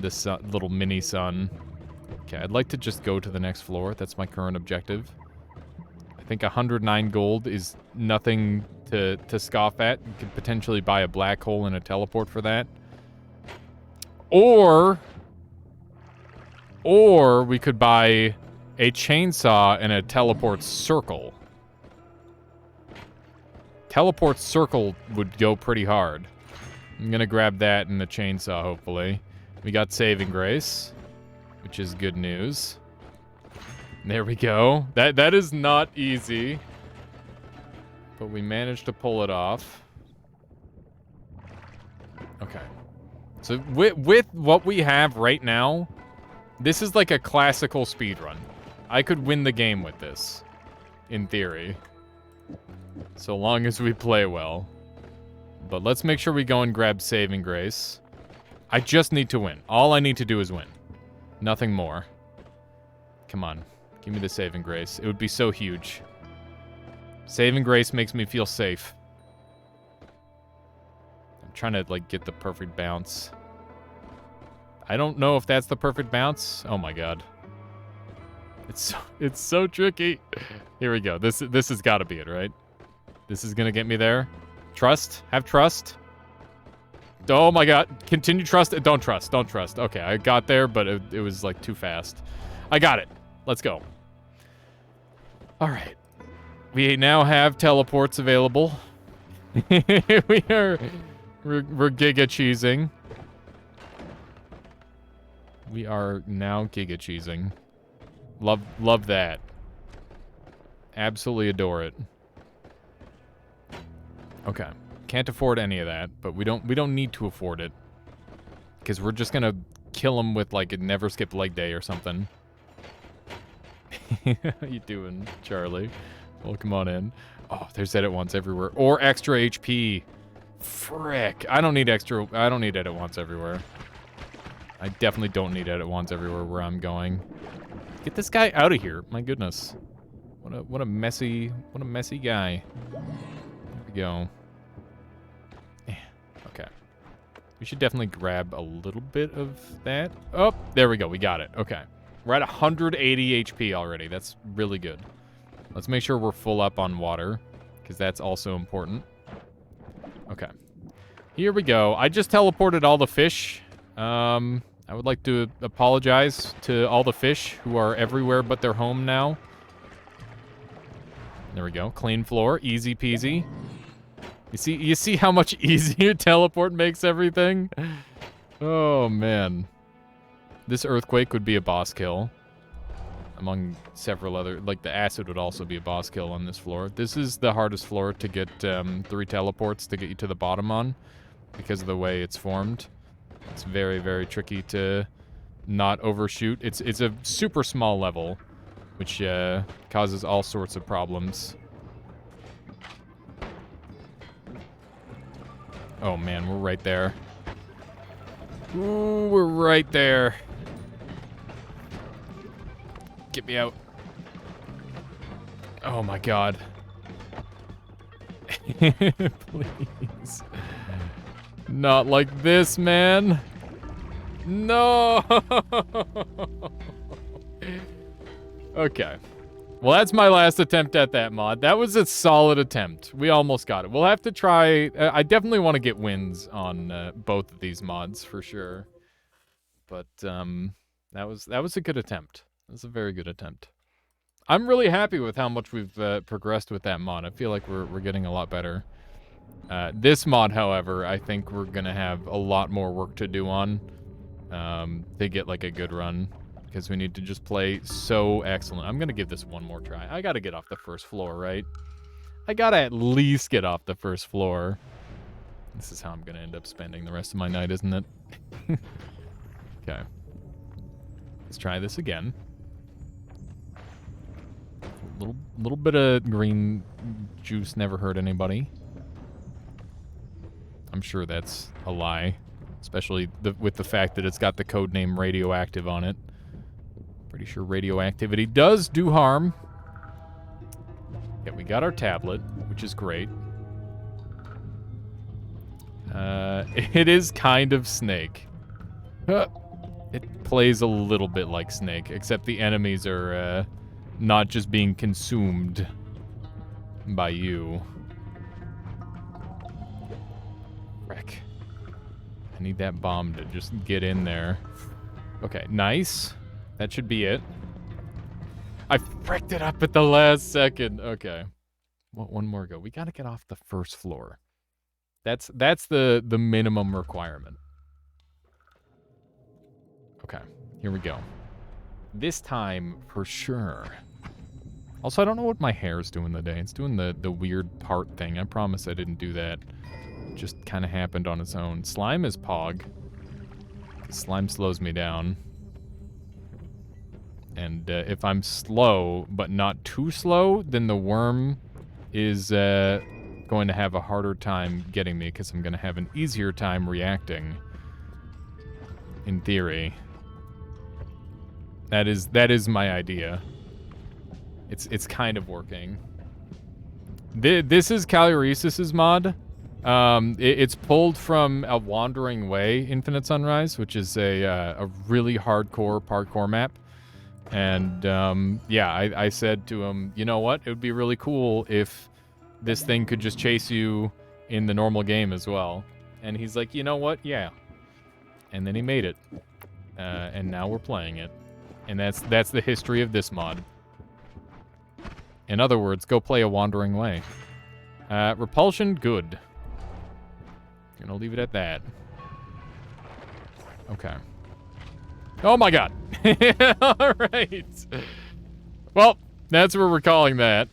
C: little mini sun. Okay, I'd like to just go to the next floor. That's my current objective. I think 109 gold is nothing to scoff at. You could potentially buy a black hole and a teleport for that. Or we could buy a chainsaw and a teleport circle. Teleport circle would go pretty hard. I'm gonna grab that and the chainsaw, hopefully. We got saving grace, which is good news. There we go. That is not easy, but we managed to pull it off. Okay. So with what we have right now, this is like a classical speedrun. I could win the game with this, in theory. So long as we play well. But let's make sure we go and grab saving grace. I just need to win. All I need to do is win. Nothing more. Come on. Give me the saving grace. It would be so huge. Saving grace makes me feel safe. I'm trying to, like, get the perfect bounce. I don't know if that's the perfect bounce. Oh my god. It's so tricky. Here we go. This has got to be it, right? This is gonna get me there. Trust. Have trust. Oh my god. Continue trust. Don't trust. Don't trust. Okay, I got there, but it was like too fast. I got it. Let's go. All right. We now have teleports available. We're giga cheesing. We are now giga cheesing. Love that. Absolutely adore it. Okay. Can't afford any of that, but we don't need to afford it. Because we're just gonna kill him with like a never skip leg day or something. How you doing, Charlie? Welcome on in. Oh, there's edit once everywhere. Or extra HP. Frick. I don't need edit once everywhere. I definitely don't need edit once everywhere where I'm going. Get this guy out of here. My goodness. What a messy guy. There we go. Okay. We should definitely grab a little bit of that. Oh, there we go. We got it. Okay. We're at 180 HP already. That's really good. Let's make sure we're full up on water, because that's also important. Okay. Here we go. I just teleported all the fish. I would like to apologize to all the fish who are everywhere but their home now. There we go. Clean floor. Easy peasy. You see how much easier teleport makes everything? Oh, man. This earthquake would be a boss kill. Among several other... Like, the acid would also be a boss kill on this floor. This is the hardest floor to get 3 teleports to get you to the bottom on. Because of the way it's formed. It's very, very tricky to not overshoot. It's a super small level. Which causes all sorts of problems. Oh, man, we're right there. Ooh, we're right there. Get me out. Oh my god. Please. Not like this, man. No. Okay. Well, that's my last attempt at that mod. That was a solid attempt. We almost got it. We'll have to try... I definitely want to get wins on both of these mods, for sure. But, that was a good attempt. That was a very good attempt. I'm really happy with how much we've progressed with that mod. I feel like we're getting a lot better. This mod, however, I think we're going to have a lot more work to do on to get, like, a good run. Because we need to just play so excellent. I'm going to give this one more try. I got to get off the first floor, right? I got to at least get off the first floor. This is how I'm going to end up spending the rest of my night, isn't it? Okay. Let's try this again. Little bit of green juice never hurt anybody. I'm sure that's a lie. Especially with the fact that it's got the codename radioactive on it. Pretty sure radioactivity does do harm. Yeah, we got our tablet, which is great. It is kind of Snake. It plays a little bit like Snake, except the enemies are not just being consumed by you. Frick. I need that bomb to just get in there. Okay, nice. That should be it. I fricked it up at the last second. Okay. Well, one more go. We gotta get off the first floor. That's the minimum requirement. Okay, here we go. This time, for sure. Also, I don't know what my hair is doing today. It's doing the weird part thing. I promise I didn't do that. It just kind of happened on its own. Slime is Pog. Slime slows me down. And if I'm slow, but not too slow, then the worm is going to have a harder time getting me, because I'm going to have an easier time reacting. in theory. That is my idea. It's kind of working. This is Caluresis' mod. It's pulled from A Wandering Way Infinite Sunrise, which is a really hardcore parkour map. And yeah, I said to him, you know what? It would be really cool if this thing could just chase you in the normal game as well. And he's like, you know what? Yeah. And then he made it. And now we're playing it. And that's the history of this mod. In other words, go play A Wandering Way. Repulsion, good. Gonna leave it at that. Okay. Oh my god. All right. Well, that's what we're calling that.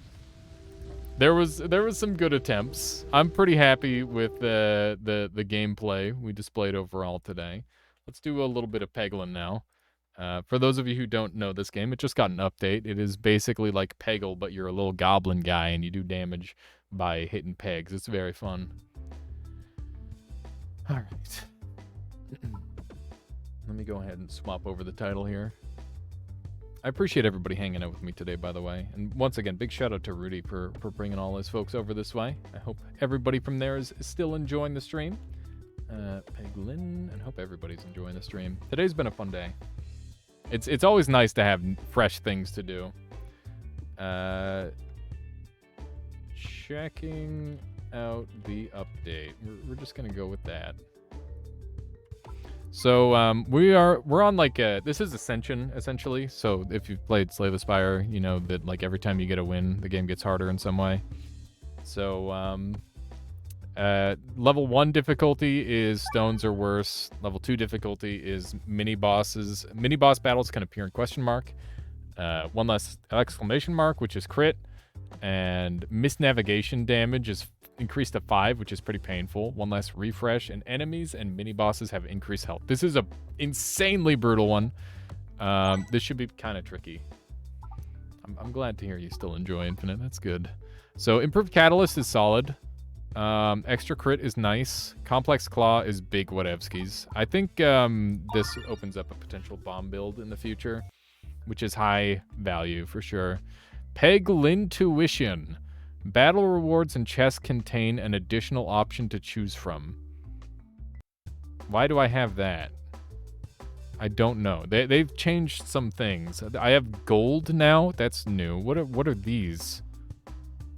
C: There was some good attempts. I'm pretty happy with the gameplay we displayed overall today. Let's do a little bit of Peglin now. For those of you who don't know this game, it just got an update. It is basically like Peggle, but you're a little goblin guy and you do damage by hitting pegs. It's very fun. All right. Let me go ahead and swap over the title here. I appreciate everybody hanging out with me today, by the way. And once again, big shout out to Rudy for bringing all his folks over this way. I hope everybody from there is still enjoying the stream. Peglin, and hope everybody's enjoying the stream. Today's been a fun day. It's always nice to have fresh things to do. Checking out the update. We're just gonna go with that. So we're on like this is Ascension essentially. So if you've played Slay the Spire, you know that like every time you get a win, the game gets harder in some way. So level 1 difficulty is stones or worse. Level 2 difficulty is mini bosses. Mini boss battles can appear in question mark. One less exclamation mark, which is crit, and misnavigation damage is increased to 5, which is pretty painful. One less refresh, and enemies and mini bosses have increased health. This is a insanely brutal one. This should be kind of tricky. I'm glad to hear you still enjoy Infinite. That's good. So improved catalyst is solid. Extra crit is nice. Complex claw is big whatevskis. I think this opens up a potential bomb build in the future, which is high value for sure. Peglintuition. Battle rewards and chests contain an additional option to choose from. Why do I have that? I don't know. They've changed some things. I have gold now. That's new. What are these?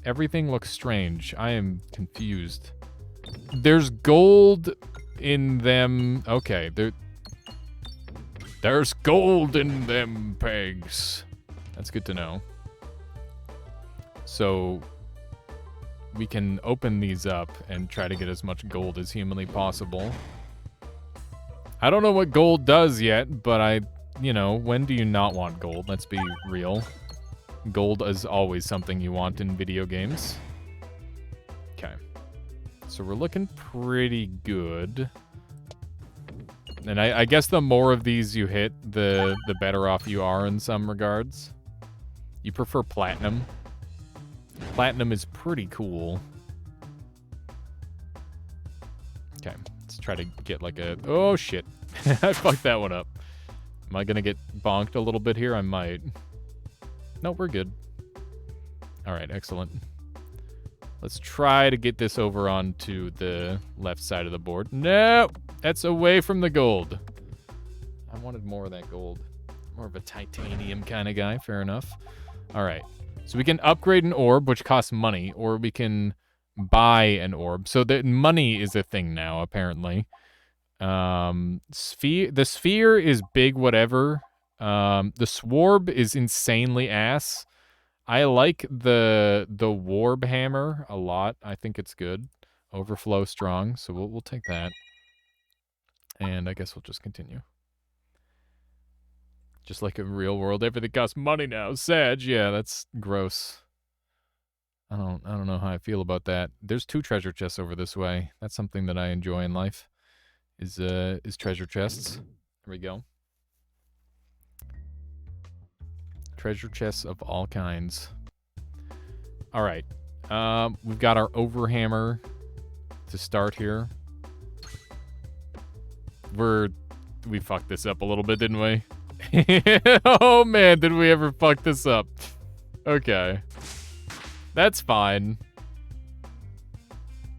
C: Everything looks strange. I am confused. There's gold in them. Okay, there's gold in them pegs. That's good to know. So we can open these up and try to get as much gold as humanly possible. I don't know what gold does yet, but when do you not want gold? Let's be real. Gold is always something you want in video games. Okay. So we're looking pretty good. And I guess the more of these you hit, the better off you are in some regards. You prefer platinum. Platinum is pretty cool. Okay, let's try to get like a... Oh, shit. I fucked that one up. Am I going to get bonked a little bit here? I might. No, we're good. All right, excellent. Let's try to get this over onto the left side of the board. No! That's away from the gold. I wanted more of that gold. More of a titanium kind of guy. Fair enough. All right. So we can upgrade an orb, which costs money, or we can buy an orb. So the money is a thing now, apparently. The sphere is big whatever. The swarb is insanely ass. I like the warb hammer a lot. I think it's good. Overflow strong, so we'll take that. And I guess we'll just continue. Just like in real world, everything costs money now. Sag, yeah, that's gross. I don't know how I feel about that. There's 2 treasure chests over this way. That's something that I enjoy in life. Is treasure chests. There we go. Treasure chests of all kinds. All right. We've got our overhammer to start here. We're we fucked this up a little bit, didn't we? Oh man, did we ever fuck this up? Okay. That's fine.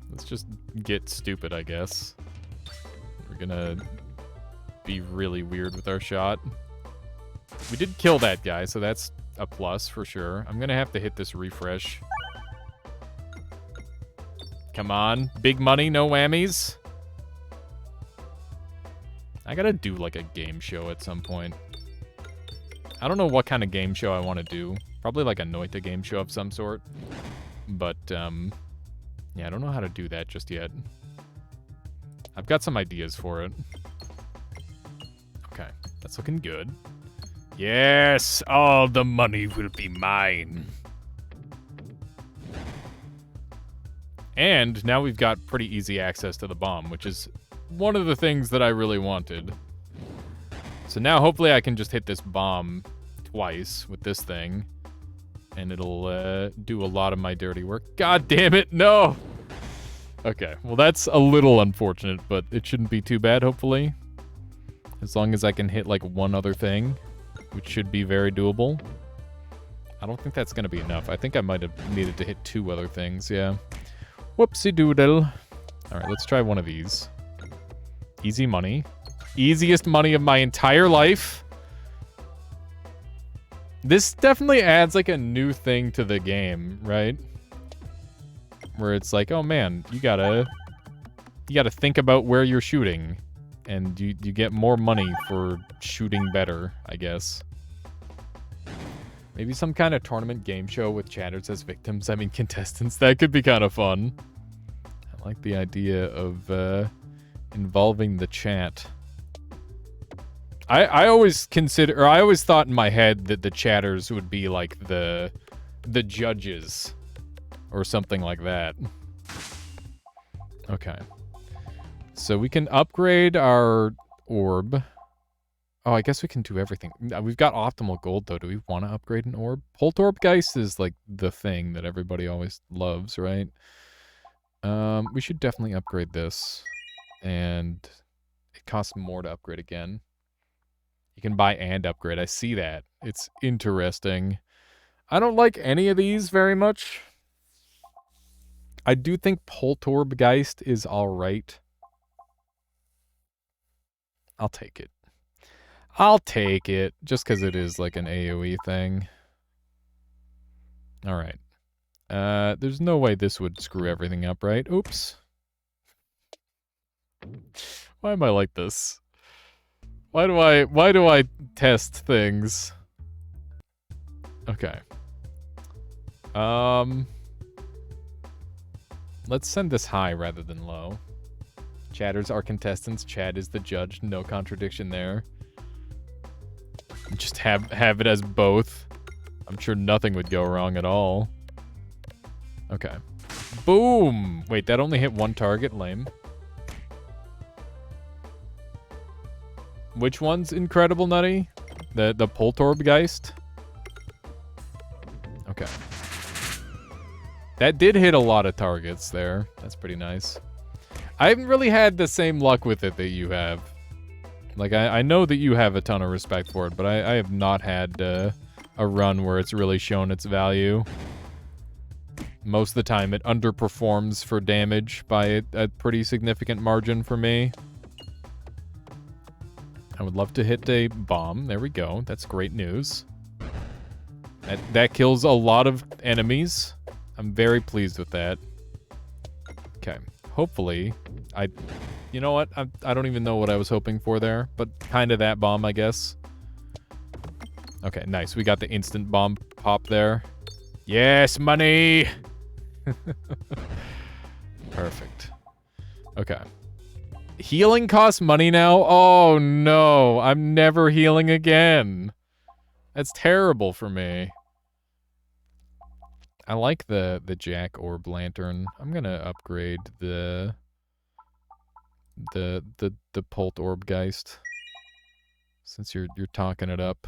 C: Let's just get stupid, I guess. We're gonna be really weird with our shot. We did kill that guy, so that's a plus for sure. I'm gonna have to hit this refresh. Come on. Big money, no whammies. I gotta do like a game show at some point. I don't know what kind of game show I want to do. Probably like a Noita game show of some sort. But, yeah, I don't know how to do that just yet. I've got some ideas for it. Okay, that's looking good. Yes, all the money will be mine. And now we've got pretty easy access to the bomb, which is one of the things that I really wanted. So now hopefully I can just hit this bomb twice with this thing. And it'll do a lot of my dirty work. God damn it, no! Okay, well that's a little unfortunate, but it shouldn't be too bad, hopefully. As long as I can hit like one other thing, which should be very doable. I don't think that's going to be enough. I think I might have needed to hit 2 other things, yeah. Whoopsie doodle. Alright, let's try one of these. Easy money. Easiest money of my entire life. This definitely adds like a new thing to the game, right? Where it's like, oh man, you gotta think about where you're shooting. And you get more money for shooting better, I guess. Maybe some kind of tournament game show with chatters as victims. I mean, contestants. That could be kind of fun. I like the idea of involving the chat. I always thought in my head that the chatters would be like the judges or something like that. Okay. So we can upgrade our orb. Oh, I guess we can do everything. We've got optimal gold, though. Do we want to upgrade an orb? Poltorbgeist is, like, the thing that everybody always loves, right? We should definitely upgrade this. And it costs more to upgrade again. You can buy and upgrade. I see that. It's interesting. I don't like any of these very much. I do think Poltorbgeist is alright. I'll take it. I'll take it, just because it is like an AoE thing. Alright. There's no way this would screw everything up, right? Oops. Why am I like this? Why do I test things? Okay. Let's send this high rather than low. Chatters are contestants. Chad is the judge. No contradiction there. Just have it as both. I'm sure nothing would go wrong at all. Okay. Boom! Wait, that only hit one target? Lame. Which one's incredible, Nutty? The Poltorbgeist? Okay. That did hit a lot of targets there. That's pretty nice. I haven't really had the same luck with it that you have. Like, I know that you have a ton of respect for it, but I have not had a run where it's really shown its value. Most of the time, it underperforms for damage by a pretty significant margin for me. I would love to hit a bomb. There we go. That's great news. That kills a lot of enemies. I'm very pleased with that. Okay. Hopefully, you know what? I don't even know what I was hoping for there, but kind of that bomb, I guess. Okay, nice. We got the instant bomb pop there. Yes, money! Perfect. Okay. Healing costs money now? Oh, no. I'm never healing again. That's terrible for me. I like the Jack Orb Lantern. I'm gonna upgrade the Poltorbgeist. Since you're talking it up.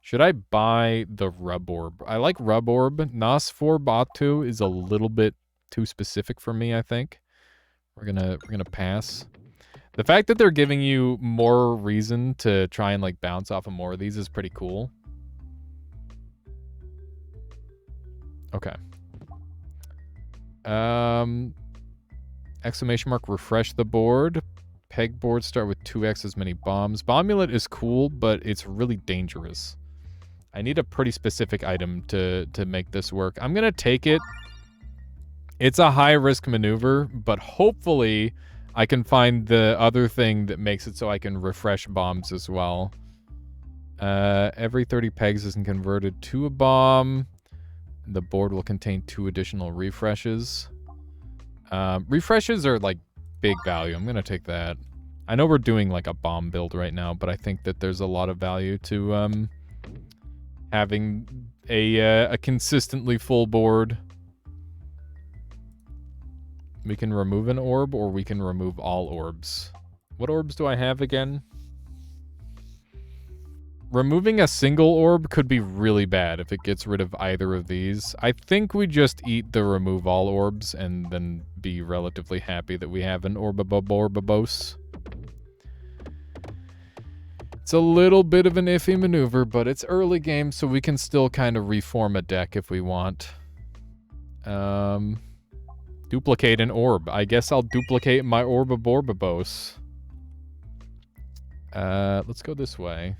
C: Should I buy the Rub Orb? I like Rub Orb. Nas 4 Batu is a little bit too specific for me, I think. We're gonna pass. The fact that they're giving you more reason to try and like bounce off of more of these is pretty cool. Okay. Exclamation mark, refresh the board. Pegboards start with 2x as many bombs. Bombulate is cool, but it's really dangerous. I need a pretty specific item to make this work. I'm going to take it. It's a high-risk maneuver, but hopefully I can find the other thing that makes it so I can refresh bombs as well. Every 30 pegs isn't converted to a bomb. The board will contain 2 additional refreshes. Refreshes are, like, big value. I'm going to take that. I know we're doing, like, a bomb build right now, but I think that there's a lot of value to having a consistently full board. We can remove an orb, or we can remove all orbs. What orbs do I have again? Removing a single orb could be really bad if it gets rid of either of these. I think we just eat the remove all orbs and then be relatively happy that we have an orbabobos. It's a little bit of an iffy maneuver, but it's early game, so we can still kind of reform a deck if we want. Duplicate an orb. I guess I'll duplicate my orbaborbabos. Let's go this way.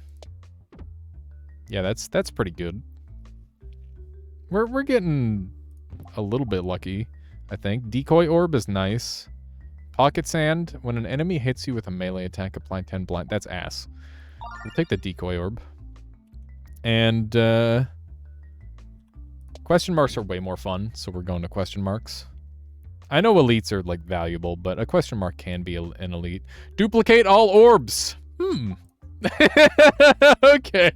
C: Yeah, that's pretty good. We're getting a little bit lucky, I think. Decoy orb is nice. Pocket sand. When an enemy hits you with a melee attack, apply 10 blind. That's ass. We'll take the decoy orb. And question marks are way more fun, so we're going to question marks. I know elites are like valuable, but a question mark can be an elite. Duplicate all orbs. Okay.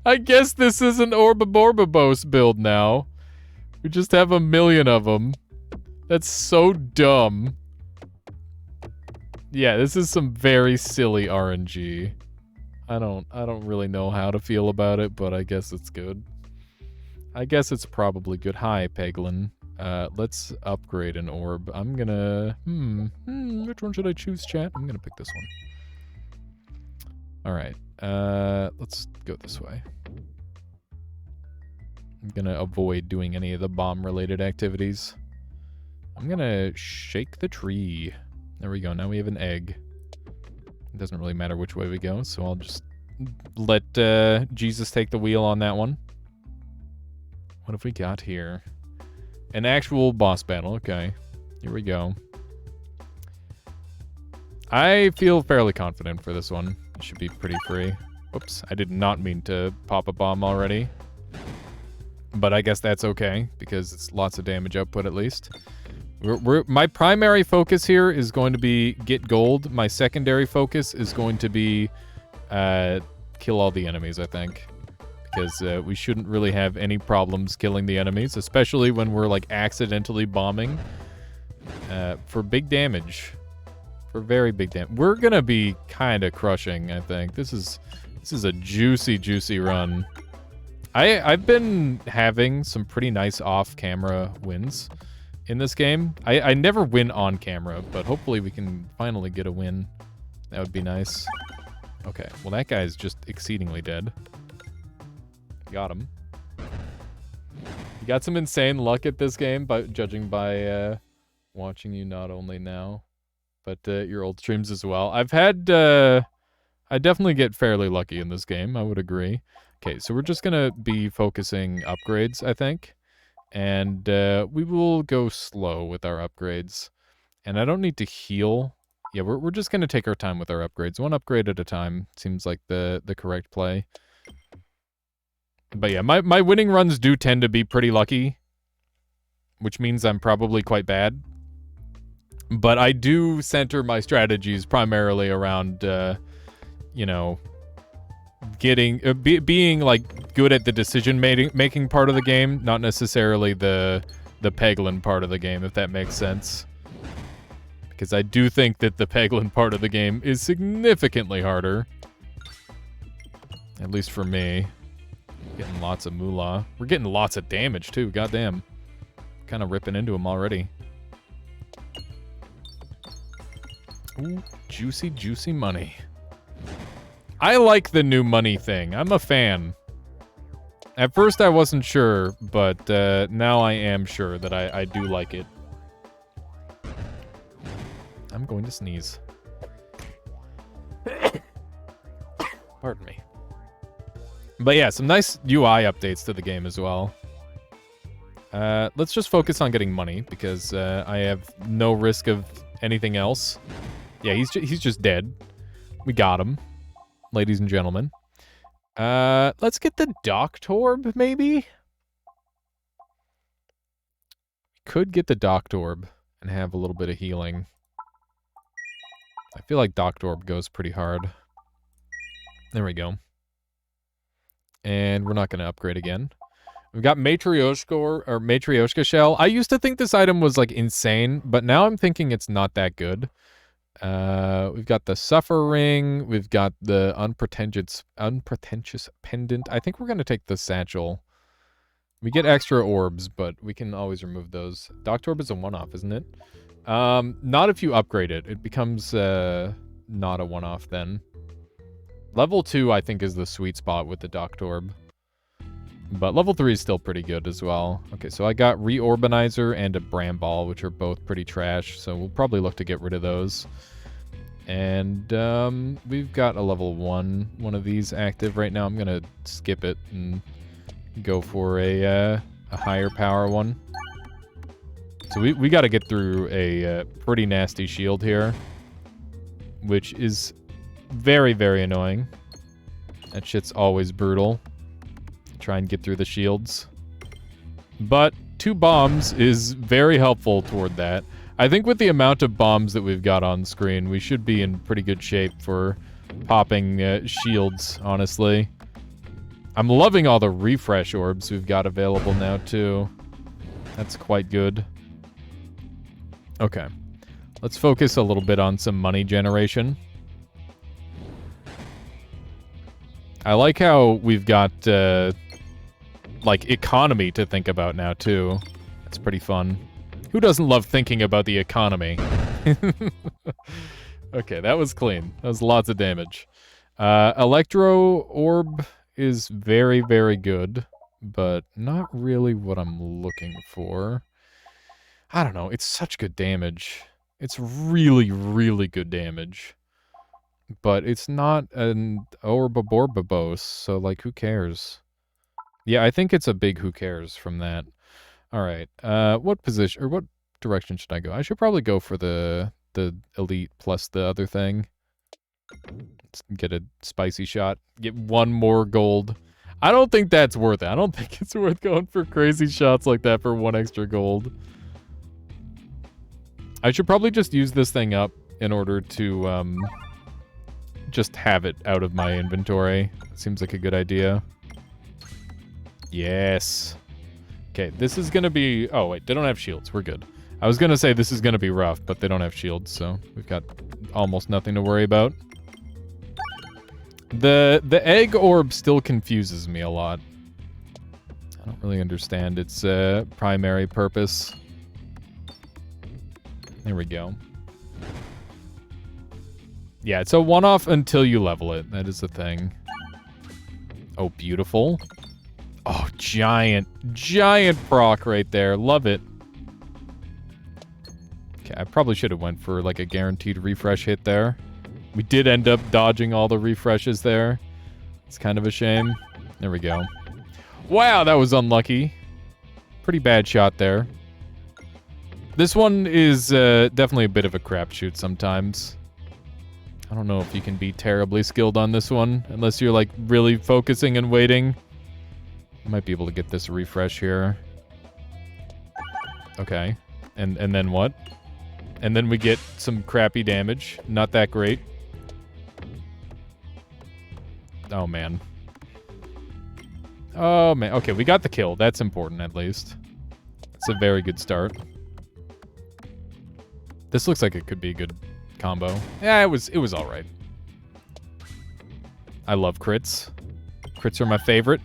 C: I guess this is an orbaborbabos build now. We just have 1,000,000 of them. That's so dumb. Yeah, this is some very silly RNG. I don't really know how to feel about it, but I guess it's good. I guess it's probably good. Hi, Peglin. Let's upgrade an orb. I'm gonna... which one should I choose, chat? I'm gonna pick this one. Alright, let's go this way. I'm gonna avoid doing any of the bomb-related activities. I'm gonna shake the tree. There we go, now we have an egg. It doesn't really matter which way we go, so I'll just let Jesus take the wheel on that one. What have we got here? An actual boss battle, okay. Here we go. I feel fairly confident for this one. It should be pretty free. Whoops, I did not mean to pop a bomb already. But I guess that's okay, because it's lots of damage output at least. My primary focus here is going to be get gold. My secondary focus is going to be kill all the enemies, I think. Because we shouldn't really have any problems killing the enemies, especially when we're like accidentally bombing for big damage. For very big damage. We're gonna be kind of crushing, I think. This is a juicy run. I've been having some pretty nice off-camera wins in this game. I never win on camera, but hopefully we can finally get a win. That would be nice. Okay, well that guy's just exceedingly dead. Got him. You got some insane luck at this game, judging by watching you not only now, but your old streams as well. I've had... I definitely get fairly lucky in this game, I would agree. Okay, so we're just gonna be focusing upgrades, I think. And we will go slow with our upgrades. And I don't need to heal. Yeah, we're just gonna take our time with our upgrades. One upgrade at a time seems like the correct play. But yeah, my winning runs do tend to be pretty lucky, which means I'm probably quite bad. But I do center my strategies primarily around, you know, being like good at the decision-making part of the game, not necessarily the Peglin part of the game, if that makes sense. Because I do think that the Peglin part of the game is significantly harder. At least for me. Getting lots of moolah. We're getting lots of damage, too. Goddamn. Kind of ripping into him already. Ooh, juicy, juicy money. I like the new money thing. I'm a fan. At first I wasn't sure, but now I am sure that I do like it. I'm going to sneeze. Pardon me. But yeah, some nice UI updates to the game as well. Let's just focus on getting money, because I have no risk of anything else. Yeah, he's just dead. We got him, ladies and gentlemen. Let's get the Doctorb, maybe? Could get the Doctorb and have a little bit of healing. I feel like Doctorb goes pretty hard. There we go. And we're not going to upgrade again. We've got Matryoshka Shell. I used to think this item was, like, insane, but now I'm thinking it's not that good. We've got the Suffer Ring. We've got the Unpretentious Pendant. I think we're going to take the Satchel. We get extra orbs, but we can always remove those. Doctorb is a one-off, isn't it? Not if you upgrade it. It becomes not a one-off then. Level 2, I think, is the sweet spot with the Doctorb. But level 3 is still pretty good as well. Okay, so I got Reorbanizer and a Bramball, which are both pretty trash, so we'll probably look to get rid of those. And we've got a level 1 one of these active right now. I'm going to skip it and go for a higher power one. So we got to get through a pretty nasty shield here, which is very, very annoying. That shit's always brutal. Try and get through the shields. But 2 bombs is very helpful toward that. I think with the amount of bombs that we've got on screen, we should be in pretty good shape for popping shields, honestly. I'm loving all the refresh orbs we've got available now, too. That's quite good. Okay. Let's focus a little bit on some money generation. I like how we've got, like, economy to think about now, too. It's pretty fun. Who doesn't love thinking about the economy? Okay, that was clean. That was lots of damage. Electro Orb is very, very good, but not really what I'm looking for. I don't know. It's such good damage. It's really, really good damage. But it's not an Ouroboros, so, like, who cares? Yeah, I think it's a big who cares from that. Alright, what position, or what direction should I go? I should probably go for the elite plus the other thing. Let's get a spicy shot. Get 1 more gold. I don't think that's worth it. I don't think it's worth going for crazy shots like that for 1 extra gold. I should probably just use this thing up in order to, just have it out of my inventory. Seems like a good idea. Yes. Okay, this is gonna be... Oh, wait, they don't have shields. We're good. I was gonna say this is gonna be rough, but they don't have shields, so we've got almost nothing to worry about. The egg orb still confuses me a lot. I don't really understand its primary purpose. There we go. Yeah, it's a one-off until you level it. That is the thing. Oh, beautiful. Oh, giant proc right there. Love it. Okay, I probably should have went for, like, a guaranteed refresh hit there. We did end up dodging all the refreshes there. It's kind of a shame. There we go. Wow, that was unlucky. Pretty bad shot there. This one is definitely a bit of a crapshoot sometimes. I don't know if you can be terribly skilled on this one, unless you're, like, really focusing and waiting. Might be able to get this refresh here. Okay. And then what? And then we get some crappy damage. Not that great. Oh, man. Oh, man. Okay, we got the kill. That's important, at least. It's a very good start. This looks like it could be a good combo. Yeah, it was all right. I love crits. Crits are my favorite.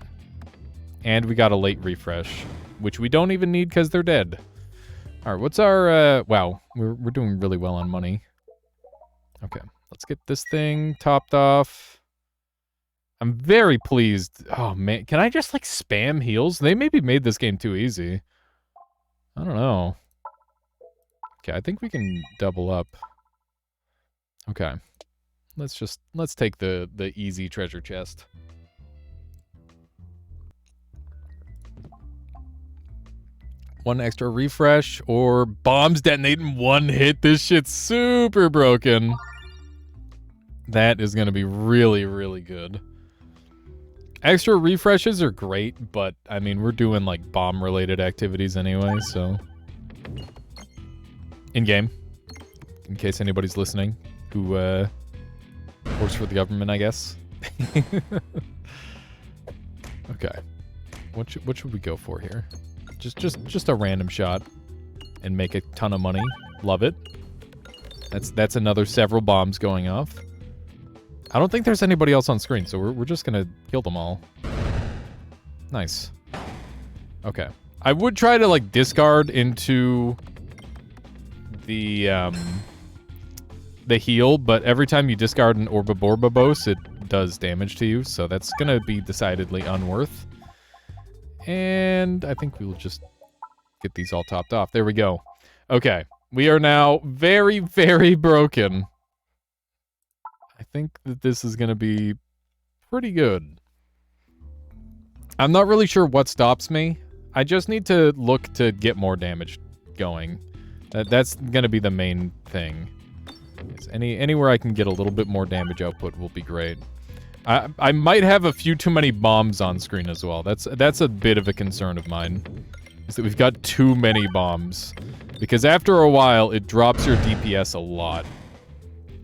C: And we got a late refresh, which we don't even need because they're dead. All right, what's our... wow, we're doing really well on money.
A: Okay, let's get this thing topped off. I'm very pleased. Oh, man. Can I just, like, spam heals? They maybe made this game too easy. I don't know. Okay, I think we can double up. Okay. Let's take the easy treasure chest. One extra refresh or bombs detonate in one hit. This shit's super broken. That is going to be really, really good. Extra refreshes are great, but I mean, we're doing like bomb related activities anyway, so. In game. In case anybody's listening who works for the government, I guess. Okay. What should we go for here? Just a random shot and make a ton of money. Love it. That's another several bombs going off. I don't think there's anybody else on screen, so we're just gonna kill them all. Nice. Okay. I would try to like discard into the heal, but every time you discard an Orboborbobos, it does damage to you, so that's gonna be decidedly unworth. And I think we will just get these all topped off. There we go. Okay. We are now very, very broken. I think that this is going to be pretty good. I'm not really sure what stops me. I just need to look to get more damage going. That's going to be the main thing. Anywhere I can get a little bit more damage output will be great. I might have a few too many bombs on screen as well. That's a bit of a concern of mine. Is that we've got too many bombs. Because after a while, it drops your DPS a lot.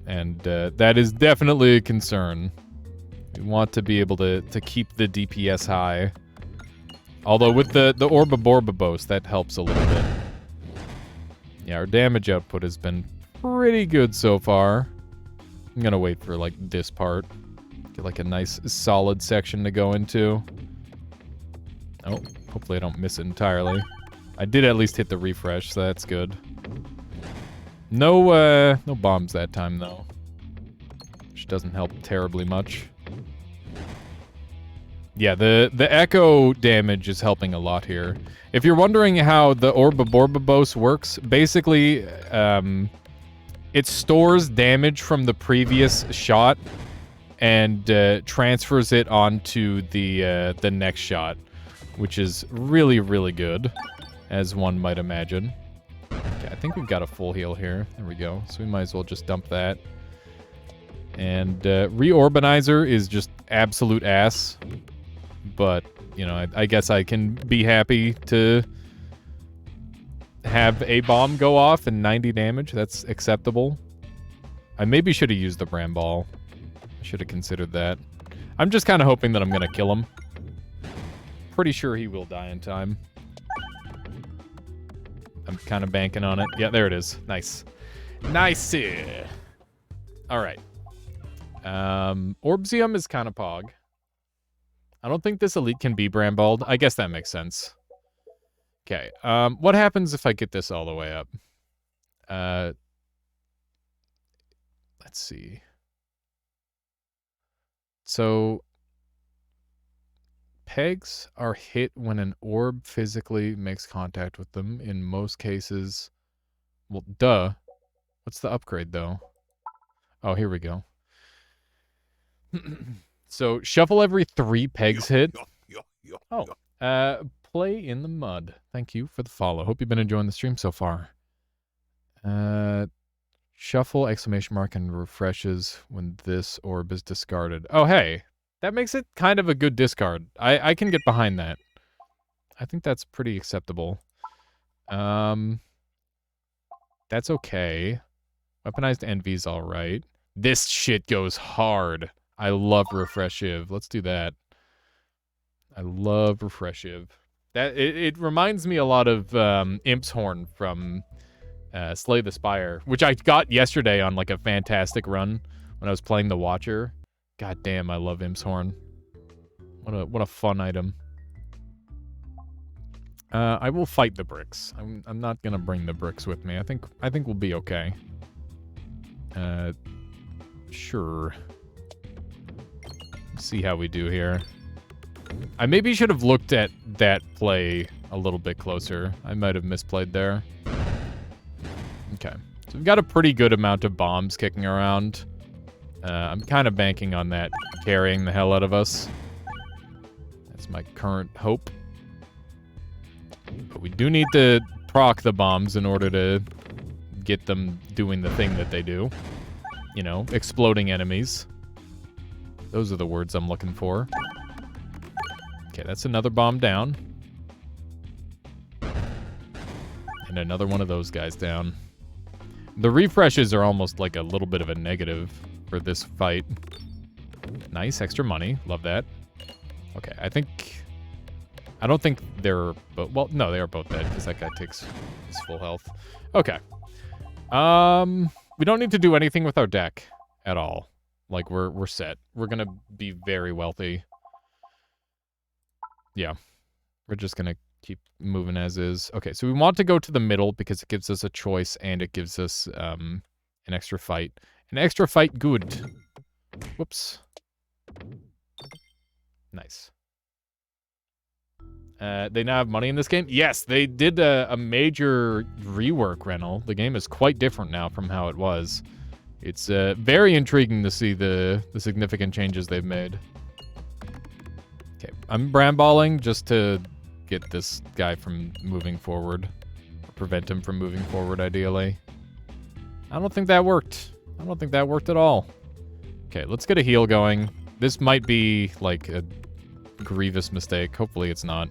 A: And that is definitely a concern. We want to be able to keep the DPS high. Although with the Orboborbobos, that helps a little bit. Yeah, our damage output has been pretty good so far. I'm gonna wait for, like, this part. Get, like, a nice, solid section to go into. Oh, hopefully I don't miss it entirely. I did at least hit the refresh, so that's good. No bombs that time, though. Which doesn't help terribly much. Yeah, the echo damage is helping a lot here. If you're wondering how the Orboborbobos works, basically, it stores damage from the previous shot and transfers it onto the next shot, which is really, really good, as one might imagine. Okay, I think we've got a full heal here. There we go. So we might as well just dump that. And Reorbanizer is just absolute ass. But, you know, I guess I can be happy to have a bomb go off and 90 damage. That's acceptable. I maybe should have used the Bram Ball. I should have considered that. I'm just kind of hoping that I'm going to kill him. Pretty sure he will die in time. I'm kind of banking on it. Yeah, there it is. Nice. Nice. All right. Orbsium is kind of pog. I don't think this elite can be Bramballed. I guess that makes sense. Okay. What happens if I get this all the way up? Let's see. So, pegs are hit when an orb physically makes contact with them. In most cases, well, duh. What's the upgrade, though? Oh, here we go. So, shuffle every 3 pegs hit. Oh, play in the mud. Thank you for the follow. Hope you've been enjoying the stream so far. Shuffle, exclamation mark, and refreshes when this orb is discarded. Oh, hey. That makes it kind of a good discard. I can get behind that. I think that's pretty acceptable. That's okay. Weaponized Envy's alright. This shit goes hard. I love Refreshive. Let's do that. I love Refreshive. It reminds me a lot of Imp's Horn from Slay the Spire, which I got yesterday on like a fantastic run when I was playing the Watcher. God damn, I love Imp's Horn. What a fun item. I will fight the bricks. I'm not gonna bring the bricks with me. I think we'll be okay.
C: Sure. Let's see how we do here. I maybe should have looked at that play a little bit closer. I might have misplayed there. Okay. So we've got a pretty good amount of bombs kicking around. I'm kind of banking on that carrying the hell out of us. That's my current hope. But we do need to proc the bombs in order to get them doing the thing that they do. You know, exploding enemies. Those are the words I'm looking for. Okay, that's another bomb down. And another one of those guys down. The refreshes are almost like a little bit of a negative for this fight. Nice, extra money. Love that. Okay, I don't think they're both... Well, no, they are both dead, because that guy takes his full health. Okay. We don't need to do anything with our deck at all. Like, we're set. We're gonna be very wealthy. Yeah. We're just gonna keep moving as is. Okay, so we want to go to the middle because it gives us a choice and it gives us an extra fight. An extra fight, good. Whoops. Nice. They now have money in this game? Yes, they did a major rework, Renal. The game is quite different now from how it was. It's very intriguing to see the significant changes they've made. Okay, I'm bramballing just to get this guy from moving forward. Or prevent him from moving forward, ideally. I don't think that worked. I don't think that worked at all. Okay, let's get a heal going. This might be, like, a grievous mistake. Hopefully it's not.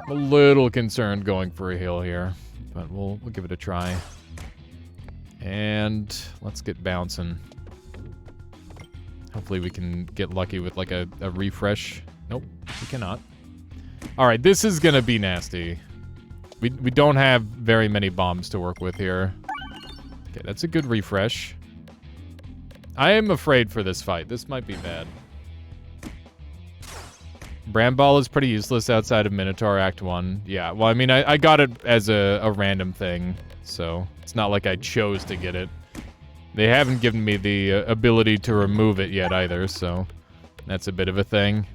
C: I'm a little concerned going for a heal here. But we'll give it a try. And let's get bouncing. Hopefully we can get lucky with, like, a refresh. Nope, we cannot. Alright, this is gonna be nasty. We don't have very many bombs to work with here. Okay, that's a good refresh. I am afraid for this fight. This might be bad. Bramball is pretty useless outside of Minotaur Act 1. Yeah, well, I mean, I got it as a random thing, so it's not like I chose to get it. They haven't given me the ability to remove it yet either, so that's a bit of a thing.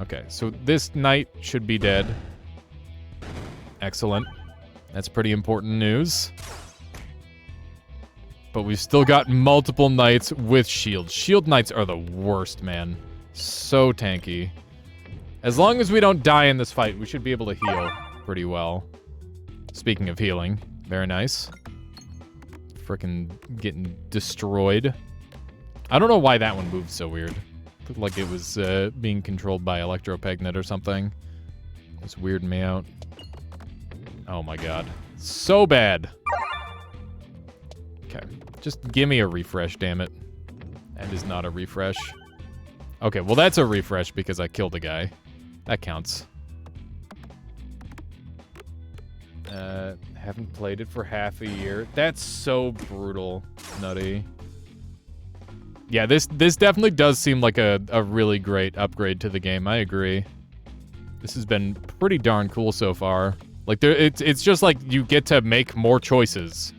C: Okay, so this knight should be dead. Excellent. That's pretty important news. But we've still got multiple knights with shields. Shield knights are the worst, man. So tanky. As long as we don't die in this fight, we should be able to heal pretty well. Speaking of healing, very nice. Frickin' getting destroyed. I don't know why that one moved so weird. Looked like it was being controlled by Electropegnet or something. It's weirding me out. Oh my god. So bad. Okay. Just give me a refresh, damn it. That is not a refresh. Okay, well that's a refresh because I killed a guy. That counts. Haven't played it for half a year. That's so brutal, Nutty. Yeah, this definitely does seem like a really great upgrade to the game. I agree. This has been pretty darn cool so far. Like, it's just like you get to make more choices,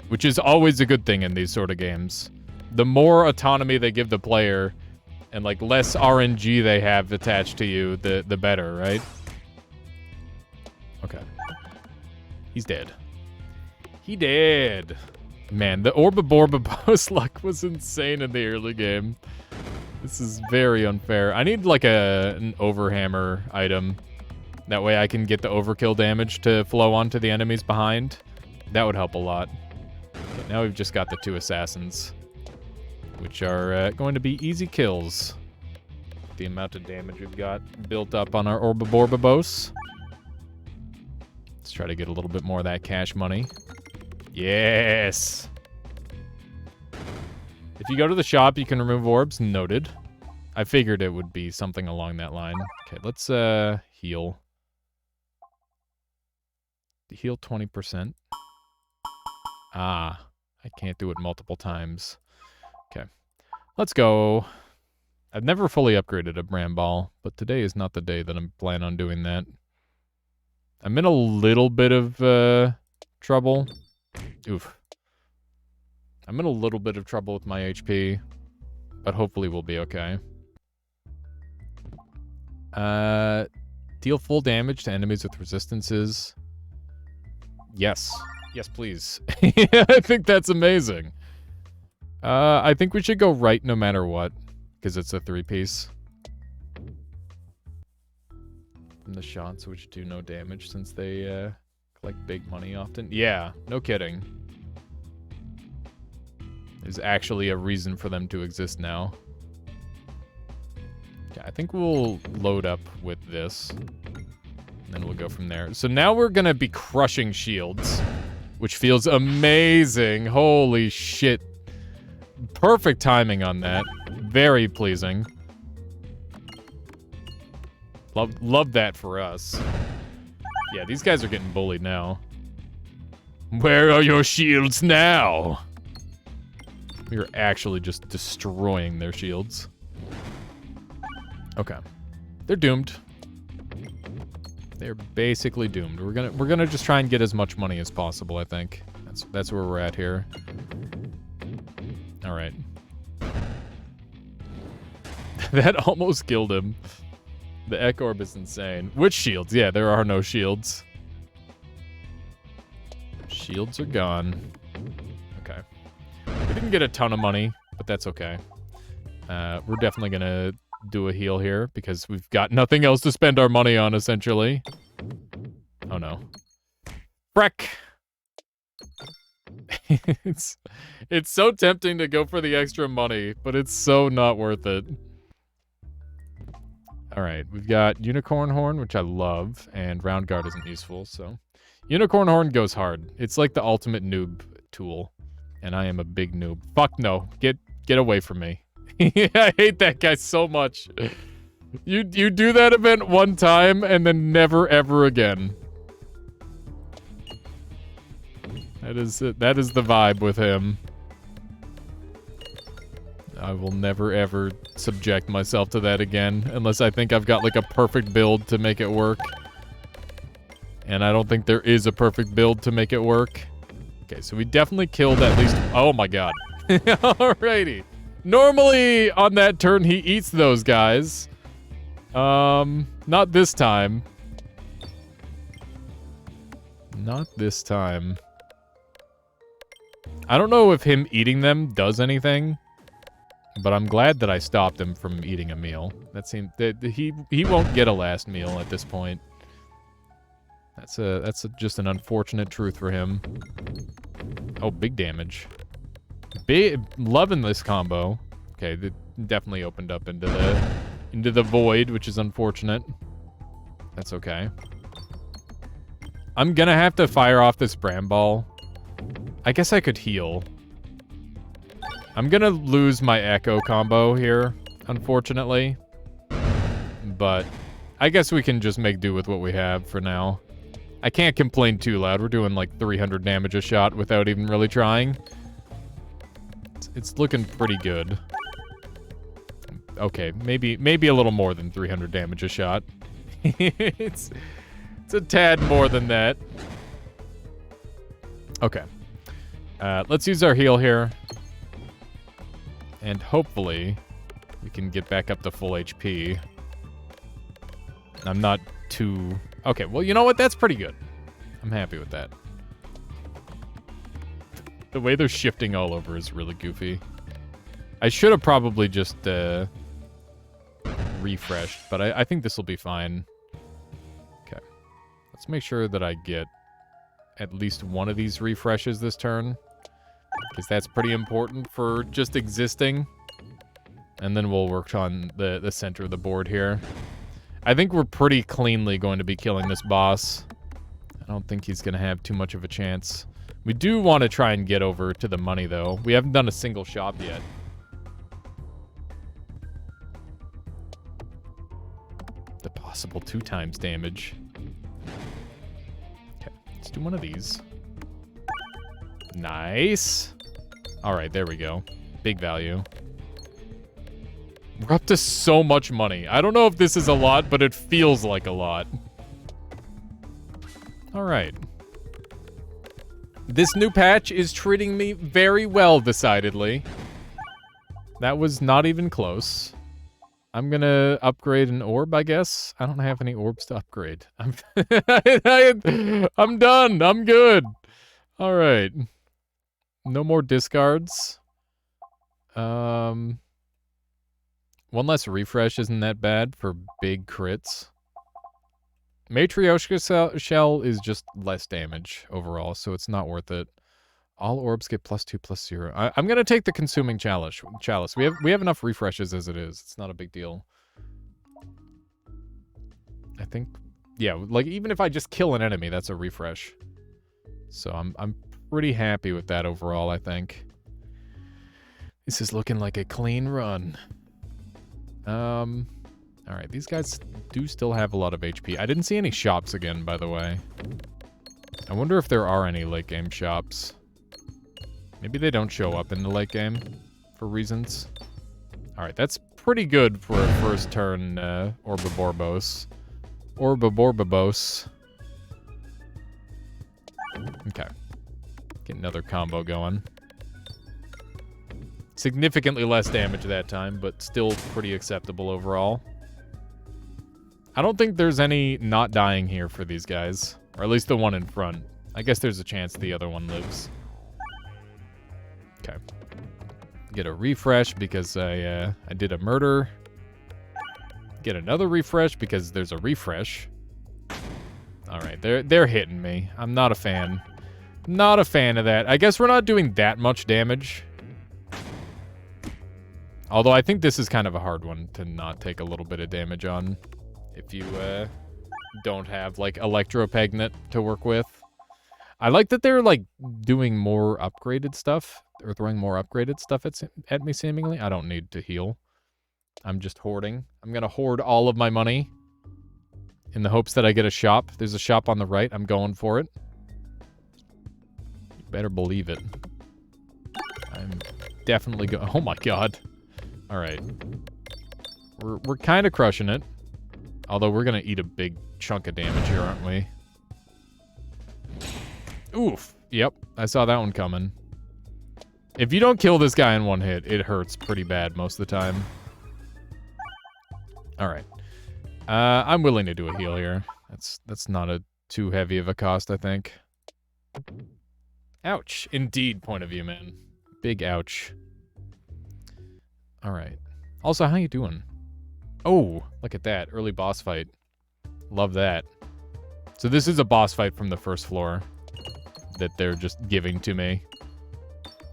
C: which is always a good thing in these sort of games. The more autonomy they give the player, and like less RNG they have attached to you, the better, right? Okay. He's dead. He dead. Man, the Orbaborbabos luck was insane in the early game. This is very unfair. I need like an overhammer item. That way I can get the overkill damage to flow onto the enemies behind. That would help a lot. Okay, now we've just got the 2 assassins, which are going to be easy kills. The amount of damage we've got built up on our Orbaborbabos. Let's try to get a little bit more of that cash money. Yes! If you go to the shop, you can remove orbs. Noted. I figured it would be something along that line. Okay, let's heal. Heal 20%. Ah, I can't do it multiple times. Okay, let's go. I've never fully upgraded a Bramball, but today is not the day that I'm planning on doing that. I'm in a little bit of trouble. Oof. I'm in a little bit of trouble with my HP, but hopefully we'll be okay. Deal full damage to enemies with resistances. Yes. Yes, please. I think that's amazing. I think we should go right no matter what, because it's a 3-piece. And the shots, which do no damage since they collect big money often. Yeah, no kidding. There's actually a reason for them to exist now. Okay, I think we'll load up with this. And then we'll go from there. So now we're gonna be crushing shields, which feels amazing. Holy shit. Perfect timing on that. Very pleasing. Love that for us. Yeah, these guys are getting bullied now. Where are your shields now? We are actually just destroying their shields. Okay. They're doomed. They're basically doomed. We're gonna just try and get as much money as possible, I think. That's where we're at here. Alright. That almost killed him. The Ecorb is insane. Which shields? Yeah, there are no shields. Shields are gone. Okay. We didn't get a ton of money, but that's okay. We're definitely gonna do a heal here because we've got nothing else to spend our money on, essentially. Oh no. Freck! it's so tempting to go for the extra money, but it's so not worth it. Alright, we've got Unicorn Horn, which I love, and Round Guard isn't useful, so... Unicorn Horn goes hard. It's like the ultimate noob tool, and I am a big noob. Fuck no. Get away from me. I hate that guy so much. You do that event one time, and then never ever again. That is the vibe with him. I will never ever subject myself to that again, unless I think I've got like a perfect build to make it work. And I don't think there is a perfect build to make it work. Okay, so we definitely killed at least... Oh my god. Alrighty. Normally, on that turn, he eats those guys. Not this time. Not this time. I don't know if him eating them does anything, but I'm glad that I stopped him from eating a meal. That seemed that he won't get a last meal at this point. That's just an unfortunate truth for him. Oh, big damage. Loving this combo. Okay, it definitely opened up into the void, which is unfortunate. That's okay. I'm gonna have to fire off this Bram Ball. I guess I could heal. I'm gonna lose my Echo combo here, unfortunately. But I guess we can just make do with what we have for now. I can't complain too loud. We're doing like 300 damage a shot without even really trying. It's looking pretty good. Okay, maybe a little more than 300 damage a shot. It's a tad more than that. Okay. Let's use our heal here. And hopefully we can get back up to full HP. I'm not too... Okay, well, you know what? That's pretty good. I'm happy with that. The way they're shifting all over is really goofy. I should have probably just refreshed, but I think this will be fine. Okay. Let's make sure that I get at least one of these refreshes this turn, because that's pretty important for just existing. And then we'll work on the center of the board here. I think we're pretty cleanly going to be killing this boss. I don't think he's going to have too much of a chance. We do want to try and get over to the money, though. We haven't done a single shop yet. The possible 2 times damage. Okay, let's do one of these. Nice. All right, there we go. Big value. We're up to so much money. I don't know if this is a lot, but it feels like a lot. All right. This new patch is treating me very well, decidedly. That was not even close. I'm gonna upgrade an orb, I guess. I don't have any orbs to upgrade. I'm done. I'm good. All right. No more discards. One less refresh isn't that bad for big crits. Matryoshka shell is just less damage overall, so it's not worth it. All orbs get +2/+0. I'm gonna take the consuming chalice. We have enough refreshes as it is. It's not a big deal. I think, yeah, like even if I just kill an enemy, that's a refresh. So I'm pretty happy with that overall. I think this is looking like a clean run. All right, these guys do still have a lot of HP. I didn't see any shops again, by the way. I wonder if there are any late game shops. Maybe they don't show up in the late game for reasons. Alright, that's pretty good for a first turn Orboborbos. Orboborbos. Okay. Get another combo going. Significantly less damage that time, but still pretty acceptable overall. I don't think there's any not dying here for these guys. Or at least the one in front. I guess there's a chance the other one lives. Okay. Get a refresh because I did a murder. Get another refresh because there's a refresh. Alright, they're hitting me. I'm not a fan. Not a fan of that. I guess we're not doing that much damage. Although I think this is kind of a hard one to not take a little bit of damage on. If you don't have, like, Electropegnet to work with. I like that they're, like, doing more upgraded stuff. Or throwing more upgraded stuff at me, seemingly. I don't need to heal. I'm just hoarding. I'm gonna hoard all of my money. In the hopes that I get a shop. There's a shop on the right. I'm going for it. You better believe it. I'm definitely going... Oh my god. Alright. We're kind of crushing it. Although we're gonna eat a big chunk of damage here, aren't we? Oof. Yep. I saw that one coming. If you don't kill this guy in one hit, it hurts pretty bad most of the time. Alright. I'm willing to do a heal here. That's not a too heavy of a cost, I think. Ouch. Indeed, point of view, man. Big ouch. Alright. Also, how you doing? Oh, look at that. Early boss fight. Love that. So this is a boss fight from the first floor that they're just giving to me.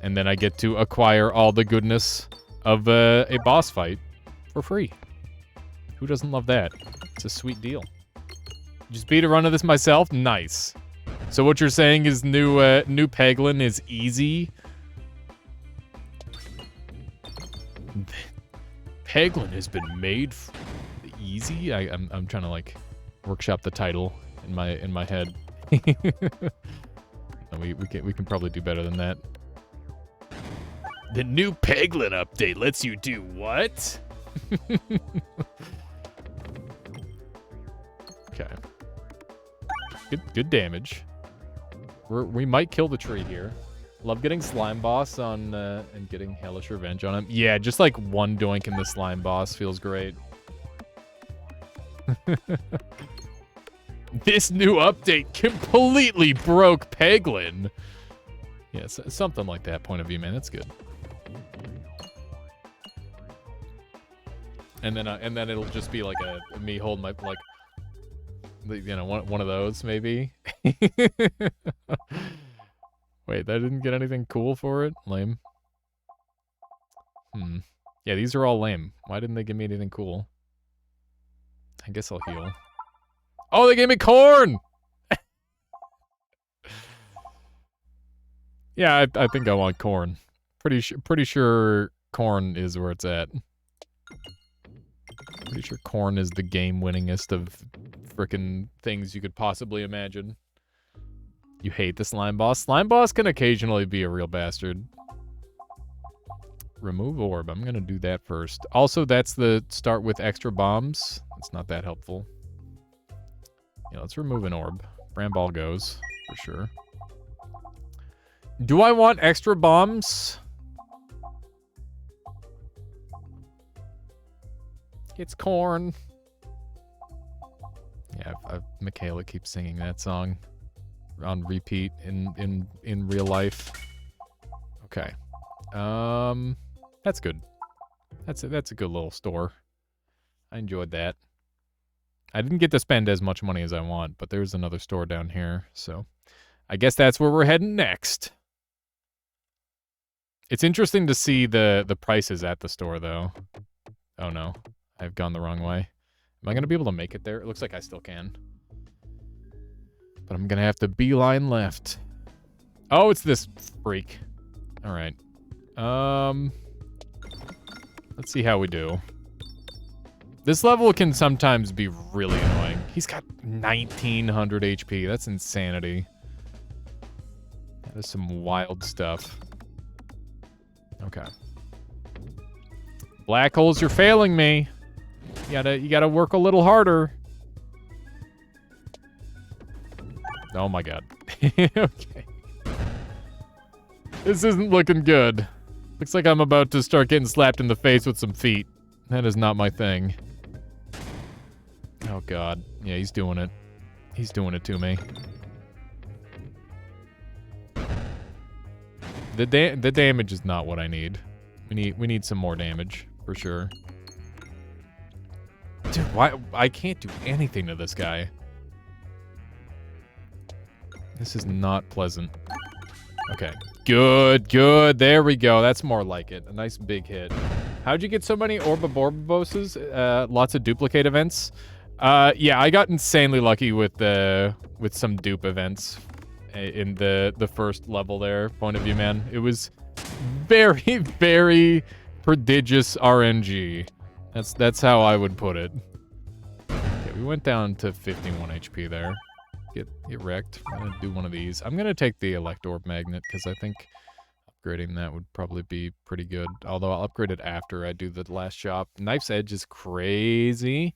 C: And then I get to acquire all the goodness of a boss fight for free. Who doesn't love that? It's a sweet deal. Just beat a run of this myself? Nice. So what you're saying is new Peglin is easy? Peglin has been made easy? I'm trying to, like, workshop the title in my head. we can probably do better than that. The new Peglin update lets you do what? Okay. Good damage. We might kill the tree here. Love getting Slime Boss on, and getting Hellish Revenge on him. Yeah, just like one doink in the Slime Boss feels great. This new update completely broke Peglin. Yeah, something like that, point of view, man. That's good. And then it'll just be like me holding my, like, you know, one of those maybe. Wait, that didn't get anything cool for it? Lame. Yeah, these are all lame. Why didn't they give me anything cool? I guess I'll heal. Oh, they gave me corn! Yeah, I think I want corn. Pretty sure corn is where it's at. Pretty sure corn is the game-winningest of frickin' things you could possibly imagine. You hate the slime boss? Slime boss can occasionally be a real bastard. Remove orb. I'm gonna do that first. Also, that's the start with extra bombs. It's not that helpful. Yeah, let's remove an orb. Bramball goes, for sure. Do I want extra bombs? It's corn. Yeah, Michaela keeps singing that song on repeat in real life. Okay. That's good. That's a good little store. I enjoyed that. I didn't get to spend as much money as I want, but there's another store down here, so I guess that's where we're heading next. It's interesting to see the prices at the store, though. Oh no, I've gone the wrong way. Am I gonna be able to make it there? It looks like I still can. But I'm gonna have to beeline left. Oh, it's this freak. All right. Let's see how we do. This level can sometimes be really annoying. He's got 1900 HP. That's insanity. That is some wild stuff. Okay. Black holes, you're failing me. You gotta work a little harder. Oh my god. Okay. This isn't looking good. Looks like I'm about to start getting slapped in the face with some feet. That is not my thing. Oh god. Yeah, he's doing it. He's doing it to me. The damage is not what I need. We need some more damage, for sure. Dude, why I can't do anything to this guy. This is not pleasant. Okay. Good, good. There we go. That's more like it. A nice big hit. How'd you get so many Orboborboses? Lots of duplicate events? Yeah, I got insanely lucky with some dupe events in the first level there, point of view, man. It was very, very prodigious RNG. That's how I would put it. Okay, we went down to 51 HP there. Get wrecked. I'm gonna do one of these. I'm gonna take the Electorb Magnet because I think upgrading that would probably be pretty good. Although I'll upgrade it after I do the last shop. Knife's Edge is crazy.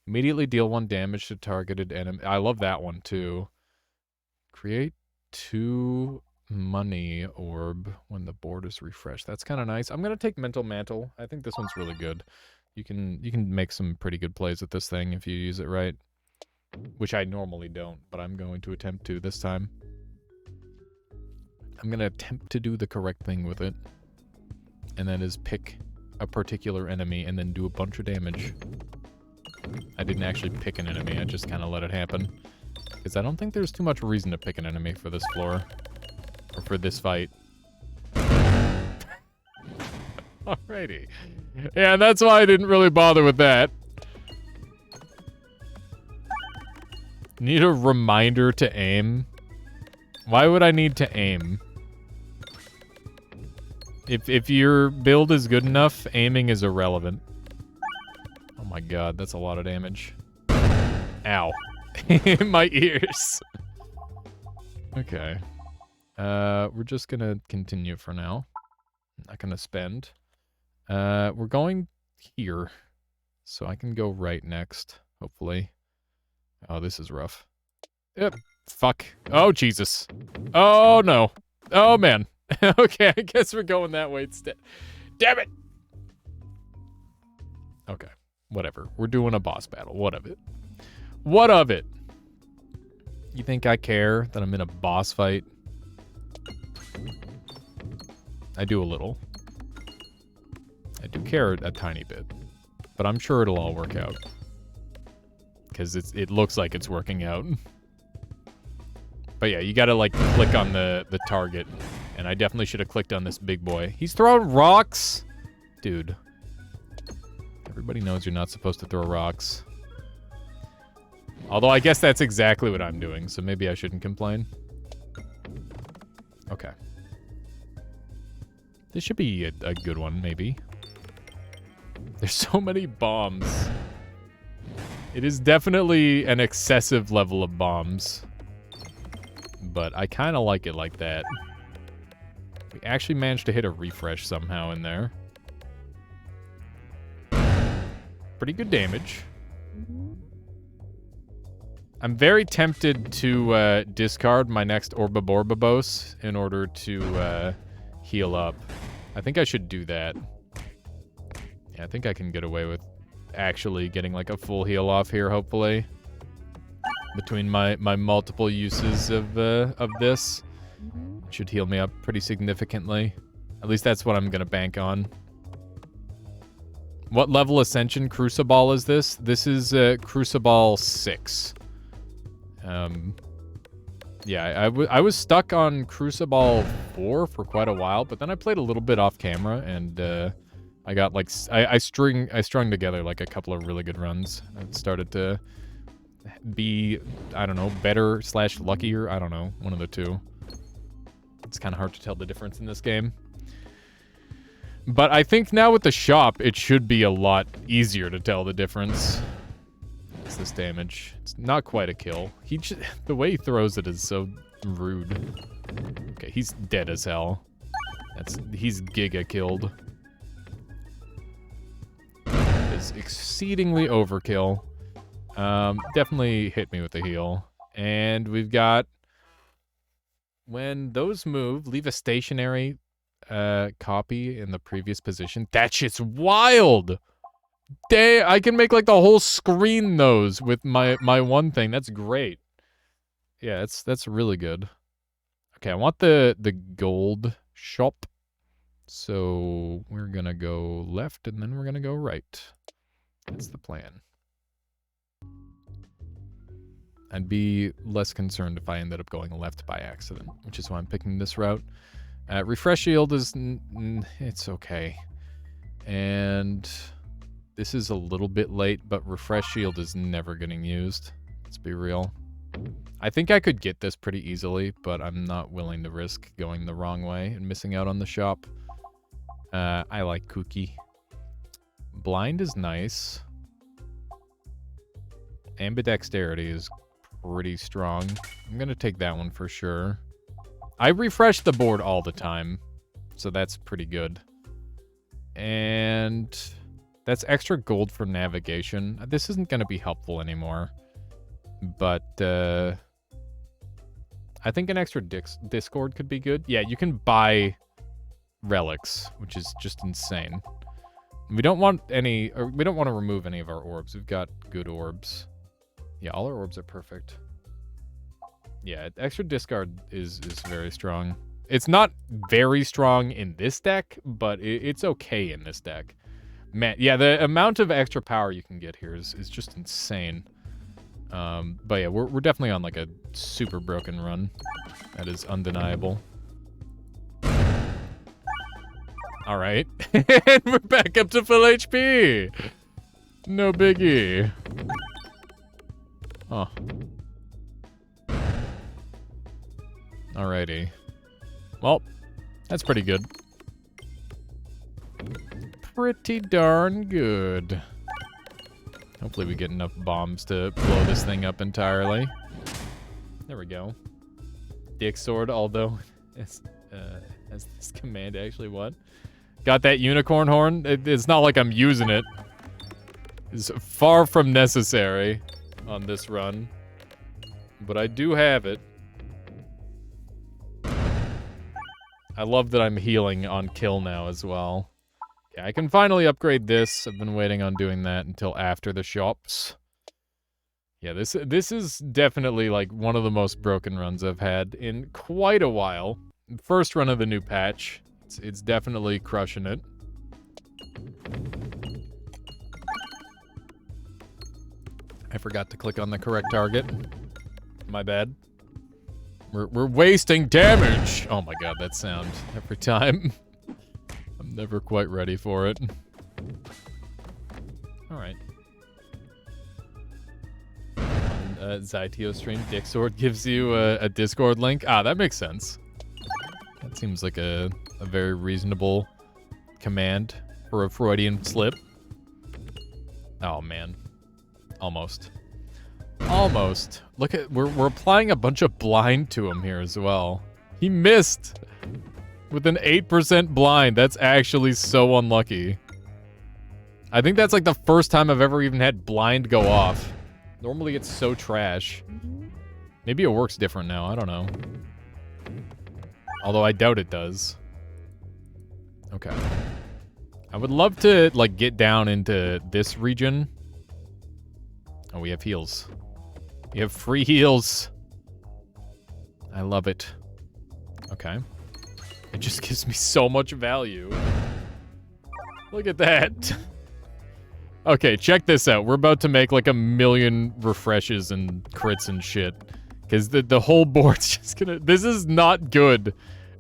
C: Immediately deal 1 damage to targeted enemy. I love that one too. Create 2 money orb when the board is refreshed. That's kind of nice. I'm gonna take Mental Mantle. I think this one's really good. You can make some pretty good plays with this thing if you use it right. Which I normally don't, but I'm going to attempt to this time. I'm going to attempt to do the correct thing with it. And that is pick a particular enemy and then do a bunch of damage. I didn't actually pick an enemy, I just kind of let it happen. Because I don't think there's too much reason to pick an enemy for this floor. Or for this fight. Alrighty. Yeah, that's why I didn't really bother with that. Need a reminder to aim? Why would I need to aim? If your build is good enough, aiming is irrelevant. Oh my god, that's a lot of damage. Ow. In my ears. Okay. We're just gonna continue for now. I'm not gonna spend. We're going here. So I can go right next, hopefully. Oh, this is rough. Yep. Fuck. Oh, Jesus. Oh, no. Oh, man. Okay, I guess we're going that way instead. Damn it! Okay. Whatever. We're doing a boss battle. What of it? What of it? You think I care that I'm in a boss fight? I do a little. I do care a tiny bit. But I'm sure it'll all work out. Because it looks like it's working out. But yeah, you gotta like click on the target. And I definitely should have clicked on this big boy. He's throwing rocks! Dude. Everybody knows you're not supposed to throw rocks. Although I guess that's exactly what I'm doing, so maybe I shouldn't complain. Okay. This should be a good one, maybe. There's so many bombs. It is definitely an excessive level of bombs. But I kind of like it like that. We actually managed to hit a refresh somehow in there. Pretty good damage. I'm very tempted to discard my next Orbaborbabos in order to heal up. I think I should do that. Yeah, I think I can get away with actually getting like a full heal off here, hopefully. Between my multiple uses of this. It should heal me up pretty significantly. At least that's what I'm gonna bank on. What level Ascension Crucible is this? This is Crucible 6. Yeah, I was stuck on Crucible 4 for quite a while, but then I played a little bit off camera, and I got like I strung together like a couple of really good runs. I started to be, I don't know, better / luckier. I don't know, one of the two. It's kind of hard to tell the difference in this game. But I think now with the shop, it should be a lot easier to tell the difference. What's this damage? It's not quite a kill. The way he throws it is so rude. Okay, he's dead as hell. He's giga killed. That is exceedingly overkill. Definitely hit me with a heal. And we've got, when those move, leave a stationary copy in the previous position. That shit's wild. I can make like the whole screen those with my one thing. That's great. Yeah, that's really good. Okay, I want the gold shop. So we're gonna go left and then we're gonna go right. That's the plan. I'd be less concerned if I ended up going left by accident, which is why I'm picking this route. Refresh shield is, it's okay. And this is a little bit late, but refresh shield is never getting used. Let's be real. I think I could get this pretty easily, but I'm not willing to risk going the wrong way and missing out on the shop. I like Cookie. Blind is nice. Ambidexterity is pretty strong. I'm gonna take that one for sure. I refresh the board all the time, so that's pretty good. And that's extra gold for navigation. This isn't gonna be helpful anymore, but I think an extra Discord could be good. Yeah, you can buy relics, which is just insane. We don't want any, or we don't want to remove any of our orbs. We've got good orbs. Yeah, all our orbs are perfect. Yeah, extra discard is very strong. It's not very strong in this deck, but it's okay in this deck. Man, yeah, the amount of extra power you can get here is just insane. But yeah, we're definitely on like a super broken run. That is undeniable. All right, and we're back up to full HP. No biggie. Oh. Alrighty. Well, that's pretty good. Pretty darn good. Hopefully we get enough bombs to blow this thing up entirely. There we go. Dick sword, although as this command actually what? Got that unicorn horn? It's not like I'm using it. It's far from necessary on this run. But I do have it. I love that I'm healing on kill now as well. Yeah, I can finally upgrade this. I've been waiting on doing that until after the shops. Yeah, this is definitely like one of the most broken runs I've had in quite a while. First run of the new patch. It's definitely crushing it. I forgot to click on the correct target. My bad. We're wasting damage! Oh my god, that sound every time. I'm never quite ready for it. Alright. Zyteo stream, Dick Sword gives you a Discord link. Ah, that makes sense. That seems like a very reasonable command for a Freudian slip. Oh man. Almost. Almost. Look at, we're applying a bunch of blind to him here as well. He missed with an 8% blind. That's actually so unlucky. I think that's like the first time I've ever even had blind go off. Normally it's so trash. Maybe it works different now. I don't know. Although I doubt it does. Okay. I would love to, like, get down into this region. Oh, we have heals. We have free heals. I love it. Okay. It just gives me so much value. Look at that. Okay, check this out. We're about to make like 1,000,000 refreshes and crits and shit. Because the whole board's just gonna... This is not good.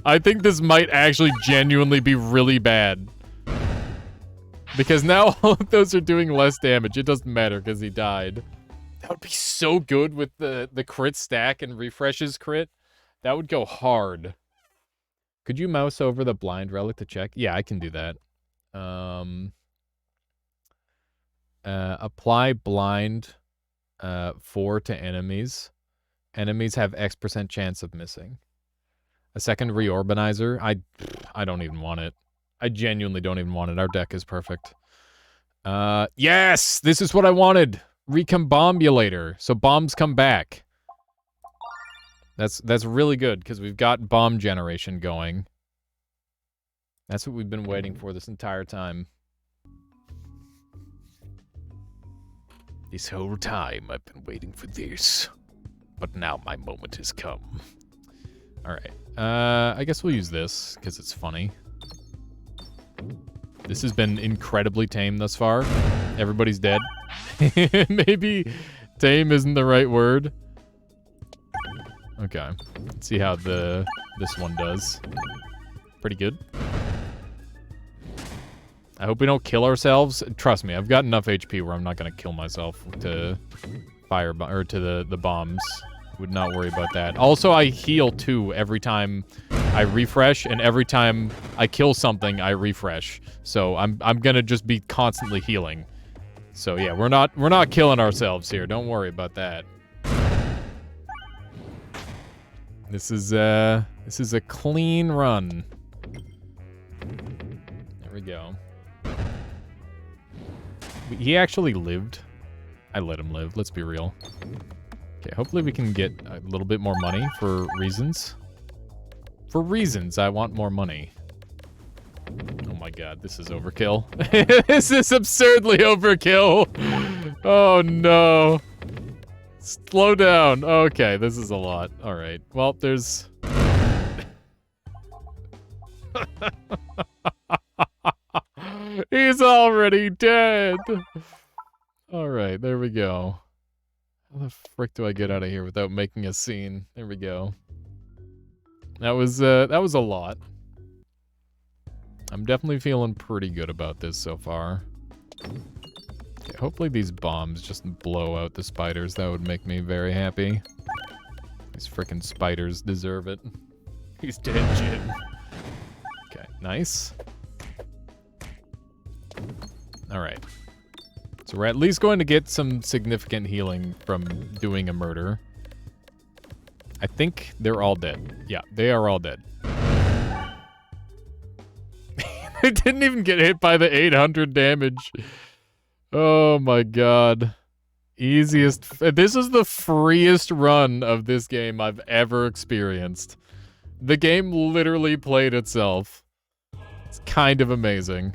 C: I think this might actually genuinely be really bad. Because now all of those are doing less damage. It doesn't matter because he died. That would be so good with the crit stack and refreshes crit. That would go hard. Could you mouse over the blind relic to check? Yeah, I can do that. Apply blind 4 to enemies. Enemies have X% chance of missing. A second reorbanizer. I don't even want it. I genuinely don't even want it. Our deck is perfect. Yes! This is what I wanted! Recombobulator. So bombs come back. That's really good, because we've got bomb generation going. That's what we've been waiting for this entire time. This whole time I've been waiting for this. But now my moment has come. Alright. I guess we'll use this, because it's funny. This has been incredibly tame thus far. Everybody's dead. Maybe tame isn't the right word. Okay. Let's see how this one does. Pretty good. I hope we don't kill ourselves. Trust me, I've got enough HP where I'm not gonna kill myself to or to the bombs. Would not worry about that. Also, I heal too every time I refresh, and every time I kill something, I refresh. So I'm gonna just be constantly healing. So yeah, we're not killing ourselves here. Don't worry about that. This is a clean run. There we go. He actually lived. I let him live, let's be real. Okay, hopefully we can get a little bit more money for reasons. For reasons, I want more money. Oh my god, this is overkill. This is absurdly overkill. Oh no. Slow down. Okay, this is a lot. Alright, well, there's... He's already dead. Alright, there we go. How the frick do I get out of here without making a scene? There we go. That was a lot. I'm definitely feeling pretty good about this so far. Okay, hopefully these bombs just blow out the spiders. That would make me very happy. These frickin' spiders deserve it. He's dead, Jim. Okay, nice. Alright. So we're at least going to get some significant healing from doing a murder. I think they're all dead. Yeah, they are all dead. They didn't even get hit by the 800 damage. Oh my god. Easiest. This is the freest run of this game I've ever experienced. The game literally played itself. It's kind of amazing.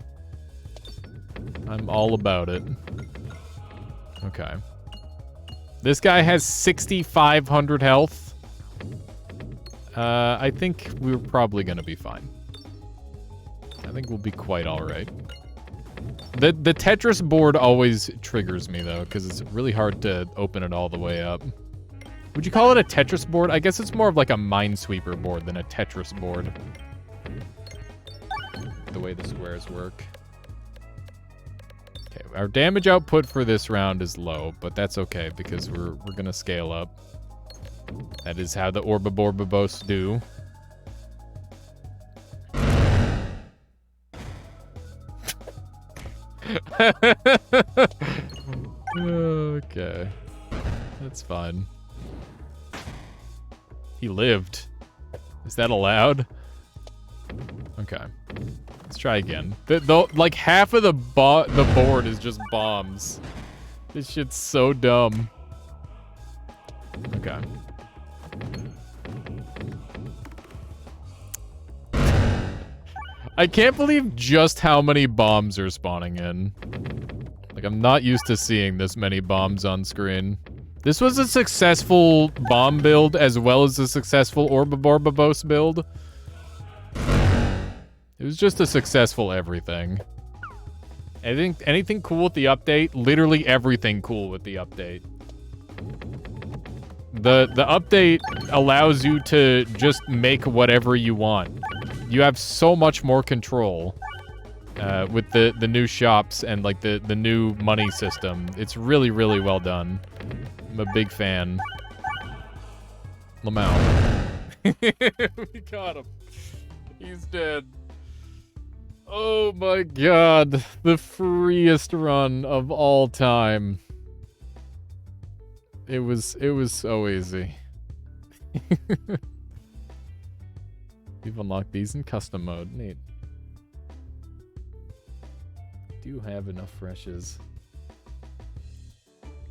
C: I'm all about it. Okay. This guy has 6,500 health. I think we're probably gonna be fine. I think we'll be quite alright. The Tetris board always triggers me, though, because it's really hard to open it all the way up. Would you call it a Tetris board? I guess it's more of like a Minesweeper board than a Tetris board. The way the squares work. Okay, our damage output for this round is low, but that's okay, because we're gonna scale up. That is how the Orboborbobos do. Okay. That's fine. He lived. Is that allowed? Okay. Let's try again. Like, half of the board is just bombs. This shit's so dumb.
A: Okay. I can't believe just how many bombs are spawning in. Like, I'm not used to seeing this many bombs on screen. This was a successful bomb build as well as a successful Orbabos build. It was just a successful everything. Anything cool with the update? Literally everything cool with the update. The update allows you to just make whatever you want. You have so much more control with the new shops and like the new money system. It's really, really well done. I'm a big fan. Lamau. We got him. He's dead. Oh my god. The freest run of all time. It was so easy. You've unlocked these in custom mode. Neat. Do you have enough freshes?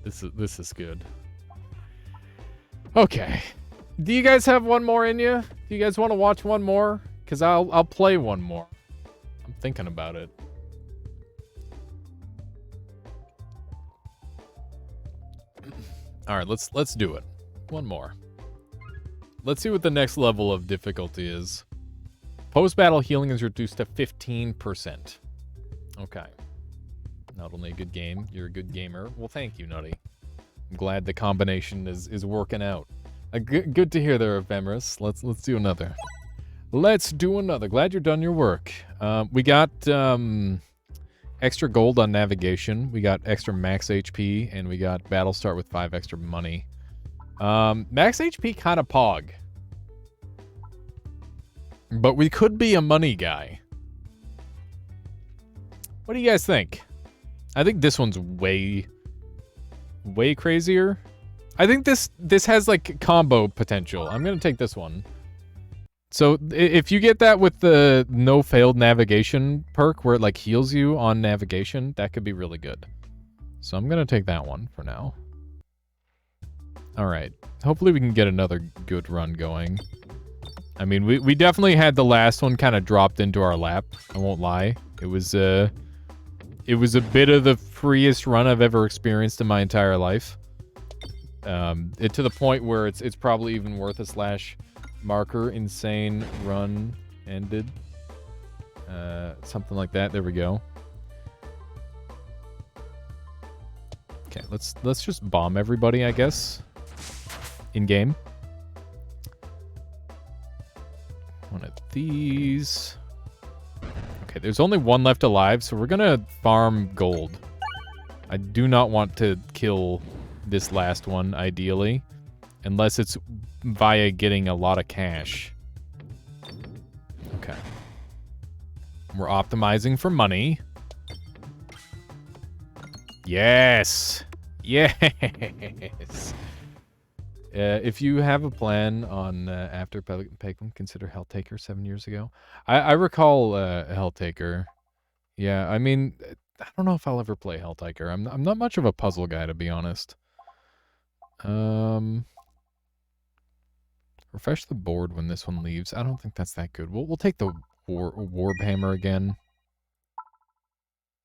A: This is good. Okay. Do you guys have one more in you? Do you guys want to watch one more? Cause I'll play one more. I'm thinking about it. All right, let's do it. One more. Let's see what the next level of difficulty is. Post-battle healing is reduced to 15%. Okay. Not only a good game, you're a good gamer. Well, thank you, Nutty. I'm glad the combination is working out. Good to hear there, Ephemeris. Let's do another. Let's do another. Glad you're done your work. We got extra gold on navigation. We got extra max HP, and we got battle start with 5 extra money. Max HP kind of pog. But we could be a money guy. What do you guys think? I think this one's way crazier. I think this has like combo potential. I'm gonna take this one. So if you get that with the no failed navigation perk where it like heals you on navigation, that could be really good. So I'm gonna take that one for now. All right. Hopefully we can get another good run going. I mean, we definitely had the last one kind of dropped into our lap. I won't lie. It was a bit of the freest run I've ever experienced in my entire life. To the point where it's probably even worth a slash marker. Insane run ended. Something like that. There we go. Okay, let's just bomb everybody, I guess. In game. One of these. Okay, there's only one left alive, so we're gonna farm gold. I do not want to kill this last one, ideally. Unless it's via getting a lot of cash. Okay. We're optimizing for money. Yes! Yes! If you have a plan on after Pegman, consider Helltaker 7 years ago. I recall Helltaker. Yeah, I mean, I don't know if I'll ever play Helltaker. I'm not much of a puzzle guy, to be honest. Refresh the board when this one leaves. I don't think that's that good. We'll take the Warp Hammer again.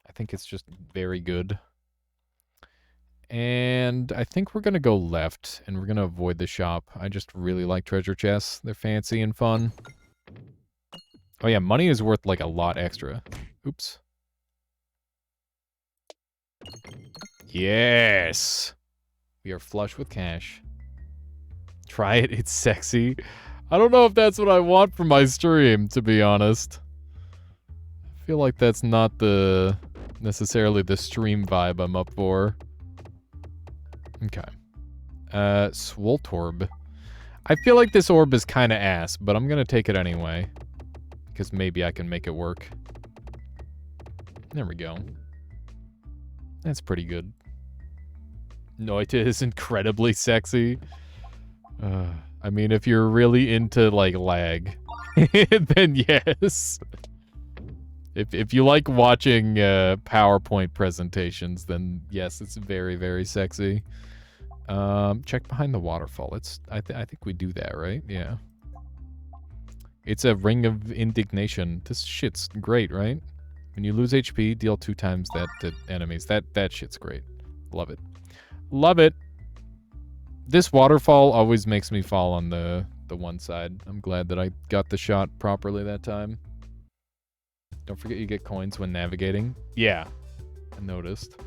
A: I think it's just very good. And I think we're going to go left, and we're going to avoid the shop. I just really like treasure chests. They're fancy and fun. Oh yeah, money is worth like a lot extra. Oops. Yes! We are flush with cash. Try it, it's sexy. I don't know if that's what I want for my stream, to be honest. I feel like that's not necessarily the stream vibe I'm up for. Okay. Swoltorb. I feel like this orb is kind of ass, but I'm gonna take it anyway. Because maybe I can make it work. There we go. That's pretty good. Noita is incredibly sexy. I mean, if you're really into, like, lag, then yes. If you like watching PowerPoint presentations, then yes, it's very, very sexy.
C: Check behind the waterfall. I think we do that, right? Yeah. It's a ring of indignation. This shit's great, right? When you lose HP, deal 2 times that to enemies. That shit's great. Love it. Love it. This waterfall always makes me fall on the one side. I'm glad that I got the shot properly that time. Don't forget you get coins when navigating. Yeah, I noticed.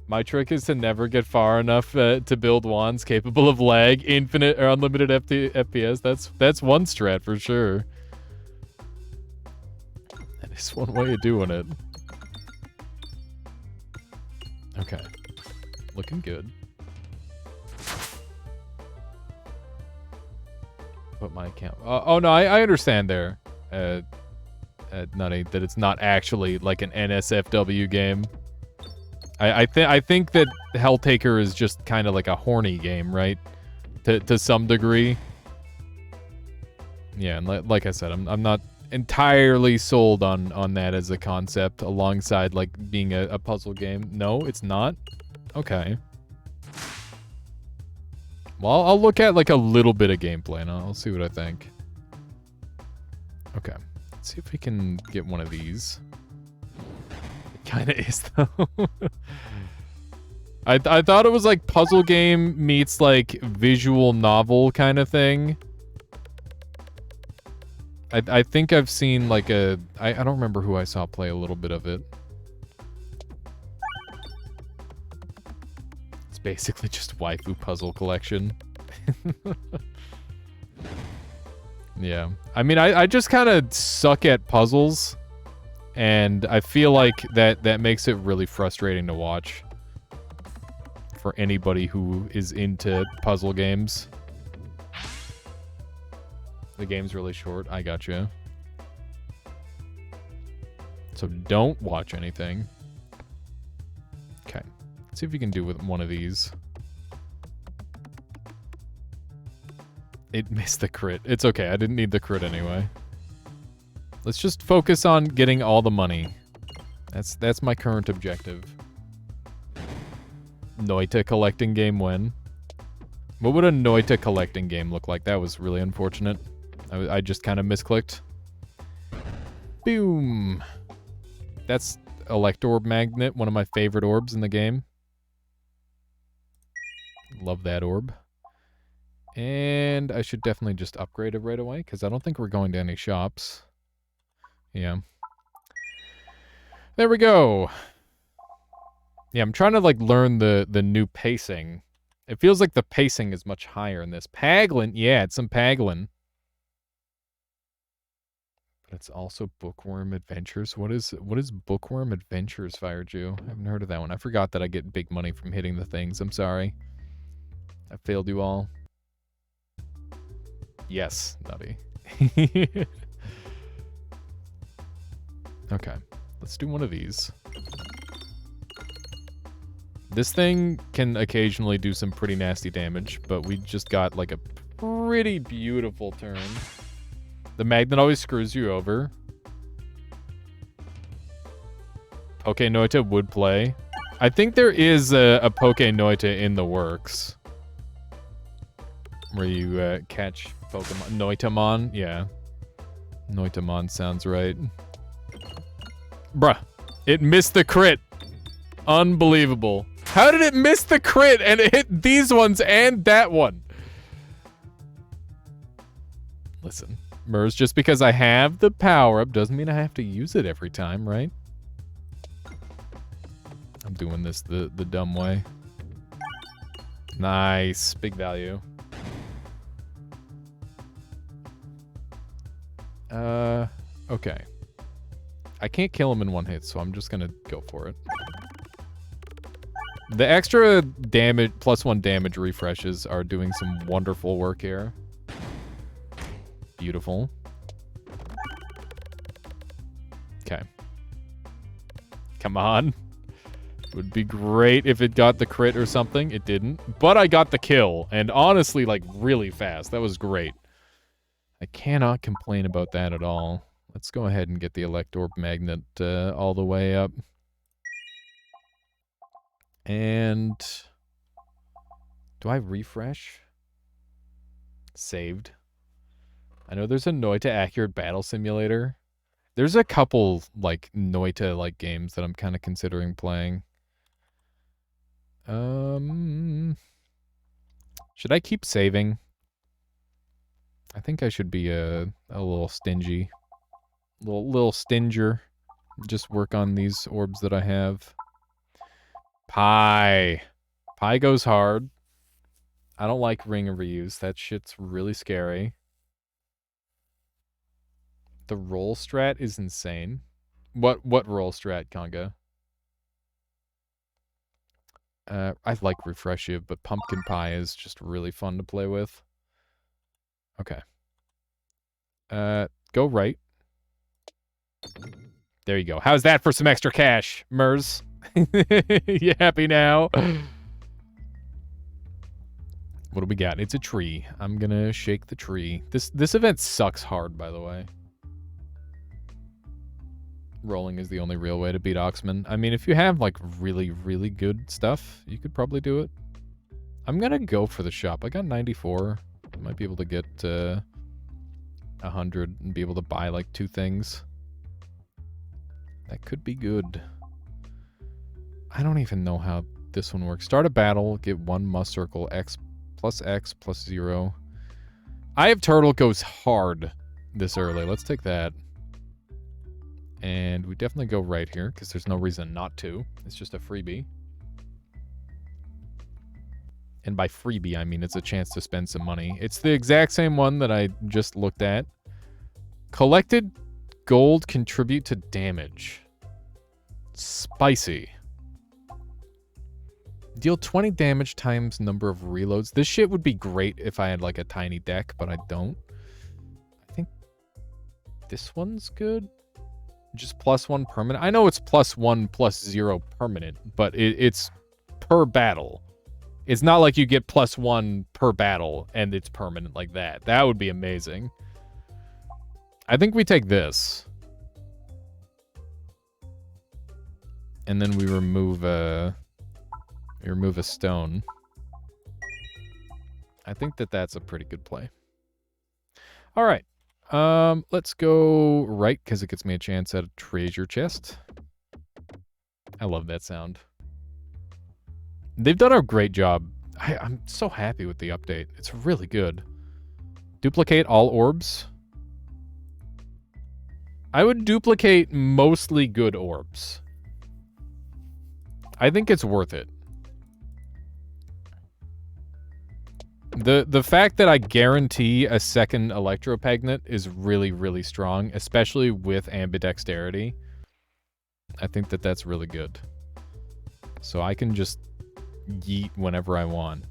C: My trick is to never get far enough to build wands capable of lag, infinite or unlimited FPS. That's one strat for sure. That is one way of doing it. Okay. Looking good. Put my account. Oh no, I understand there, Nutty, that it's not actually like an NSFW game. I think that Helltaker is just kind of like a horny game, right? To some degree. Yeah, and like I said, I'm not entirely sold on that as a concept alongside like being a puzzle game. No, it's not. Okay. Well, I'll look at like a little bit of gameplay and I'll see what I think. Okay. Let's see if we can get one of these. It kind of is though. I thought it was like puzzle game meets like visual novel kind of thing. I think I've seen like I don't remember who I saw play a little bit of it. It's basically just waifu puzzle collection. Yeah. I mean, I just kind of suck at puzzles. And I feel like that makes it really frustrating to watch. For anybody who is into puzzle games. The game's really short. I gotcha. So don't watch anything. Okay. Let's see if we can do with one of these. It missed the crit. It's okay. I didn't need the crit anyway. Let's just focus on getting all the money. That's my current objective. Noita collecting game win. What would a Noita collecting game look like? That was really unfortunate. I just kind of misclicked. Boom. That's Elect Orb Magnet, one of my favorite orbs in the game. Love that orb. And I should definitely just upgrade it right away, because I don't think we're going to any shops. Yeah. There we go. Yeah, I'm trying to like learn the new pacing. It feels like the pacing is much higher in this. Paglin, yeah, it's some Paglin. But it's also Bookworm Adventures. What is Bookworm Adventures, Fire Jew? I haven't heard of that one. I forgot that I get big money from hitting the things. I'm sorry. I failed you all. Yes, Nutty. Okay, let's do one of these. This thing can occasionally do some pretty nasty damage, but we just got like a pretty beautiful turn. The magnet always screws you over. Poke Noita would play. I think there is a Poke Noita in the works. Where you catch Pokemon. Noitamon? Yeah. Noitamon sounds right. Bruh. It missed the crit. Unbelievable. How did it miss the crit and it hit these ones and that one? Listen, Mers, just because I have the power-up doesn't mean I have to use it every time, right? I'm doing this the dumb way. Nice. Big value. Okay. I can't kill him in one hit, so I'm just gonna go for it. The extra damage, +1 damage refreshes are doing some wonderful work here. Beautiful. Okay. Come on. Would be great if it got the crit or something. It didn't. But I got the kill. And honestly, like, really fast. That was great. I cannot complain about that at all. Let's go ahead and get the Elect Orb Magnet all the way up. And
A: Do I refresh? Saved. I know there's a Noita Accurate Battle Simulator. There's a couple, like, Noita-like games that I'm kind of considering playing. Should I keep saving? I think I should be a little stingy. Little stinger. Just work on these orbs that I have. Pie. Pie goes hard. I don't like ring of reuse. That shit's really scary. The roll strat is insane. What roll strat, Conga? I like Refreshive, but Pumpkin Pie is just really fun to play with. Okay. Go right. There you go. How's that for some extra cash, Mers? You happy now? What do we got? It's a tree. I'm gonna shake the tree. This event sucks hard, by the way. Rolling is the only real way to beat Oxman. I mean, if you have, like, really, really good stuff, you could probably do it. I'm gonna go for the shop. I got 94. I might be able to get 100 and be able to buy, like, 2 things. That could be good. I don't even know how this one works. Start a battle, get 1 must circle, X plus 0. I have turtle goes hard this early. Let's take that. And we definitely go right here, because there's no reason not to. It's just a freebie. And by freebie, I mean it's a chance to spend some money. It's the exact same one that I just looked at. Collected gold contribute to damage. Spicy. Deal 20 damage times number of reloads. This shit would be great if I had, like, a tiny deck, but I don't. I think this one's good. Just +1 permanent. I know it's +1 +0 permanent, but it's per battle. It's not like you get +1 per battle and it's permanent like that. That would be amazing. I think we take this. And then we remove a stone. I think that's a pretty good play. All right. Let's go right, because it gets me a chance at a treasure chest. I love that sound. They've done a great job. I'm so happy with the update. It's really good. Duplicate all orbs. I would duplicate mostly good orbs. I think it's worth it. The fact that I guarantee a second Electropagnet is really, really strong, especially with ambidexterity. I think that's really good. So I can just yeet whenever I want.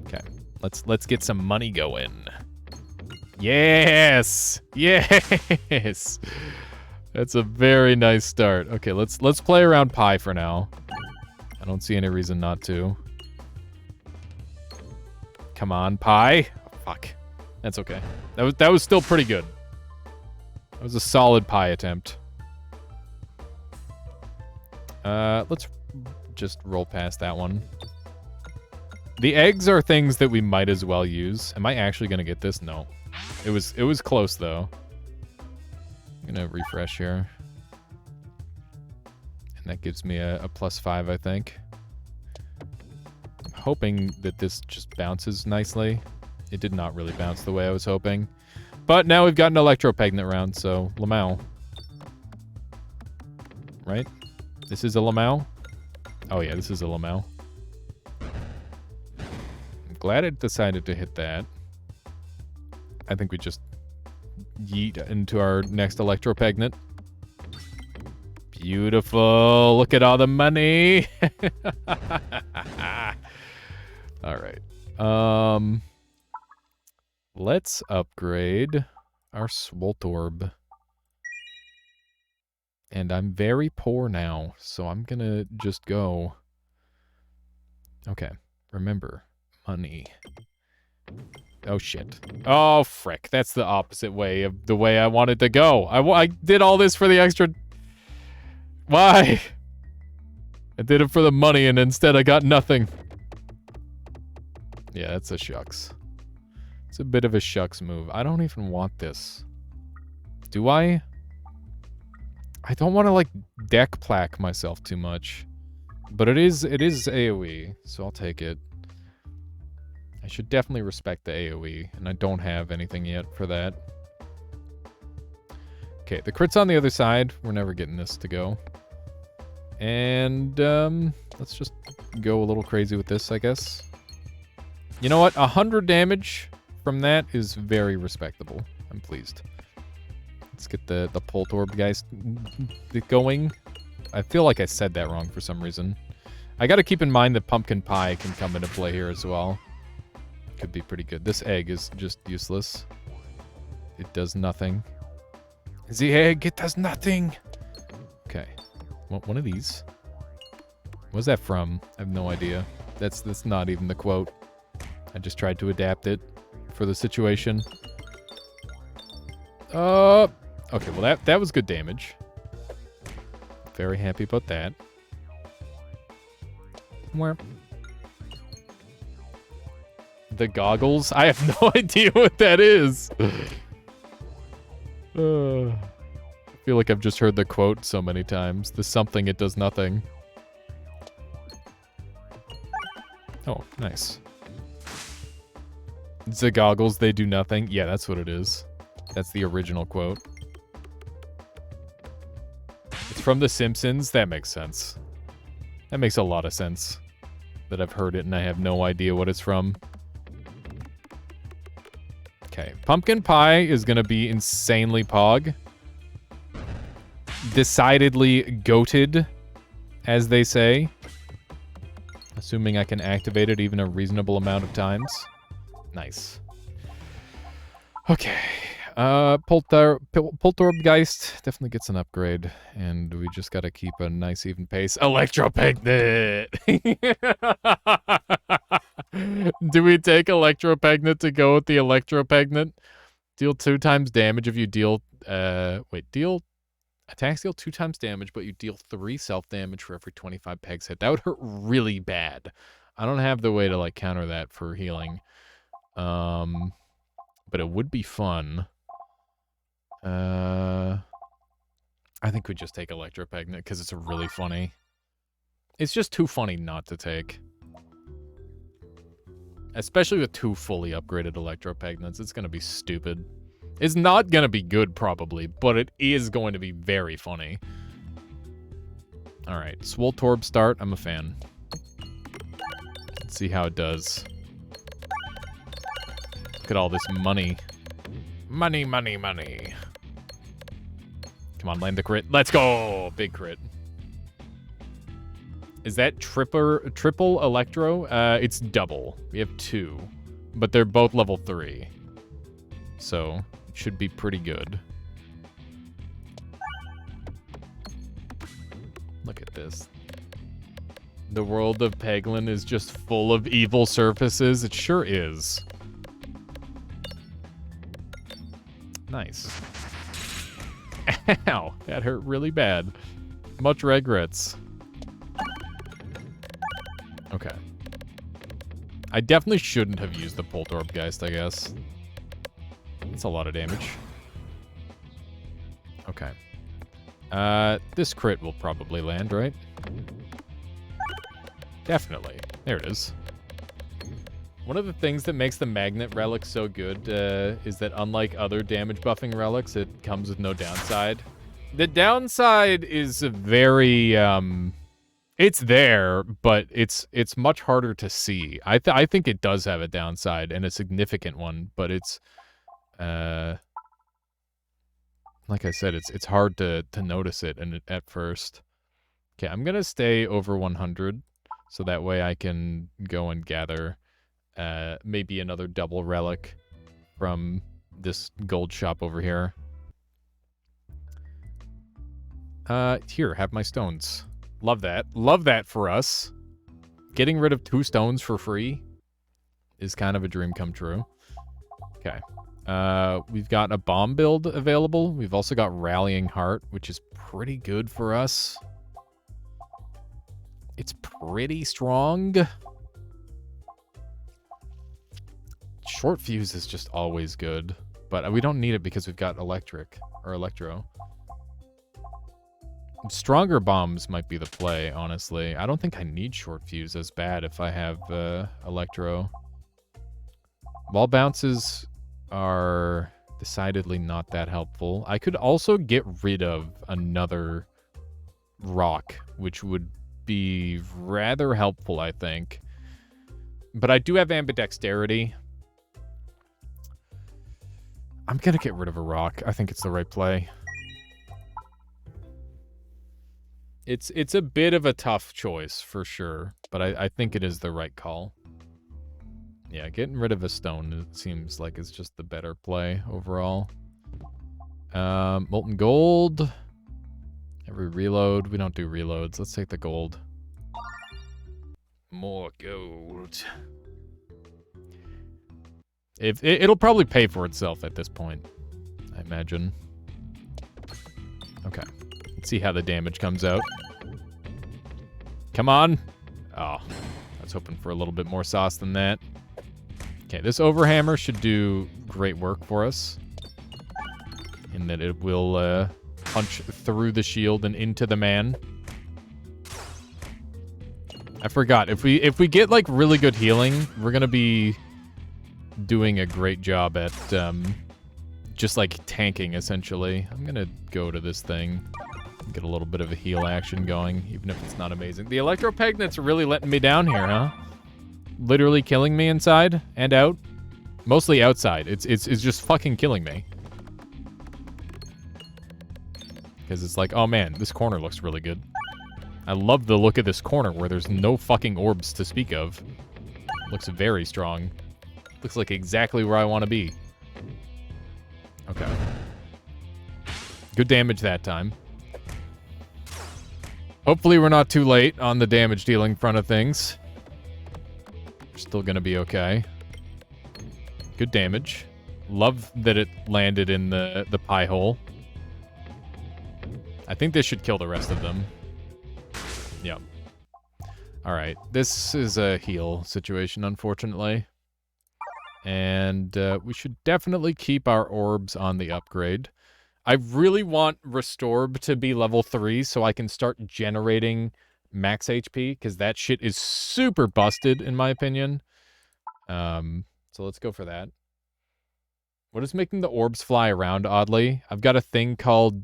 A: Okay, let's get some money going. Yes! Yes! That's a very nice start. Okay, let's play around Pie for now. I don't see any reason not to. Come on, Pie. Oh, fuck. That's okay. That was still pretty good. That was a solid Pie attempt. Let's just roll past that one. The eggs are things that we might as well use. Am I actually gonna get this? No. It was close though. I'm gonna refresh here. And that gives me a +5, I think. Hoping that this just bounces nicely. It did not really bounce the way I was hoping. But now we've got an Electropagnet round, so Lamau. Right? This is a Lamau? Oh yeah, this is a Lamau. I'm glad it decided to hit that. I think we just yeet into our next Electropagnet. Beautiful. Look at all the money. All right. Let's upgrade our Swoltorb. And I'm very poor now, so I'm gonna just go. Okay. Remember, money. Oh, shit. Oh, frick. That's the opposite way of the way I wanted to go. I did all this for the extra... Why? I did it for the money, and instead I got nothing.
C: Yeah, that's a shucks. It's a bit of a shucks move. I don't even want this. Do I? I don't want to, like, deck plaque myself too much. But it is AoE, so I'll take it. I should definitely respect the AoE, and I don't have anything yet for that. Okay, the crit's on the other side. We're never getting this to go. And, let's just go a little crazy with this, I guess. You know what? 100 damage from that is very respectable. I'm pleased. Let's get the Pult Orb guys going. I feel like I said that wrong for some reason. I gotta keep in mind that Pumpkin Pie can come into play here as well. Could be pretty good. This egg is just useless. It does nothing. The egg, it does nothing! Okay. One of these. What's that from? I have no idea. That's not even the quote. I just tried to adapt it for the situation. Okay, well that was good damage. Very happy about that. Where? The goggles? I have no idea what that is. I feel like I've just heard the quote so many times. The something, it does nothing. Oh, nice. The goggles, they do nothing. Yeah, that's what it is. That's the original quote. It's from The Simpsons. That makes sense. That makes a lot of sense. That I've heard it and I have no idea what it's from. Okay. Pumpkin Pie is going to be insanely pog. Decidedly goated, as they say. Assuming I can activate it even a reasonable amount of times. Nice. Okay. Poltergeist definitely gets an upgrade, and we just gotta keep a nice even pace. Electropagnet! Do we take Electropagnet to go with the Electropagnet? Deal 2 times damage if you deal, attacks deal 2 times damage, but you deal 3 self-damage for every 25 pegs hit. That would hurt really bad. I don't have the way to, like, counter that for healing. But it would be fun. I think we just take Electropagnet because it's really funny. It's just too funny not to take. Especially with 2 fully upgraded Electropagnets. It's going to be stupid. It's not going to be good, probably, but it is going to be very funny. Alright, Swoltorb start. I'm a fan. Let's see how it does. Look at all this money. Money, money, money. Come on, land the crit. Let's go! Big crit. Is that triple Electro? It's double. We have 2. But they're both level 3. So, it should be pretty good. Look at this. The world of Peglin is just full of evil surfaces. It sure is. Nice. Ow, that hurt really bad. Much regrets. Okay. I definitely shouldn't have used the Poltergeist, I guess. It's a lot of damage. Okay. This crit will probably land, right? Definitely. There it is. One of the things that makes the Magnet Relic so good is that unlike other damage buffing relics, it comes with no downside. The downside is very, it's there, but it's much harder to see. I think it does have a downside, and a significant one, but it's, like I said, it's hard to notice it at first. Okay, I'm gonna stay over 100, so that way I can go and gather maybe another double relic from this gold shop over here. Here, have my stones. Love that. Love that for us. Getting rid of 2 stones for free is kind of a dream come true. Okay. We've got a bomb build available. We've also got Rallying Heart, which is pretty good for us. It's pretty strong. Short fuse is just always good, but we don't need it because we've got electric or electro. Stronger bombs might be the play, honestly. I don't think I need short fuse as bad if I have electro. Wall bounces are decidedly not that helpful. I could also get rid of another rock, which would be rather helpful, I think. But I do have ambidexterity. I'm gonna get rid of a rock. I think it's the right play. It's a bit of a tough choice, for sure. But I think it is the right call. Yeah, getting rid of a stone, it seems like it's just the better play overall. Molten gold. Every reload. We don't do reloads. Let's take the gold. More gold. It'll probably pay for itself at this point, I imagine. Okay. Let's see how the damage comes out. Come on. Oh, I was hoping for a little bit more sauce than that. Okay, this overhammer should do great work for us. In that it will punch through the shield and into the man. I forgot. If we get like really good healing, we're gonna be doing a great job at just like tanking essentially. I'm gonna go to this thing, get a little bit of a heal action going, even if it's not amazing. The electropegnet's really letting me down here, huh? Literally killing me inside and out. Mostly outside. It's just fucking killing me. Because it's like, oh man, this corner looks really good. I love the look of this corner where there's no fucking orbs to speak of. Looks very strong. Looks like exactly where I want to be. Okay. Good damage that time. Hopefully we're not too late on the damage dealing front of things. We're still gonna be okay. Good damage. Love that it landed in the pie hole. I think this should kill the rest of them. Yep. Alright, this is a heal situation, unfortunately. And we should definitely keep our orbs on the upgrade. I really want Restorb to be level 3 so I can start generating max HP, because that shit is super busted, in my opinion. So let's go for that. What is making the orbs fly around, oddly? I've got a thing called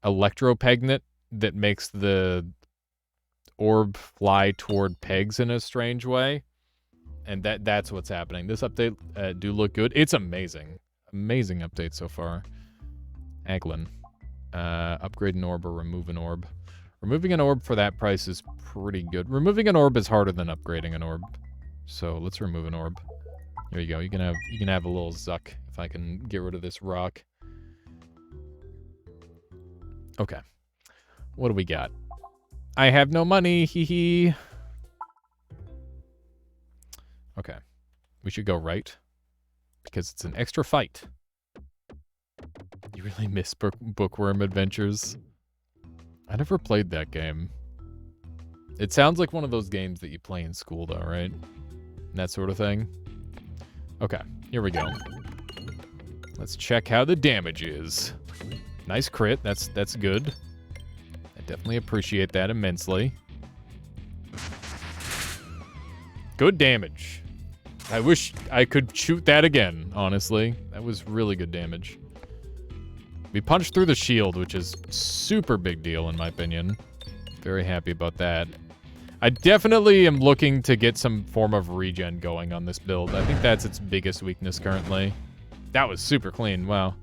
C: Electropegnet that makes the orb fly toward pegs in a strange way. And that's what's happening. This update do look good. It's amazing. Amazing update so far. Aglin. Upgrade an orb or remove an orb. Removing an orb for that price is pretty good. Removing an orb is harder than upgrading an orb. So let's remove an orb. There you go. You can have a little Zuck if I can get rid of this rock. Okay. What do we got? I have no money. Hee hee. Okay. We should go right. Because it's an extra fight. You really miss Bookworm Adventures? I never played that game. It sounds like one of those games that you play in school, though, right? That sort of thing. Okay, here we go. Let's check how the damage is. Nice crit. That's good. I definitely appreciate that immensely. Good damage. I wish I could shoot that again, honestly. That was really good damage. We punched through the shield, which is super big deal in my opinion. Very happy about that. I definitely am looking to get some form of regen going on this build. I think that's its biggest weakness currently. That was super clean, wow.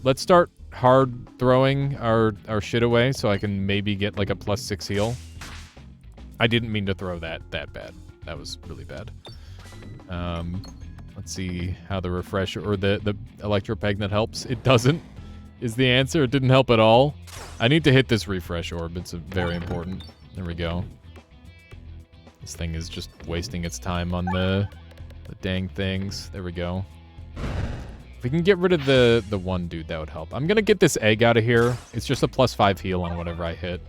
C: Let's start hard throwing our shit away so I can maybe get like a +6 heal. I didn't mean to throw that bad. That was really bad. Let's see how the refresh or the Electropegnet helps. It doesn't, is the answer. It didn't help at all. I need to hit this refresh orb. It's very important. There we go. This thing is just wasting its time on the dang things. There we go. If we can get rid of the one dude, that would help. I'm gonna get this egg out of here. It's just a +5 heal on whatever I hit.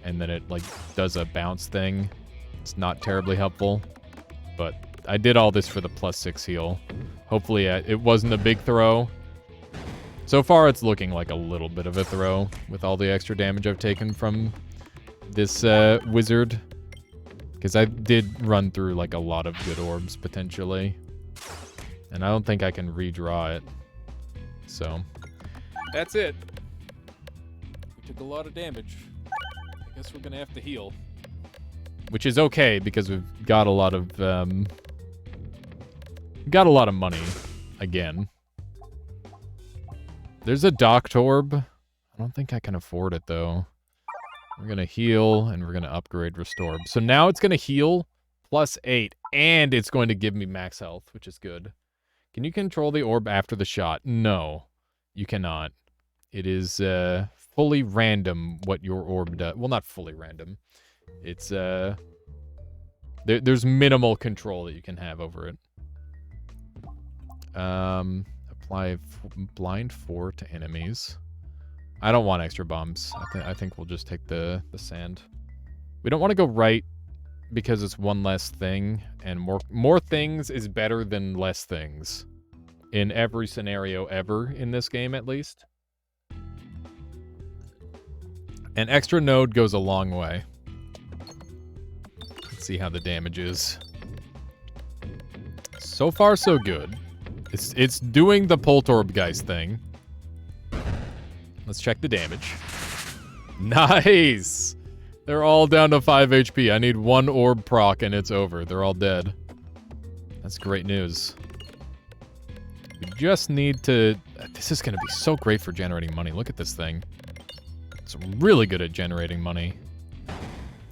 C: And then it, like, does a bounce thing. It's not terribly helpful. But I did all this for the +6 heal. Hopefully it wasn't a big throw. So far, it's looking like a little bit of a throw with all the extra damage I've taken from this wizard. Because I did run through like a lot of good orbs, potentially. And I don't think I can redraw it. So, that's it. We took a lot of damage. I guess we're going to have to heal. Which is okay, because we've got a lot of, money, again. There's a docked orb. I don't think I can afford it, though. We're going to heal, and we're going to upgrade Restore. So now it's going to heal +8, and it's going to give me max health, which is good. Can you control the orb after the shot? No, you cannot. It is fully random what your orb does. Well, not fully random. It's, there's minimal control that you can have over it. Apply blind 4 to enemies. I don't want extra bombs. I think we'll just take the sand. We don't want to go right because it's one less thing, and more things is better than less things. In every scenario ever, in this game at least. An extra node goes a long way. Let's see how the damage is. So far, so good. It's doing the Poltergeist thing. Let's check the damage. Nice! They're all down to 5 HP. I need one orb proc and it's over. They're all dead. That's great news. We just need to... This is going to be so great for generating money. Look at this thing. It's really good at generating money.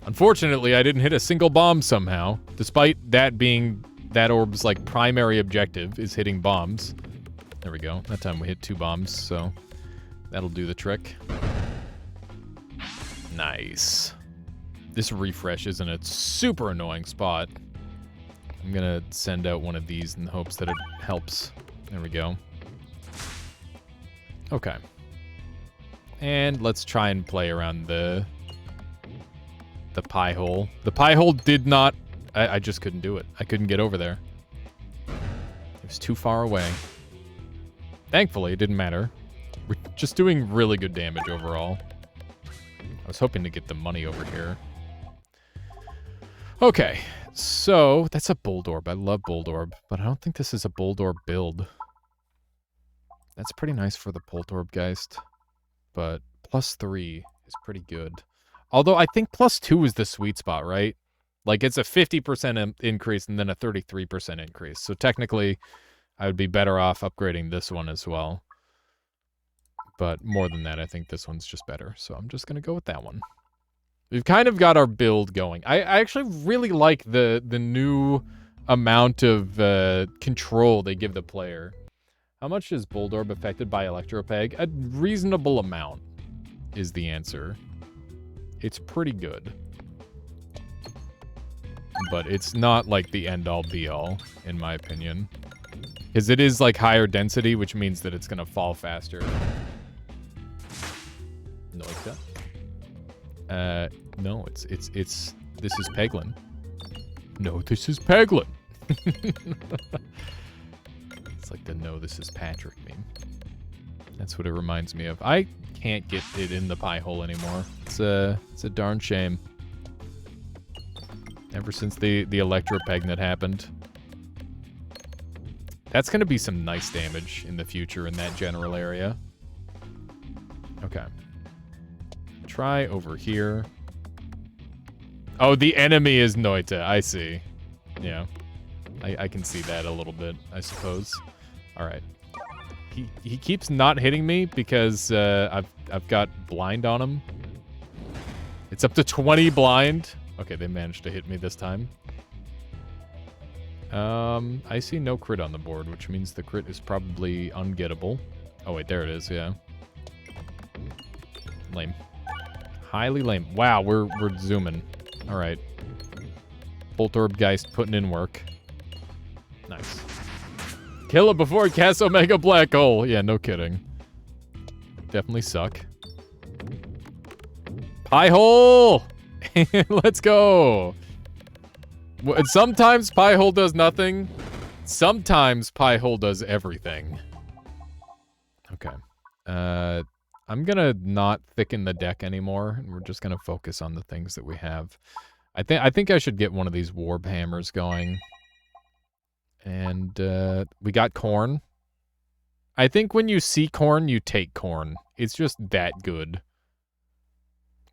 C: Unfortunately, I didn't hit a single bomb somehow. Despite that being that orb's like primary objective is hitting bombs. There we go. That time we hit 2 bombs, so that'll do the trick. Nice. This refresh is in a super annoying spot. I'm gonna send out one of these in the hopes that it helps. There we go. Okay. And let's try and play around the pie hole. The pie hole did not... I just couldn't do it. I couldn't get over there. It was too far away. Thankfully, it didn't matter. We're just doing really good damage overall. I was hoping to get the money over here. Okay, so that's a Bold Orb. I love Bold Orb, but I don't think this is a Bold Orb build. That's pretty nice for the Poltergeist, but +3 is pretty good. Although I think +2 is the sweet spot, right? Like, it's a 50% increase and then a 33% increase. So technically, I would be better off upgrading this one as well. But more than that, I think this one's just better. So I'm just going to go with that one. We've kind of got our build going. I actually really like the new amount of control they give the player. How much is Bold Orb affected by Electropeg? A reasonable amount is the answer. It's pretty good. But it's not like the end-all be-all, in my opinion. Because it is like higher density, which means that it's going to fall faster. Noika? No, it's this is Peglin. No, this is Peglin. It's like the no, this is Patrick meme. That's what it reminds me of. I can't get it in the pie hole anymore. It's a darn shame. Ever since the Electropeg that happened. That's going to be some nice damage in the future in that general area. Okay. Try over here. Oh, the enemy is Noita. I see. Yeah. I can see that a little bit, I suppose. Alright. He keeps not hitting me because I've got blind on him. It's up to 20 blind. Okay, they managed to hit me this time. I see no crit on the board, which means the crit is probably ungettable. Oh wait, there it is, yeah. Lame. Highly lame. Wow, we're zooming. Alright. Poltergeist putting in work. Nice. Kill it before it casts Omega Black Hole. Yeah, no kidding. Definitely suck. Pie hole! Let's go! Sometimes pie hole does nothing. Sometimes pie hole does everything. Okay. I'm gonna not thicken the deck anymore, and we're just gonna focus on the things that we have. I think I should get one of these warp hammers going. And we got corn. I think when you see corn, you take corn. It's just that good.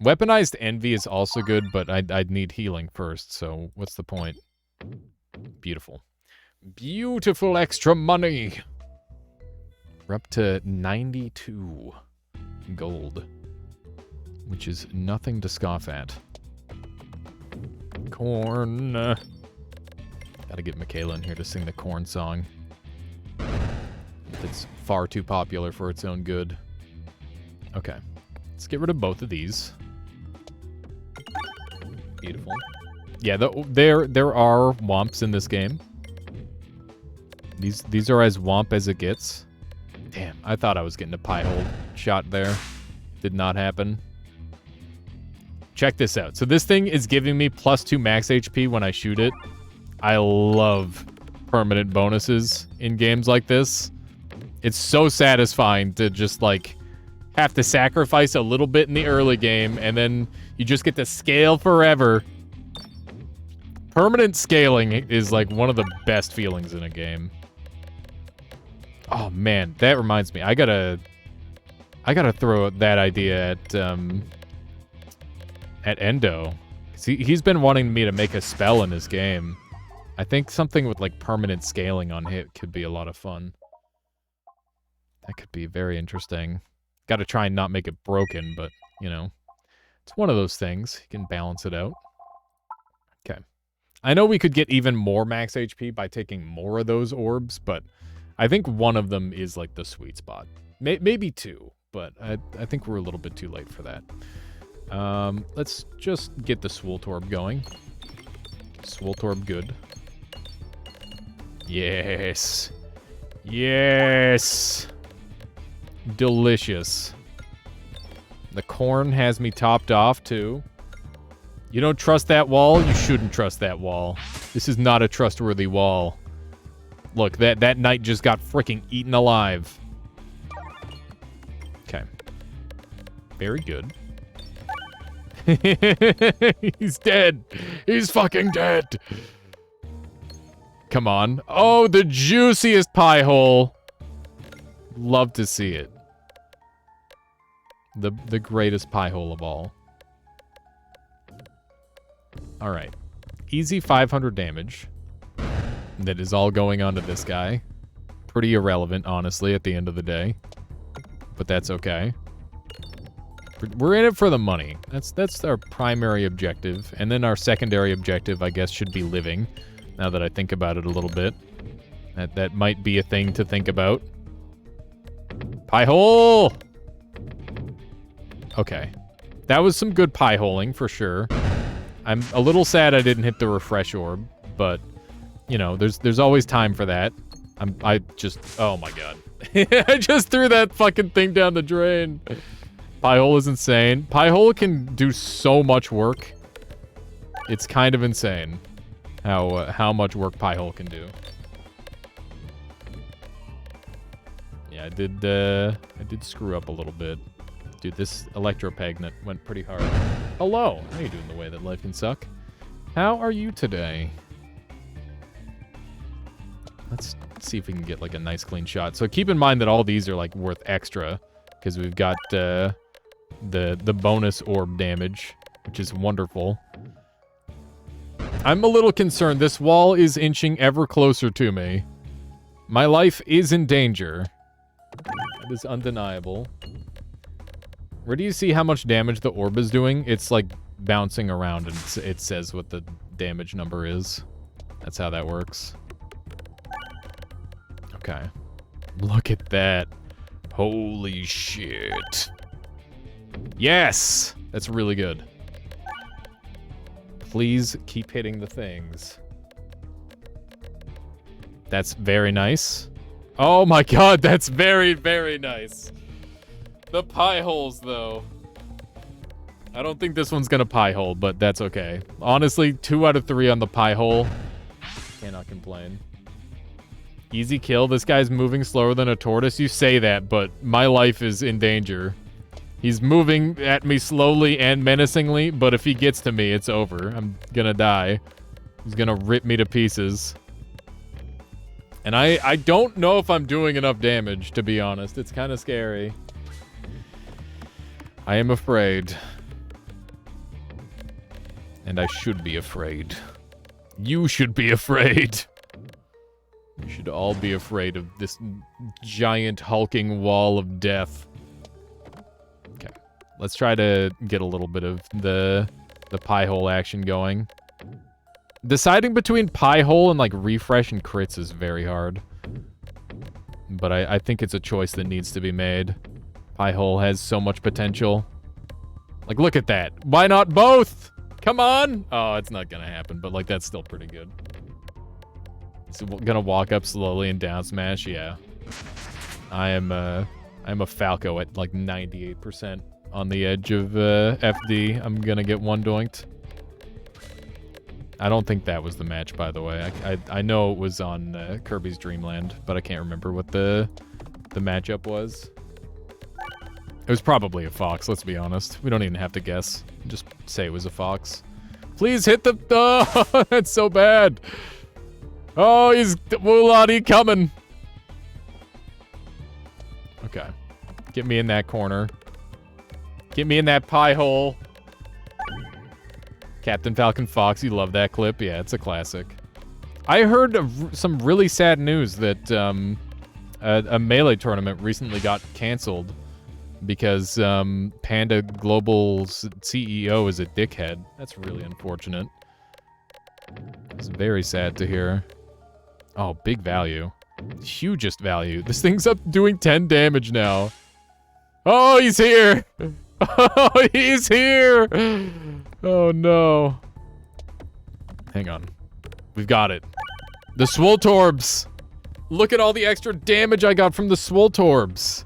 C: Weaponized envy is also good, but I'd need healing first, so what's the point? Beautiful. Beautiful extra money! We're up to 92 gold, which is nothing to scoff at. Corn. Gotta get Michaela in here to sing the corn song. It's far too popular for its own good. Okay. Let's get rid of both of these. Beautiful. Yeah, there are womps in this game. These are as womp as it gets. Damn, I thought I was getting a pie hole shot there. Did not happen. Check this out. So this thing is giving me +2 max HP when I shoot it. I love permanent bonuses in games like this. It's so satisfying to just, like, have to sacrifice a little bit in the early game, and then you just get to scale forever. Permanent scaling is, like, one of the best feelings in a game. Oh, man, that reminds me. I gotta throw that idea at Endo. 'Cause he's been wanting me to make a spell in his game. I think something with, like, permanent scaling on hit could be a lot of fun. That could be very interesting. Gotta try and not make it broken, but, you know. It's one of those things. You can balance it out. Okay. I know we could get even more max HP by taking more of those orbs, but I think one of them is, like, the sweet spot. Maybe two, but I think we're a little bit too late for that. Let's just get the Swooltorb going. Swooltorb good. Yes. Yes. Delicious. The corn has me topped off, too. You don't trust that wall? You shouldn't trust that wall. This is not a trustworthy wall. Look, that knight just got freaking eaten alive. Okay. Very good. He's dead. He's fucking dead. Come on. Oh, the juiciest pie hole. Love to see it. The greatest pie hole of all. Alright. Easy 500 damage. That is all going on to this guy. Pretty irrelevant, honestly, at the end of the day. But that's okay. We're in it for the money. That's our primary objective. And then our secondary objective, I guess, should be living. Now that I think about it a little bit. That might be a thing to think about. Pie hole! Okay. That was some good pie holing, for sure. I'm a little sad I didn't hit the refresh orb, but, you know, there's always time for that. Oh my god. I just threw that fucking thing down the drain. Pie hole is insane. Pie hole can do so much work. It's kind of insane how much work pie hole can do. Yeah, I did screw up a little bit. Dude, this Electropagnet went pretty hard. Hello! How you doing the way that life can suck? How are you today? Let's see if we can get, like, a nice clean shot. So keep in mind that all these are, like, worth extra. Because we've got, the bonus orb damage, which is wonderful. I'm a little concerned. This wall is inching ever closer to me. My life is in danger. It is undeniable. Where do you see how much damage the orb is doing? It's, like, bouncing around, and it says what the damage number is. That's how that works. Okay. Look at that. Holy shit. Yes! That's really good. Please keep hitting the things. That's very nice. Oh my god, that's very, very nice. The pie holes, though. I don't think this one's gonna pie hole, but that's okay. Honestly, 2 out of 3 on the pie hole. Cannot complain. Easy kill. This guy's moving slower than a tortoise. You say that, but my life is in danger. He's moving at me slowly and menacingly, but if he gets to me, it's over. I'm gonna die. He's gonna rip me to pieces. And I don't know if I'm doing enough damage, to be honest. It's kind of scary. I am afraid. And I should be afraid. You should be afraid. You should all be afraid of this giant hulking wall of death. Okay. Let's try to get a little bit of the pie hole action going. Deciding between pie hole and like refresh and crits is very hard. But I think it's a choice that needs to be made. Pie hole has so much potential. Like, look at that. Why not both? Come on! Oh, it's not gonna happen, but like that's still pretty good. So gonna walk up slowly and down smash, yeah. I'm a Falco at like 98% on the edge of FD. I'm gonna get one doinked. I don't think that was the match, by the way. I know it was on Kirby's Dream Land, but I can't remember what the matchup was. It was probably a fox, let's be honest. We don't even have to guess. Just say it was a fox. Please hit the... Oh, that's so bad. Oh, he's... Mulati coming. Okay. Get me in that corner. Get me in that pie hole. Captain Falcon Fox, you love that clip? Yeah, it's a classic. I heard some really sad news that a Melee tournament recently got canceled because Panda Global's CEO is a dickhead. That's really unfortunate. It's very sad to hear. Oh, big value. Hugest value. This thing's up doing 10 damage now. Oh, he's here! Oh, he's here! Oh, no. Hang on. We've got it. The Swoltorbs! Look at all the extra damage I got from the Swoltorbs.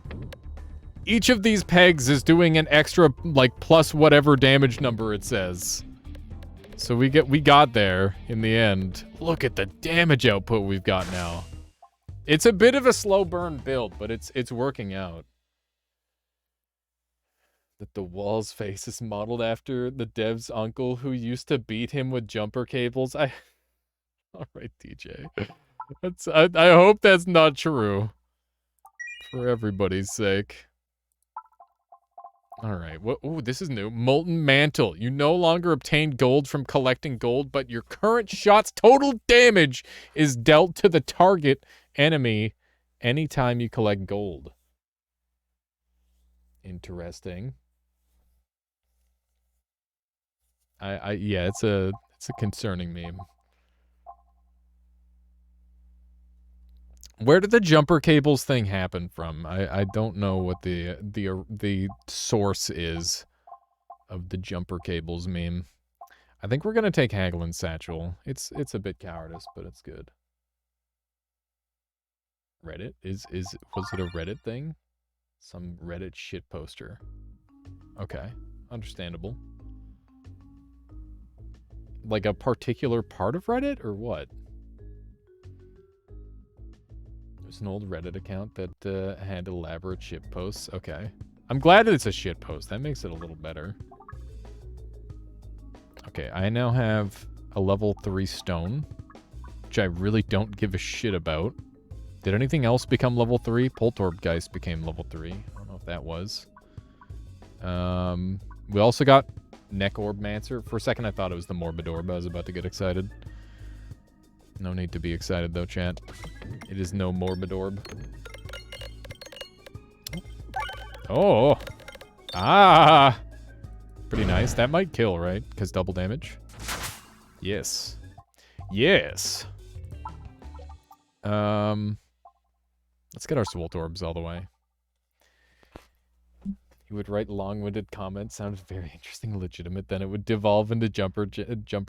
C: Each of these pegs is doing an extra, like, plus whatever damage number it says. So we got there in the end. Look at the damage output we've got now. It's a bit of a slow burn build, but it's working out. That the wall's face is modeled after the dev's uncle who used to beat him with jumper cables. All right, DJ. I hope that's not true. For everybody's sake. All right. Ooh, this is new. Molten Mantle. You no longer obtain gold from collecting gold, but your current shot's total damage is dealt to the target enemy anytime you collect gold. Interesting. Yeah, it's a concerning meme. Where did the jumper cables thing happen from? I don't know what the source is of the jumper cables meme. I think we're gonna take Hagelin Satchel. It's a bit cowardice, but it's good. Reddit was it a Reddit thing? Some Reddit shit poster. Okay, understandable. Like a particular part of Reddit or what? There's an old Reddit account that had elaborate shit posts. Okay. I'm glad that it's a shit post. That makes it a little better. Okay, I now have a level 3 stone, which I really don't give a shit about. Did anything else become level 3? Poltorpgeist became level 3. I don't know if that was. We also got Neck Orbmancer. For a second, I thought it was the Morbid Orb. I was about to get excited. No need to be excited, though, chat. It is no Morbid Orb. Oh! Ah! Pretty nice. That might kill, right? Because double damage. Yes. Yes! Let's get our Swoltorbs all the way. He would write long-winded comments, sounded very interesting and legitimate, then it would devolve into jumper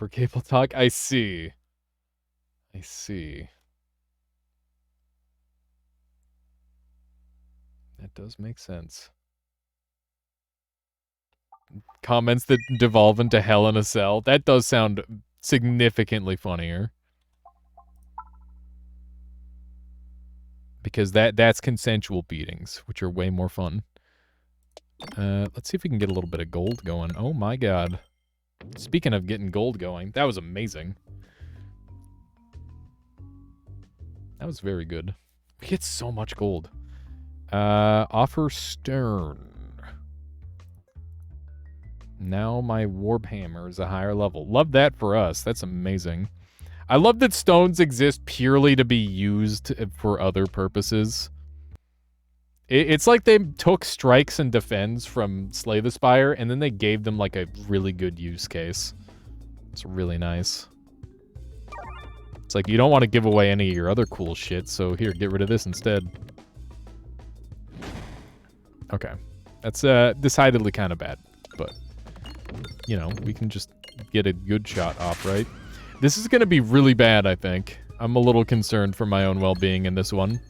C: cable talk. I see. I see. That does make sense. comments that devolve into Hell in a Cell. That does sound significantly funnier. Because that's consensual beatings, which are way more fun. Let's see if we can get a little bit of gold going. Oh my god. Speaking of getting gold going, that was amazing. That was very good. We get so much gold. Offer stern. Now my warp hammer is a higher level. Love that for us. That's amazing. I love that stones exist purely to be used for other purposes. It's like they took strikes and defends from Slay the Spire, and then they gave them like a really good use case. It's really nice. It's like, you don't want to give away any of your other cool shit, so here, get rid of this instead. Okay. That's decidedly kind of bad, but, you know, we can just get a good shot off, right? This is going to be really bad, I think. I'm a little concerned for my own well-being in this one.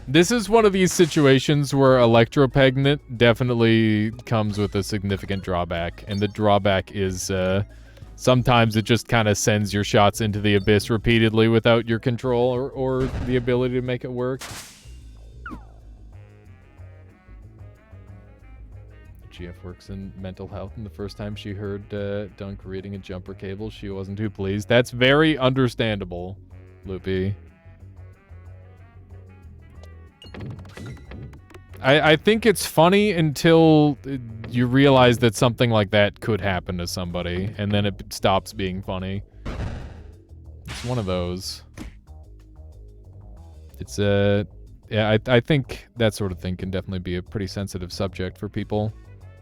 C: This is one of these situations where Electropregnant definitely comes with a significant drawback, and the drawback is sometimes it just kind of sends your shots into the abyss repeatedly without your control or the ability to make it work. GF works in mental health, and the first time she heard Dunk reading a jumper cable, she wasn't too pleased. That's very understandable, Loopy. I think it's funny until you realize that something like that could happen to somebody, and then it stops being funny. It's one of those. It's yeah, I think that sort of thing can definitely be a pretty sensitive subject for people.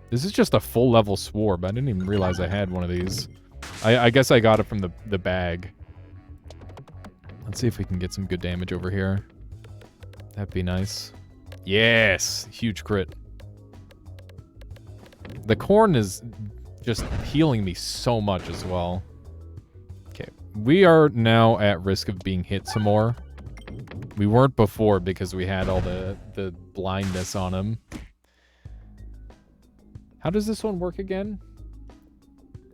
C: This is just a full level Swarb. I didn't even realize I had one of these. I guess I got it from the bag. Let's see if we can get some good damage over here. That'd be nice. Yes! Huge crit. The corn is just healing me so much as well. Okay, we are now at risk of being hit some more. We weren't before because we had all the blindness on him. How does this one work again?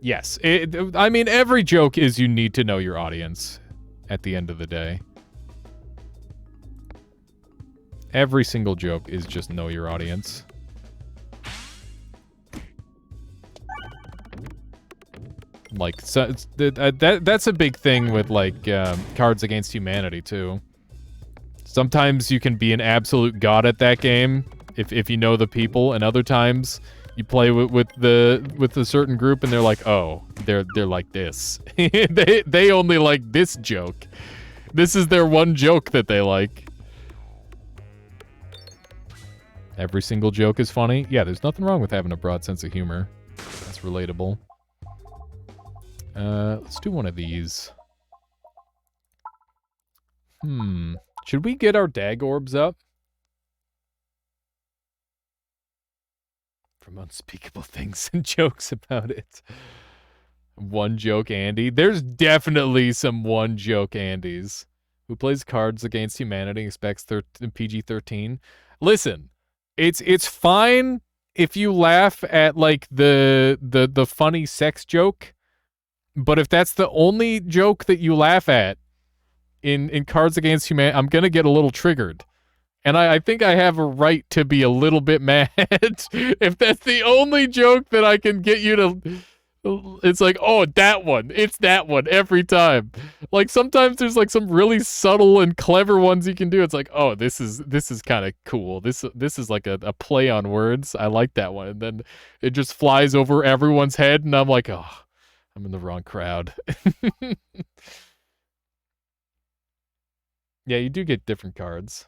C: Yes. I mean, every joke is you need to know your audience at the end of the day. Every single joke is just know your audience. Like, so that's a big thing with, like, Cards Against Humanity, too. Sometimes you can be an absolute god at that game if you know the people, and other times you play with a certain group and they're like, oh, they're like this. they only like this joke. This is their one joke that they like. Every single joke is funny. Yeah, there's nothing wrong with having a broad sense of humor. That's relatable. Let's do one of these. Should we get our dag orbs up? From unspeakable things and jokes about it. One joke Andy. There's definitely some one joke Andys. Who plays Cards Against Humanity, expects PG-13. Listen, it's fine if you laugh at like the funny sex joke, but if that's the only joke that you laugh at in Cards Against Humanity, I'm gonna get a little triggered. And I think I have a right to be a little bit mad if that's the only joke that I can get you to... It's like, oh, that one. It's that one every time. Like, sometimes there's, like, some really subtle and clever ones you can do. It's like, oh, this is kind of cool. This is like a play on words. I like that one. And then it just flies over everyone's head, and I'm like, oh, I'm in the wrong crowd. Yeah, you do get different cards.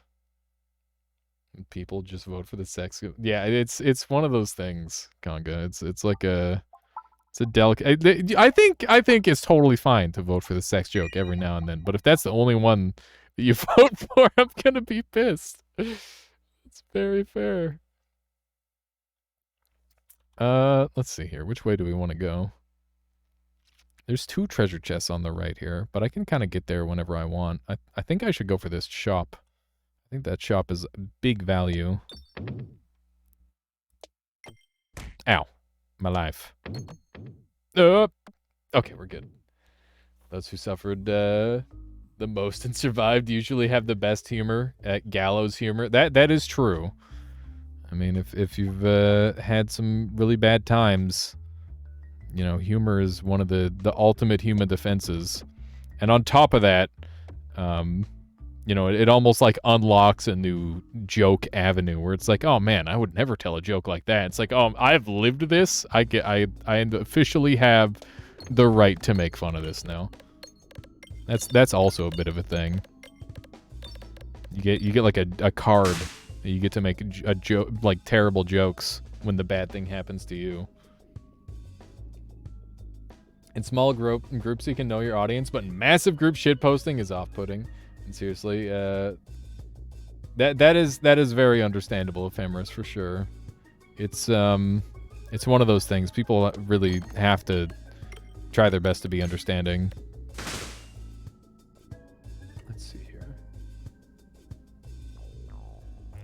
C: People just vote for the sex. Yeah, it's one of those things, Conga. It's like a delicate. I think it's totally fine to vote for the sex joke every now and then. But if that's the only one that you vote for, I'm gonna be pissed. It's very fair. Let's see here. Which way do we want to go? There's 2 treasure chests on the right here, but I can kind of get there whenever I want. I think I should go for this shop. I think that shop is big value.
A: Ow. My life. Okay, we're good. Those who suffered the most and survived usually have the best humor, gallows humor. That is true. I mean, if you've had some really bad times, you know, humor is one of the ultimate human defenses. And on top of that, you know, it almost like unlocks a new joke avenue where it's like, oh man, I would never tell a joke like that. It's like, oh, I've lived this. I officially have the right to make fun of this now. That's also a bit of a thing. You get like a card. You get to make a joke, like terrible jokes when the bad thing happens to you. In small groups, you can know your audience, but in massive group shitposting is off-putting. And seriously, that is very understandable, Ephemeris, for sure. It's one of those things. People really have to try their best to be understanding. Let's see here.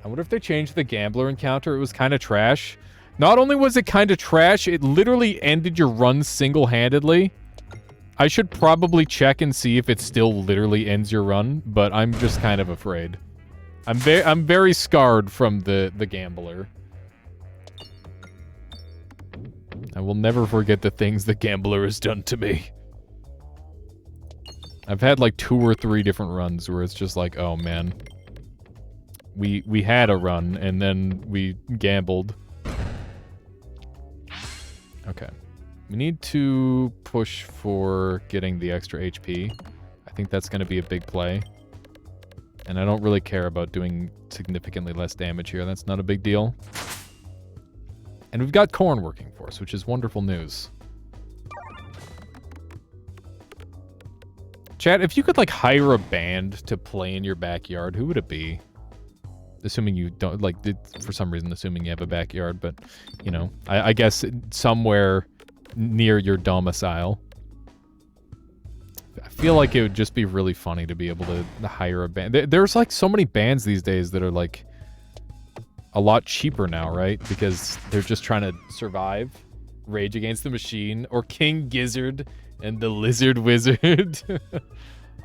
A: I wonder if they changed the gambler encounter. It was kind of trash. Not only was it kind of trash, it literally ended your run single-handedly. I should probably check and see if it still literally ends your run, but I'm just kind of afraid. I'm very scarred from the gambler. I will never forget the things the gambler has done to me. I've had like 2 or 3 different runs where it's just like, oh man. We had a run and then we gambled. Okay. We need to push for getting the extra HP. I think that's going to be a big play. And I don't really care about doing significantly less damage here. That's not a big deal. And we've got corn working for us, which is wonderful news. Chat, if you could, like, hire a band to play in your backyard, who would it be? Assuming you don't, like, for some reason, assuming you have a backyard, but, you know, I guess somewhere near your domicile. I feel like it would just be really funny to be able to hire a band. There's, like, so many bands these days that are, like, a lot cheaper now, right? Because they're just trying to survive. Rage Against the Machine, or King Gizzard and the Lizard Wizard.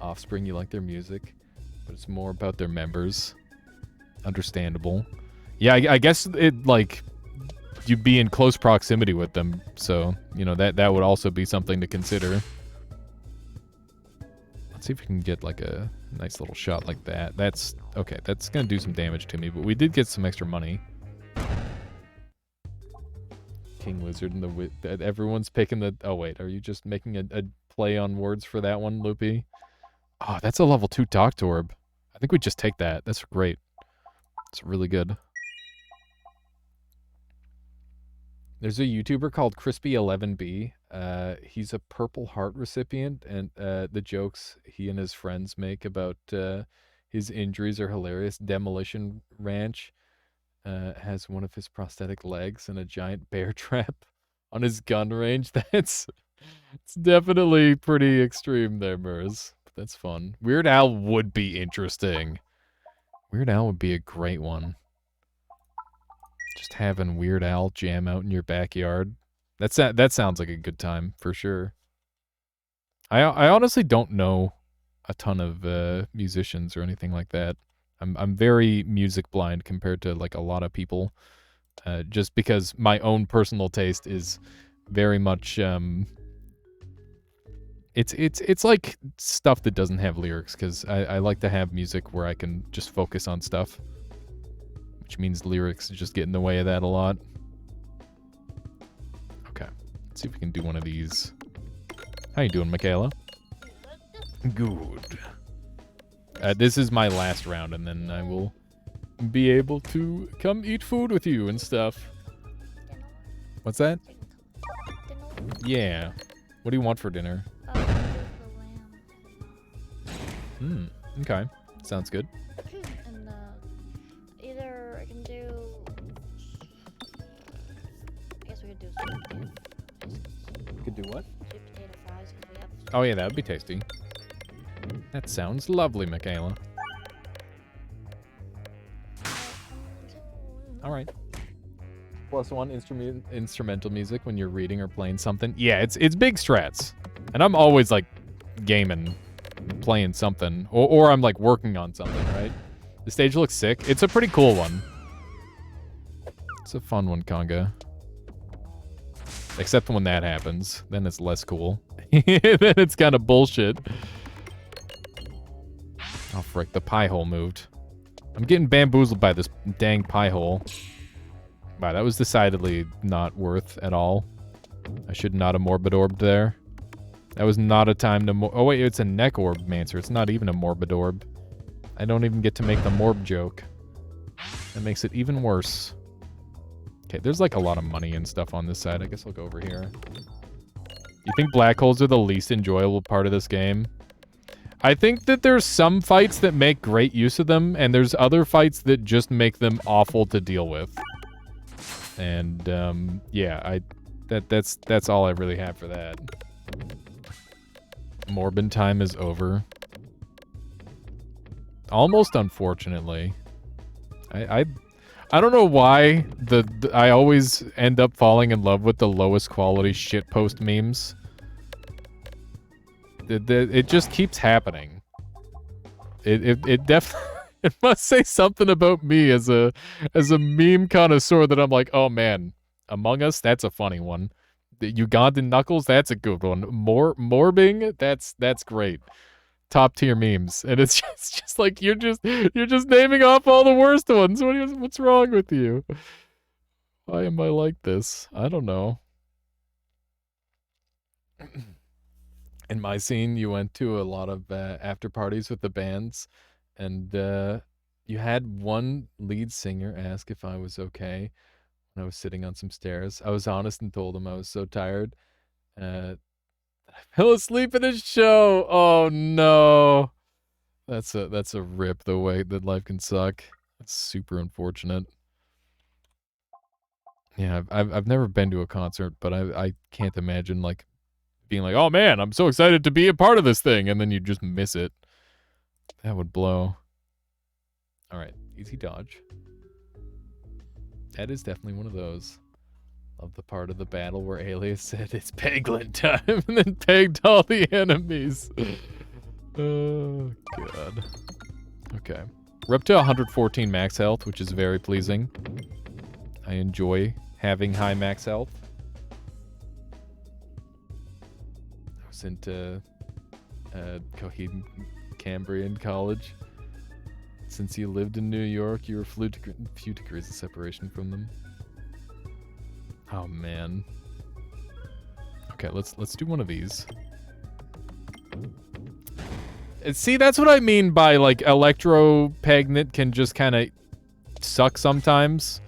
A: Offspring, you like their music, but it's more about their members. Understandable. Yeah, I guess it, like, you'd be in close proximity with them, so, you know, that would also be something to consider. Let's see if we can get, like, a nice little shot like that. That's, okay, that's gonna do some damage to me, but we did get some extra money. King Lizard and the everyone's picking the, oh wait, are you just making a play on words for that one, Loopy? Oh, that's a level 2 Doctorb. I think we just take that. That's great. It's really good. There's a YouTuber called Crispy11B. He's a Purple Heart recipient, and the jokes he and his friends make about his injuries are hilarious. Demolition Ranch has one of his prosthetic legs and a giant bear trap on his gun range. It's definitely pretty extreme there, Murs. But that's fun. Weird Al would be interesting. Weird Al would be a great one. Just having Weird Al jam out in your backyard. That sounds like a good time, for sure. I honestly don't know a ton of musicians or anything like that. I'm very music blind compared to, like, a lot of people. Just because my own personal taste is very much it's like stuff that doesn't have lyrics, because I like to have music where I can just focus on stuff. Which means lyrics just get in the way of that a lot. Okay. Let's see if we can do one of these. How you doing, Michaela? Good. This is my last round, and then I will be able to come eat food with you and stuff. What's that? Yeah. What do you want for dinner? Okay. Sounds good.
B: And either I can do. I guess we could do sweet potato.
A: Could do what?
B: Sweet potato fries, 'cause we have.
A: Oh yeah, that would be tasty. That sounds lovely, Michaela. All right.
C: +1 instrumental music when you're reading or playing something. Yeah, it's big strats. And I'm always like gaming, playing something. Or I'm like working on something, right? The stage looks sick. It's a pretty cool one. It's a fun one, Conga. Except when that happens. Then it's less cool. Then it's kind of bullshit. Oh, frick. The pie hole moved. I'm getting bamboozled by this dang pie hole. Wow, that was decidedly not worth at all. I should not have morbid orbed there. That was not a time to oh wait, it's a neck orb, Mancer. It's not even a morbid orb. I don't even get to make the morb joke. That makes it even worse. Okay, there's like a lot of money and stuff on this side. I guess I'll go over here. You think black holes are the least enjoyable part of this game? I think that there's some fights that make great use of them, and there's other fights that just make them awful to deal with. And yeah, that's all I really have for that. Morbin time is over. Almost, unfortunately. I don't know why I always end up falling in love with the lowest quality shitpost memes. It just keeps happening. It definitely it must say something about me as a meme connoisseur that I'm like, oh man, Among Us, that's a funny one. The Ugandan Knuckles, that's a good one. Morbing, that's great. Top tier memes, and it's just like you're just naming off all the worst ones. What's wrong with you? Why am I like this? I don't know. In my scene, you went to a lot of after parties with the bands, and you had one lead singer ask if I was okay when I was sitting on some stairs. I was honest and told him I was so tired. I fell asleep in a show. Oh no, that's a rip. The way that life can suck. It's super unfortunate. Yeah, I've never been to a concert, but I can't imagine like being like, oh man, I'm so excited to be a part of this thing, and then you just miss it. That would blow. All right, easy dodge. That is definitely one of those. Love the part of the battle where Alias said it's Peglin time and then pegged all the enemies. Oh, God. Okay. We're up to 114 max health, which is very pleasing. I enjoy having high max health. I was into Coheed Cambrian College. Since you lived in New York, you were few degrees of separation from them. Oh man. Okay, let's do one of these. See, that's what I mean by like electro-pagnit can just kind of suck sometimes.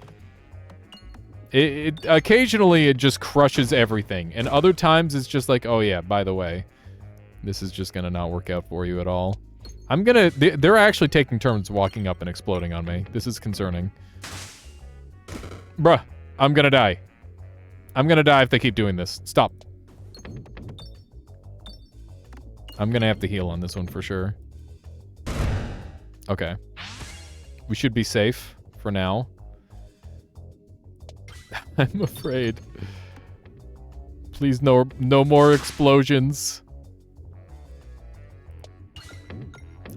C: It occasionally it just crushes everything, and other times it's just like, oh yeah, by the way, this is just gonna not work out for you at all. They're actually taking turns walking up and exploding on me. This is concerning. Bruh, I'm gonna die. I'm gonna die if they keep doing this. Stop. I'm gonna have to heal on this one for sure. Okay. We should be safe for now. I'm afraid. Please, no more explosions.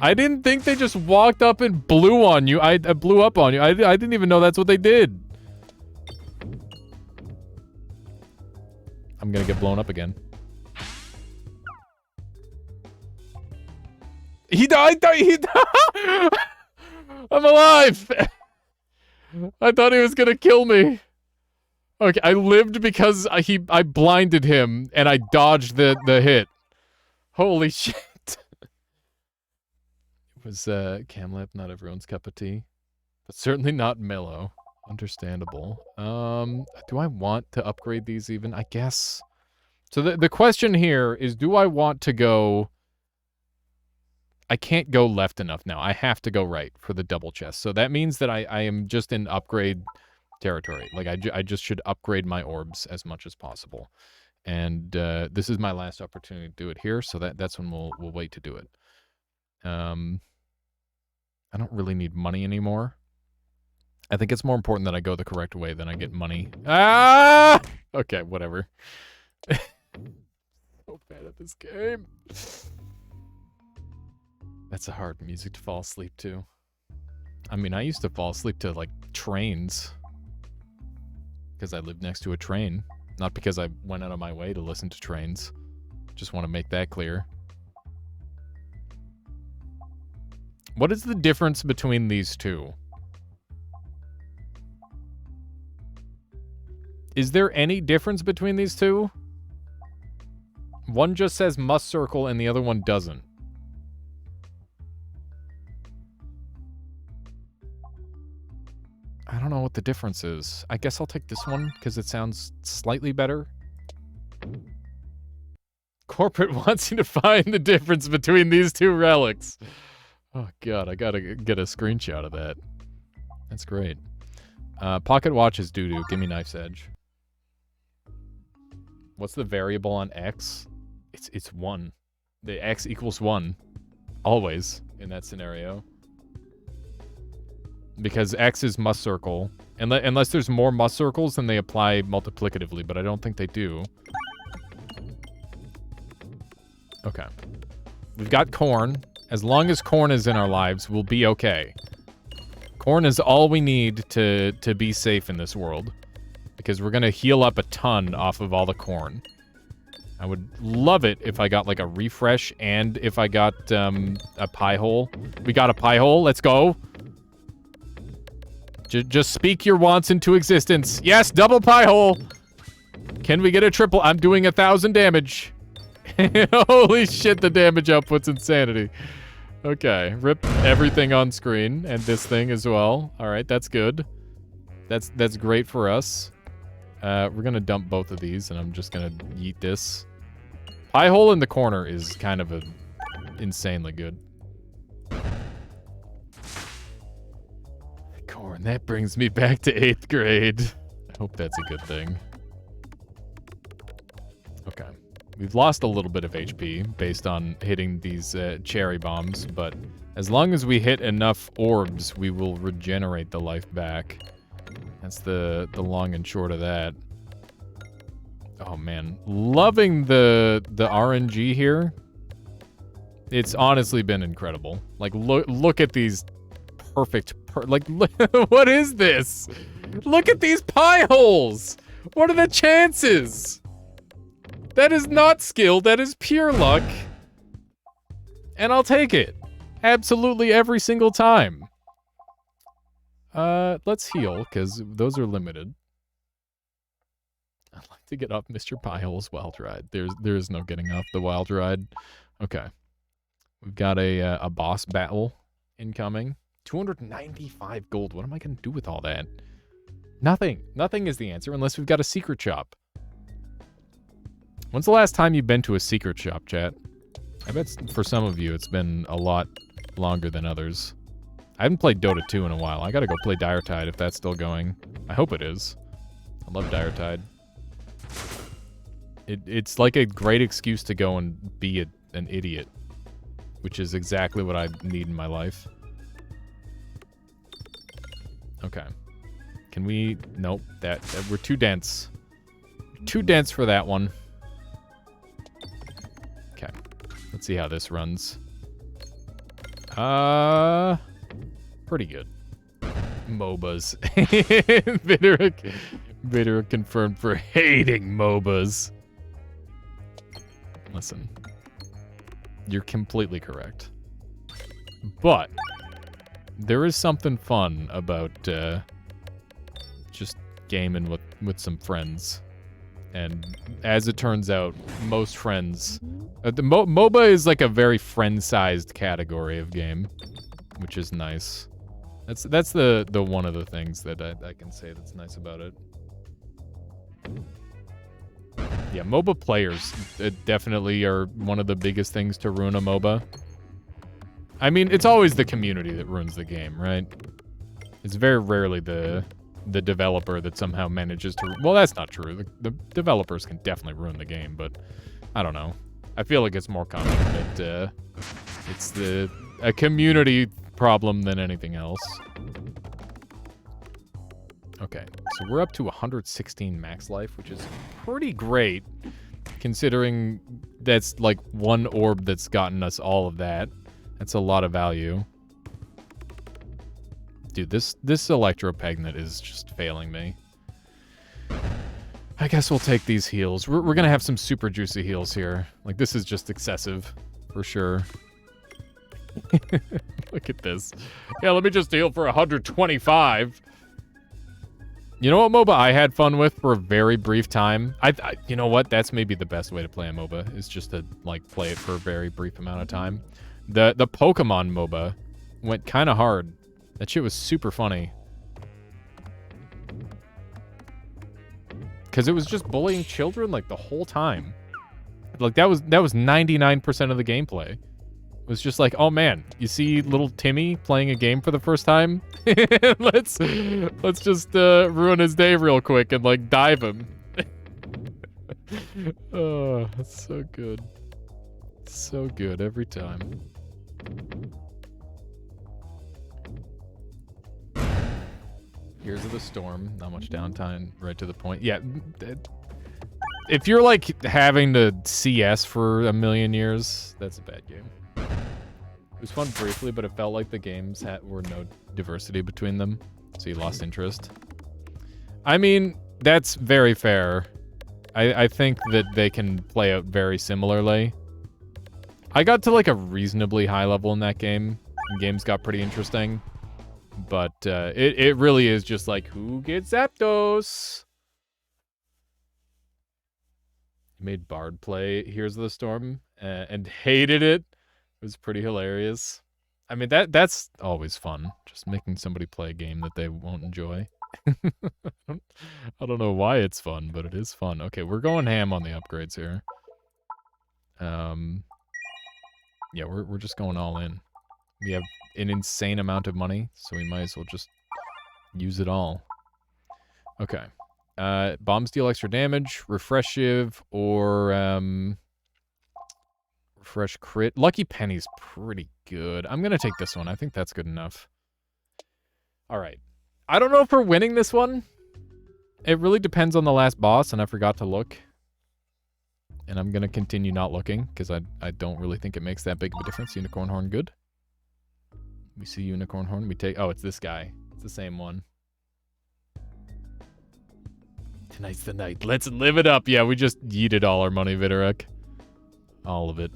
C: I didn't think they just walked up and blew on you. I blew up on you. I didn't even know that's what they did. I'm gonna get blown up again. He died! He died! I'm alive! I thought he was gonna kill me. Okay, I lived because I blinded him and I dodged the hit. Holy shit. It was Camlip, not everyone's cup of tea. But certainly not mellow. Understandable. Do I want to upgrade these even? I guess. So the question here is, do I want to go... I can't go left enough now. I have to go right for the double chest. So that means that I am just in upgrade territory. Like, I just should upgrade my orbs as much as possible. And this is my last opportunity to do it here, so that's when we'll wait to do it. I don't really need money anymore. I think it's more important that I go the correct way than I get money. Ah! Okay, whatever. So bad at this game. That's a hard music to fall asleep to. I mean, I used to fall asleep to, like, trains. Because I lived next to a train. Not because I went out of my way to listen to trains. Just want to make that clear. What is the difference between these two? Is there any difference between these two? One just says must circle and the other one doesn't. I don't know what the difference is. I guess I'll take this one because it sounds slightly better. Corporate wants you to find the difference between these two relics. Oh god, I gotta get a screenshot of that. That's great. Pocket watch is doo-doo. Give me knife's edge. What's the variable on X? It's 1. The X equals 1. Always, in that scenario. Because X is must circle. Unless there's more must circles, then they apply multiplicatively, but I don't think they do. Okay. We've got corn. As long as corn is in our lives, we'll be okay. Corn is all we need to be safe in this world. Because we're gonna heal up a ton off of all the corn. I would love it if I got, like, a refresh and if I got, a pie hole. We got a pie hole. Let's go. Just speak your wants into existence. Yes, double pie hole. Can we get a triple? I'm doing 1,000 damage. Holy shit, the damage output's insanity. Okay, rip everything on screen and this thing as well. All right, that's good. That's great for us. We're gonna dump both of these, and I'm just gonna yeet this. Pie hole in the corner is kind of insanely good. Corn, that brings me back to 8th grade. I hope that's a good thing. Okay. We've lost a little bit of HP based on hitting these cherry bombs, but as long as we hit enough orbs, we will regenerate the life back. That's the long and short of that. Oh man, loving the RNG here. It's honestly been incredible. Like look at these perfect what is this? Look at these pie holes. What are the chances? That is not skill, that is pure luck. And I'll take it. Absolutely every single time. Let's heal, because those are limited. I'd like to get off Mr. Piehole's wild ride. There is no getting off the wild ride. Okay. We've got a boss battle incoming. 295 gold. What am I going to do with all that? Nothing. Nothing is the answer unless we've got a secret shop. When's the last time you've been to a secret shop, chat? I bet for some of you it's been a lot longer than others. I haven't played Dota 2 in a while. I gotta go play Dire Tide if that's still going. I hope it is. I love Dire Tide. It's like a great excuse to go and be an idiot. Which is exactly what I need in my life. Okay. Can we... Nope. We're too dense. Too dense for that one. Okay. Let's see how this runs. Pretty good. MOBAs. Vader confirmed for hating MOBAs. Listen. You're completely correct. But there is something fun about just gaming with some friends. And as it turns out, most friends... MOBA is like a very friend-sized category of game, which is nice. That's the one of the things that I can say that's nice about it. Yeah, MOBA players definitely are one of the biggest things to ruin a MOBA. I mean, it's always the community that ruins the game, right? It's very rarely the developer that somehow manages to... Well, that's not true. The developers can definitely ruin the game, but I don't know. I feel like it's more common that it's a community problem than anything else. Okay, so we're up to 116 max life, which is pretty great, considering that's like one orb that's gotten us all of that. That's a lot of value. Dude, this electropegnet is just failing me. I guess we'll take these heals. We're gonna have some super juicy heals here. Like, this is just excessive, for sure. Look at this. Yeah, let me just heal for 125. You know what MOBA I had fun with for a very brief time? You know what? That's maybe the best way to play a MOBA, is just to, like, play it for a very brief amount of time. The Pokemon MOBA went kind of hard. That shit was super funny. Because it was just bullying children, like, the whole time. Like, that was 99% of the gameplay. It was just like, oh man, you see little Timmy playing a game for the first time? let's just ruin his day real quick and, like, dive him. Oh, that's so good. So good every time. Here's the storm. Not much downtime. Right to the point. Yeah. If you're, like, having to CS for a million years, that's a bad game. It was fun briefly, but it felt like the games were no diversity between them, so you lost interest. I mean, that's very fair. I think that they can play out very similarly. I got to, like, a reasonably high level in that game, and games got pretty interesting. But it really is just like, who gets Zapdos? Made Bard play Here's the Storm and hated it. It was pretty hilarious. I mean, that's always fun. Just making somebody play a game that they won't enjoy. I don't know why it's fun, but it is fun. Okay, we're going ham on the upgrades here. Yeah, we're just going all in. We have an insane amount of money, so we might as well just use it all. Okay. Bombs deal extra damage, refresh shiv, or refresh crit. Lucky Penny's pretty good. I'm gonna take this one. I think that's good enough. Alright. I don't know if we're winning this one. It really depends on the last boss, and I forgot to look. And I'm gonna continue not looking, because I don't really think it makes that big of a difference. Unicorn Horn, good. We see Unicorn Horn. We take... Oh, it's this guy. It's the same one. Tonight's the night. Let's live it up. Yeah, we just yeeted all our money, Vitorek. All of it.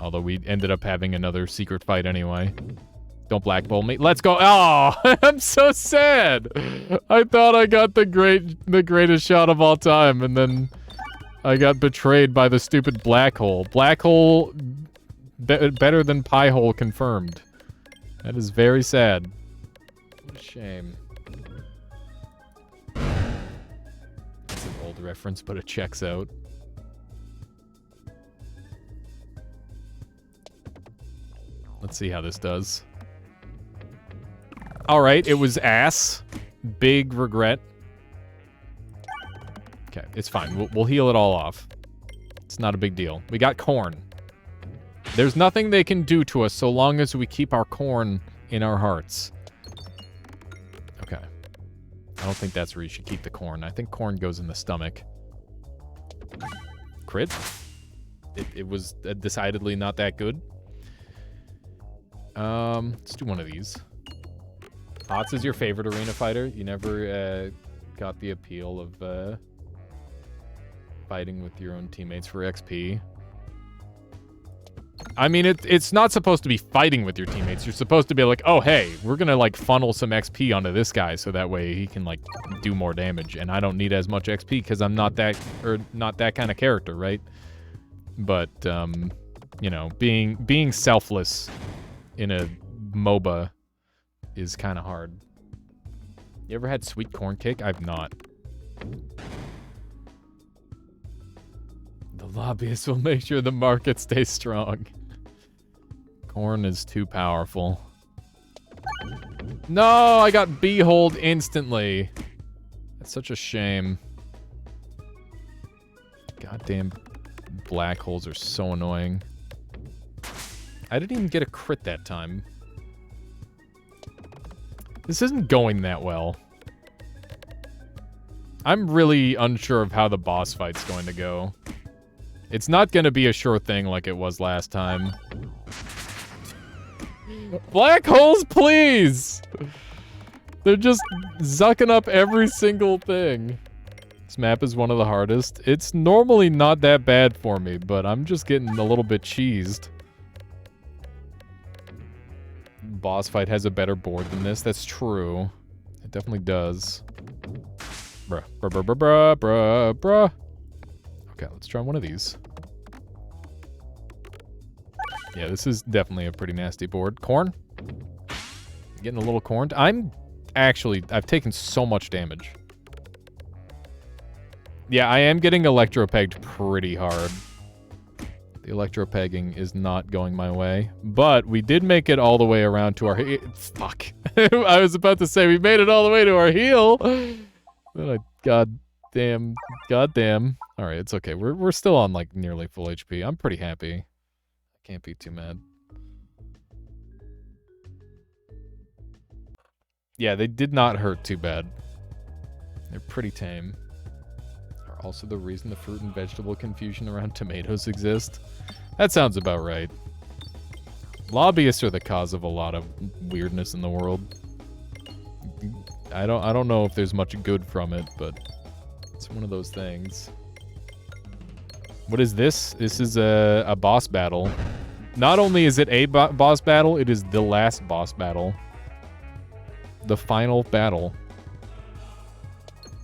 C: Although we ended up having another secret fight anyway. Don't blackball me. Let's go. Oh, I'm so sad. I thought I got the greatest shot of all time, and then I got betrayed by the stupid black hole. Black hole better than pie hole confirmed. That is very sad. What a shame. It's an old reference, but it checks out. Let's see how this does. Alright, it was ass. Big regret. Okay, it's fine. We'll heal it all off. It's not a big deal. We got corn. There's nothing they can do to us so long as we keep our corn in our hearts. Okay. I don't think that's where you should keep the corn. I think corn goes in the stomach. Crit? It was decidedly not that good. Let's do one of these. Hots is your favorite arena fighter. You never got the appeal of fighting with your own teammates for XP. I mean, it's not supposed to be fighting with your teammates. You're supposed to be like, oh, hey, we're gonna, like, funnel some XP onto this guy so that way he can, like, do more damage. And I don't need as much XP because I'm not that kind of character, right? But, you know, being selfless in a MOBA is kind of hard. You ever had sweet corn cake? I've not. The lobbyists will make sure the market stays strong. Corn is too powerful. No, I got B-holed instantly. That's such a shame. Goddamn black holes are so annoying. I didn't even get a crit that time. This isn't going that well. I'm really unsure of how the boss fight's going to go. It's not going to be a sure thing like it was last time. Black holes, please! They're just zucking up every single thing. This map is one of the hardest. It's normally not that bad for me, but I'm just getting a little bit cheesed. Boss fight has a better board than this. That's true. It definitely does. Bruh, bruh, bruh, bruh, bruh, bruh, bruh. Okay, let's try one of these. Yeah, this is definitely a pretty nasty board. Corn? Getting a little corned. I've taken so much damage. Yeah, I am getting electro-pegged pretty hard. The electro-pegging is not going my way. But we did make it all the way around to our... Fuck. I was about to say we made it all the way to our heel. Goddamn. Alright, it's okay. We're still on, like, nearly full HP. I'm pretty happy. I can't be too mad. Yeah, they did not hurt too bad. They're pretty tame. Are also the reason the fruit and vegetable confusion around tomatoes exist. That sounds about right. Lobbyists are the cause of a lot of weirdness in the world. I don't know if there's much good from it, but it's one of those things. What is this? This is a boss battle. Not only is it a boss battle, it is the last boss battle. The final battle.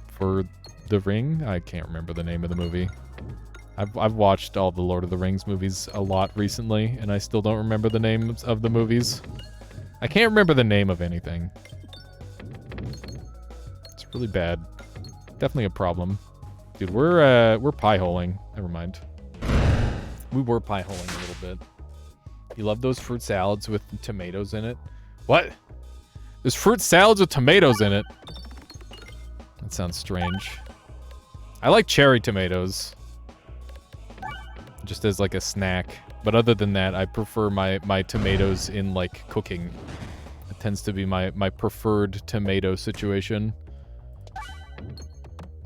C: For the Ring? I can't remember the name of the movie. I've watched all the Lord of the Rings movies a lot recently, and I still don't remember the names of the movies. I can't remember the name of anything. It's really bad. Definitely a problem. Dude, we're pie-holing. Never mind. We were pie-holing a little bit. You love those fruit salads with tomatoes in it? What? There's fruit salads with tomatoes in it. That sounds strange. I like cherry tomatoes. Just as like a snack. But other than that, I prefer my tomatoes in like cooking. It tends to be my preferred tomato situation.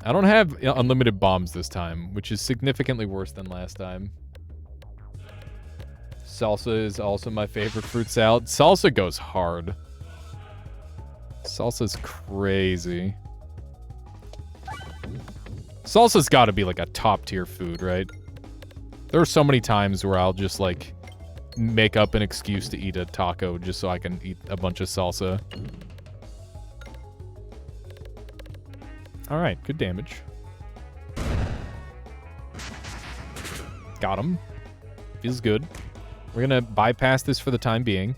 C: I don't have unlimited bombs this time, which is significantly worse than last time. Salsa is also my favorite fruit salad. Salsa goes hard. Salsa's crazy. Salsa's gotta be like a top tier food, right? There are so many times where I'll just like make up an excuse to eat a taco just so I can eat a bunch of salsa. Alright, good damage. Got him. Feels good. We're gonna bypass this for the time being.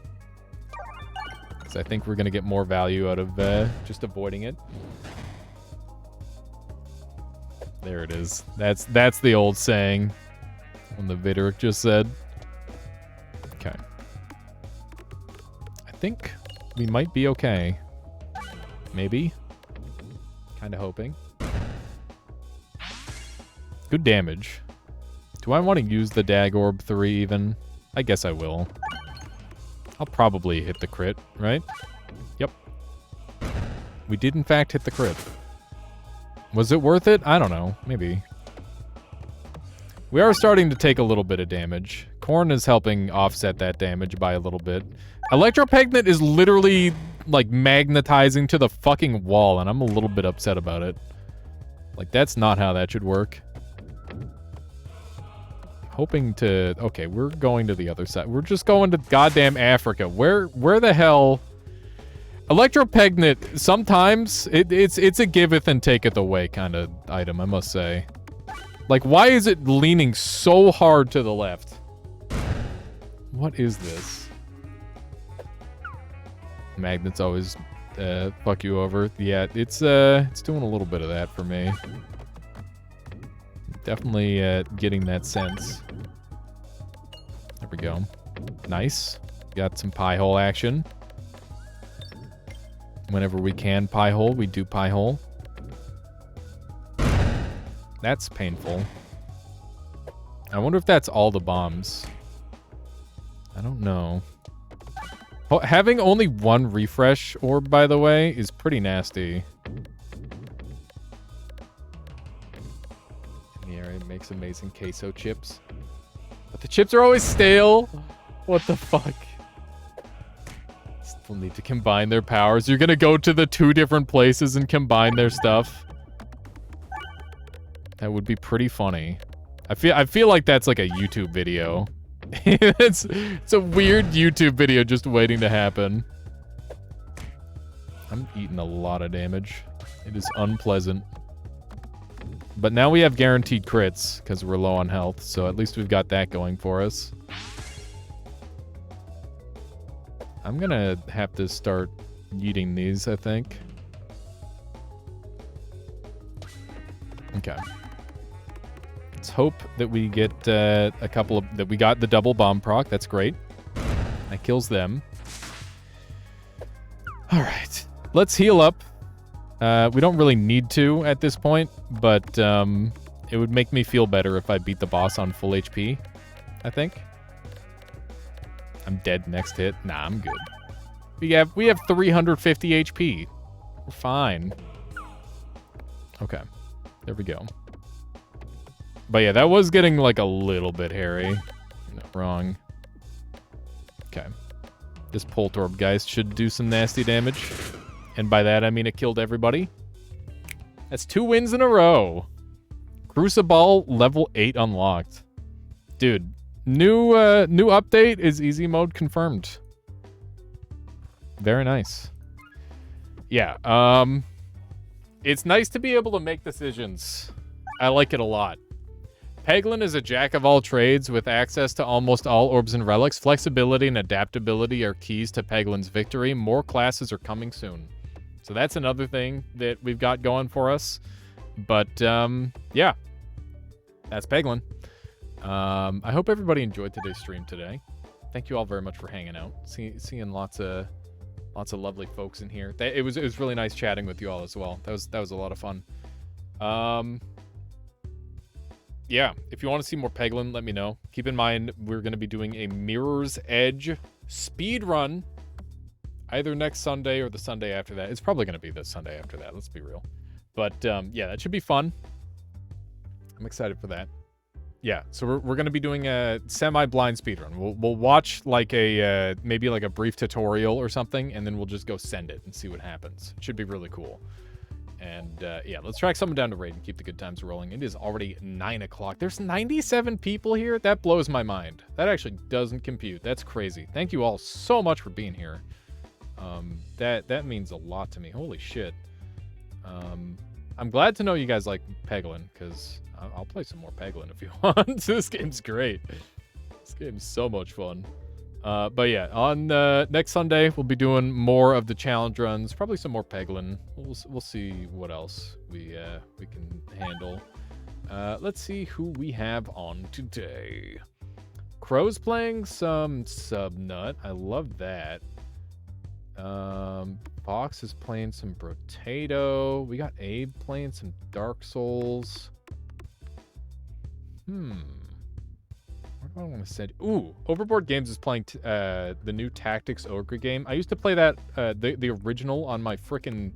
C: Because I think we're gonna get more value out of just avoiding it. There it is. That's the old saying. When the Videric just said. Okay. I think we might be okay. Maybe. Kind of hoping. Good damage. Do I want to use the Dag Orb 3 even? I guess I will. I'll probably hit the crit, right? Yep. We did in fact hit the crit. Was it worth it? I don't know. Maybe. We are starting to take a little bit of damage. Corn is helping offset that damage by a little bit. Electropegnate is literally, like, magnetizing to the fucking wall, and I'm a little bit upset about it. Like, that's not how that should work. Hoping to... Okay, we're going to the other side. We're just going to goddamn Africa. Where the hell... Electropegnate, sometimes, it's a giveth and taketh away kind of item, I must say. Like, why is it leaning so hard to the left? What is this? Magnets always fuck you over. Yeah, it's doing a little bit of that for me. Definitely getting that sense. There we go. Nice. Got some pie hole action. Whenever we can pie hole, we do pie hole. That's painful. I wonder if that's all the bombs. I don't know. Having only one refresh orb, by the way, is pretty nasty. Yeah, it makes amazing queso chips. But the chips are always stale. What the fuck? Still need to combine their powers. You're gonna go to the 2 different places and combine their stuff. That would be pretty funny. I feel like that's like a YouTube video. it's a weird YouTube video just waiting to happen. I'm eating a lot of damage. It is unpleasant. But now we have guaranteed crits because we're low on health, so at least we've got that going for us. I'm gonna have to start eating these, I think. Okay. Let's hope that we get a couple of... that we got the double bomb proc. That's great. That kills them. Alright. Let's heal up. We don't really need to at this point, but it would make me feel better if I beat the boss on full HP, I think. I'm dead next hit. Nah, I'm good. We have 350 HP. We're fine. Okay. There we go. But yeah, that was getting like a little bit hairy. Not wrong. Okay. This Poltorb, guys, should do some nasty damage. And by that, I mean it killed everybody. That's 2 wins in a row. Crucible level 8 unlocked. Dude, new update is easy mode confirmed. Very nice. Yeah, it's nice to be able to make decisions. I like it a lot. Peglin is a jack of all trades with access to almost all orbs and relics. Flexibility and adaptability are keys to Peglin's victory. More classes are coming soon. So that's another thing that we've got going for us. But, yeah. That's Peglin. I hope everybody enjoyed today's stream today. Thank you all very much for hanging out. Seeing lots of lovely folks in here. It was really nice chatting with you all as well. That was a lot of fun. Yeah, if you want to see more Peglin, let me know. Keep in mind, we're going to be doing a Mirror's Edge speed run either next Sunday or the Sunday after that. It's probably going to be the Sunday after that, let's be real. But, yeah, that should be fun. I'm excited for that. Yeah, so we're going to be doing a semi-blind speedrun. We'll watch like a, maybe like a brief tutorial or something, and then we'll just go send it and see what happens. It should be really cool. And, yeah, let's track someone down to raid and keep the good times rolling. It is already 9 o'clock. There's 97 people here? That blows my mind. That actually doesn't compute. That's crazy. Thank you all so much for being here. That means a lot to me. Holy shit. I'm glad to know you guys like Peglin, because I'll play some more Peglin if you want. This game's great. This game's so much fun. But yeah, on next Sunday, we'll be doing more of the challenge runs, probably some more Peglin. We'll see what else we can handle. Let's see who we have on today. Crow's playing some Subnut. I love that. Fox is playing some Brotato. We got Abe playing some Dark Souls. What do I want to say? Ooh, Overboard Games is playing the new Tactics Ogre game. I used to play that, the original on my frickin'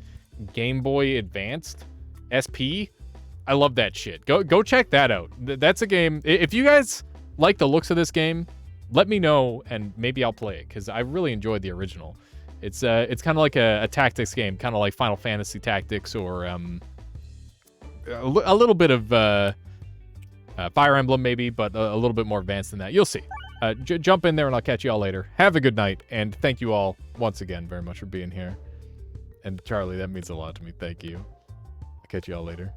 C: Game Boy Advanced SP. I love that shit. Go check that out. That's a game. If you guys like the looks of this game, let me know and maybe I'll play it because I really enjoyed the original. It's kind of like a tactics game, kind of like Final Fantasy Tactics or a little bit of Fire Emblem maybe, but a little bit more advanced than that. You'll see. Jump in there and I'll catch you all later. Have a good night, and thank you all once again very much for being here. And Charlie, that means a lot to me. Thank you. I'll catch you all later.